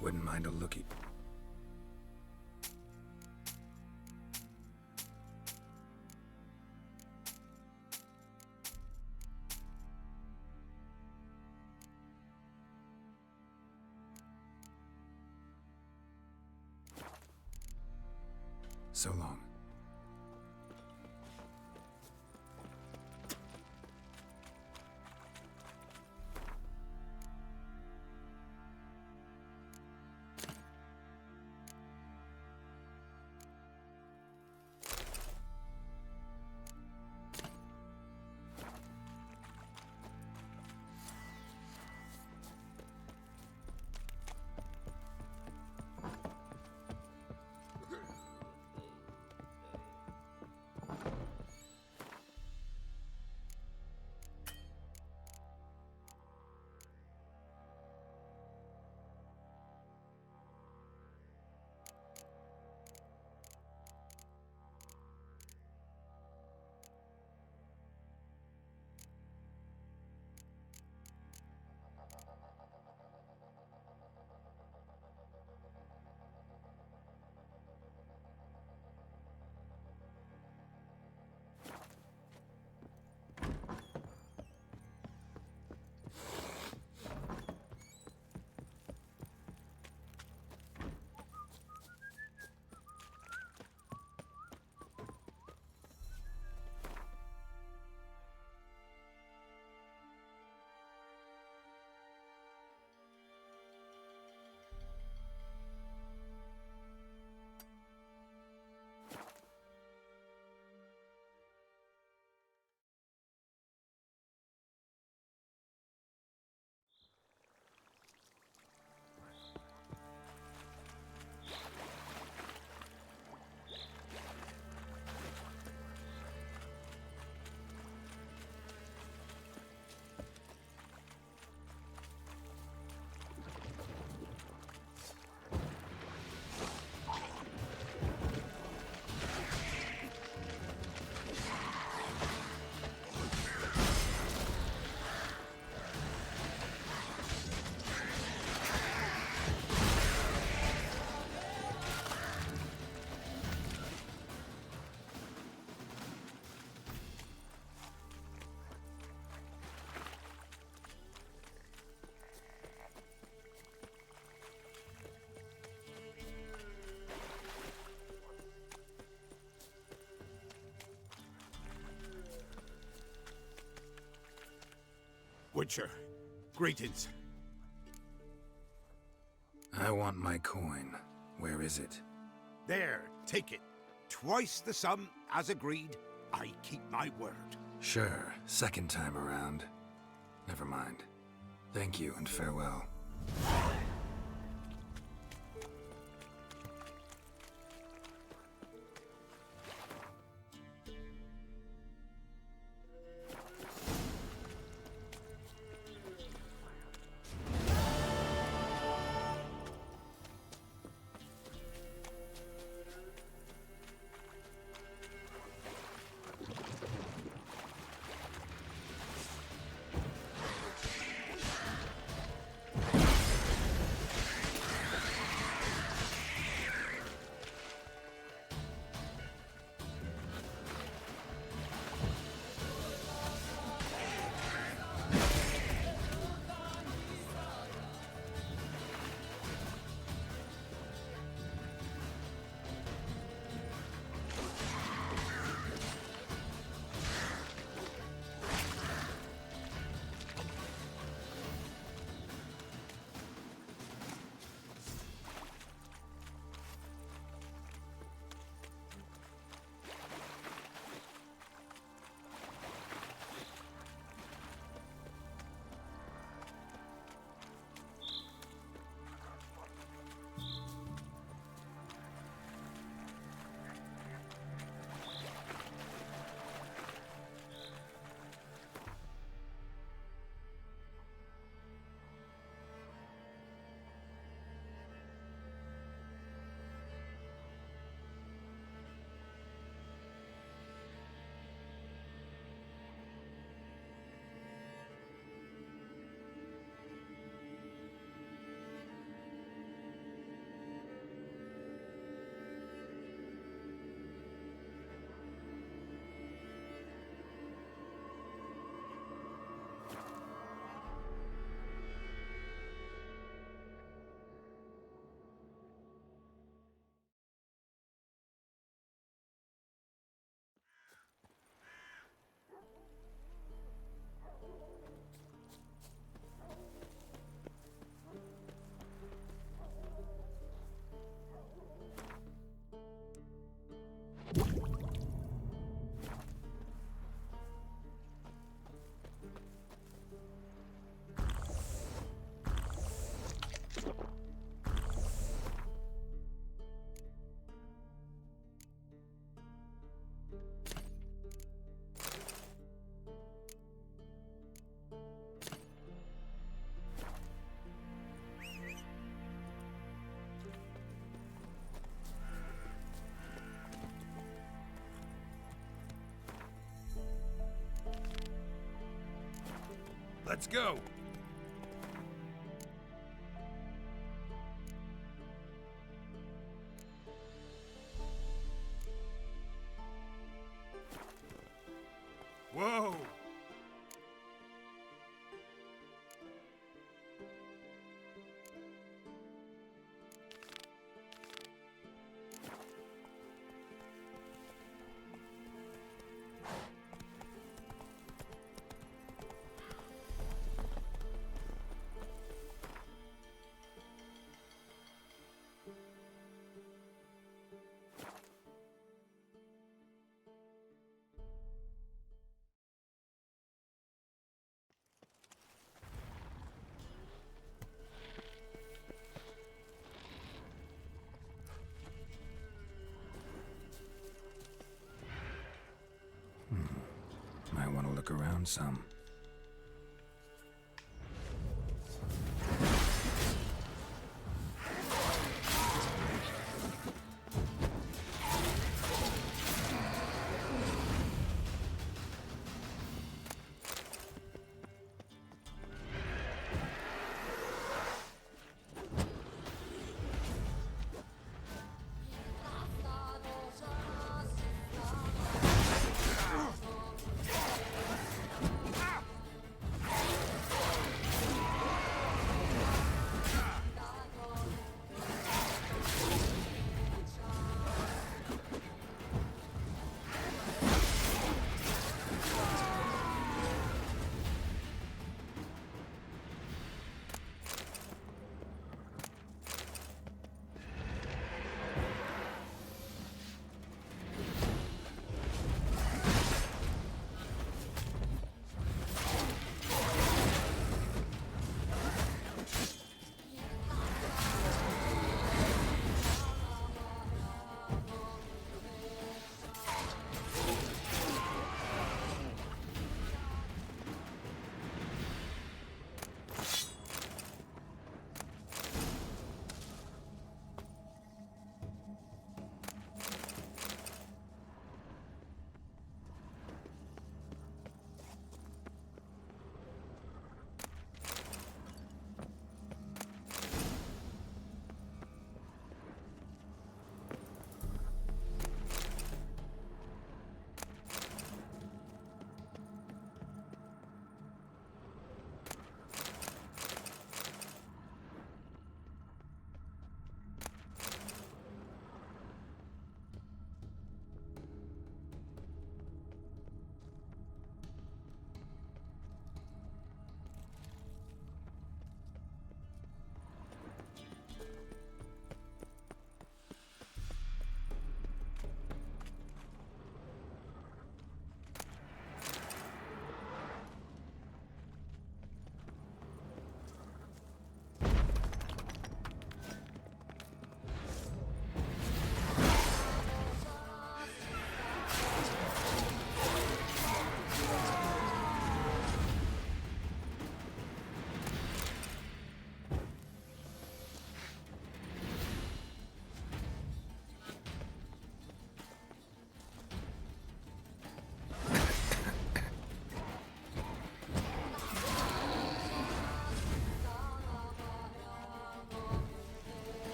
Wouldn't mind a lookie. So long. Witcher, greetings. I want my coin. Where is it? There, take it. Twice the sum, as agreed. I keep my word. Sure, second time around. Never mind. Thank you and farewell. Let's go. Whoa! Might want to look around some. Ah!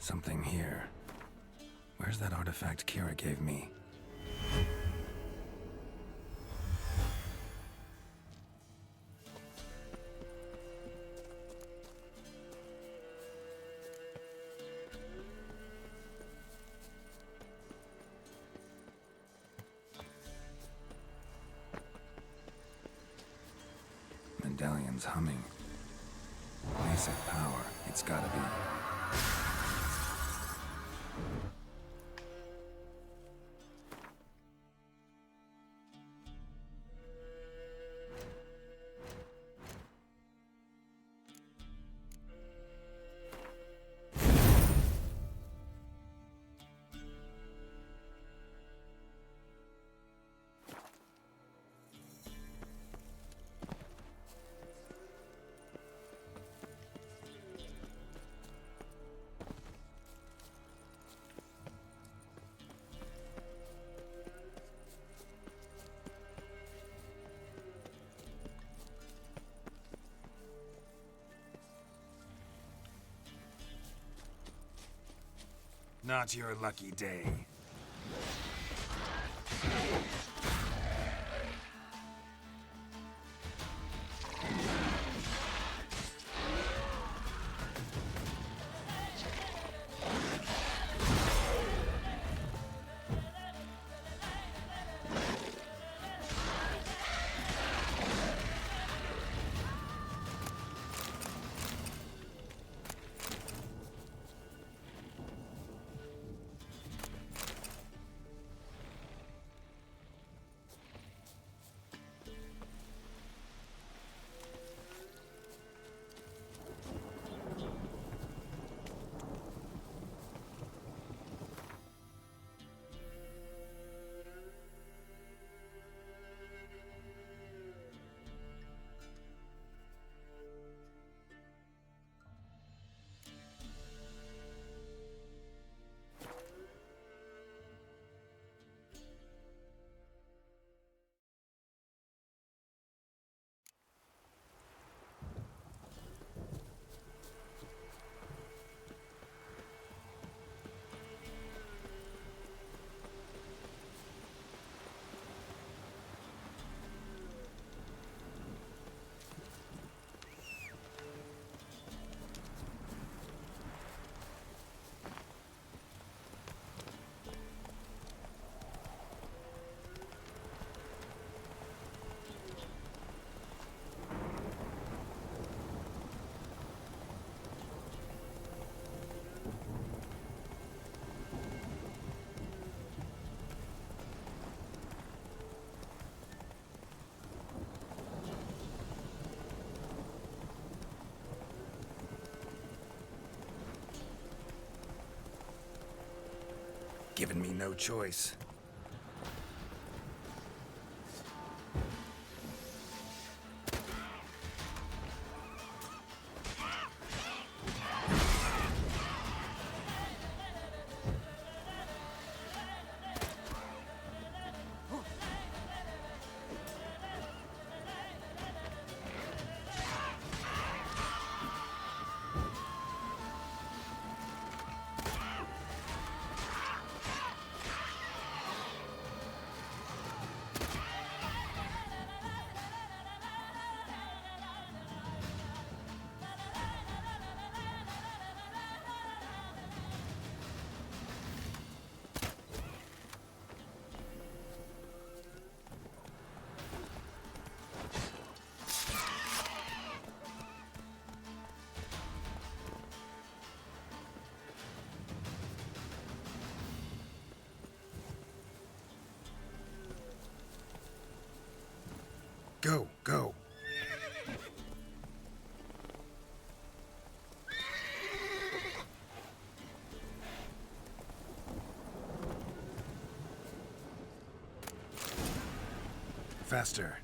Something here. Where's that artifact Kira gave me? Medallion's humming. Basic power. It's gotta be. Not your lucky day. Given me no choice. Go, go. Faster.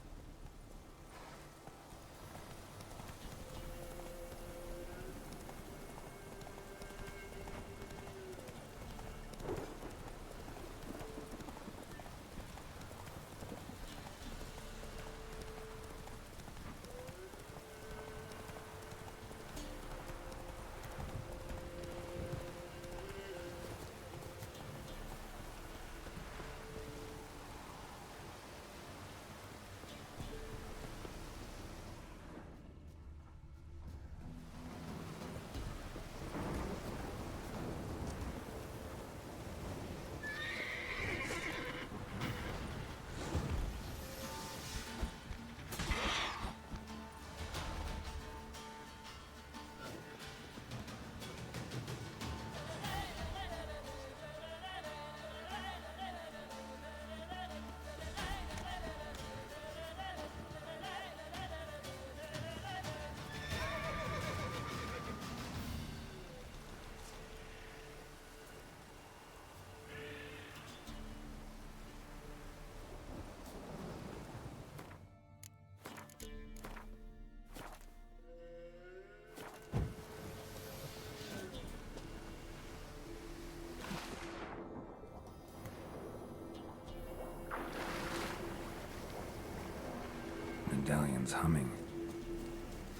medallion's humming.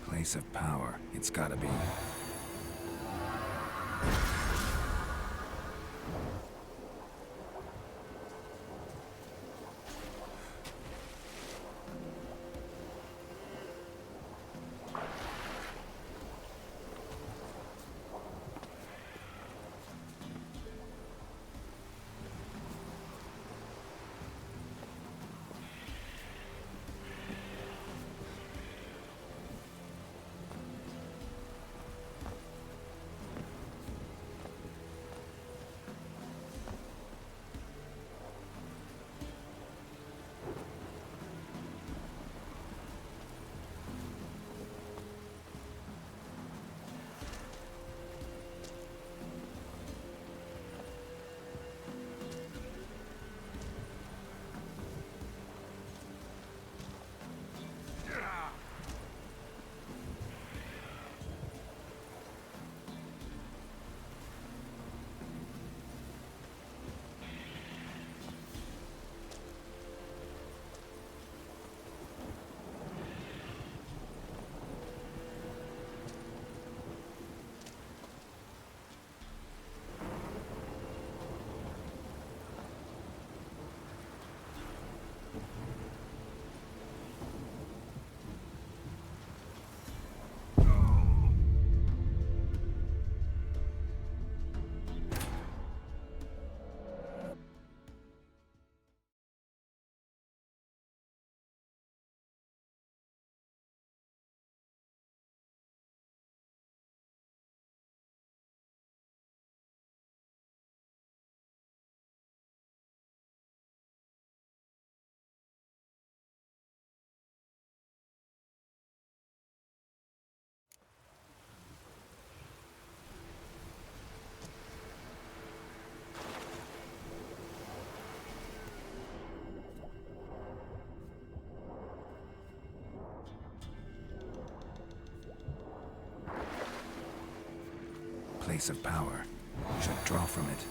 Place of power, it's gotta be. Place of power. Should draw from it.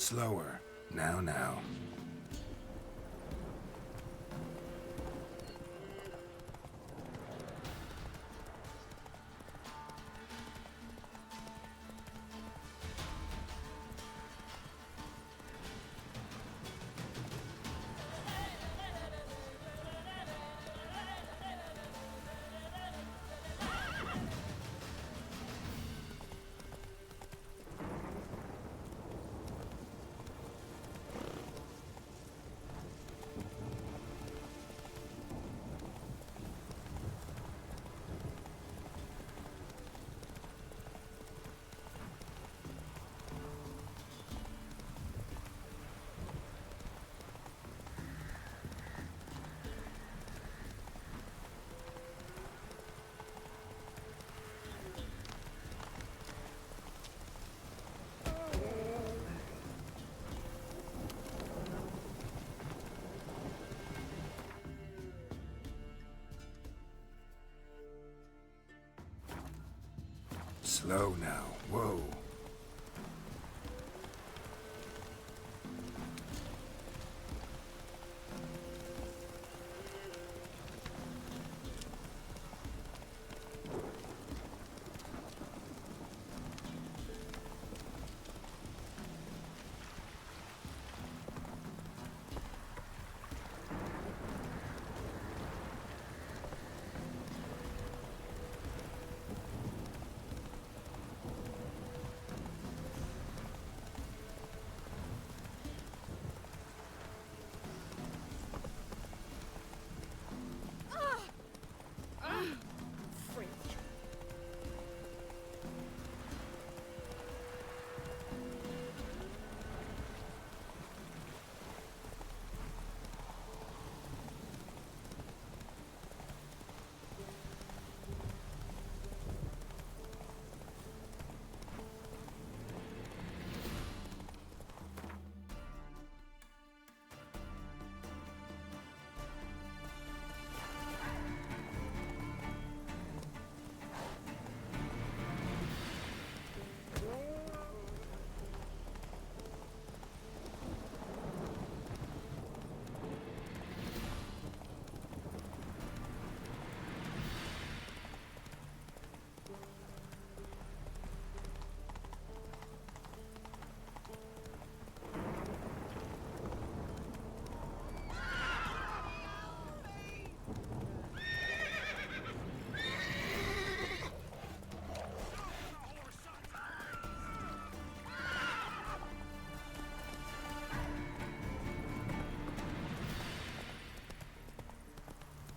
Slower. Now. Slow now. Whoa.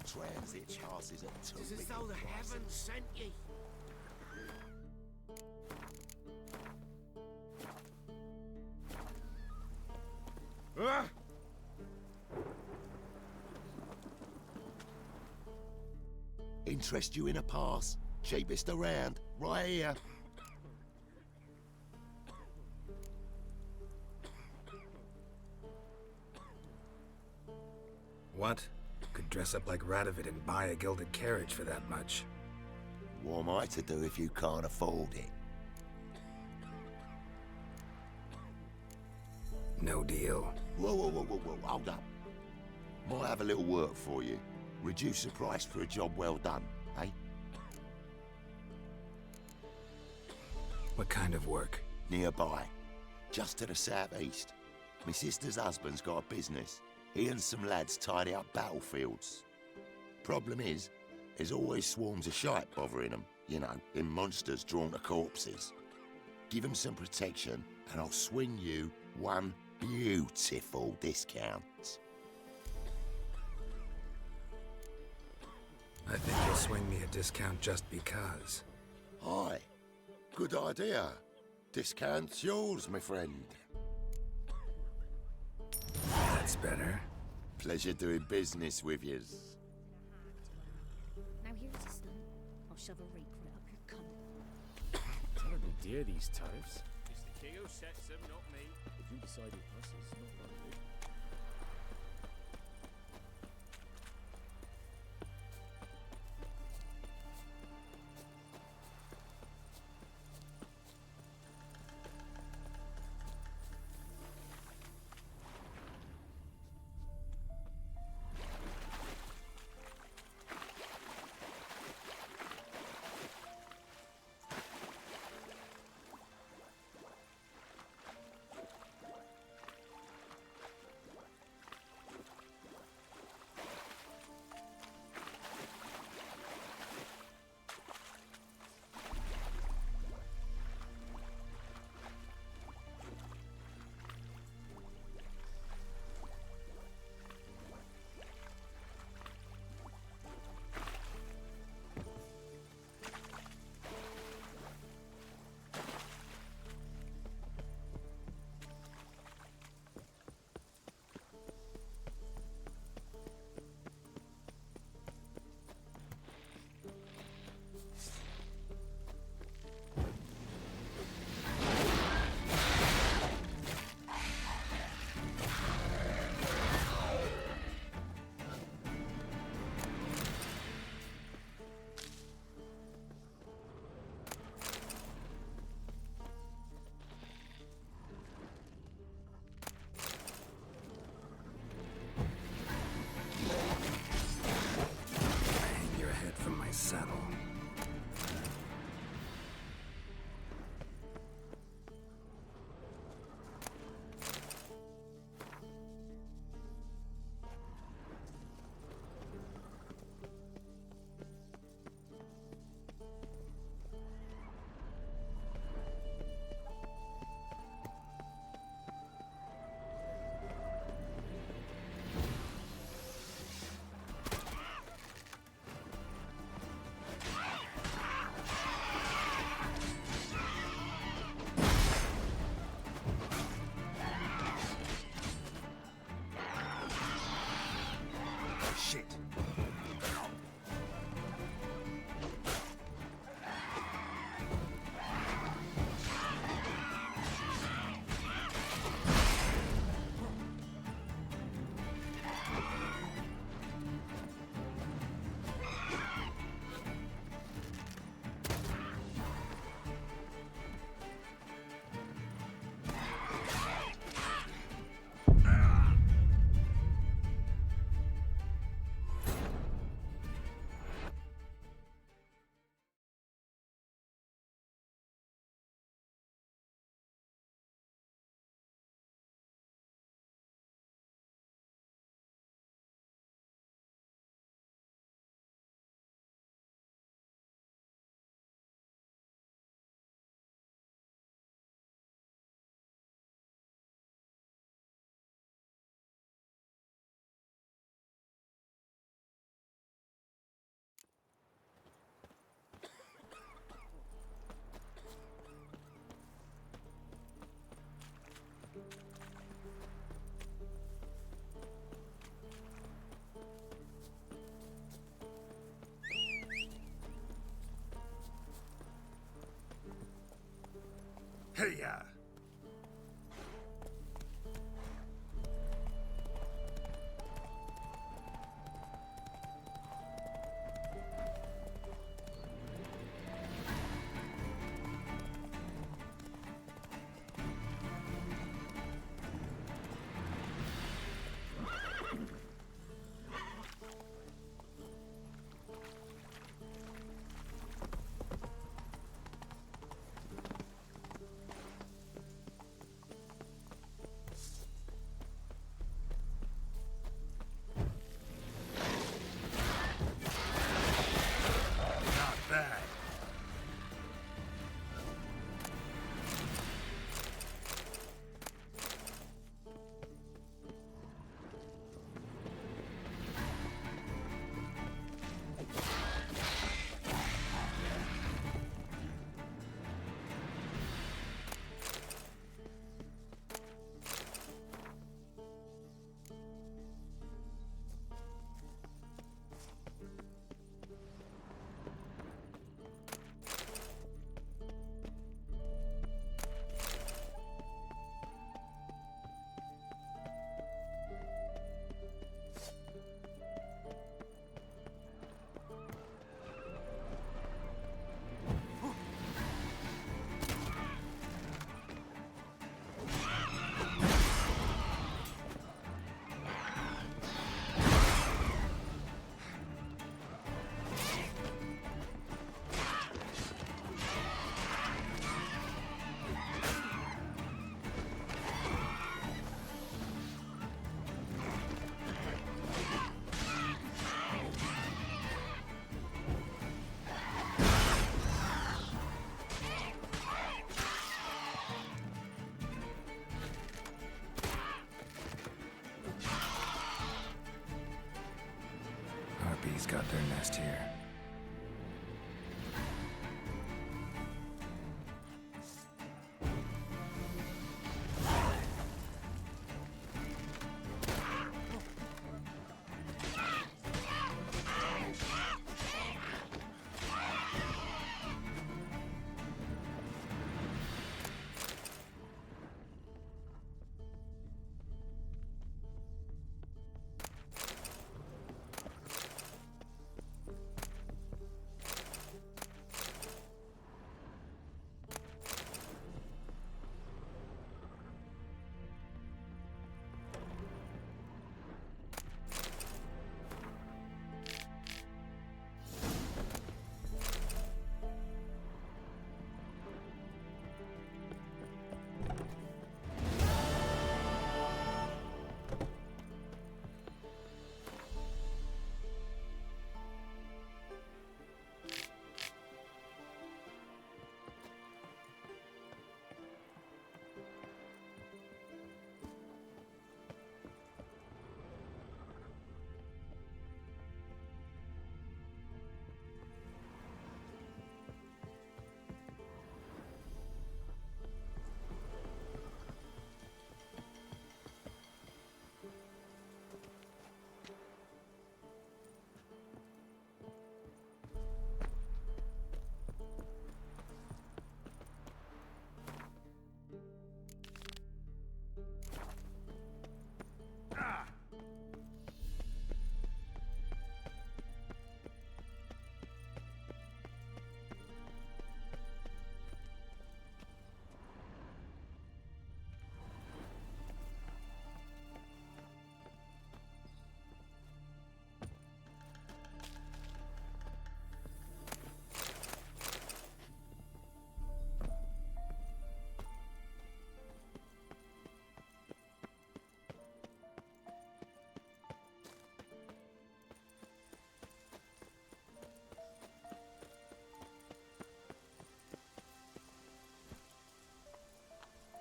Transit chances are too It's as big though a the price. heavens sent ye. Ah! Interest you in a pass? Cheapest around, right here. What? Could dress up like Radovid and buy a gilded carriage for that much. What am I to do if you can't afford it? No deal. Whoa, hold up. Might have a little work for you. Reduce the price for a job well done, eh? What kind of work? Nearby. Just to the southeast. My sister's husband's got a business. He and some lads tidy up battlefields. Problem is, there's always swarms of shite bothering them. You know, them monsters drawn to corpses. Give them some protection, and I'll swing you one beautiful discount. I think you'll swing me a discount just because. Aye. Good idea. Discount's yours, my friend. That's better. Pleasure doing business with yous. Now here's a stunt. I'll shove a rake right up your cunt. Terrible dear, these tariffs. It's the king who sets them, not me. If you decide it passes, not likely. Hiya! Harpies got their nest here.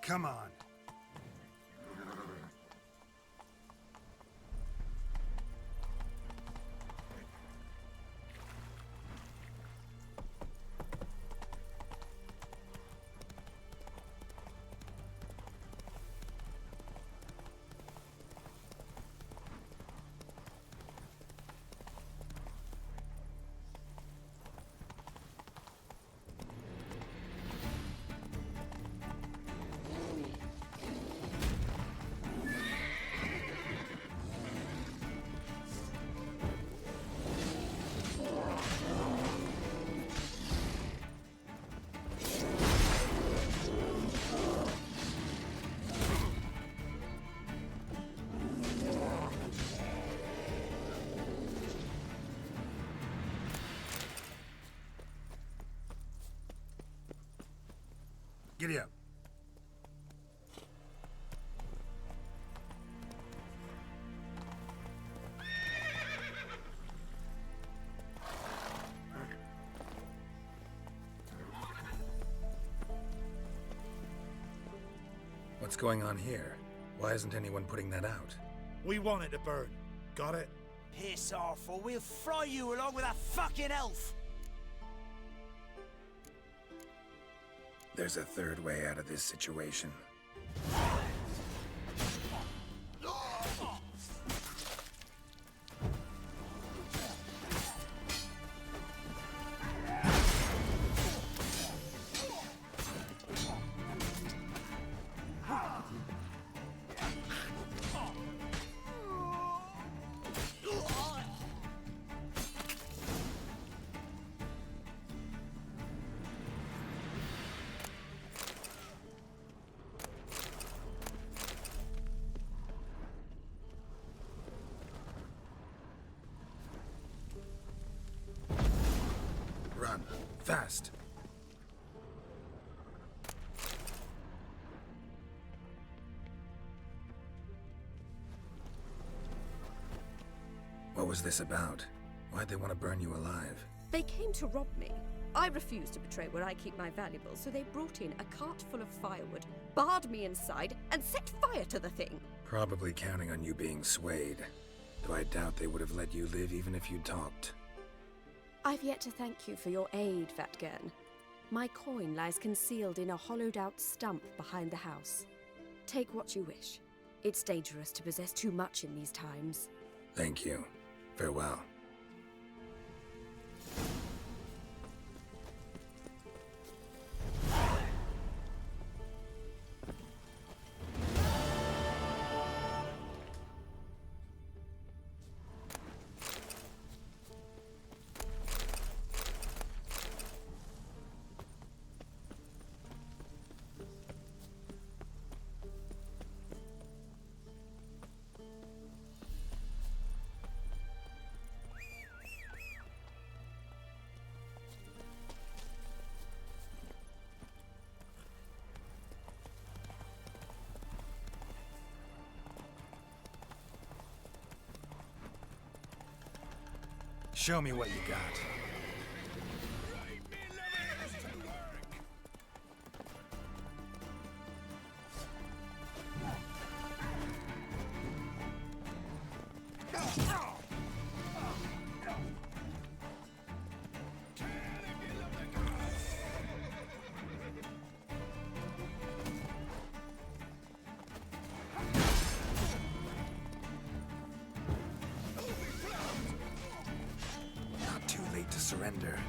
Come on. Giddy up. What's going on here? Why isn't anyone putting that out? We want it to burn. Got it? Piss off, or we'll fry you along with a fucking elf! There's a third way out of this situation. Run. Fast. What was this about? Why'd they want to burn you alive? They came to rob me. I refused to betray where I keep my valuables, so they brought in a cart full of firewood, barred me inside, and set fire to the thing. Probably counting on you being swayed. Though I doubt they would have let you live even if you talked. I've yet to thank you for your aid, Vatgern. My coin lies concealed in a hollowed-out stump behind the house. Take what you wish. It's dangerous to possess too much in these times. Thank you. Farewell. Show me what you got. To surrender.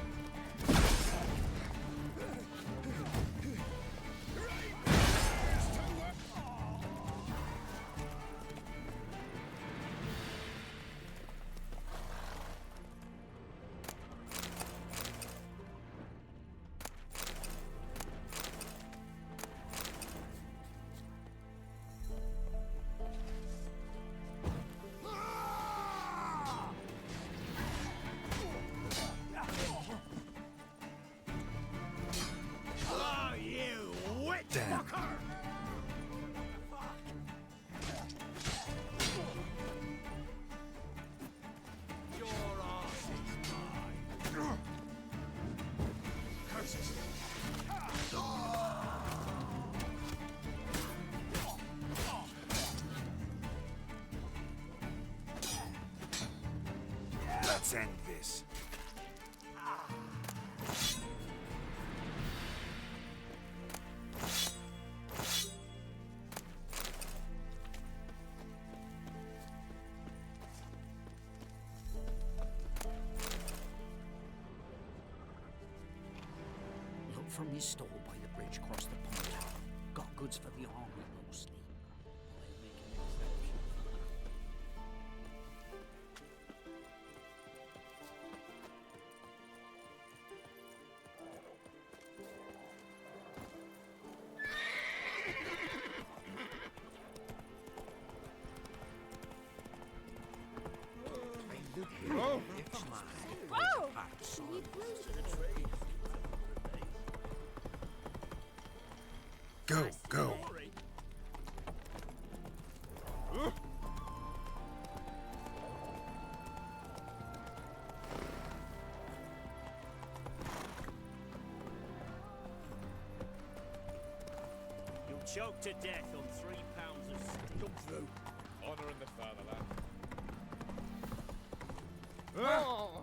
Damn. Let's end this. From his stall by the bridge across the pond. Got goods for the army mostly. Whoa! Whoa! Go, go. You'll choke to death on 3 pounds of steak. Come through. Honouring the fatherland. Oh.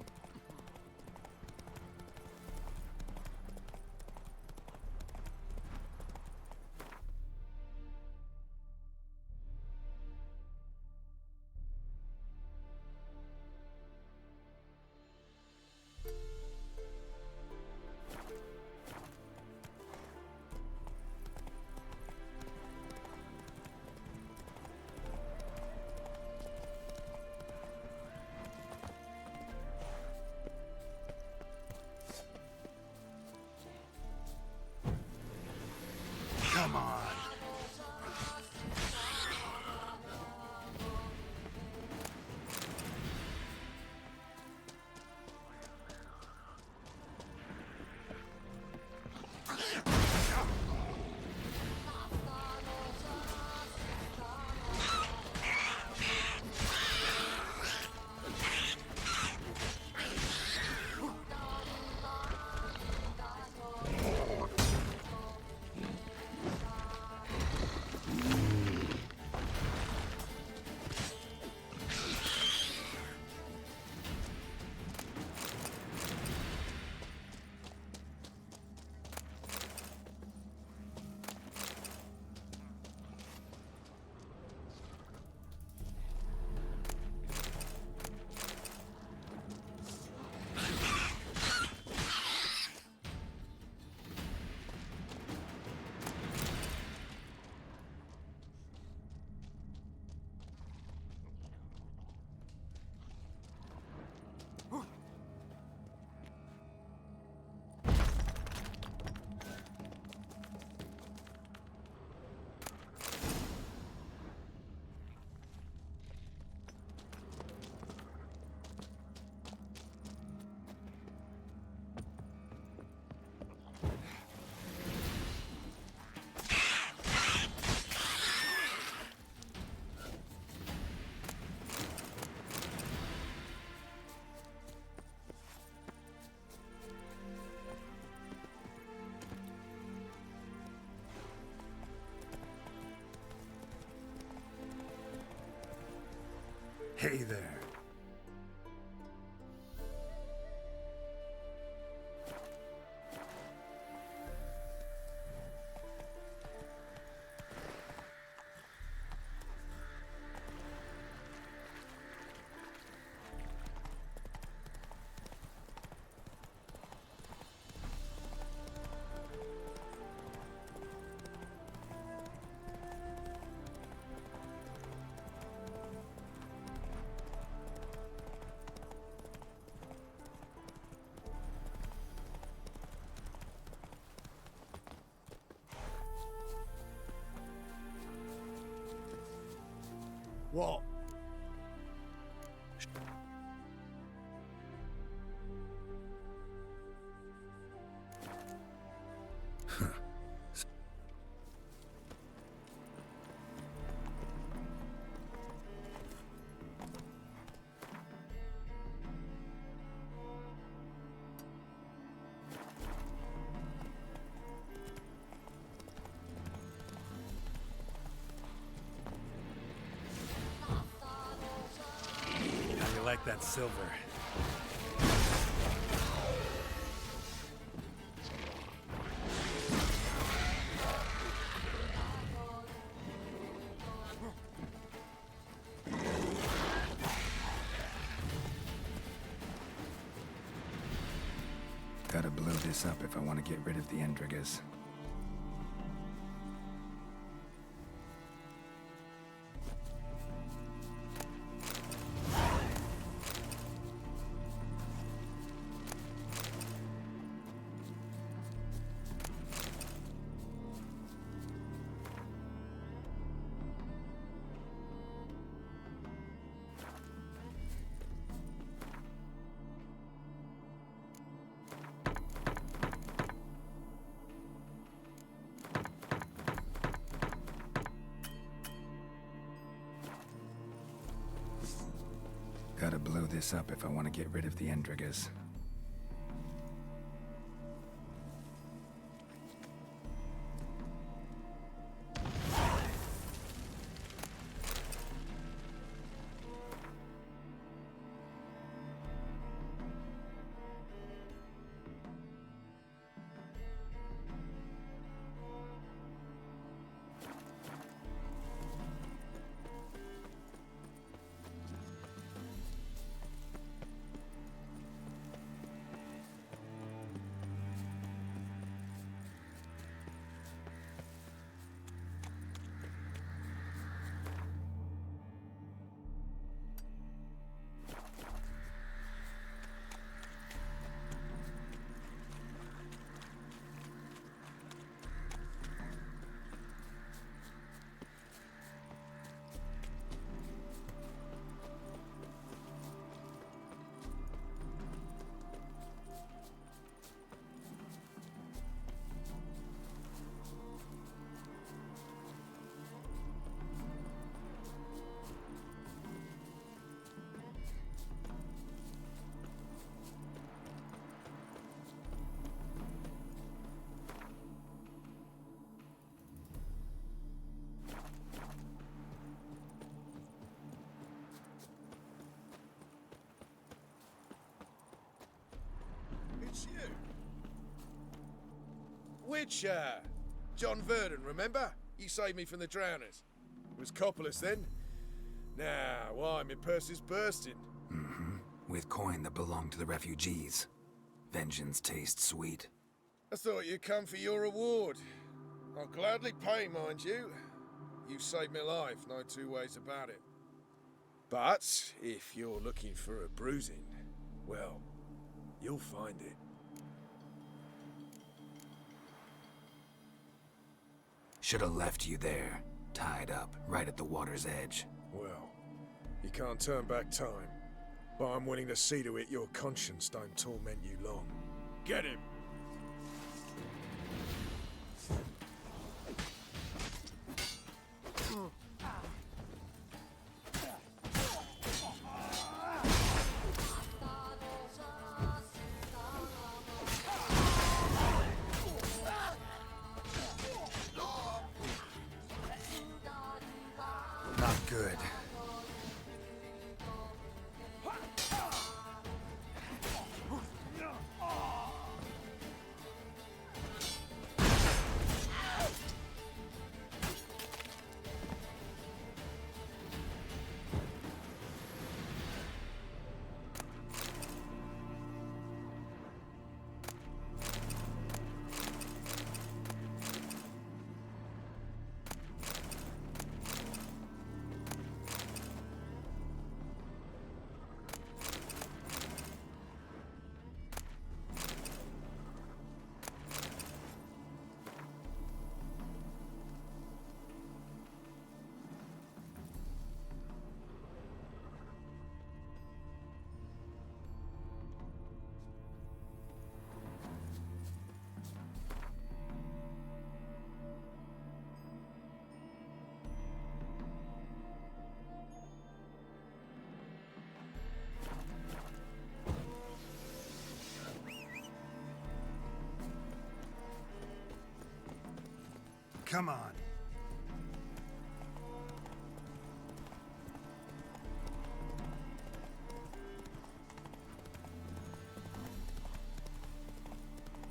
Come on. Hey there. What? How you like that silver? Gotta blow this up if I want to get rid of the Endrigas. gotta blow this up if I want to get rid of the Endrigas. It's you. Witcher. John Verdon, remember? You saved me from the drowners. It was Coppolis then. Now, why, my purse is bursting. Mm-hmm. With coin that belonged to the refugees. Vengeance tastes sweet. I thought you'd come for your reward. I'll gladly pay, mind you. You saved my life, no two ways about it. But if you're looking for a bruising, well, you'll find it. Should have left you there, tied up, right at the water's edge. Well, you can't turn back time, but I'm willing to see to it your conscience don't torment you long. Get him! Not good. Come on.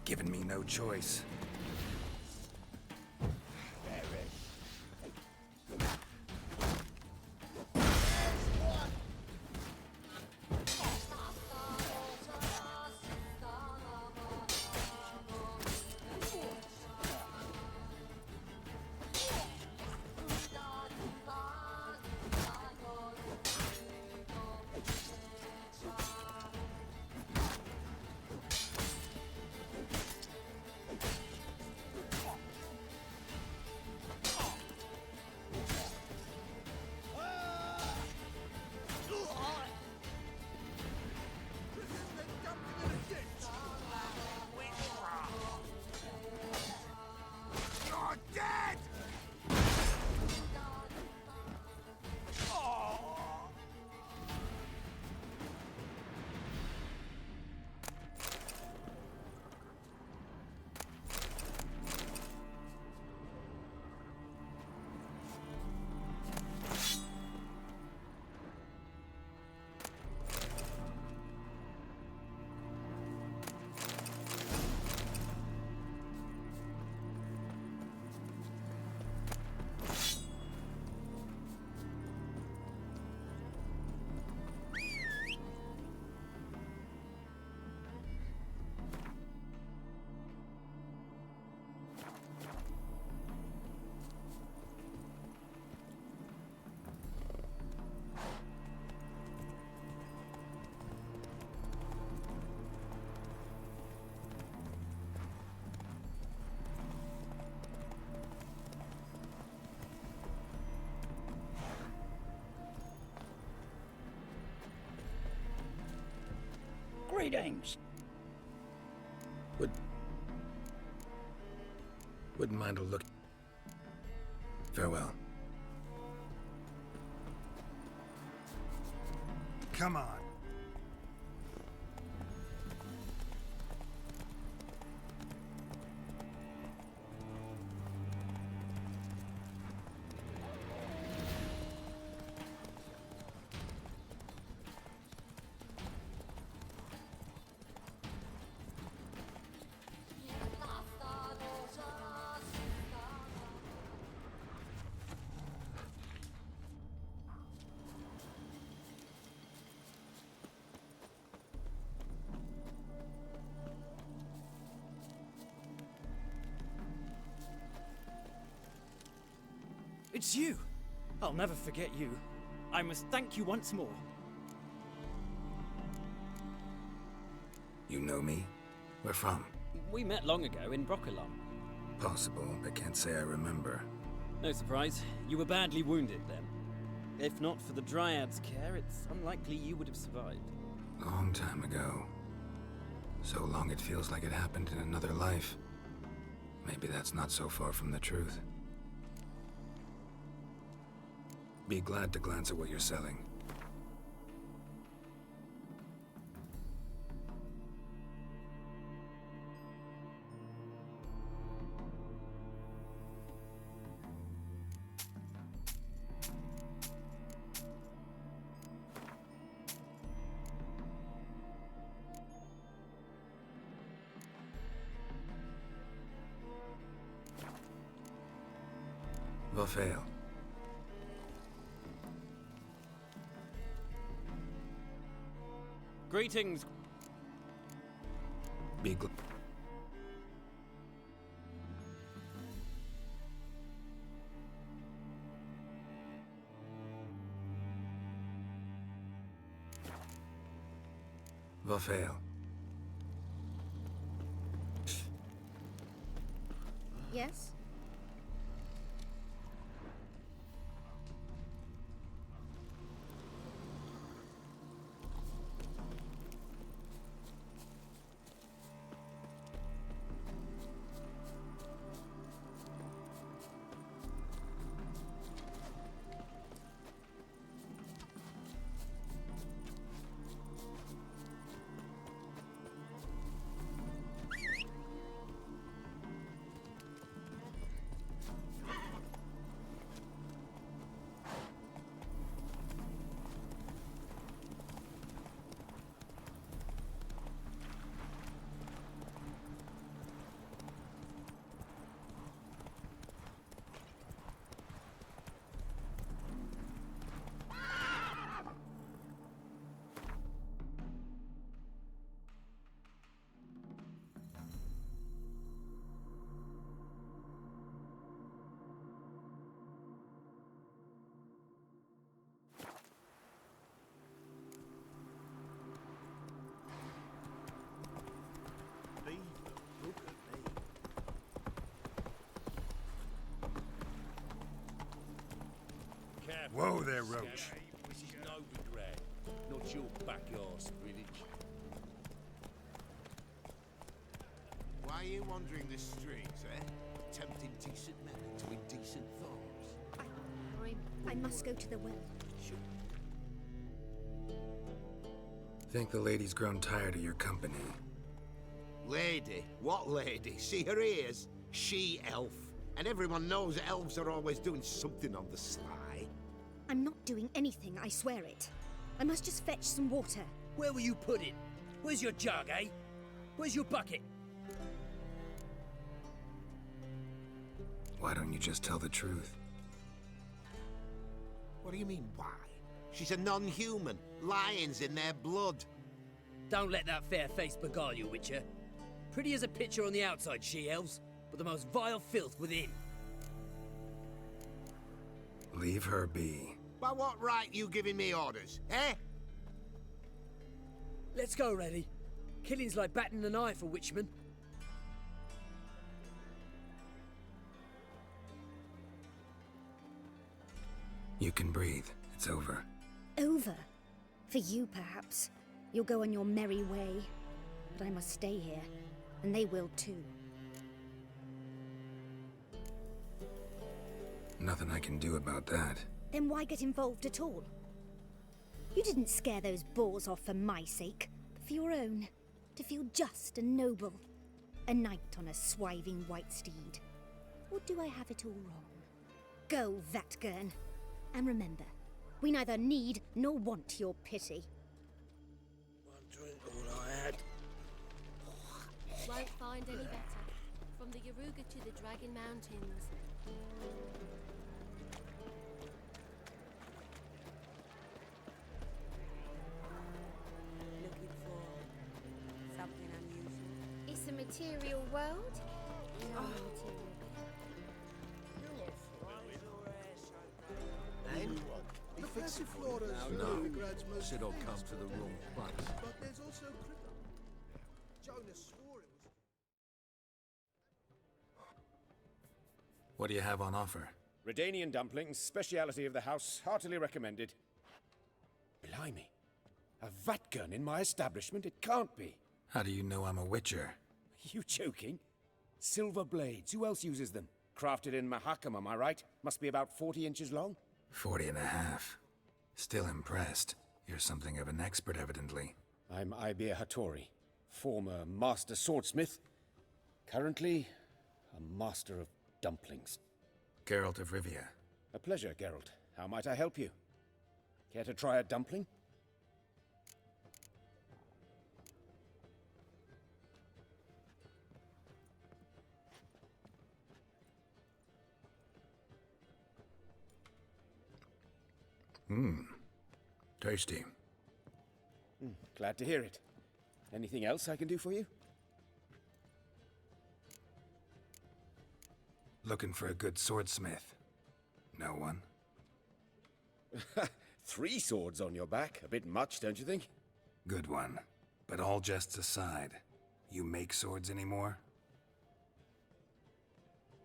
Given me no choice. Greetings. Wouldn't mind a look. Farewell. Come on. It's you! I'll never forget you. I must thank you once more. You know me? Where from? We met long ago in Brokilon. Possible, but can't say I remember. No surprise, you were badly wounded then. If not for the Dryad's care, it's unlikely you would have survived. Long time ago. So long it feels like it happened in another life. Maybe that's not so far from the truth. Be glad to glance at what you're selling. Vafail. Greetings. Be glad. Vafail. Yes? Whoa there, Roach. This is Novigrad, not your backyard village. Why are you wandering the streets, eh? Tempting decent men into indecent thoughts. I must go to the well. Think the lady's grown tired of your company. Lady? What lady? See her ears? She-elf. And everyone knows elves are always doing something on the sly. I'm not doing anything, I swear it. I must just fetch some water. Where will you put it? Where's your jug, eh? Where's your bucket? Why don't you just tell the truth? What do you mean, why? She's a non-human. Lions in their blood. Don't let that fair face beguile you, Witcher. Pretty as a picture on the outside, she-elves, but the most vile filth within. Leave her be. By what right you giving me orders, eh? Let's go, Reddy. Killing's like batting an eye for witchmen. You can breathe. It's over. Over? For you, perhaps. You'll go on your merry way. but I must stay here, and they will too. Nothing I can do about that. Then why get involved at all? You didn't scare those boars off for my sake, but for your own. To feel just and noble. A knight on a swiving white steed. Or do I have it all wrong? Go, Vatgern. And remember, we neither need nor want your pity. One drink, all I had. Won't find any better. From the Yaruga to the Dragon Mountains. Looking for something unusual? It's a material world. Then, the Passiflora's Novigrad's most Should all come to the wrong place. But there's also Jonas swore it was... What do you have on offer? Redanian dumplings, speciality of the house, heartily recommended. Blimey. A Vatgern in my establishment? It can't be. How do you know I'm a witcher? You joking? Silver blades, who else uses them? Crafted in Mahakam, am I right? Must be about 40 inches long? 40 and a half. Still impressed. You're something of an expert, evidently. I'm Ibir Hattori, former master swordsmith, currently a master of dumplings. Geralt of Rivia. A pleasure, Geralt. How might I help you? Care to try a dumpling? Tasty. Glad to hear it. Anything else I can do for you? Looking for a good swordsmith. No one? 3 swords on your back. A bit much, don't you think? Good one. But all jests aside, you make swords anymore?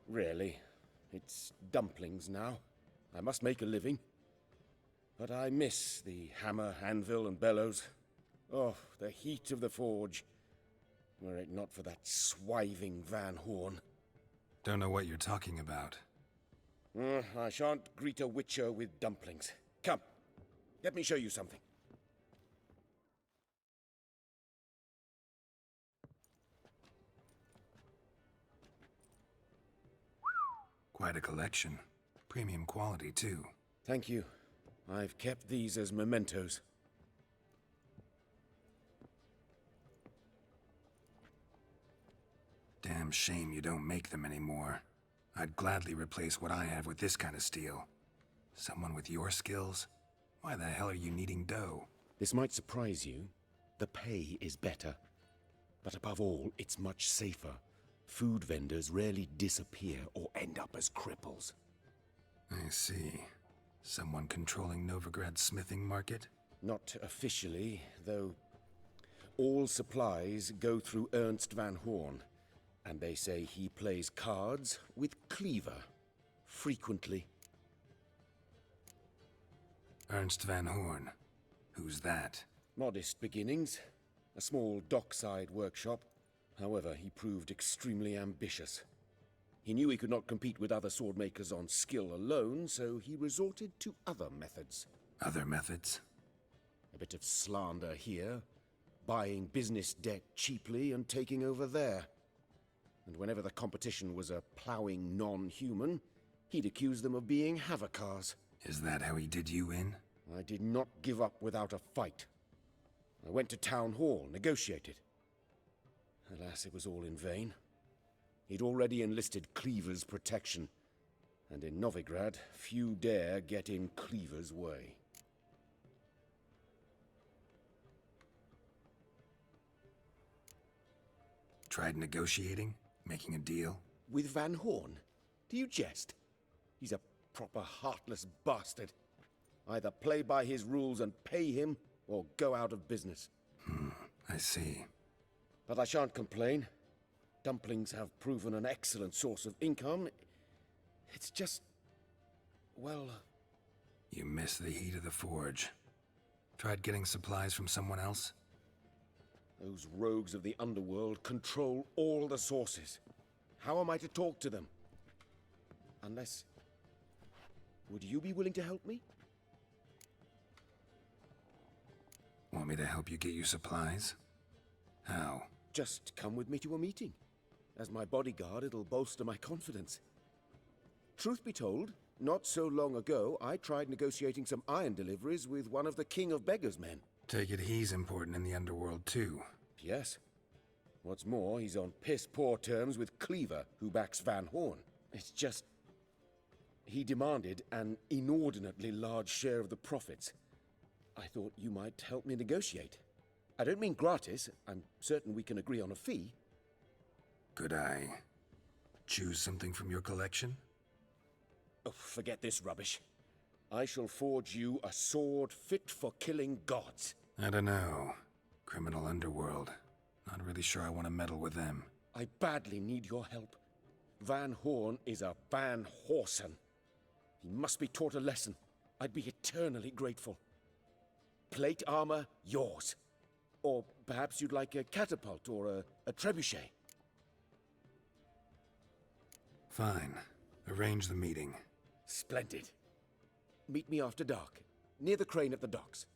Really. It's dumplings now. I must make a living. But I miss the hammer, anvil, and bellows. Oh, the heat of the forge. Were it not for that swiving Van Horn. Don't know what you're talking about. I shan't greet a witcher with dumplings. Come, let me show you something. Quite a collection. Premium quality, too. Thank you. I've kept these as mementos. Damn shame you don't make them anymore. I'd gladly replace what I have with this kind of steel. Someone with your skills? Why the hell are you needing dough? This might surprise you. The pay is better. But above all, it's much safer. Food vendors rarely disappear or end up as cripples. I see. Someone controlling Novigrad's smithing market? Not officially, though all supplies go through Ernst Van Horn. And they say he plays cards with Cleaver. Frequently. Ernst Van Horn. Who's that? Modest beginnings. A small dockside workshop. However, he proved extremely ambitious. He knew he could not compete with other swordmakers on skill alone, so he resorted to other methods. Other methods? A bit of slander here, buying business debt cheaply and taking over there. And whenever the competition was a ploughing non-human, he'd accuse them of being Havakars. Is that how he did you in? I did not give up without a fight. I went to Town Hall, negotiated. Alas, it was all in vain. He'd already enlisted Cleaver's protection, and in Novigrad, few dare get in Cleaver's way. Tried negotiating? Making a deal? With Van Horn? Do you jest? He's a proper heartless bastard. Either play by his rules and pay him, or go out of business. I see. But I shan't complain. Dumplings have proven an excellent source of income. It's just... well... You miss the heat of the forge. Tried getting supplies from someone else? Those rogues of the underworld control all the sources. How am I to talk to them? Unless... Would you be willing to help me? Want me to help you get your supplies? How? Just come with me to a meeting. As my bodyguard, it'll bolster my confidence. Truth be told, not so long ago, I tried negotiating some iron deliveries with one of the King of Beggars' men. Take it he's important in the underworld, too. Yes. What's more, he's on piss-poor terms with Cleaver, who backs Van Horn. It's just... he demanded an inordinately large share of the profits. I thought you might help me negotiate. I don't mean gratis. I'm certain we can agree on a fee. Could I choose something from your collection? Oh, forget this rubbish. I shall forge you a sword fit for killing gods. I don't know. Criminal underworld. Not really sure I want to meddle with them. I badly need your help. Van Horn is a Van Horsen. He must be taught a lesson. I'd be eternally grateful. Plate armor, yours. Or perhaps you'd like a catapult or a trebuchet. Fine. Arrange the meeting. Splendid. Meet me after dark, near the crane at the docks.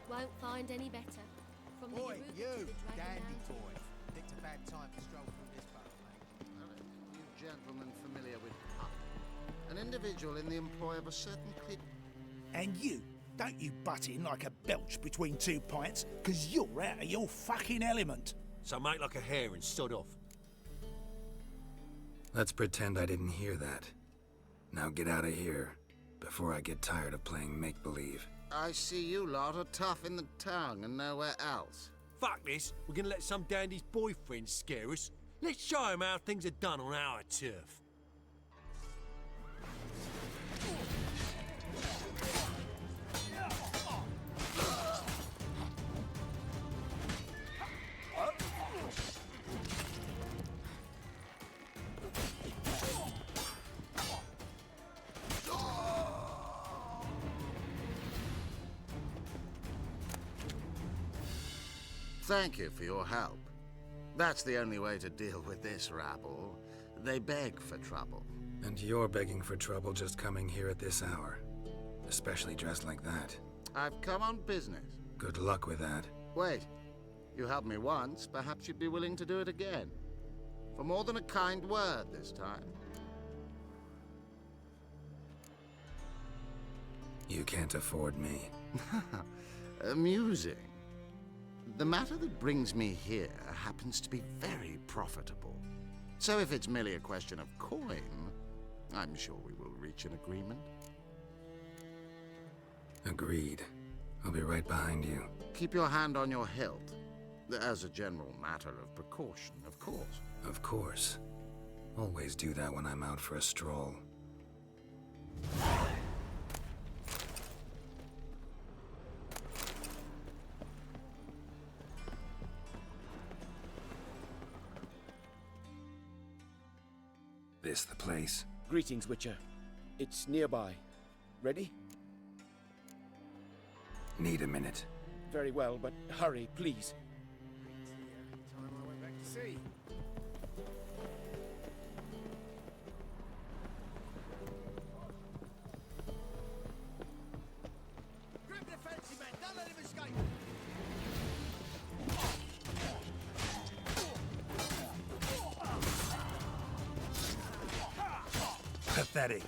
Won't find any better. From the Oi, Yaruga you, to the Dragon dandy Mountains. boy. Picked a bad time to stroll through this boat, mate. You gentlemen familiar with Puck? An individual in the employ of a certain clique. And you, don't you butt in like a belch between 2 pints, because you're out of your fucking element. So make like a hare and sod off. Let's pretend I didn't hear that. Now get out of here, before I get tired of playing make-believe. I see you lot are tough in the tongue and nowhere else. Fuck this. We're gonna let some dandy's boyfriend scare us. Let's show him how things are done on our turf. Thank you for your help. That's the only way to deal with this rabble. They beg for trouble. And you're begging for trouble just coming here at this hour. Especially dressed like that. I've come on business. Good luck with that. Wait. You helped me once, perhaps you'd be willing to do it again. For more than a kind word this time. You can't afford me. Amusing. The matter that brings me here happens to be very profitable. So if it's merely a question of coin, I'm sure we will reach an agreement. Agreed. I'll be right behind you. Keep your hand on your hilt. As a general matter of precaution, of course. Of course. Always do that when I'm out for a stroll. This the place? Greetings, Witcher. It's nearby. Ready? Need a minute. Very well, but hurry, please. Time I went back to sea. Grip the fancy man, don't let him escape! Pathetic.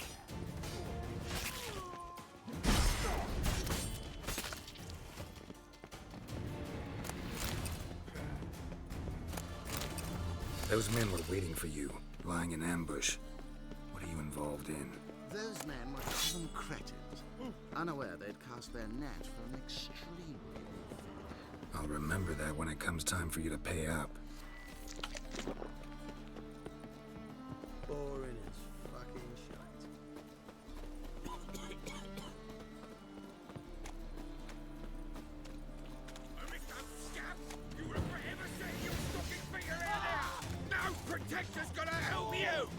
Those men were waiting for you, lying in ambush. What are you involved in? Those men were common cretins, unaware they'd cast their net for an extremely I'll remember that when it comes time for you to pay up. Boring as fucking shite. You will forever say your stocking feet around here! No protector's gonna help you!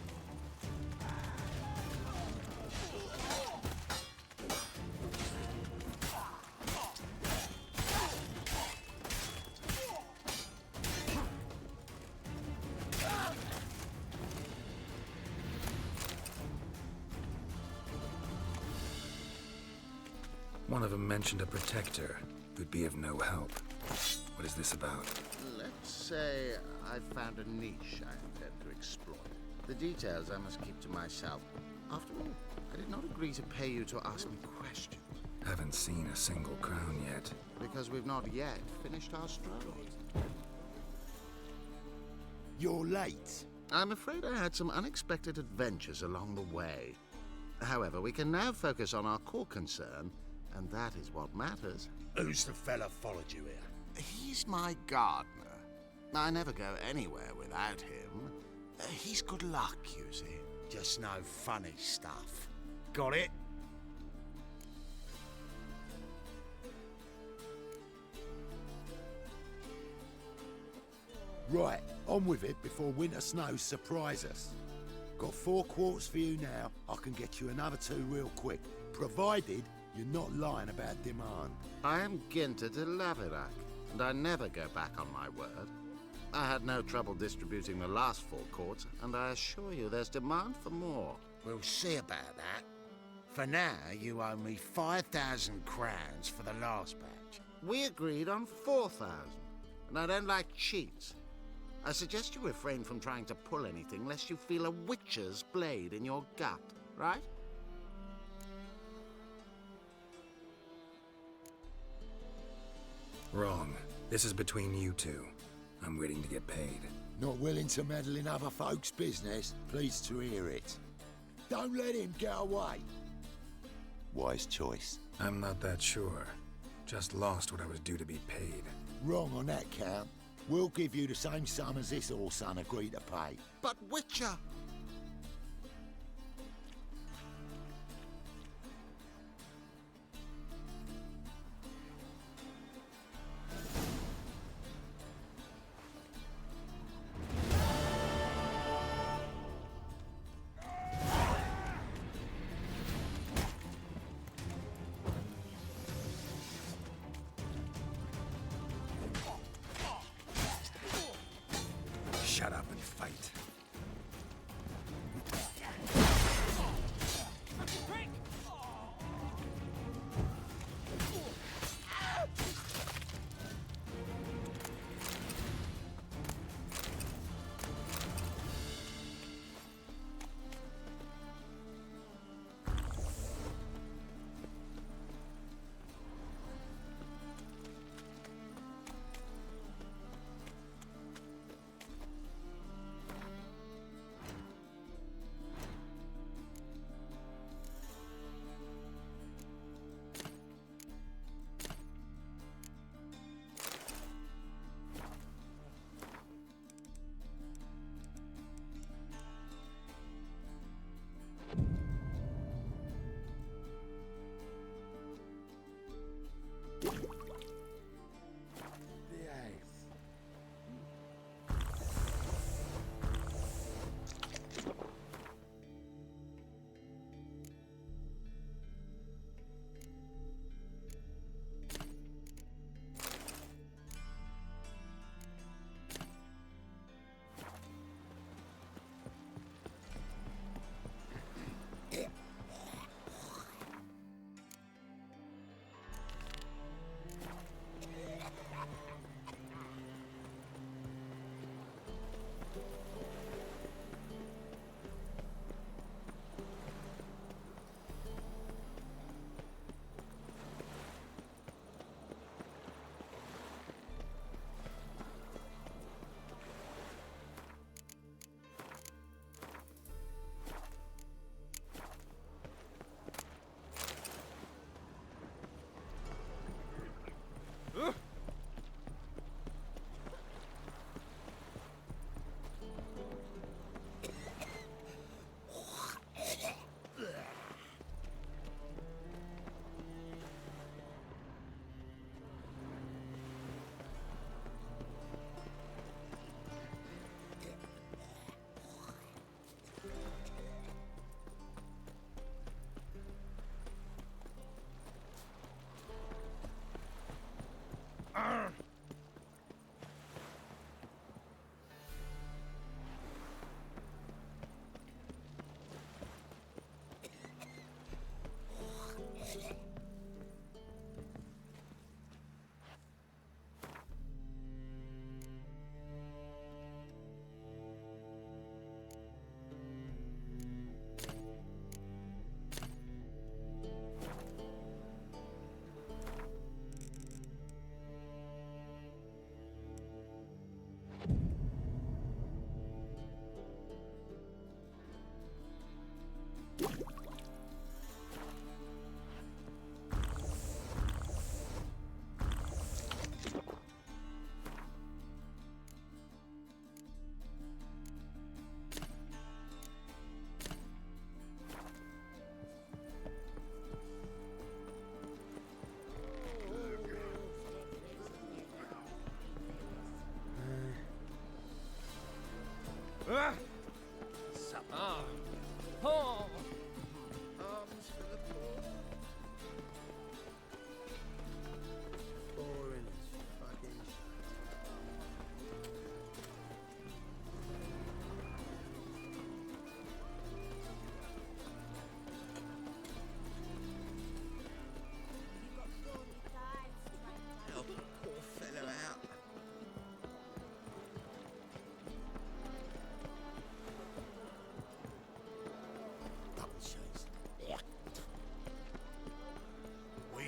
One of them mentioned a protector who'd be of no help. What is this about? Let's say I've found a niche I intend to exploit. The details I must keep to myself. After all, I did not agree to pay you to ask me questions. Haven't seen a single crown yet. Because we've not yet finished our stroll. You're late. I'm afraid I had some unexpected adventures along the way. However, we can now focus on our core concern, and that is what matters. Who's the fella followed you here? He's my gardener. I never go anywhere without him. He's good luck, you see. Just no funny stuff. Got it? Right, on with it before winter snows surprise us. Got 4 quarts for you now. I can get you another 2 real quick, provided you're not lying about demand. I am Ginter de Laverack, and I never go back on my word. I had no trouble distributing the last 4 quarts, and I assure you there's demand for more. We'll see about that. For now, you owe me 5,000 crowns for the last batch. We agreed on 4,000, and I don't like cheats. I suggest you refrain from trying to pull anything lest you feel a witcher's blade in your gut, right? Wrong. This is between you two. I'm waiting to get paid. Not willing to meddle in other folks' business? Pleased to hear it. Don't let him get away. Wise choice. I'm not that sure. Just lost what I was due to be paid. Wrong on that count. We'll give you the same sum as this Orson agreed to pay. But Witcher! Shut up and fight.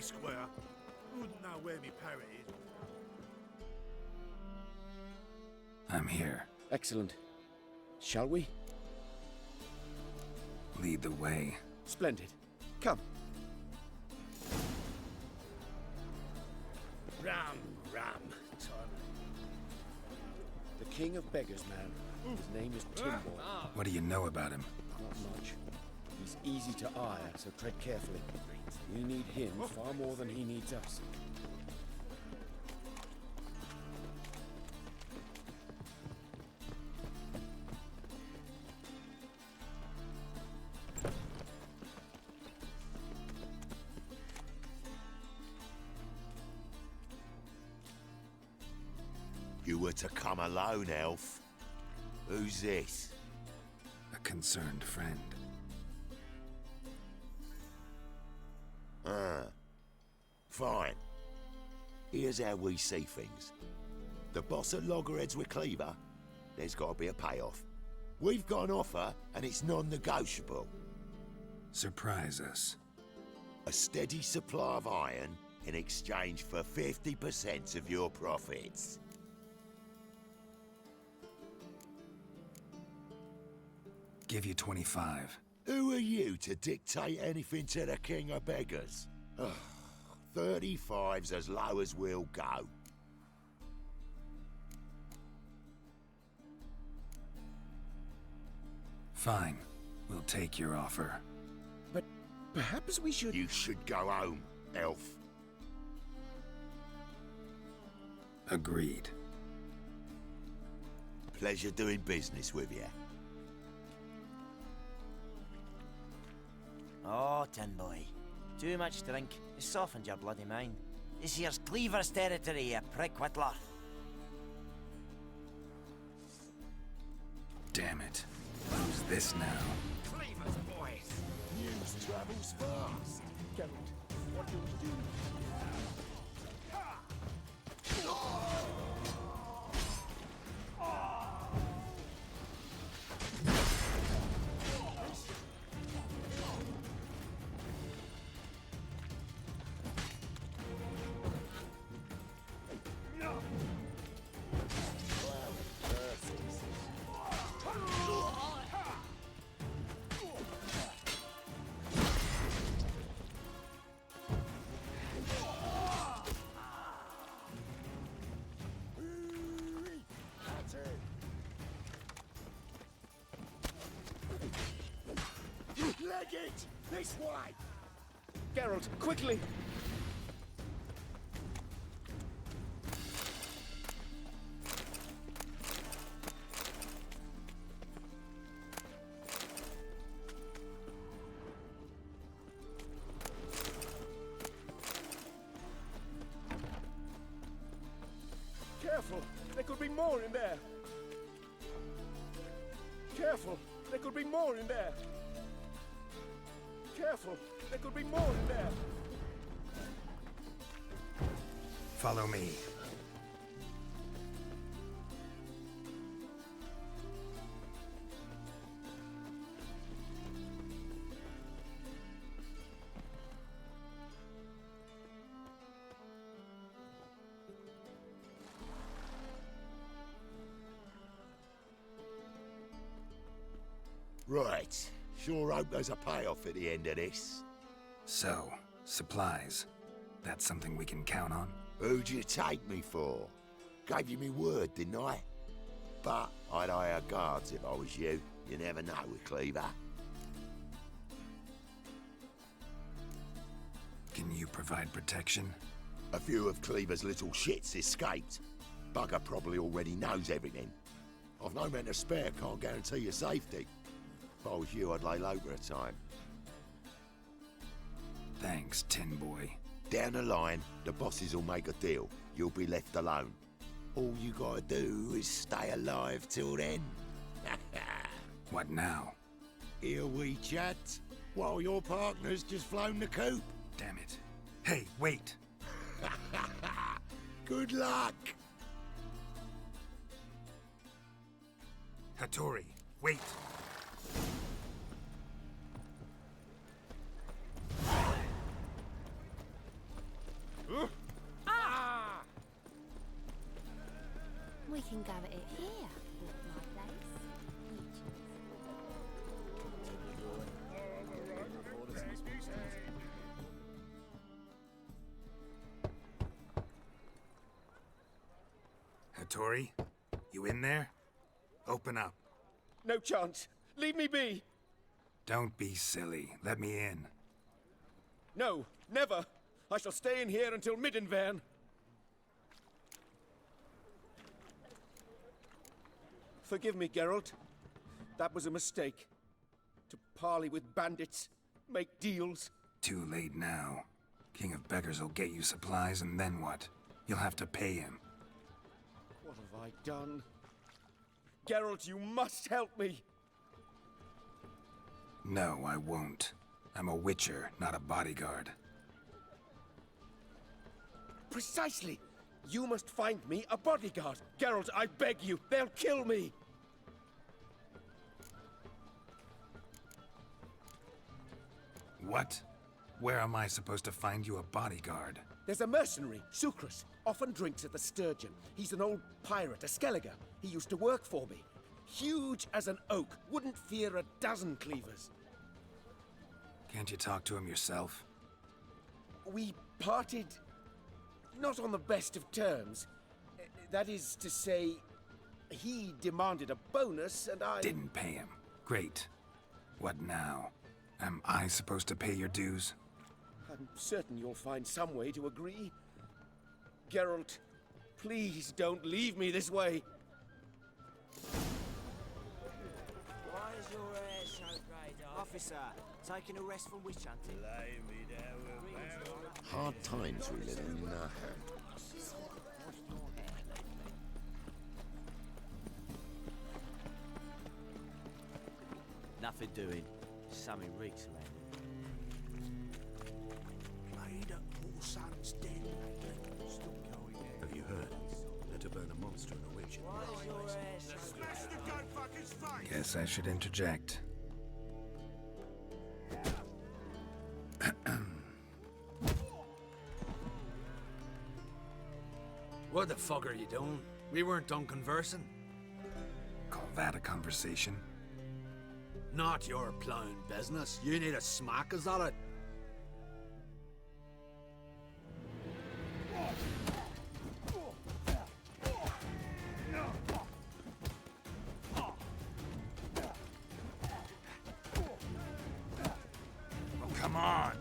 Squire. Wouldn't know where me parrot is. I'm here. Excellent. Shall we? Lead the way. Splendid. Come. Ram, Tom. The king of beggars, man. His name is Timboy. What do you know about him? Not much. He's easy to eye, so tread carefully. We need him far more than he needs us. You were to come alone, elf. Who's this? A concerned friend. Fine. Here's how we see things. The boss at Loggerheads with Cleaver, there's got to be a payoff. We've got an offer, and it's non-negotiable. Surprise us. A steady supply of iron in exchange for 50% of your profits. Give you 25. Who are you to dictate anything to the king of beggars? 35's as low as we'll go. Fine. We'll take your offer. But perhaps we should... You should go home, elf. Agreed. Pleasure doing business with you. Oh, Tin Boy. Too much drink. It softened your bloody mind. This here's Cleaver's territory, you prick whittler. Damn it. Who's this now? Cleaver's boys. News travels fast. Geralt, what do we do? Leg it! This way! Geralt, quickly! Careful, there could be more in there. Careful, there could be more in there. Careful, there could be more in there. Follow me. Right. Sure hope there's a payoff at the end of this. So, supplies. That's something we can count on? Who'd you take me for? Gave you me word, didn't I? But I'd hire guards if I was you. You never know with Cleaver. Can you provide protection? A few of Cleaver's little shits escaped. Bugger probably already knows everything. I've no men to spare, can't guarantee your safety. If I was you, I'd lay low for a time. Thanks, Tin Boy. Down the line, the bosses will make a deal. You'll be left alone. All you gotta do is stay alive till then. What now? Here we chat, while your partner's just flown the coop. Damn it. Hey, wait! Good luck! Hattori, wait! can go at it here. My place. Hattori, you in there? Open up. No chance. Leave me be. Don't be silly. Let me in. No, never. I shall stay in here until Middenvern. Forgive me, Geralt. That was a mistake. To parley with bandits, make deals. Too late now. King of Beggars will get you supplies, and then what? You'll have to pay him. What have I done? Geralt, you must help me! No, I won't. I'm a witcher, not a bodyguard. Precisely! You must find me a bodyguard. Geralt, I beg you, they'll kill me! What? Where am I supposed to find you a bodyguard? There's a mercenary, Sucrus. Often drinks at the Sturgeon. He's an old pirate, a Skelliger. He used to work for me. Huge as an oak, wouldn't fear a dozen cleavers. Can't you talk to him yourself? We parted not on the best of terms. That is to say, he demanded a bonus and I... Didn't pay him. Great. What now? Am I supposed to pay your dues? I'm certain you'll find some way to agree. Geralt, please don't leave me this way. Why is your hair so grey, Officer, taking a rest from witch hunting. Hard times we live in. Nothing doing. Something reeks around Played at Paul Sam's den lately. Still going there. Have you heard? Let her burn a monster and a witch. Why is your hair so Smash the gun fucker's face! Guess I should interject. What the fuck are you doing? We weren't done conversing. Call that a conversation? Not your plowing business. You need a smack, is that it? Oh, come on!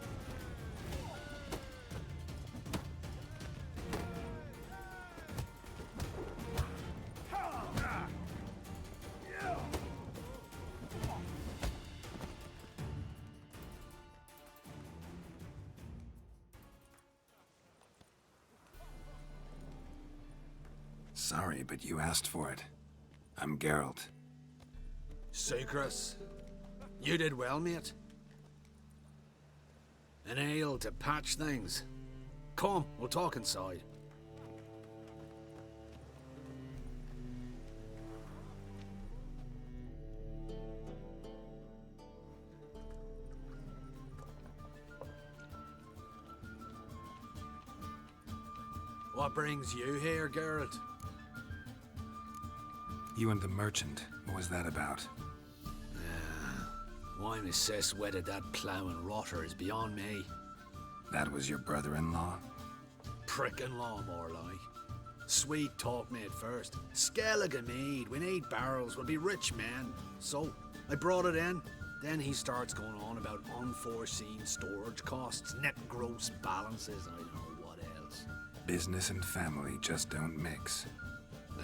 Sorry, but you asked for it. I'm Geralt. Sucrus, you did well, mate. An ale to patch things. Come, we'll talk inside. What brings you here, Geralt? You and the merchant. What was that about? Why Miss Sis wedded that ploughing rotter is beyond me. That was your brother-in-law? Prick-in-law, more like. Sweet talk made first. Skelligan mead, we need barrels, we'll be rich men. So, I brought it in. Then he starts going on about unforeseen storage costs, net gross balances, I don't know what else. Business and family just don't mix.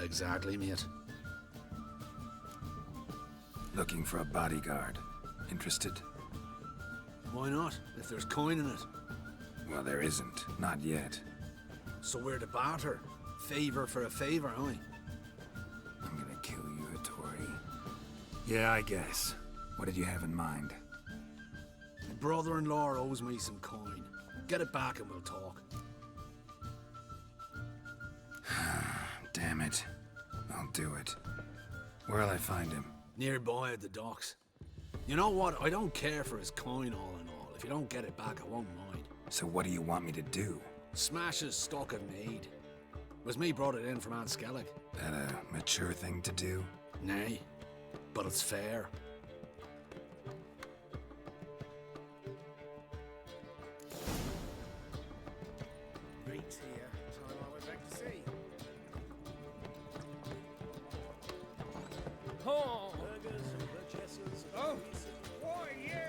Exactly, mate. Looking for a bodyguard. Interested? Why not, if there's coin in it? Well, there isn't. Not yet. So we're to barter. Favor for a favor, aye? I'm gonna kill you, Hattori. Yeah, I guess. What did you have in mind? My brother-in-law owes me some coin. Get it back and we'll talk. Damn it. I'll do it. Where'll I find him? Nearby at the docks. You know what? I don't care for his coin all in all. If you don't get it back, I won't mind. So what do you want me to do? Smash his stock of mead. Was me brought it in from Aunt Skellig. That a mature thing to do? Nay, but it's fair. Reed's here. Time I went back to sea. Oh! Burgers and purchasers. Oh! Why you?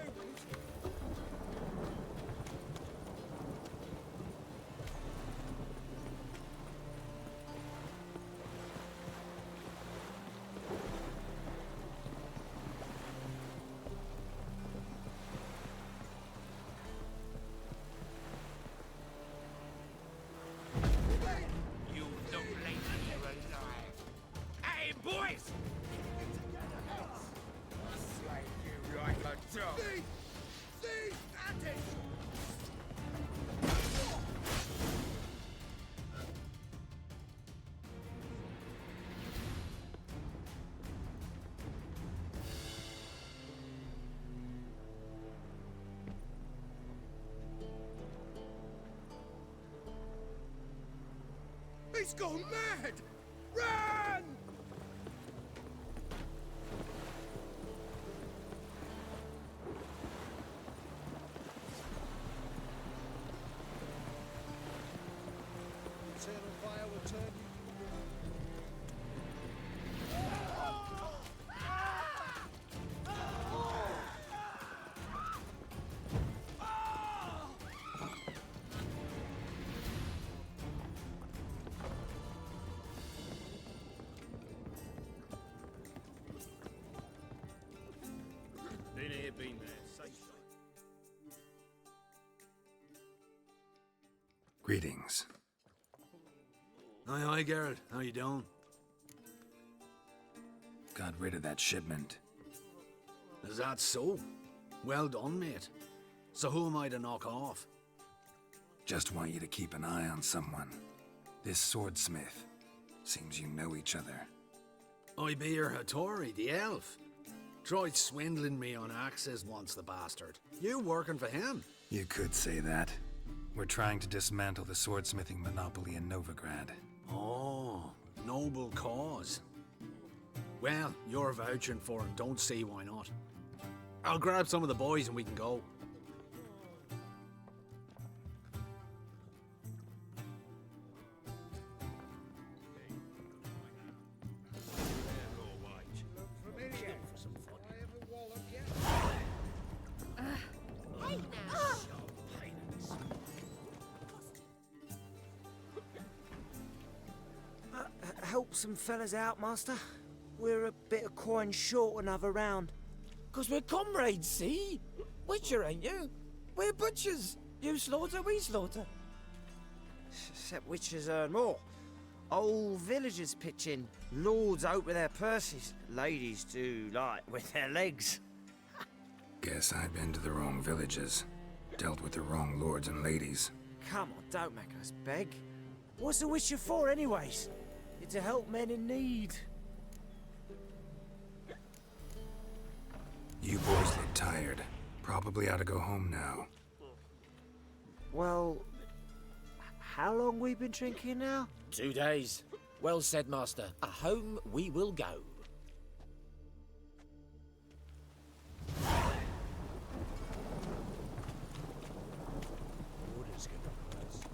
You look like you're alive. Hey, boys! Slay you like a dog. See, at it! He's gone mad! Run! Eternal fire will turn you. Been here, been there. Safe. Greetings. Aye, Geralt. How you doing? Got rid of that shipment. Is that so? Well done, mate. So who am I to knock off? Just want you to keep an eye on someone. This swordsmith. Seems you know each other. I be your Hattori, the elf. Tried swindling me on axes once, the bastard. You working for him? You could say that. We're trying to dismantle the swordsmithing monopoly in Novigrad. Oh, noble cause. Well, you're vouching for him, don't see why not. I'll grab some of the boys and we can go. Help some fellas out, master. We're a bit of coin short another round. 'Cause we're comrades, see? Witcher, ain't you? We're butchers. You slaughter, we slaughter. Except witchers earn more. Old villagers pitch in. Lords out with their purses. Ladies do like with their legs. Guess I've been to the wrong villages. Dealt with the wrong lords and ladies. Come on, don't make us beg. What's a witcher for, anyways? It's to help men in need. You boys look tired. Probably ought to go home now. Well, how long we been drinking now? 2 days. Well said, master. Home we will go. Orders give up us.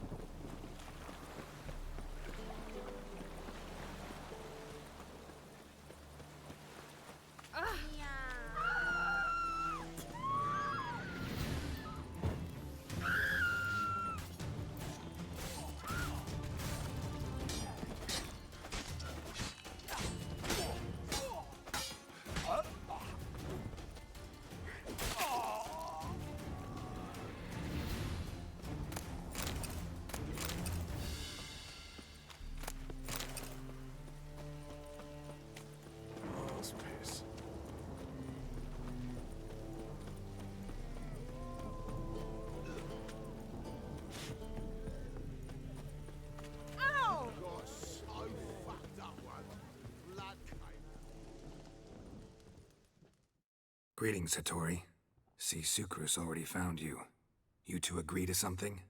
Greetings, Hattori. See, Sucrus already found you. You two agree to something?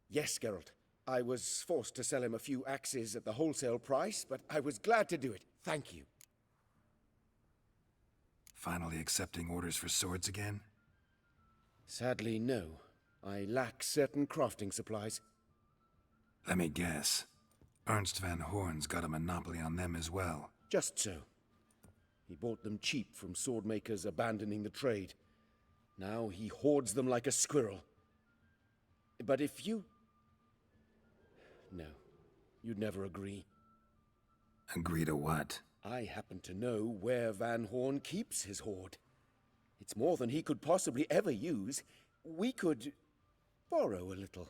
Yes, Geralt. I was forced to sell him a few axes at the wholesale price, but I was glad to do it. Thank you. Finally accepting orders for swords again? Sadly, no. I lack certain crafting supplies. Let me guess. Ernst van Horn's got a monopoly on them as well. Just so. He bought them cheap from swordmakers abandoning the trade. Now he hoards them like a squirrel. But if you... No, you'd never agree. Agree to what? I happen to know where Van Horn keeps his hoard. It's more than he could possibly ever use. We could borrow a little.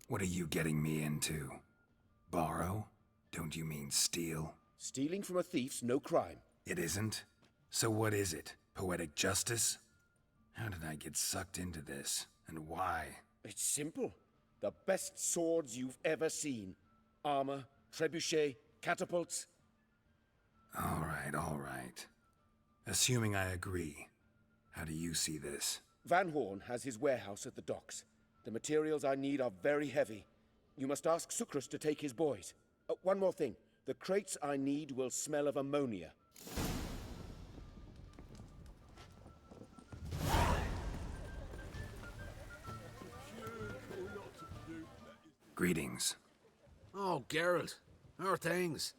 What are you getting me into? Borrow? Don't you mean steal? Stealing from a thief's no crime. It isn't? So what is it? Poetic justice? How did I get sucked into this? And why? It's simple. The best swords you've ever seen. Armor, trebuchet, catapults. All right. Assuming I agree, how do you see this? Van Horn has his warehouse at the docks. The materials I need are very heavy. You must ask Sukrus to take his boys. One more thing. The crates I need will smell of ammonia. Greetings. Oh, Geralt. How are things?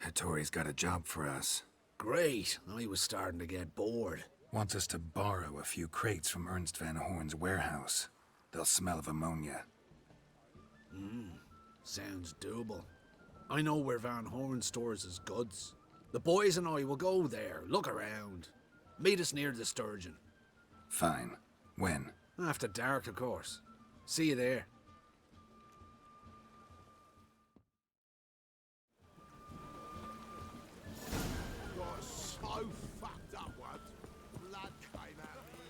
Hattori's got a job for us. Great. I was starting to get bored. Wants us to borrow a few crates from Ernst van Horn's warehouse. They'll smell of ammonia. Sounds doable. I know where Van Horn stores his goods. The boys and I will go there, look around. Meet us near the Sturgeon. Fine. When? After dark, of course. See you there. Got so fucked up once, blood came out of me.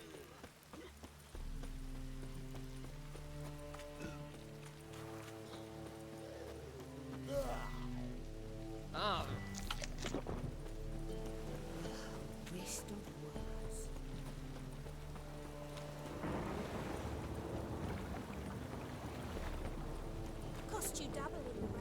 Ah. Bristol Woods. Cost you double in the rain.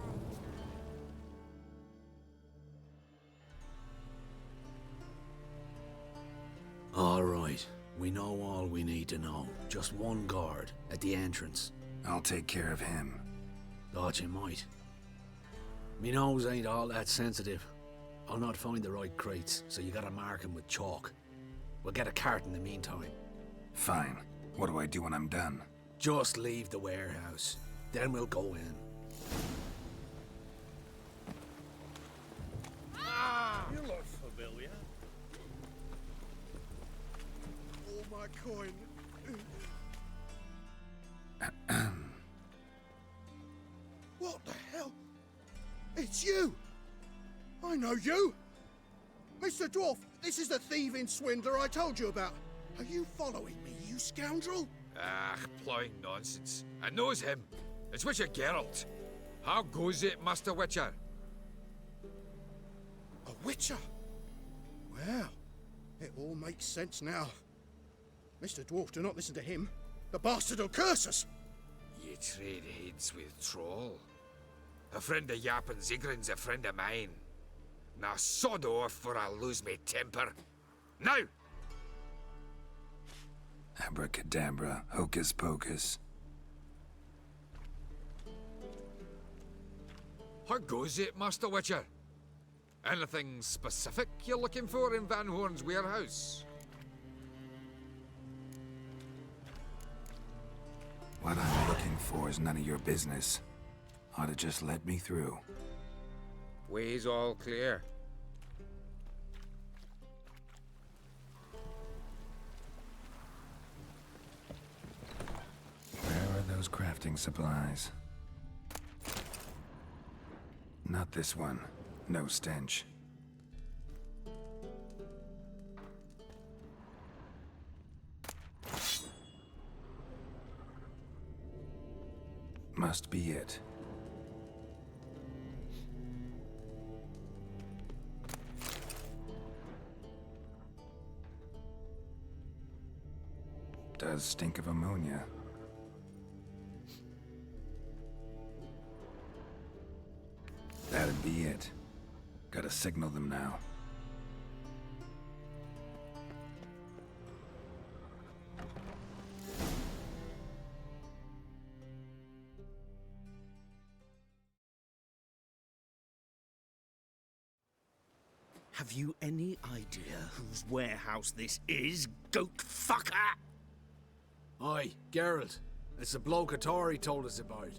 All right. We know all we need to know. Just one guard at the entrance. I'll take care of him. Thought you might. Me nose ain't all that sensitive. I'll not find the right crates, so you gotta mark 'em with chalk. We'll get a cart in the meantime. Fine. What do I do when I'm done? Just leave the warehouse. Then we'll go in. You look familiar. Oh, my coin. What the hell? It's you! I know you! Mr. Dwarf, this is the thieving swindler I told you about. Are you following me, you scoundrel? Ah, ploughing nonsense. I knows him. It's Witcher Geralt. How goes it, Master Witcher? A witcher? Well, it all makes sense now. Mr. Dwarf, do not listen to him. The bastard will curse us! Ye trade heads with Troll. A friend of Yappin Zigrin's a friend of mine. Now sod off, for I'll lose me temper. Now! Abracadabra, hocus pocus. How goes it, Master Witcher? Anything specific you're looking for in Van Horn's warehouse? What I'm looking for is none of your business. Ought to just let me through. Way's all clear. Where are those crafting supplies? Not this one. No stench. Must be it. Does stink of ammonia. signal them now. Have you any idea whose warehouse this is, goat fucker? Aye, Geralt. It's the bloke Atari told us about.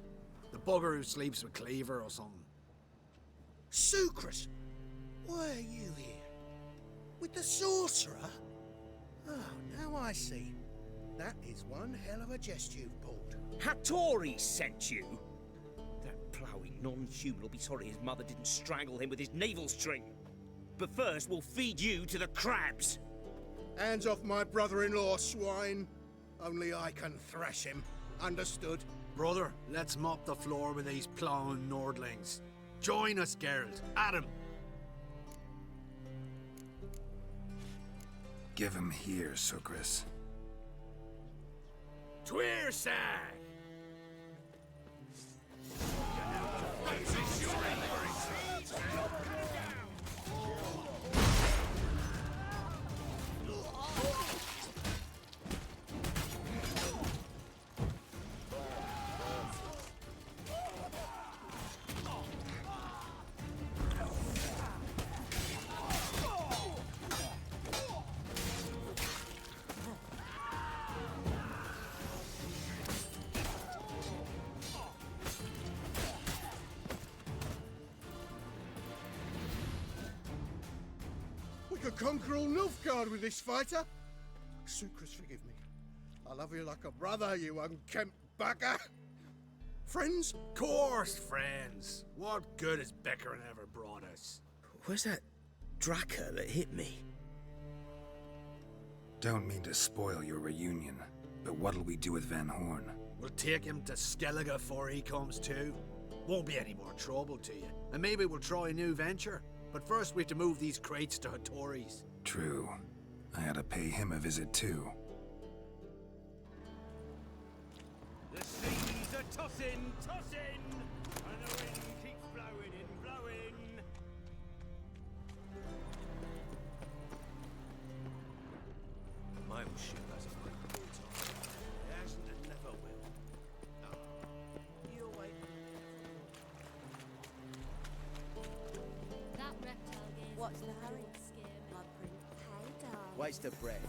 The bugger who sleeps with Cleaver or something. Sucrus! Why are you here? With the sorcerer? Oh, now I see. That is one hell of a jest you've pulled. Hattori sent you? That ploughing non-human will be sorry his mother didn't strangle him with his navel string. But first, we'll feed you to the crabs. Hands off my brother-in-law, swine. Only I can thrash him. Understood? Brother, let's mop the floor with these plowing Nordlings. Join us, Geralt. Adam. Give him here, Sucrus. Tweersag! We could conquer all Nilfgaard with this fighter. Sucrus, forgive me. I love you like a brother, you unkempt bugger. Friends? Course, friends. What good has Beckerin ever brought us? Where's that Draka that hit me? Don't mean to spoil your reunion, but what'll we do with Van Horn? We'll take him to Skellige before he comes too. Won't be any more trouble to you. And maybe we'll try a new venture. But first we have to move these crates to Hattori's. True. I had to pay him a visit too. The seas are tossing, tossing, and the wind keeps blowing and blowing. My old ship has a great water. It hasn't and never will. You'll wait. That reptile gaze. What's the hurry? Scare me. My prince. Hey, darling. Waste of breath.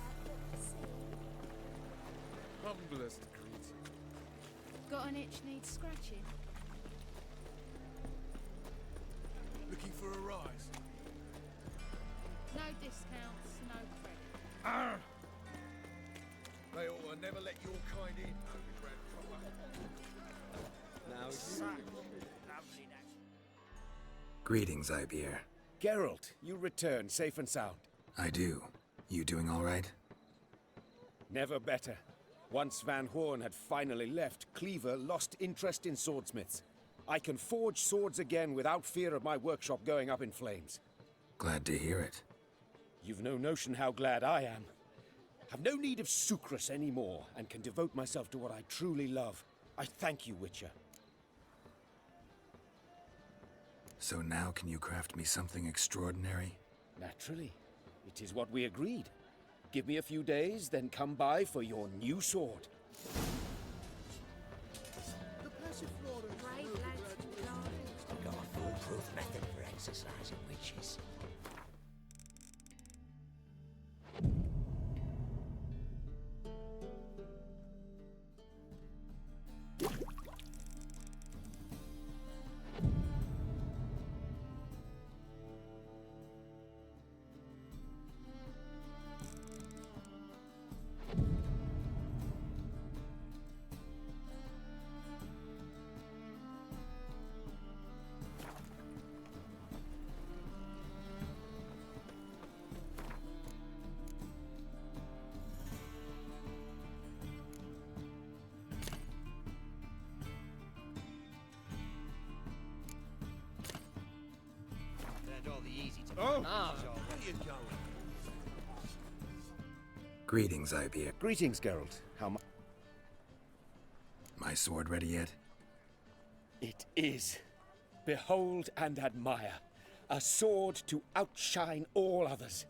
Humblest greeting. Got an itch needs scratching? Looking for a rise? No discounts, no credit. Arr! They ought to never let your kind in, overgrown proper. Now, Lovely, Greetings, Ibeer. Geralt, you return safe and sound. I do. You doing all right? Never better. Once Van Horn had finally left, Cleaver lost interest in swordsmiths. I can forge swords again without fear of my workshop going up in flames. Glad to hear it. You've no notion how glad I am. Have no need of Sucrus anymore, and can devote myself to what I truly love. I thank you, Witcher. So now can you craft me something extraordinary? Naturally. It is what we agreed. Give me a few days, then come by for your new sword. The Passiflora. Brave lads to garden. got a foolproof method for exercising witches. All the easy to Oh! Where you going? Greetings, Ibeer. Greetings, Geralt. How much? My sword ready yet? It is. Behold and admire. A sword to outshine all others.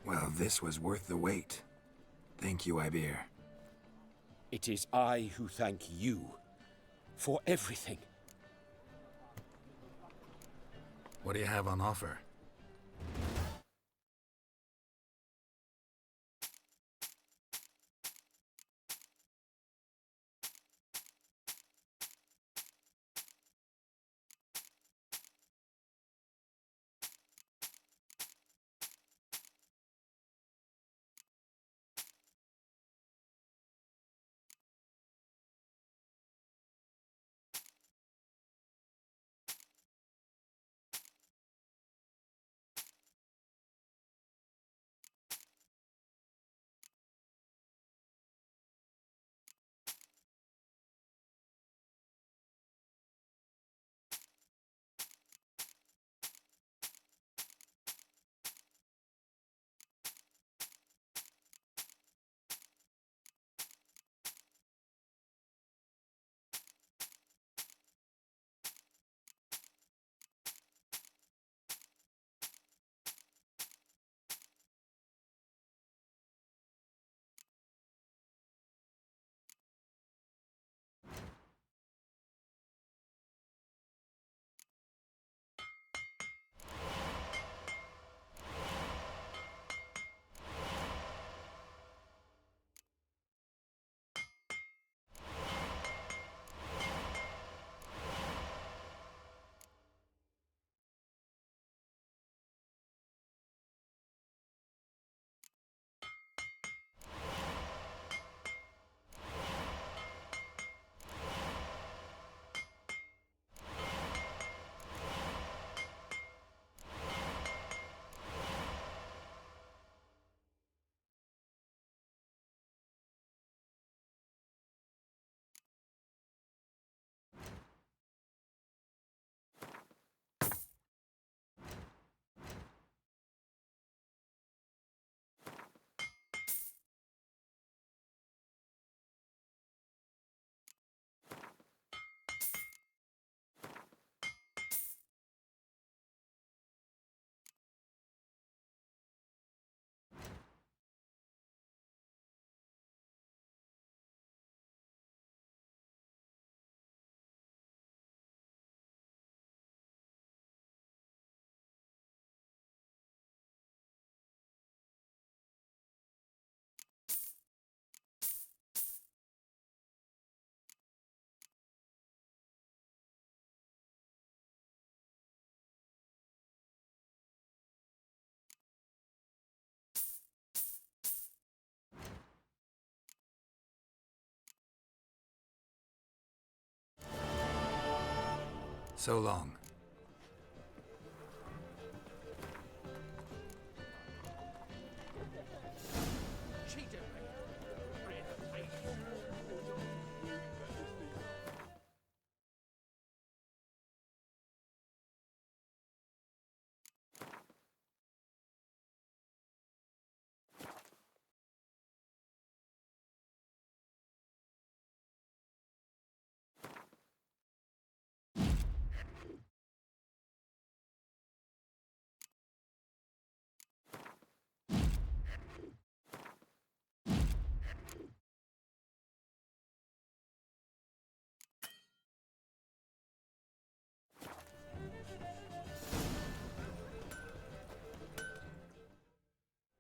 Well, this was worth the wait. Thank you, Ibir. It is I who thank you for everything. What do you have on offer? So long.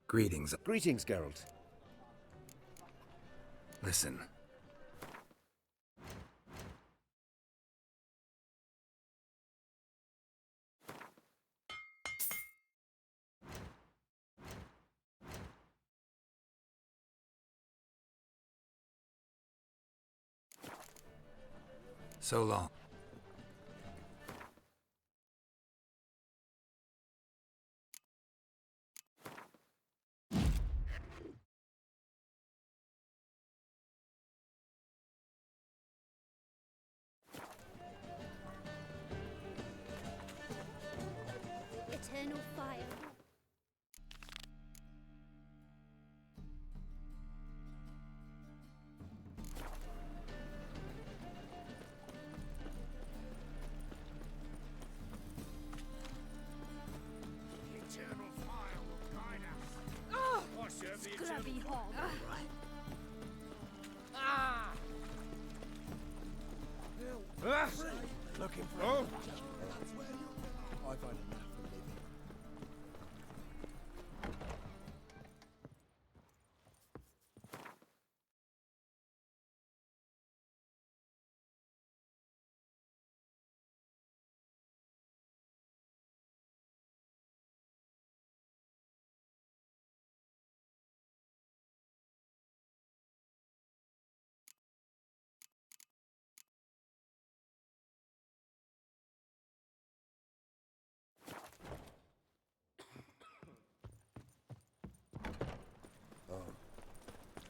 Greetings. Greetings, Geralt. Listen. So long. Eternal fire. scabby hog. Looking for Oh. I've had enough of living.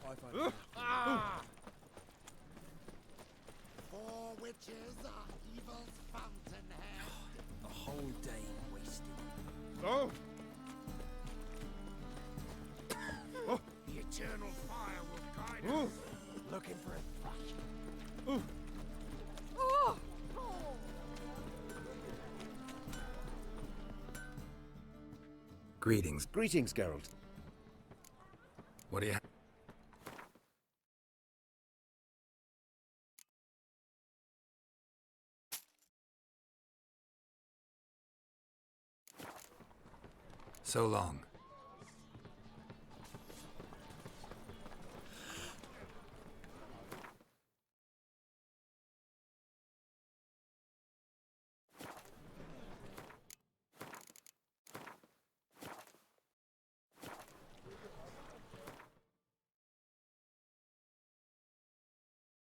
I've had enough. Four witches are evil's fountainhead. A whole day wasted. Oh! The eternal fire will guide Oh! us. Looking for a thrush. Oh! Greetings. Greetings, Geralt. What do you... So long.